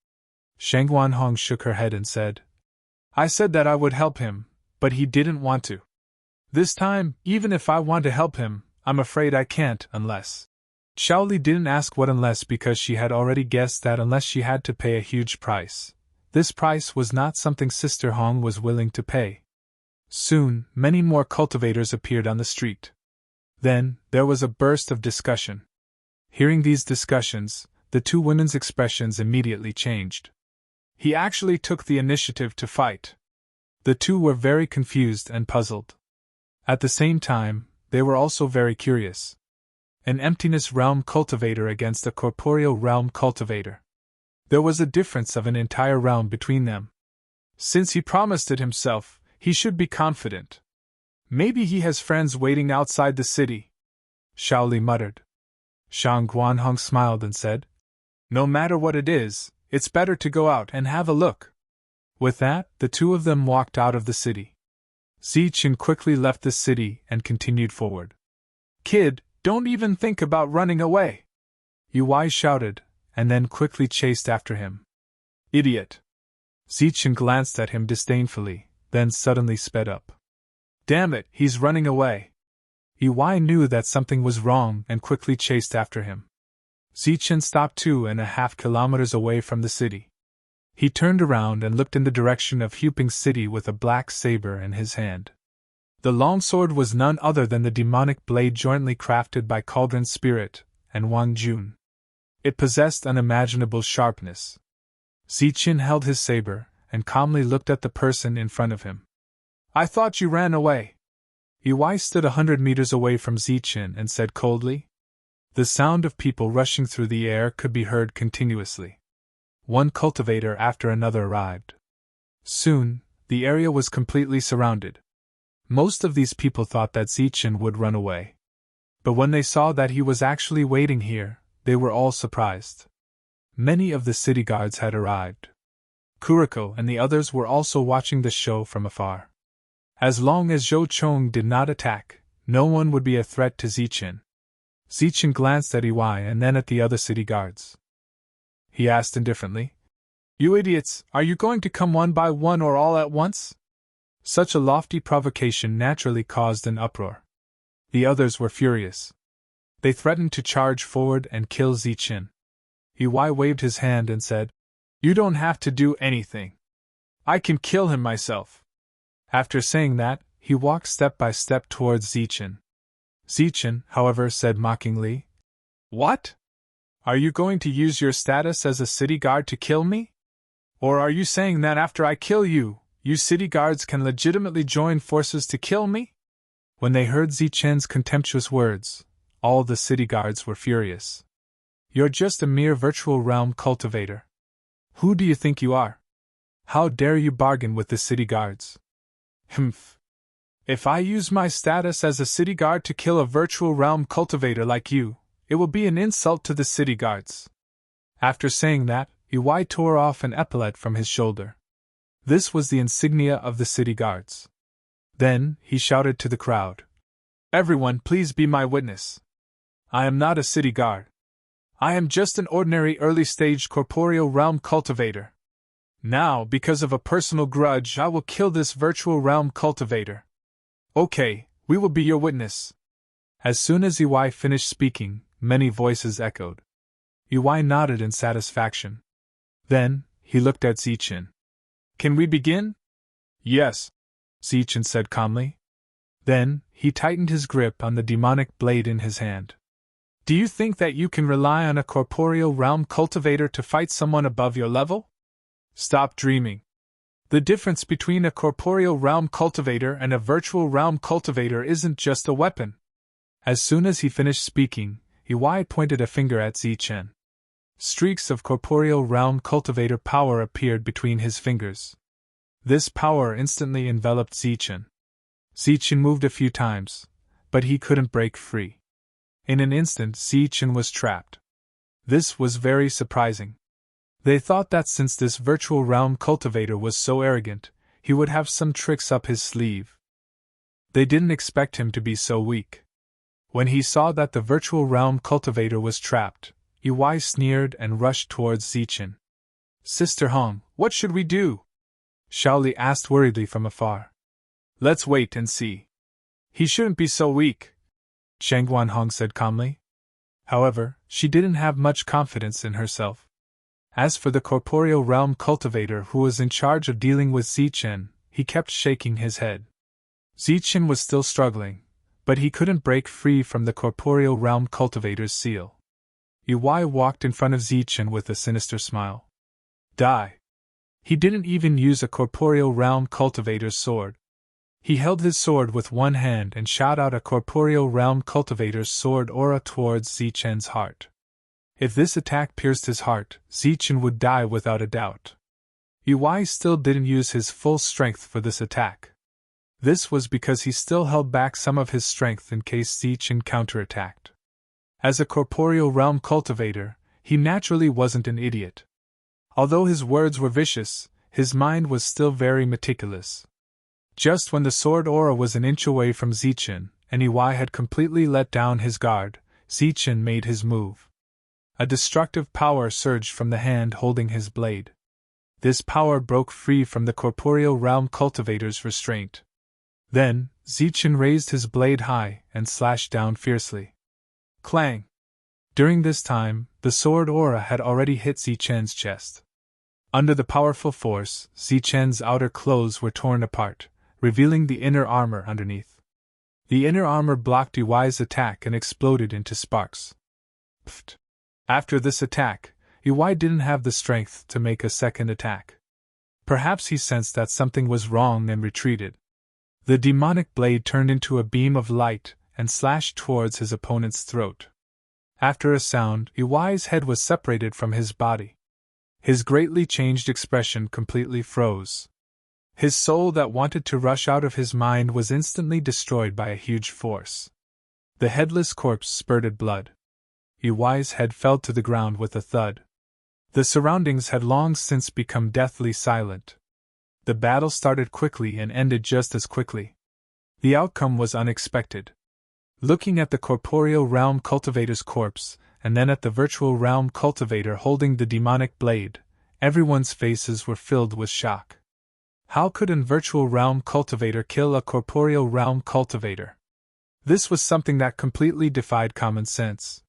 Shangguan Hong shook her head and said, "I said that I would help him, but he didn't want to. This time, even if I want to help him, I'm afraid I can't unless..." Shaoli didn't ask what unless because she had already guessed that unless she had to pay a huge price. This price was not something Sister Hong was willing to pay. Soon, many more cultivators appeared on the street. Then, there was a burst of discussion. Hearing these discussions, the 2 women's expressions immediately changed. He actually took the initiative to fight. The 2 were very confused and puzzled. At the same time, they were also very curious. An emptiness realm cultivator against a corporeal realm cultivator. There was a difference of an entire realm between them. Since he promised it himself, he should be confident. Maybe he has friends waiting outside the city, Shaoli muttered. Shangguan Hong smiled and said, No matter what it is, it's better to go out and have a look. With that, the two of them walked out of the city. Zichen quickly left the city and continued forward. Kid, don't even think about running away! Ui shouted, and then quickly chased after him. Idiot! Zichen glanced at him disdainfully, then suddenly sped up. Damn it, he's running away! Ui knew that something was wrong and quickly chased after him. Zichen stopped 2.5 kilometers away from the city. He turned around and looked in the direction of Huping City with a black saber in his hand. The longsword was none other than the demonic blade jointly crafted by Cauldron Spirit and Wang Jun. It possessed unimaginable sharpness. Zichen held his saber and calmly looked at the person in front of him. I thought you ran away. Ui stood 100 meters away from Zichen and said coldly. The sound of people rushing through the air could be heard continuously. One cultivator after another arrived. Soon, the area was completely surrounded. Most of these people thought that Zichen would run away. But when they saw that he was actually waiting here, they were all surprised. Many of the city guards had arrived. Kuriko and the others were also watching the show from afar. As long as Zhou Chong did not attack, no one would be a threat to Zichen. Zichen glanced at Ui and then at the other city guards. He asked indifferently, You idiots, are you going to come one by one or all at once? Such a lofty provocation naturally caused an uproar. The others were furious. They threatened to charge forward and kill Zichen. Ui waved his hand and said, You don't have to do anything. I can kill him myself. After saying that, he walked step by step towards Zichen. Zichen, however, said mockingly, What? Are you going to use your status as a city guard to kill me? Or are you saying that after I kill you, you city guards can legitimately join forces to kill me? When they heard Zichen's contemptuous words, all the city guards were furious. You're just a mere virtual realm cultivator. Who do you think you are? How dare you bargain with the city guards? Humph. If I use my status as a city guard to kill a virtual realm cultivator like you, it will be an insult to the city guards. After saying that, Ui tore off an epaulet from his shoulder. This was the insignia of the city guards. Then, he shouted to the crowd. Everyone, please be my witness. I am not a city guard. I am just an ordinary early-stage corporeal realm cultivator. Now, because of a personal grudge, I will kill this virtual realm cultivator. Okay, we will be your witness. As soon as Ui finished speaking, many voices echoed. Ui nodded in satisfaction. Then, he looked at Zichen. Can we begin? Yes, Zichen said calmly. Then, he tightened his grip on the demonic blade in his hand. Do you think that you can rely on a corporeal realm cultivator to fight someone above your level? Stop dreaming. The difference between a corporeal realm cultivator and a virtual realm cultivator isn't just a weapon. As soon as he finished speaking, Ui pointed a finger at Zichen. Streaks of corporeal realm cultivator power appeared between his fingers. This power instantly enveloped Zichen. Zichen moved a few times, but he couldn't break free. In an instant, Zichen was trapped. This was very surprising. They thought that since this virtual realm cultivator was so arrogant, he would have some tricks up his sleeve. They didn't expect him to be so weak. When he saw that the virtual realm cultivator was trapped, Ui sneered and rushed towards Zichen. Sister Hong, what should we do? Shaoli asked worriedly from afar. Let's wait and see. He shouldn't be so weak, Changguan Hong said calmly. However, she didn't have much confidence in herself. As for the corporeal realm cultivator who was in charge of dealing with Zichen, he kept shaking his head. Zichen was still struggling, but he couldn't break free from the corporeal realm cultivator's seal. Ui walked in front of Zichen with a sinister smile. Die. He didn't even use a corporeal realm cultivator's sword. He held his sword with one hand and shot out a corporeal realm cultivator's sword aura towards Zichen's heart. If this attack pierced his heart, Zichen would die without a doubt. Ui still didn't use his full strength for this attack. This was because he still held back some of his strength in case Zichen counterattacked. As a corporeal realm cultivator, he naturally wasn't an idiot. Although his words were vicious, his mind was still very meticulous. Just when the sword aura was an inch away from Zichen, and EY had completely let down his guard, Zichen made his move. A destructive power surged from the hand holding his blade. This power broke free from the corporeal realm cultivator's restraint. Then, Zichen raised his blade high and slashed down fiercely. Clang! During this time, the sword aura had already hit Zichen's chest. Under the powerful force, Zichen's outer clothes were torn apart, revealing the inner armor underneath. The inner armor blocked EY's attack and exploded into sparks. Pfft! After this attack, EY didn't have the strength to make a second attack. Perhaps he sensed that something was wrong and retreated. The demonic blade turned into a beam of light and slashed towards his opponent's throat. After a sound, EY's head was separated from his body. His greatly changed expression completely froze. His soul that wanted to rush out of his mind was instantly destroyed by a huge force. The headless corpse spurted blood. EY's head fell to the ground with a thud. The surroundings had long since become deathly silent. The battle started quickly and ended just as quickly. The outcome was unexpected. Looking at the corporeal realm cultivator's corpse, and then at the virtual realm cultivator holding the demonic blade, everyone's faces were filled with shock. How could a virtual realm cultivator kill a corporeal realm cultivator? This was something that completely defied common sense.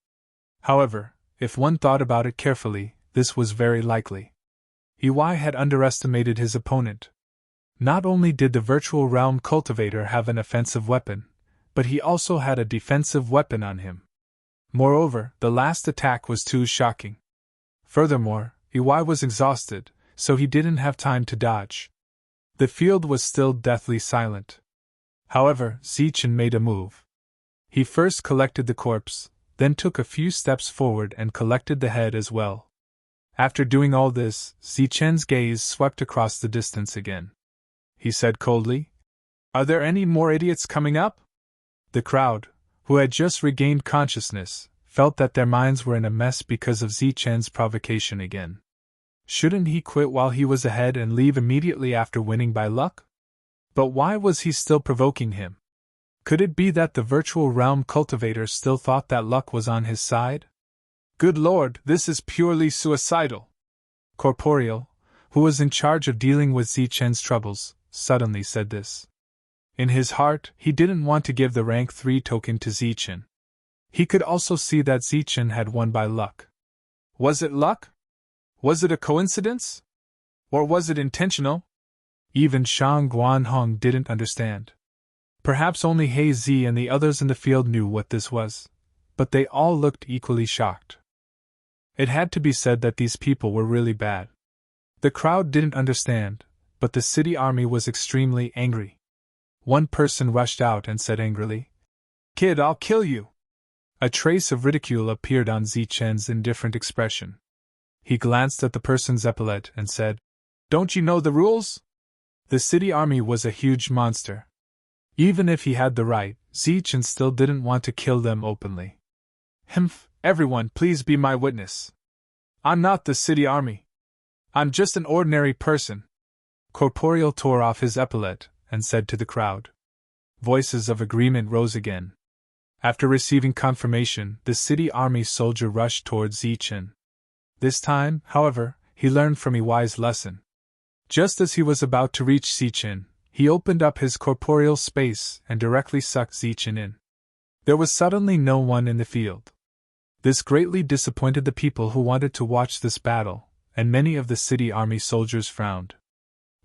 However, if one thought about it carefully, this was very likely. EY had underestimated his opponent. Not only did the virtual realm cultivator have an offensive weapon, but he also had a defensive weapon on him. Moreover, the last attack was too shocking. Furthermore, EY was exhausted, so he didn't have time to dodge. The field was still deathly silent. However, Zichen made a move. He first collected the corpse, then took a few steps forward and collected the head as well. After doing all this, Zichen's gaze swept across the distance again. He said coldly, "Are there any more idiots coming up?" The crowd, who had just regained consciousness, felt that their minds were in a mess because of Zichen's provocation again. Shouldn't he quit while he was ahead and leave immediately after winning by luck? But why was he still provoking him? Could it be that the virtual realm cultivator still thought that luck was on his side? Good Lord, this is purely suicidal. Corporeal, who was in charge of dealing with Zichen's troubles, suddenly said this. In his heart, he didn't want to give the rank 3 token to Zichen. He could also see that Zichen had won by luck. Was it luck? Was it a coincidence? Or was it intentional? Even Shang Guanhong didn't understand. Perhaps only He Zi and the others in the field knew what this was, but they all looked equally shocked. It had to be said that these people were really bad. The crowd didn't understand, but the city army was extremely angry. One person rushed out and said angrily, "Kid, I'll kill you!" A trace of ridicule appeared on Zichen's indifferent expression. He glanced at the person's epaulette and said, "Don't you know the rules?" The city army was a huge monster. Even if he had the right, Zichen still didn't want to kill them openly. "Humph, everyone, please be my witness. I'm not the city army. I'm just an ordinary person." Corporeal tore off his epaulette and said to the crowd. Voices of agreement rose again. After receiving confirmation, the city army soldier rushed towards Zichen. This time, however, he learned from EY's lesson. Just as he was about to reach Zichen, he opened up his corporeal space and directly sucked Zichen in. There was suddenly no one in the field. This greatly disappointed the people who wanted to watch this battle, and many of the city army soldiers frowned.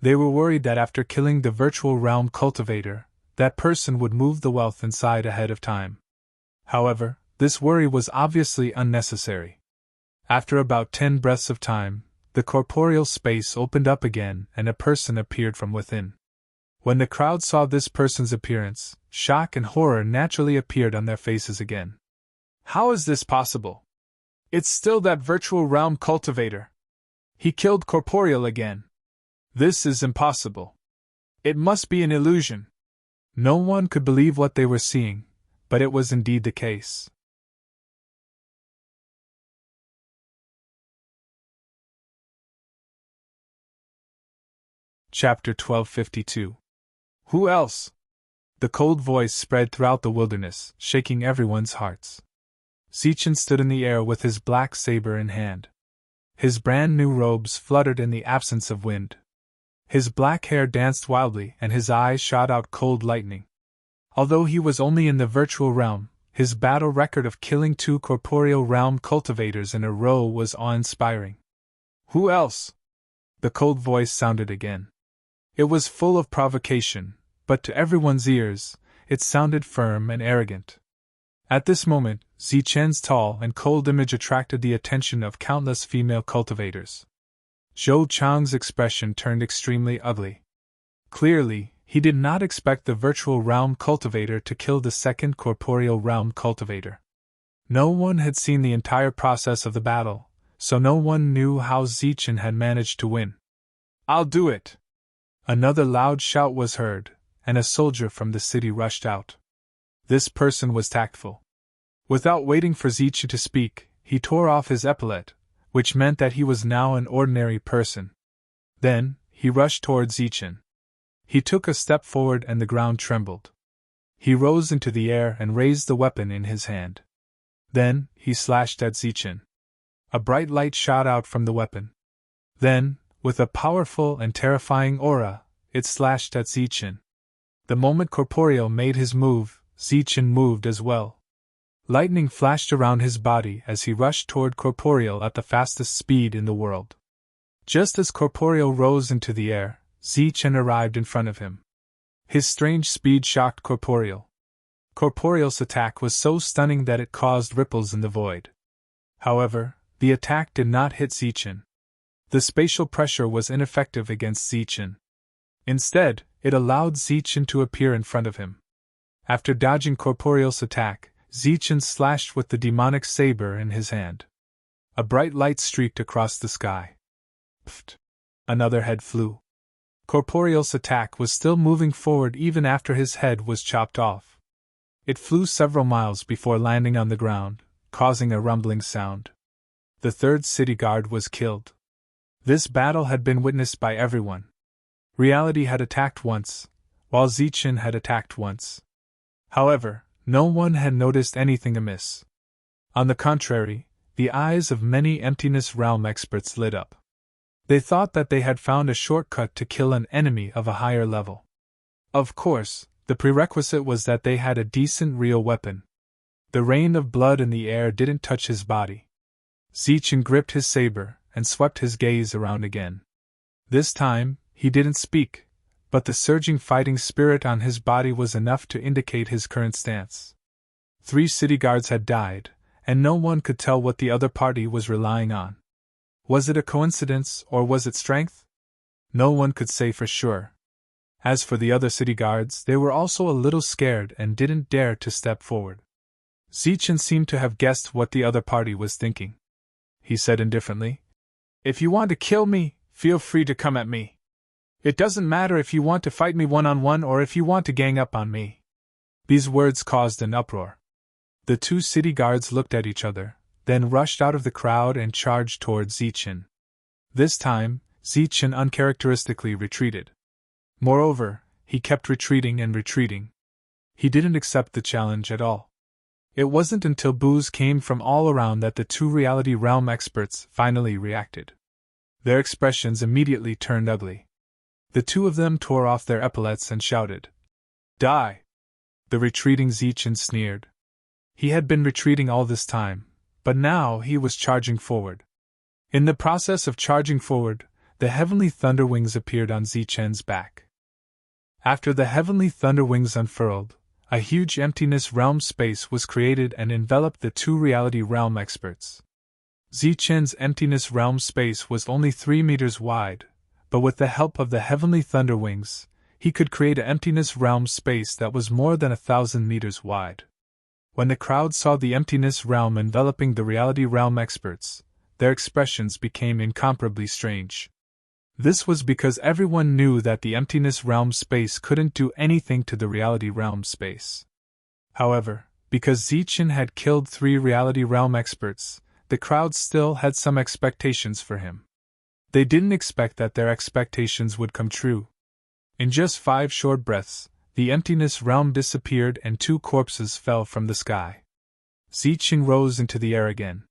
They were worried that after killing the virtual realm cultivator, that person would move the wealth inside ahead of time. However, this worry was obviously unnecessary. After about 10 breaths of time, the corporeal space opened up again and a person appeared from within. When the crowd saw this person's appearance, shock and horror naturally appeared on their faces again. How is this possible? It's still that virtual realm cultivator. He killed Corporeal again. This is impossible. It must be an illusion. No one could believe what they were seeing, but it was indeed the case. Chapter 1252. Who else? The cold voice spread throughout the wilderness, shaking everyone's hearts. Zichen stood in the air with his black saber in hand. His brand new robes fluttered in the absence of wind. His black hair danced wildly and his eyes shot out cold lightning. Although he was only in the virtual realm, his battle record of killing 2 corporeal realm cultivators in a row was awe-inspiring. Who else? The cold voice sounded again. It was full of provocation, but to everyone's ears, it sounded firm and arrogant. At this moment, Zichen's tall and cold image attracted the attention of countless female cultivators. Zhou Chang's expression turned extremely ugly. Clearly, he did not expect the virtual realm cultivator to kill the second corporeal realm cultivator. No one had seen the entire process of the battle, so no one knew how Zichen had managed to win. "I'll do it!" Another loud shout was heard, and a soldier from the city rushed out. This person was tactful. Without waiting for Zichen to speak, he tore off his epaulette, which meant that he was now an ordinary person. Then, he rushed toward Zichen. He took a step forward and the ground trembled. He rose into the air and raised the weapon in his hand. Then, he slashed at Zichen. A bright light shot out from the weapon. Then, with a powerful and terrifying aura, it slashed at Zichen. The moment Corporeal made his move, Zichen moved as well. Lightning flashed around his body as he rushed toward Corporeal at the fastest speed in the world. Just as Corporeal rose into the air, Zichen arrived in front of him. His strange speed shocked Corporeal. Corporeal's attack was so stunning that it caused ripples in the void. However, the attack did not hit Zichen. The spatial pressure was ineffective against Zichen. Instead, it allowed Zichen to appear in front of him. After dodging Corporeal's attack, Zichen slashed with the demonic saber in his hand. A bright light streaked across the sky. Pfft! Another head flew. Corporeal's attack was still moving forward even after his head was chopped off. It flew several miles before landing on the ground, causing a rumbling sound. The third city guard was killed. This battle had been witnessed by everyone. Reality had attacked once, while Zichen had attacked once. However, no one had noticed anything amiss. On the contrary, the eyes of many Emptiness Realm experts lit up. They thought that they had found a shortcut to kill an enemy of a higher level. Of course, the prerequisite was that they had a decent real weapon. The rain of blood in the air didn't touch his body. Zichen gripped his saber and swept his gaze around again. This time, he didn't speak, but the surging fighting spirit on his body was enough to indicate his current stance. 3 city guards had died, and no one could tell what the other party was relying on. Was it a coincidence or was it strength? No one could say for sure. As for the other city guards, they were also a little scared and didn't dare to step forward. Zichen seemed to have guessed what the other party was thinking. He said indifferently, "If you want to kill me, feel free to come at me. It doesn't matter if you want to fight me one-on-one or if you want to gang up on me." These words caused an uproar. The 2 city guards looked at each other, then rushed out of the crowd and charged toward Zichen. This time, Zichen uncharacteristically retreated. Moreover, he kept retreating and retreating. He didn't accept the challenge at all. It wasn't until boos came from all around that the 2 Reality Realm experts finally reacted. Their expressions immediately turned ugly. The 2 of them tore off their epaulettes and shouted, "Die!" The retreating Zichen sneered. He had been retreating all this time, but now he was charging forward. In the process of charging forward, the heavenly thunder wings appeared on Zichen's back. After the heavenly thunder wings unfurled, a huge emptiness realm space was created and enveloped the 2 Reality Realm experts. Zichen's emptiness realm space was only 3 meters wide, but with the help of the heavenly thunder wings, he could create an emptiness realm space that was more than 1,000 meters wide. When the crowd saw the emptiness realm enveloping the Reality Realm experts, their expressions became incomparably strange. This was because everyone knew that the emptiness realm space couldn't do anything to the Reality Realm space. However, because Zichen had killed 3 Reality Realm experts, the crowd still had some expectations for him. They didn't expect that their expectations would come true. In just 5 short breaths, the emptiness realm disappeared and 2 corpses fell from the sky. Zicheng rose into the air again.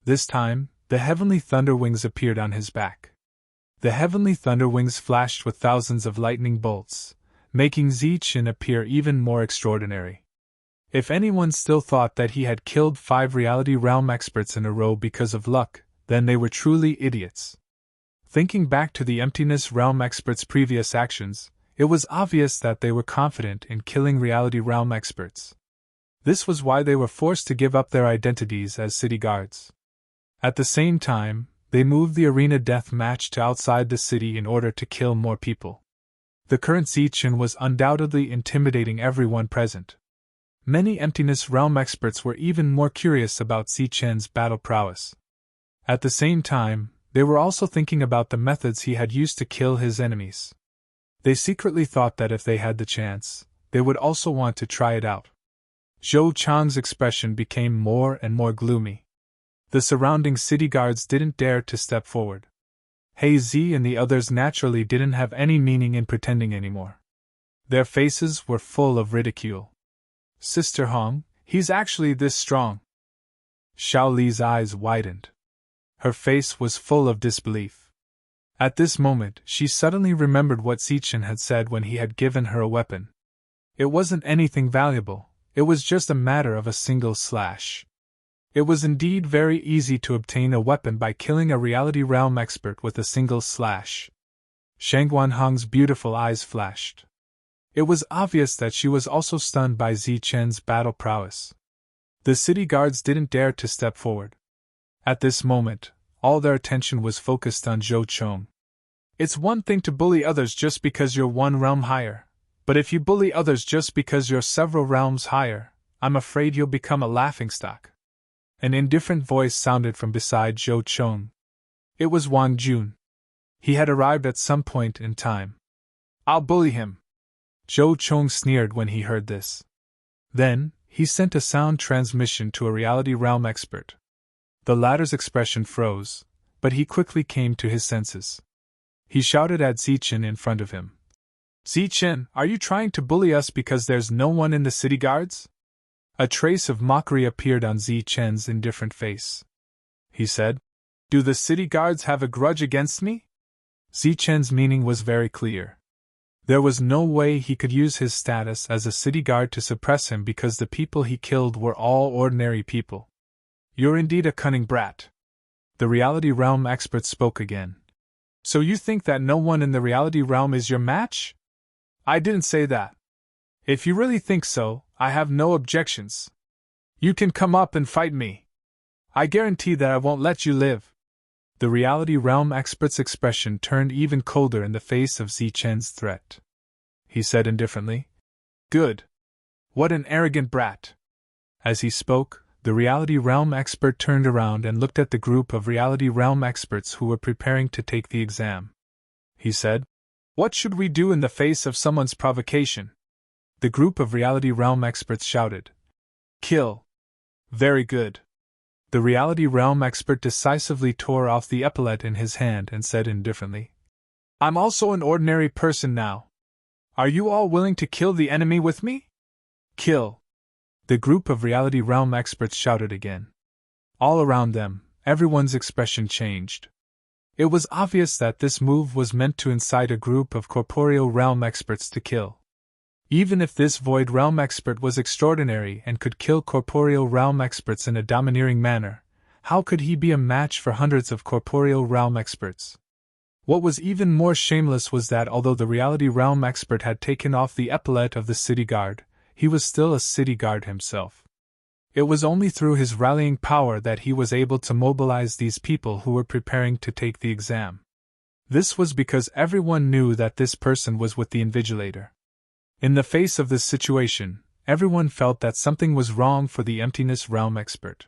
This time, the heavenly thunder wings appeared on his back. The heavenly thunder wings flashed with thousands of lightning bolts, making Zicheng appear even more extraordinary. If anyone still thought that he had killed 5 reality realm experts in a row because of luck, then they were truly idiots. Thinking back to the emptiness realm experts' previous actions, it was obvious that they were confident in killing reality realm experts. This was why they were forced to give up their identities as city guards. At the same time, they moved the arena death match to outside the city in order to kill more people. The current Zicheng was undoubtedly intimidating everyone present. Many emptiness realm experts were even more curious about Zicheng's battle prowess. At the same time, they were also thinking about the methods he had used to kill his enemies. They secretly thought that if they had the chance, they would also want to try it out. Zhou Chang's expression became more and more gloomy. The surrounding city guards didn't dare to step forward. He Zi and the others naturally didn't have any meaning in pretending anymore. Their faces were full of ridicule. Sister Hong, he's actually this strong. Xiao Li's eyes widened. Her face was full of disbelief. At this moment, she suddenly remembered what Zicheng had said when he had given her a weapon. It wasn't anything valuable, it was just a matter of a single slash. It was indeed very easy to obtain a weapon by killing a reality realm expert with a single slash. Shangguan Hong's beautiful eyes flashed. It was obvious that she was also stunned by Zicheng's battle prowess. The city guards didn't dare to step forward. At this moment, all their attention was focused on Zhou Chong. It's one thing to bully others just because you're 1 realm higher, but if you bully others just because you're several realms higher, I'm afraid you'll become a laughingstock. An indifferent voice sounded from beside Zhou Chong. It was Wang Jun. He had arrived at some point in time. I'll bully him. Zhou Chong sneered when he heard this. Then, he sent a sound transmission to a reality realm expert. The latter's expression froze, but he quickly came to his senses. He shouted at Zicheng in front of him. Zicheng, are you trying to bully us because there's no one in the city guards? A trace of mockery appeared on Zicheng's indifferent face. He said, Do the city guards have a grudge against me? Zicheng's meaning was very clear. There was no way he could use his status as a city guard to suppress him because the people he killed were all ordinary people. You're indeed a cunning brat. The reality realm expert spoke again. So you think that no one in the reality realm is your match? I didn't say that. If you really think so, I have no objections. You can come up and fight me. I guarantee that I won't let you live. The reality realm expert's expression turned even colder in the face of Zicheng's threat. He said indifferently, Good. What an arrogant brat. As he spoke, the reality realm expert turned around and looked at the group of reality realm experts who were preparing to take the exam. He said, What should we do in the face of someone's provocation? The group of reality realm experts shouted, Kill. Very good. The reality realm expert decisively tore off the epaulet in his hand and said indifferently, I'm also an ordinary person now. Are you all willing to kill the enemy with me? Kill. The group of reality realm experts shouted again. All around them, everyone's expression changed. It was obvious that this move was meant to incite a group of corporeal realm experts to kill. Even if this void realm expert was extraordinary and could kill corporeal realm experts in a domineering manner, how could he be a match for hundreds of corporeal realm experts? What was even more shameless was that although the reality realm expert had taken off the epaulet of the city guard, he was still a city guard himself. It was only through his rallying power that he was able to mobilize these people who were preparing to take the exam. This was because everyone knew that this person was with the Invigilator. In the face of this situation, everyone felt that something was wrong for the emptiness realm expert.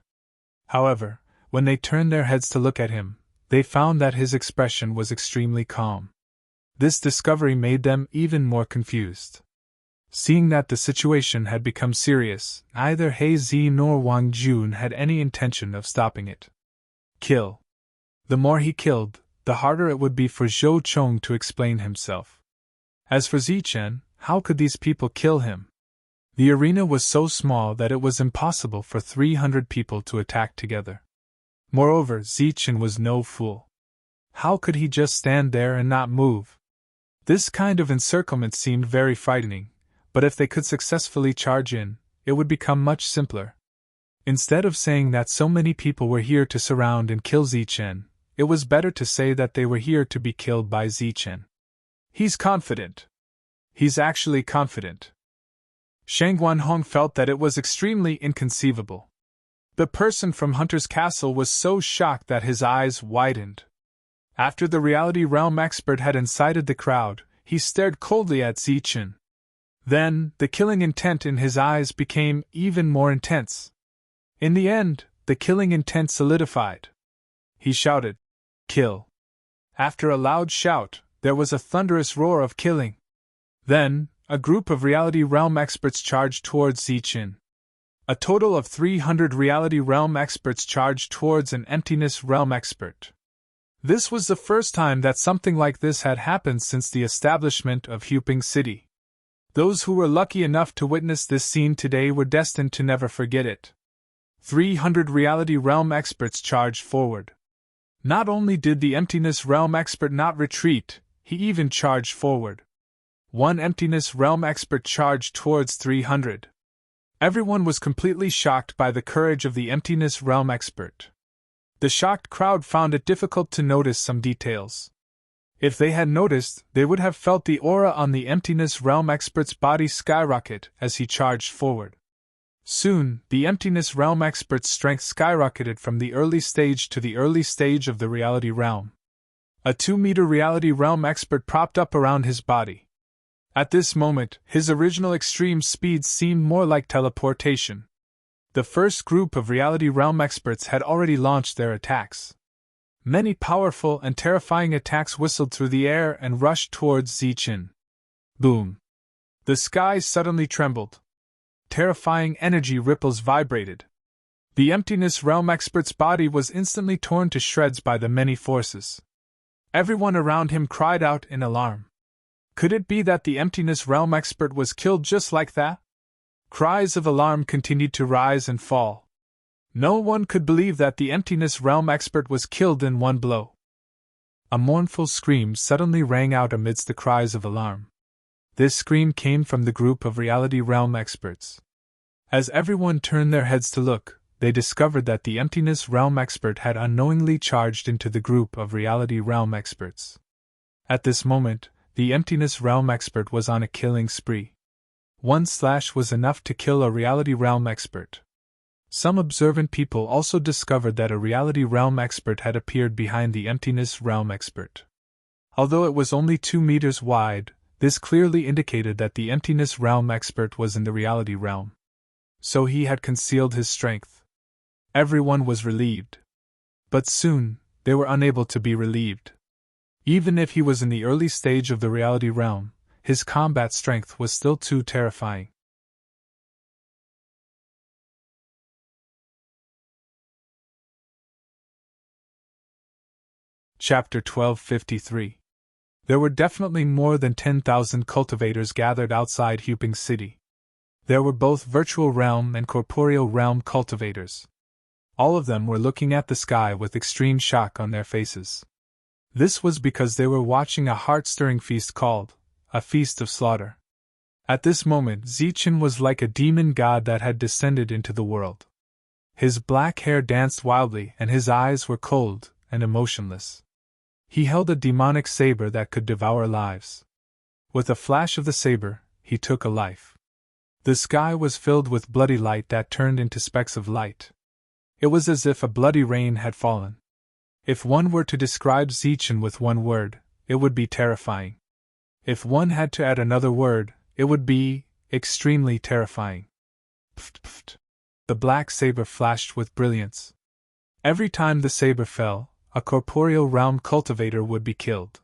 However, when they turned their heads to look at him, they found that his expression was extremely calm. This discovery made them even more confused. Seeing that the situation had become serious, neither He Zi nor Wang Jun had any intention of stopping it. Kill. The more he killed, the harder it would be for Zhou Chong to explain himself. As for Zichen, how could these people kill him? The arena was so small that it was impossible for 300 people to attack together. Moreover, Zichen was no fool. How could he just stand there and not move? This kind of encirclement seemed very frightening, but if they could successfully charge in, it would become much simpler. Instead of saying that so many people were here to surround and kill Zichen, it was better to say that they were here to be killed by Zichen. He's confident. He's actually confident. Shang Guanhong felt that it was extremely inconceivable. The person from Hunter's Castle was so shocked that his eyes widened. After the reality realm expert had incited the crowd, he stared coldly at Zichen. Then, the killing intent in his eyes became even more intense. In the end, the killing intent solidified. He shouted, "Kill!" After a loud shout, there was a thunderous roar of killing. Then, a group of reality realm experts charged towards Zichen. A total of 300 reality realm experts charged towards an emptiness realm expert. This was the first time that something like this had happened since the establishment of Huping City. Those who were lucky enough to witness this scene today were destined to never forget it. 300 reality realm experts charged forward. Not only did the emptiness realm expert not retreat, he even charged forward. One emptiness realm expert charged towards 300. Everyone was completely shocked by the courage of the emptiness realm expert. The shocked crowd found it difficult to notice some details. If they had noticed, they would have felt the aura on the emptiness realm expert's body skyrocket as he charged forward. Soon, the emptiness realm expert's strength skyrocketed from the early stage to the early stage of the reality realm. A 2-meter reality realm expert propped up around his body. At this moment, his original extreme speed seemed more like teleportation. The first group of reality realm experts had already launched their attacks. Many powerful and terrifying attacks whistled through the air and rushed towards Zichen. Boom! The sky suddenly trembled. Terrifying energy ripples vibrated. The emptiness realm expert's body was instantly torn to shreds by the many forces. Everyone around him cried out in alarm. Could it be that the emptiness realm expert was killed just like that? Cries of alarm continued to rise and fall. No one could believe that the emptiness realm expert was killed in one blow. A mournful scream suddenly rang out amidst the cries of alarm. This scream came from the group of reality realm experts. As everyone turned their heads to look, they discovered that the emptiness realm expert had unknowingly charged into the group of reality realm experts. At this moment, the emptiness realm expert was on a killing spree. One slash was enough to kill a reality realm expert. Some observant people also discovered that a reality realm expert had appeared behind the emptiness realm expert. Although it was only 2 meters wide, this clearly indicated that the emptiness realm expert was in the reality realm. So he had concealed his strength. Everyone was relieved. But soon, they were unable to be relieved. Even if he was in the early stage of the reality realm, his combat strength was still too terrifying. Chapter 1253. There were definitely more than 10,000 cultivators gathered outside Huping City. There were both virtual realm and corporeal realm cultivators. All of them were looking at the sky with extreme shock on their faces. This was because they were watching a heart-stirring feast called a feast of slaughter. At this moment, Zichen was like a demon god that had descended into the world. His black hair danced wildly and his eyes were cold and emotionless. He held a demonic saber that could devour lives. With a flash of the saber, he took a life. The sky was filled with bloody light that turned into specks of light. It was as if a bloody rain had fallen. If one were to describe Zichen with one word, it would be terrifying. If one had to add another word, it would be extremely terrifying. Pft, pft. The black saber flashed with brilliance. Every time the saber fell, a corporeal realm cultivator would be killed.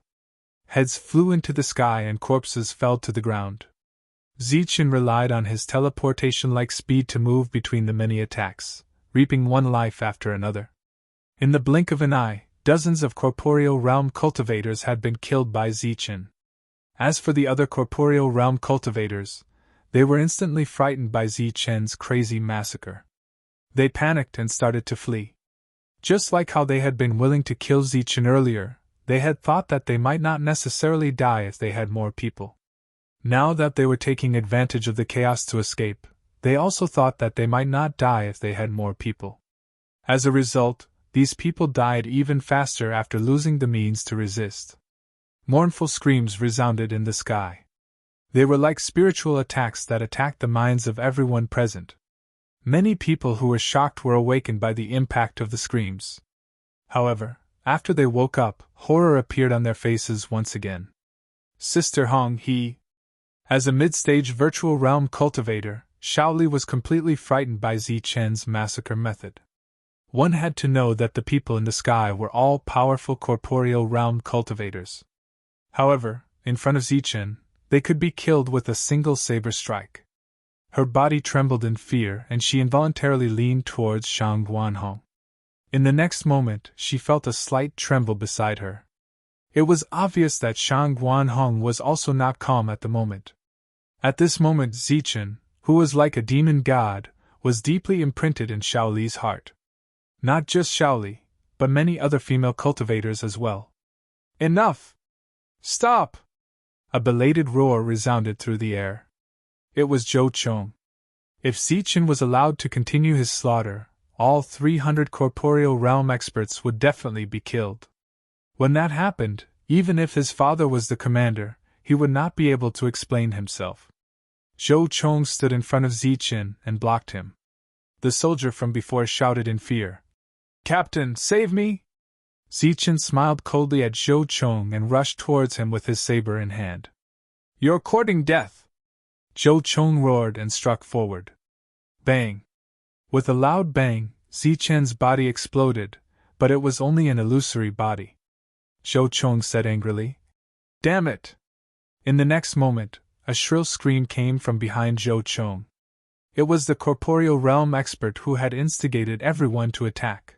Heads flew into the sky and corpses fell to the ground. Zichen relied on his teleportation-like speed to move between the many attacks, reaping one life after another. In the blink of an eye, dozens of corporeal realm cultivators had been killed by Zichen. As for the other corporeal realm cultivators, they were instantly frightened by Zichen's crazy massacre. They panicked and started to flee. Just like how they had been willing to kill Zichen earlier, they had thought that they might not necessarily die if they had more people. Now that they were taking advantage of the chaos to escape, they also thought that they might not die if they had more people. As a result, these people died even faster after losing the means to resist. Mournful screams resounded in the sky. They were like spiritual attacks that attacked the minds of everyone present. Many people who were shocked were awakened by the impact of the screams. However, after they woke up, horror appeared on their faces once again. Sister Hong He. As a mid-stage virtual realm cultivator, Shaoli was completely frightened by Zichen's massacre method. One had to know that the people in the sky were all powerful corporeal realm cultivators. However, in front of Zichen, they could be killed with a single saber strike. Her body trembled in fear and she involuntarily leaned towards Shang Guanhong. In the next moment, she felt a slight tremble beside her. It was obvious that Shang Guanhong was also not calm at the moment. At this moment, Zichen, who was like a demon god, was deeply imprinted in Shaoli's heart. Not just Shaoli, but many other female cultivators as well. Enough! Stop! A belated roar resounded through the air. It was Zhou Chong. If Zichen was allowed to continue his slaughter, all 300 corporeal realm experts would definitely be killed. When that happened, even if his father was the commander, he would not be able to explain himself. Zhou Chong stood in front of Zichen and blocked him. The soldier from before shouted in fear, "Captain, save me!" Zichen smiled coldly at Zhou Chong and rushed towards him with his saber in hand. "You're courting death!" Zhou Chong roared and struck forward. Bang! With a loud bang, Zichen's body exploded, but it was only an illusory body. Zhou Chong said angrily, "Damn it!" In the next moment, a shrill scream came from behind Zhou Chong. It was the corporeal realm expert who had instigated everyone to attack.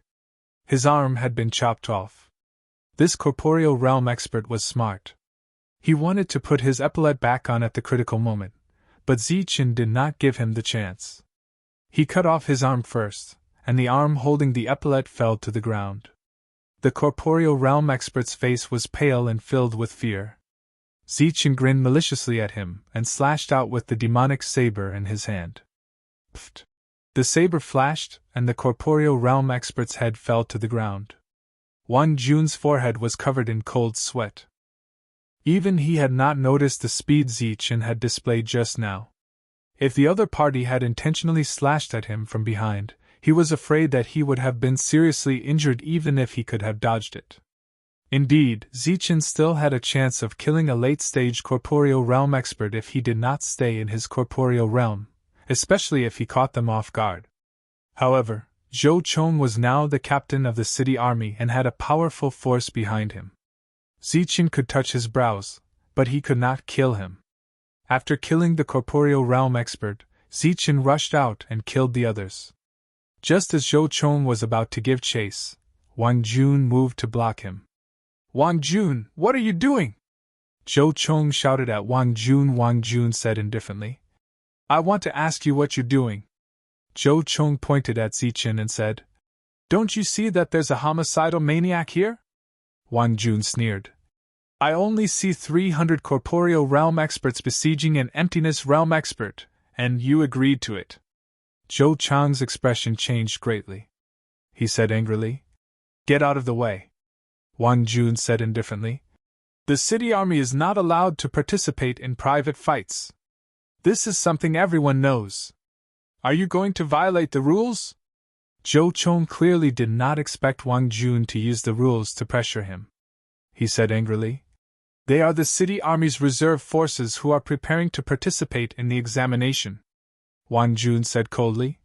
His arm had been chopped off. This corporeal realm expert was smart. He wanted to put his epaulette back on at the critical moment, but Zichen did not give him the chance. He cut off his arm first, and the arm holding the epaulette fell to the ground. The corporeal realm expert's face was pale and filled with fear. Zichen grinned maliciously at him and slashed out with the demonic saber in his hand. Pfft! The saber flashed, and the corporeal realm expert's head fell to the ground. Wang Jun's forehead was covered in cold sweat. Even he had not noticed the speed Zichen had displayed just now. If the other party had intentionally slashed at him from behind, he was afraid that he would have been seriously injured even if he could have dodged it. Indeed, Zichen still had a chance of killing a late-stage corporeal realm expert if he did not stay in his corporeal realm, especially if he caught them off guard. However, Zhou Chong was now the captain of the city army and had a powerful force behind him. Zichen could touch his brows, but he could not kill him. After killing the corporeal realm expert, Zichen rushed out and killed the others. Just as Zhou Chong was about to give chase, Wang Jun moved to block him. "Wang Jun, what are you doing?" Zhou Chong shouted at Wang Jun. Wang Jun said indifferently, "I want to ask you what you're doing." Zhou Chong pointed at Zichen and said, "Don't you see that there's a homicidal maniac here?" Wang Jun sneered. "I only see 300 corporeal realm experts besieging an emptiness realm expert, and you agreed to it." Zhou Chang's expression changed greatly. He said angrily, "Get out of the way." Wang Jun said indifferently, "The city army is not allowed to participate in private fights. This is something everyone knows. Are you going to violate the rules?" Zhou Chong clearly did not expect Wang Jun to use the rules to pressure him. He said angrily, "They are the city army's reserve forces who are preparing to participate in the examination." Wang Jun said coldly,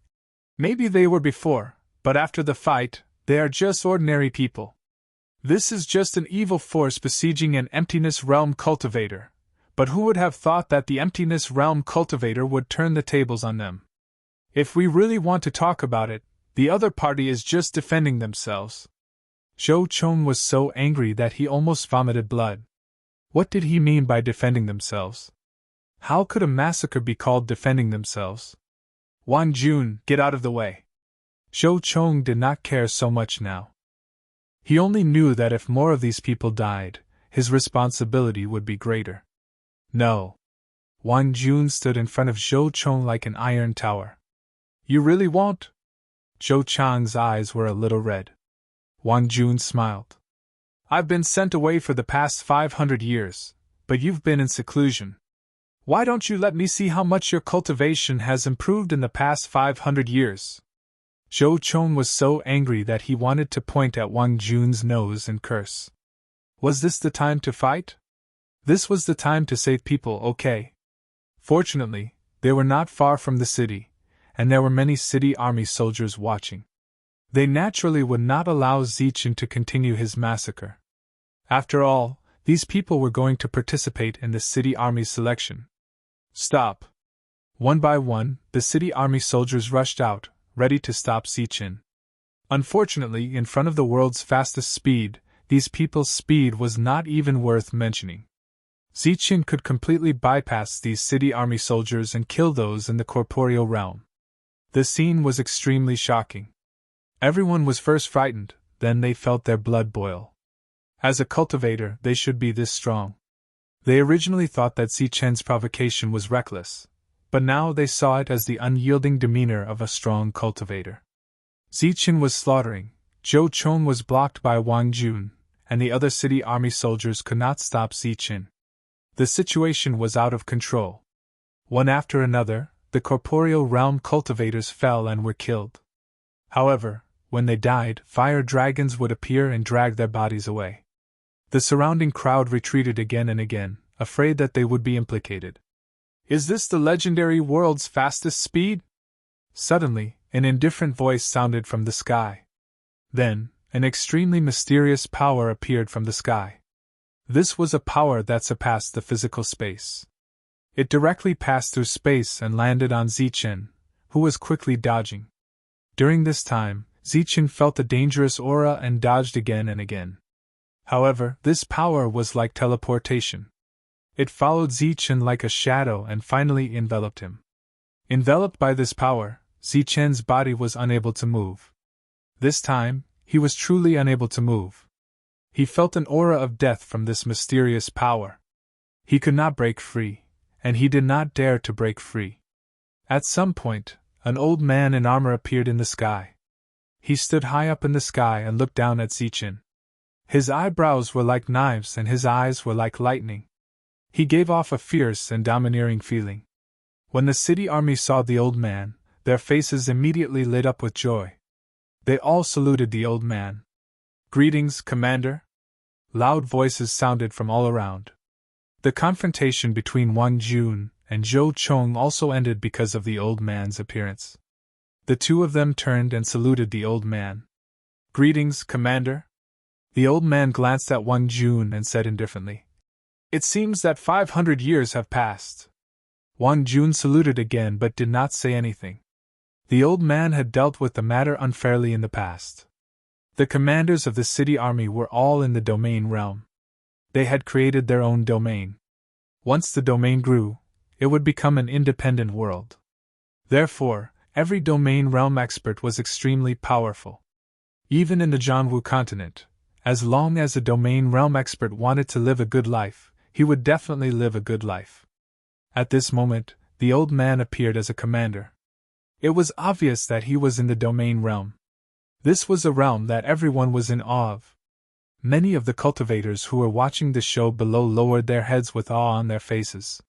"Maybe they were before, but after the fight, they are just ordinary people. This is just an evil force besieging an emptiness realm cultivator, but who would have thought that the emptiness realm cultivator would turn the tables on them? If we really want to talk about it, the other party is just defending themselves." Zhou Chong was so angry that he almost vomited blood. What did he mean by defending themselves? How could a massacre be called defending themselves? Wan Jun, get out of the way. Zhou Chong did not care so much now. He only knew that if more of these people died, his responsibility would be greater. No. Wan Jun stood in front of Zhou Chong like an iron tower. You really won't? Zhou Chang's eyes were a little red. Wan Jun smiled. I've been sent away for the past 500 years, but you've been in seclusion. Why don't you let me see how much your cultivation has improved in the past 500 years? Zhou Chong was so angry that he wanted to point at Wan Jun's nose and curse. Was this the time to fight? This was the time to save people, okay? Fortunately, they were not far from the city, and there were many city army soldiers watching. They naturally would not allow Zichen to continue his massacre. After all, these people were going to participate in the city army selection. Stop! One by one, the city army soldiers rushed out, ready to stop Zichen. Unfortunately, in front of the world's fastest speed, these people's speed was not even worth mentioning. Zichen could completely bypass these city army soldiers and kill those in the corporeal realm. The scene was extremely shocking. Everyone was first frightened, then they felt their blood boil. As a cultivator, they should be this strong. They originally thought that Zichen's provocation was reckless, but now they saw it as the unyielding demeanor of a strong cultivator. Zichen was slaughtering, Zhou Chong was blocked by Wang Jun, and the other city army soldiers could not stop Zichen. The situation was out of control. One after another, the corporeal realm cultivators fell and were killed. However, when they died, fire dragons would appear and drag their bodies away. The surrounding crowd retreated again and again, afraid that they would be implicated. Is this the legendary world's fastest speed? Suddenly, an indifferent voice sounded from the sky. Then, an extremely mysterious power appeared from the sky. This was a power that surpassed the physical space. It directly passed through space and landed on Zichen, who was quickly dodging. During this time, Zichen felt a dangerous aura and dodged again and again. However, this power was like teleportation. It followed Zichen like a shadow and finally enveloped him. Enveloped by this power, Zichen's body was unable to move. This time, he was truly unable to move. He felt an aura of death from this mysterious power. He could not break free, and he did not dare to break free. At some point, an old man in armor appeared in the sky. He stood high up in the sky and looked down at Zichen. His eyebrows were like knives and his eyes were like lightning. He gave off a fierce and domineering feeling. When the city army saw the old man, their faces immediately lit up with joy. They all saluted the old man. Greetings, Commander! Loud voices sounded from all around. The confrontation between Wang Jun and Zhou Chong also ended because of the old man's appearance. The two of them turned and saluted the old man. Greetings, Commander! The old man glanced at Wang Jun and said indifferently, It seems that 500 years have passed. Wang Jun saluted again but did not say anything. The old man had dealt with the matter unfairly in the past. The commanders of the city army were all in the domain realm. They had created their own domain. Once the domain grew, it would become an independent world. Therefore, every domain realm expert was extremely powerful. Even in the Jianwu continent, as long as a domain realm expert wanted to live a good life, he would definitely live a good life. At this moment, the old man appeared as a commander. It was obvious that he was in the domain realm. This was a realm that everyone was in awe of. Many of the cultivators who were watching the show below lowered their heads with awe on their faces.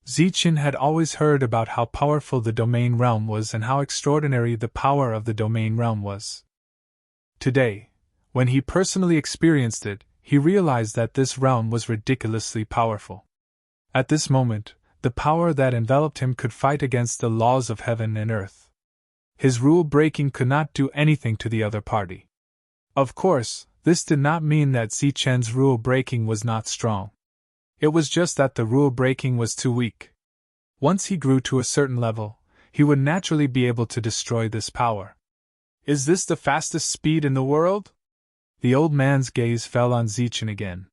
Zichen had always heard about how powerful the domain realm was and how extraordinary the power of the domain realm was. Today, when he personally experienced it, he realized that this realm was ridiculously powerful. At this moment, the power that enveloped him could fight against the laws of heaven and earth. His rule breaking could not do anything to the other party. Of course, this did not mean that Zichen's rule breaking was not strong. It was just that the rule breaking was too weak. Once he grew to a certain level, he would naturally be able to destroy this power. Is this the fastest speed in the world? The old man's gaze fell on Zichen again.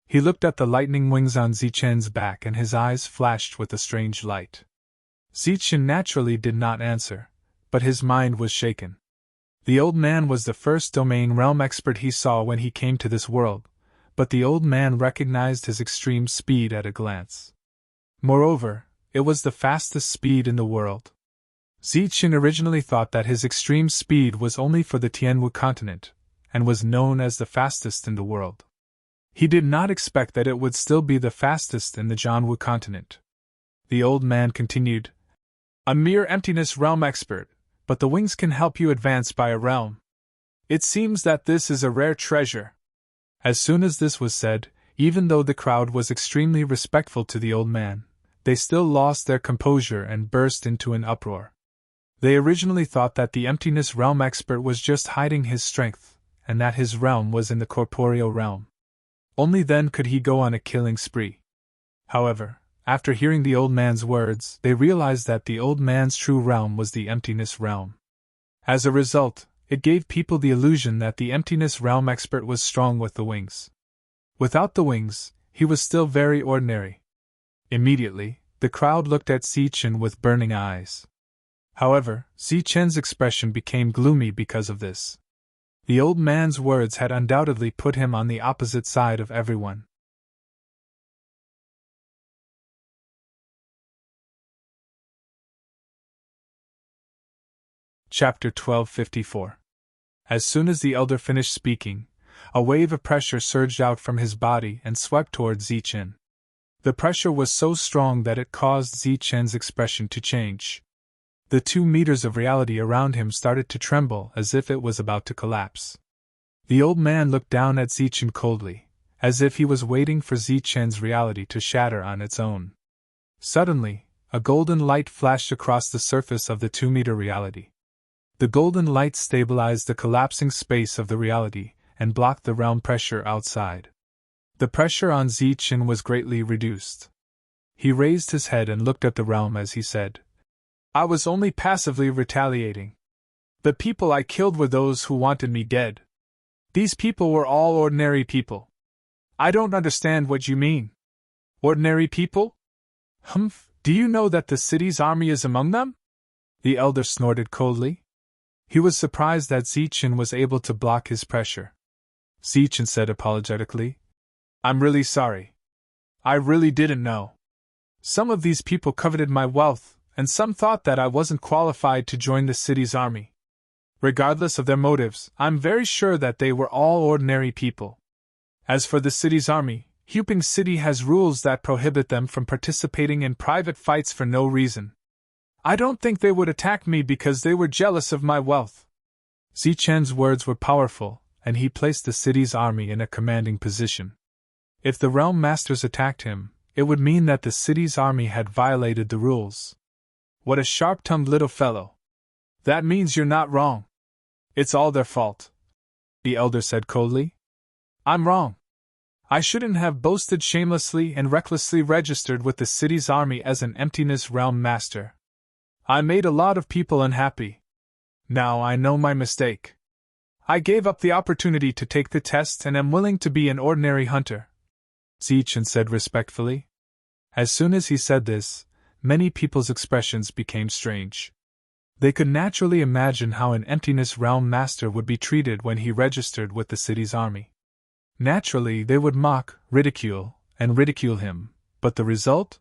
He looked at the lightning wings on Zichen's back and his eyes flashed with a strange light. Zichen naturally did not answer, but his mind was shaken. The old man was the first domain realm expert he saw when he came to this world, but the old man recognized his extreme speed at a glance. Moreover, it was the fastest speed in the world. Zichen originally thought that his extreme speed was only for the Tianwu continent, and was known as the fastest in the world. He did not expect that it would still be the fastest in the Jianwu continent. The old man continued, "A mere emptiness realm expert, but the wings can help you advance by a realm. It seems that this is a rare treasure." As soon as this was said, even though the crowd was extremely respectful to the old man, they still lost their composure and burst into an uproar. They originally thought that the emptiness realm expert was just hiding his strength, and that his realm was in the corporeal realm. Only then could he go on a killing spree. However, after hearing the old man's words, they realized that the old man's true realm was the emptiness realm. As a result, it gave people the illusion that the emptiness realm expert was strong with the wings. Without the wings, he was still very ordinary. Immediately, the crowd looked at Zichen with burning eyes. However, Zichen's expression became gloomy because of this. The old man's words had undoubtedly put him on the opposite side of everyone. Chapter 1254. As soon as the elder finished speaking, a wave of pressure surged out from his body and swept toward Zichen. The pressure was so strong that it caused Zichen's expression to change. The 2 meters of reality around him started to tremble as if it was about to collapse. The old man looked down at Zichen coldly, as if he was waiting for Zichen's reality to shatter on its own. Suddenly, a golden light flashed across the surface of the 2-meter reality. The golden light stabilized the collapsing space of the reality and blocked the realm pressure outside. The pressure on Zichen was greatly reduced. He raised his head and looked at the realm as he said, "I was only passively retaliating. The people I killed were those who wanted me dead. These people were all ordinary people." "I don't understand what you mean. Ordinary people? Humph, do you know that the city's army is among them?" The elder snorted coldly. He was surprised that Zichen was able to block his pressure. Zichen said apologetically, "I'm really sorry. I really didn't know. Some of these people coveted my wealth, and some thought that I wasn't qualified to join the city's army. Regardless of their motives, I'm very sure that they were all ordinary people. As for the city's army, Huping City has rules that prohibit them from participating in private fights for no reason. I don't think they would attack me because they were jealous of my wealth." Zichen's words were powerful, and he placed the city's army in a commanding position. If the realm masters attacked him, it would mean that the city's army had violated the rules. What a sharp-tongued little fellow. "That means you're not wrong. It's all their fault," the elder said coldly. "I'm wrong. I shouldn't have boasted shamelessly and recklessly registered with the city's army as an emptiness realm master. I made a lot of people unhappy. Now I know my mistake. I gave up the opportunity to take the test and am willing to be an ordinary hunter," Zichen said respectfully. As soon as he said this, many people's expressions became strange. They could naturally imagine how an emptiness realm master would be treated when he registered with the city's army. Naturally, they would mock, ridicule him, but the result?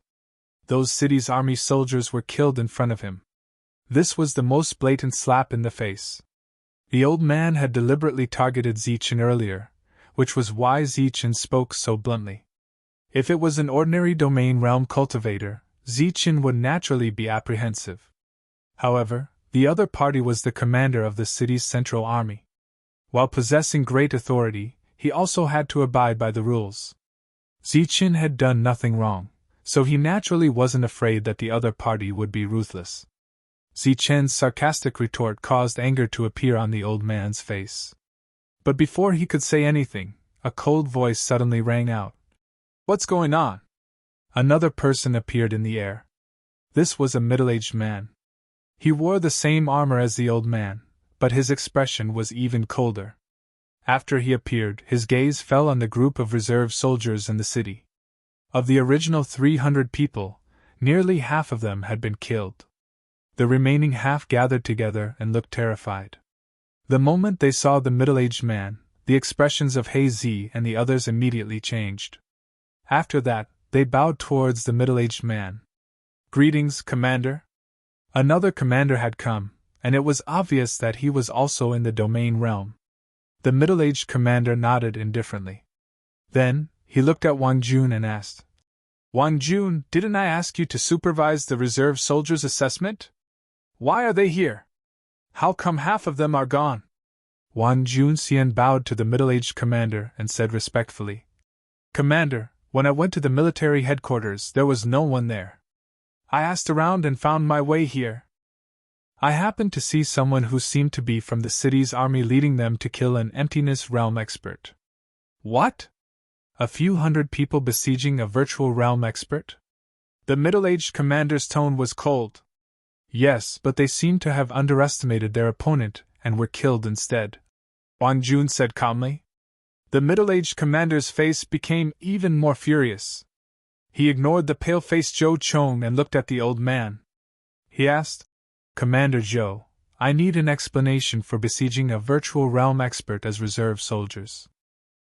Those city's army soldiers were killed in front of him. This was the most blatant slap in the face. The old man had deliberately targeted Zichen earlier, which was why Zichen spoke so bluntly. If it was an ordinary domain realm cultivator, Zichen would naturally be apprehensive. However, the other party was the commander of the city's central army. While possessing great authority, he also had to abide by the rules. Zichen had done nothing wrong, so he naturally wasn't afraid that the other party would be ruthless. Zichen's sarcastic retort caused anger to appear on the old man's face. But before he could say anything, a cold voice suddenly rang out. "What's going on?" Another person appeared in the air. This was a middle-aged man. He wore the same armor as the old man, but his expression was even colder. After he appeared, his gaze fell on the group of reserve soldiers in the city. Of the original 300 people, nearly half of them had been killed. The remaining half gathered together and looked terrified. The moment they saw the middle-aged man, the expressions of Hazy and the others immediately changed. After that, they bowed towards the middle-aged man. "Greetings, Commander." Another commander had come, and it was obvious that he was also in the domain realm. The middle-aged commander nodded indifferently. Then, he looked at Wang Jun and asked, "Wang Jun, didn't I ask you to supervise the reserve soldiers' assessment? Why are they here? How come half of them are gone?" Wang Junxian bowed to the middle-aged commander and said respectfully, "Commander, when I went to the military headquarters, there was no one there. I asked around and found my way here. I happened to see someone who seemed to be from the city's army leading them to kill an emptiness realm expert." "What? A few hundred people besieging a virtual realm expert?" The middle-aged commander's tone was cold. "Yes, but they seem to have underestimated their opponent and were killed instead," Wang Jun said calmly. The middle-aged commander's face became even more furious. He ignored the pale-faced Zhou Chong and looked at the old man. He asked, "Commander Zhou, I need an explanation for besieging a virtual realm expert as reserve soldiers."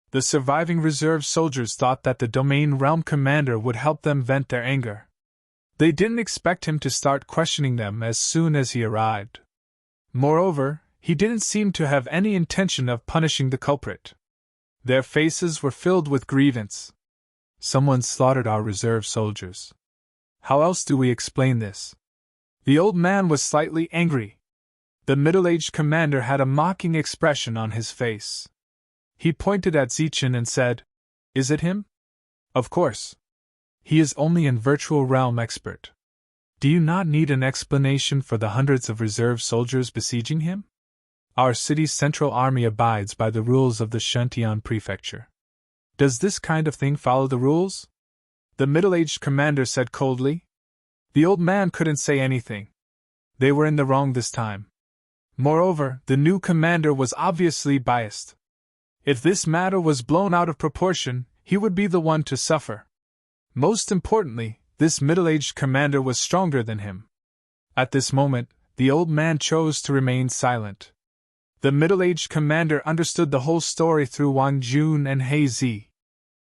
The surviving reserve soldiers thought that the domain realm commander would help them vent their anger. They didn't expect him to start questioning them as soon as he arrived. Moreover, he didn't seem to have any intention of punishing the culprit. Their faces were filled with grievance. "Someone slaughtered our reserve soldiers. How else do we explain this?" The old man was slightly angry. The middle-aged commander had a mocking expression on his face. He pointed at Zichen and said, "Is it him?" "Of course. He is only an virtual realm expert. Do you not need an explanation for the hundreds of reserve soldiers besieging him? Our city's central army abides by the rules of the Shentian prefecture. Does this kind of thing follow the rules?" The middle-aged commander said coldly. The old man couldn't say anything. They were in the wrong this time. Moreover, the new commander was obviously biased. If this matter was blown out of proportion, he would be the one to suffer. Most importantly, this middle-aged commander was stronger than him. At this moment, the old man chose to remain silent. The middle-aged commander understood the whole story through Wang Jun and Hazy.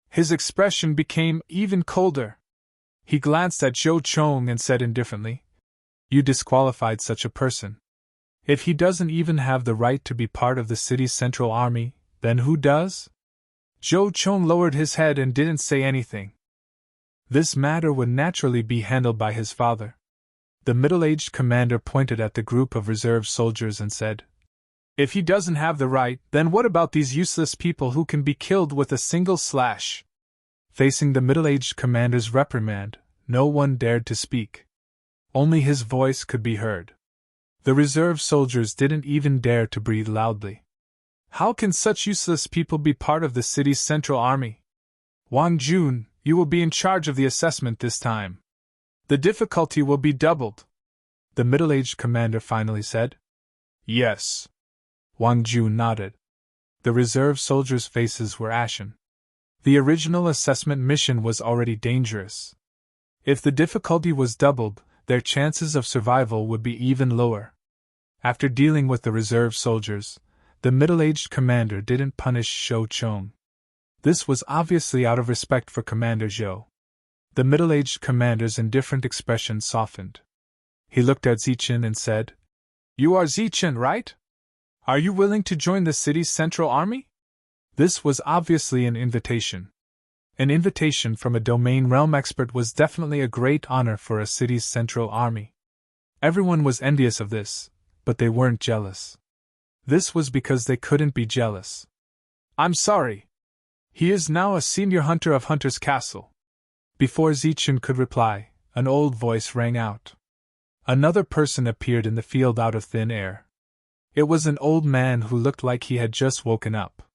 His expression became even colder. He glanced at Zhou Chong and said indifferently, "You disqualified such a person. If he doesn't even have the right to be part of the city's central army, then who does?" Zhou Chong lowered his head and didn't say anything. This matter would naturally be handled by his father. The middle-aged commander pointed at the group of reserve soldiers and said, "If he doesn't have the right, then what about these useless people who can be killed with a single slash?" Facing the middle-aged commander's reprimand, no one dared to speak. Only his voice could be heard. The reserve soldiers didn't even dare to breathe loudly. How can such useless people be part of the city's central army? "Wang Jun, you will be in charge of the assessment this time. The difficulty will be doubled," the middle-aged commander finally said. "Yes." Wang Jun nodded. The reserve soldiers' faces were ashen. The original assessment mission was already dangerous. If the difficulty was doubled, their chances of survival would be even lower. After dealing with the reserve soldiers, the middle-aged commander didn't punish Zhou Chong. This was obviously out of respect for Commander Zhou. The middle-aged commander's indifferent expression softened. He looked at Zichen and said, "You are Zichen, right? Are you willing to join the city's central army?" This was obviously an invitation. An invitation from a domain realm expert was definitely a great honor for a city's central army. Everyone was envious of this, but they weren't jealous. This was because they couldn't be jealous. "I'm sorry. He is now a senior hunter of Hunter's Castle." Before Zichen could reply, an old voice rang out. Another person appeared in the field out of thin air. It was an old man who looked like he had just woken up.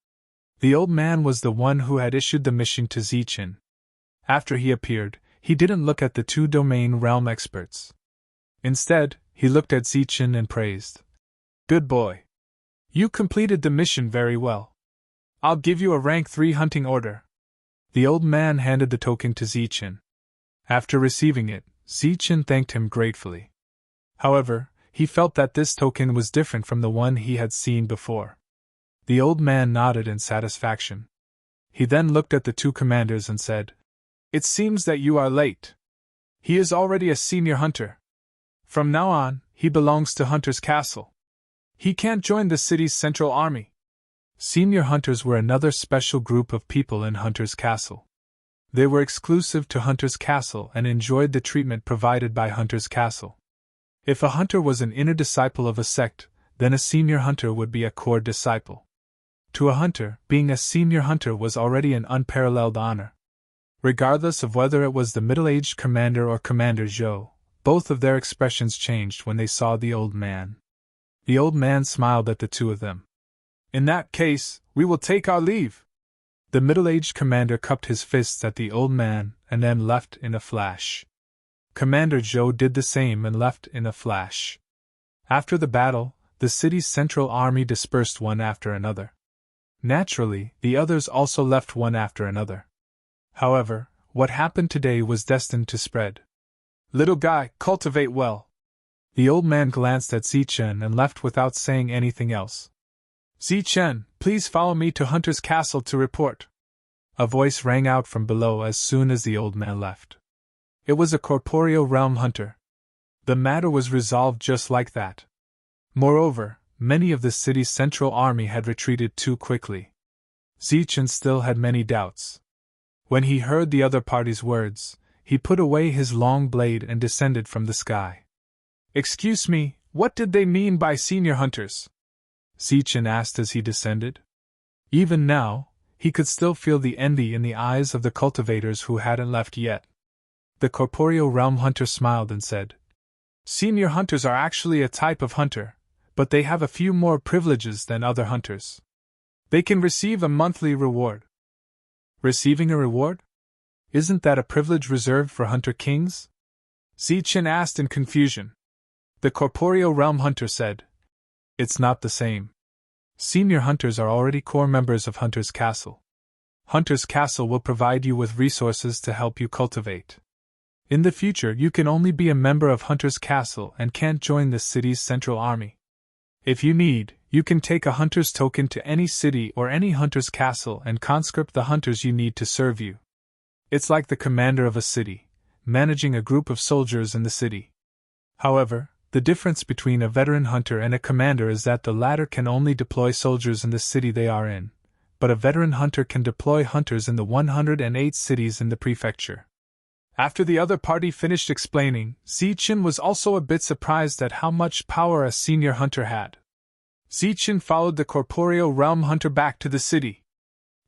The old man was the one who had issued the mission to Zichen. After he appeared, he didn't look at the two domain realm experts. Instead, he looked at Zichen and praised. "Good boy. You completed the mission very well. I'll give you a rank 3 hunting order. The old man handed the token to Zichen. After receiving it, Zichen thanked him gratefully. However, he felt that this token was different from the one he had seen before. The old man nodded in satisfaction. He then looked at the two commanders and said, "It seems that you are late. He is already a senior hunter. From now on, he belongs to Hunter's Castle. He can't join the city's central army." Senior hunters were another special group of people in Hunter's Castle. They were exclusive to Hunter's Castle and enjoyed the treatment provided by Hunter's Castle. If a hunter was an inner disciple of a sect, then a senior hunter would be a core disciple. To a hunter, being a senior hunter was already an unparalleled honor. Regardless of whether it was the middle-aged commander or Commander Zhou, both of their expressions changed when they saw the old man. The old man smiled at the two of them. "In that case, we will take our leave." The middle-aged commander cupped his fists at the old man and then left in a flash. Commander Zhou did the same and left in a flash. After the battle, the city's central army dispersed one after another. Naturally, the others also left one after another. However, what happened today was destined to spread. "Little guy, cultivate well." The old man glanced at Zichen and left without saying anything else. "Zichen, please follow me to Hunter's Castle to report." A voice rang out from below as soon as the old man left. It was a corporeal realm hunter. The matter was resolved just like that. Moreover, many of the city's central army had retreated too quickly. Zichen still had many doubts. When he heard the other party's words, he put away his long blade and descended from the sky. "Excuse me, what did they mean by senior hunters?" Zichen asked as he descended. Even now, he could still feel the envy in the eyes of the cultivators who hadn't left yet. The corporeal realm hunter smiled and said, "Senior hunters are actually a type of hunter, but they have a few more privileges than other hunters. They can receive a monthly reward." "Receiving a reward? Isn't that a privilege reserved for hunter kings?" Zichen asked in confusion. The corporeal realm hunter said, "It's not the same. Senior hunters are already core members of Hunter's Castle. Hunter's Castle will provide you with resources to help you cultivate. In the future, you can only be a member of Hunter's Castle and can't join the city's central army. If you need, you can take a hunter's token to any city or any Hunter's Castle and conscript the hunters you need to serve you. It's like the commander of a city, managing a group of soldiers in the city. However, the difference between a veteran hunter and a commander is that the latter can only deploy soldiers in the city they are in, but a veteran hunter can deploy hunters in the 108 cities in the prefecture." After the other party finished explaining, Zichen was also a bit surprised at how much power a senior hunter had. Zichen followed the corporeal realm hunter back to the city.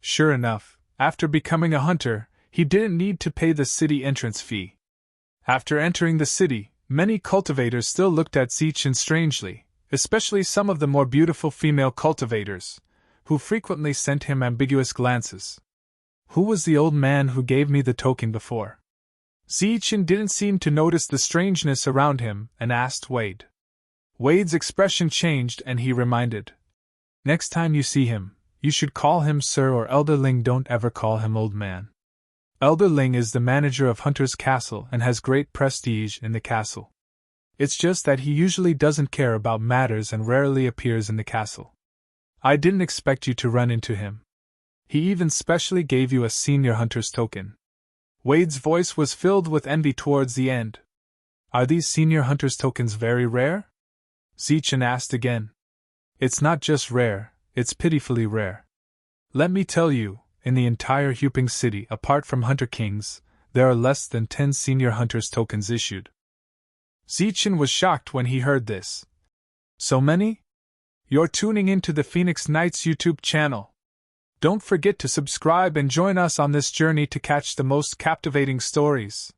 Sure enough, after becoming a hunter, he didn't need to pay the city entrance fee. After entering the city, many cultivators still looked at Zichen strangely, especially some of the more beautiful female cultivators, who frequently sent him ambiguous glances. "Who was the old man who gave me the token before?" Zichen didn't seem to notice the strangeness around him and asked Wade. Wade's expression changed and he reminded, "Next time you see him, you should call him Sir or Elder Ling, don't ever call him Old Man. Elder Ling is the manager of Hunter's Castle and has great prestige in the castle. It's just that he usually doesn't care about matters and rarely appears in the castle. I didn't expect you to run into him. He even specially gave you a senior hunter's token." Wade's voice was filled with envy towards the end. "Are these senior hunter's tokens very rare?" Zichen asked again. "It's not just rare, it's pitifully rare. Let me tell you, in the entire Huping City, apart from Hunter Kings, there are less than 10 senior hunters' tokens issued." Zichen was shocked when he heard this. "So many? You're tuning into the Phoenix Knights YouTube channel. Don't forget to subscribe and join us on this journey to catch the most captivating stories.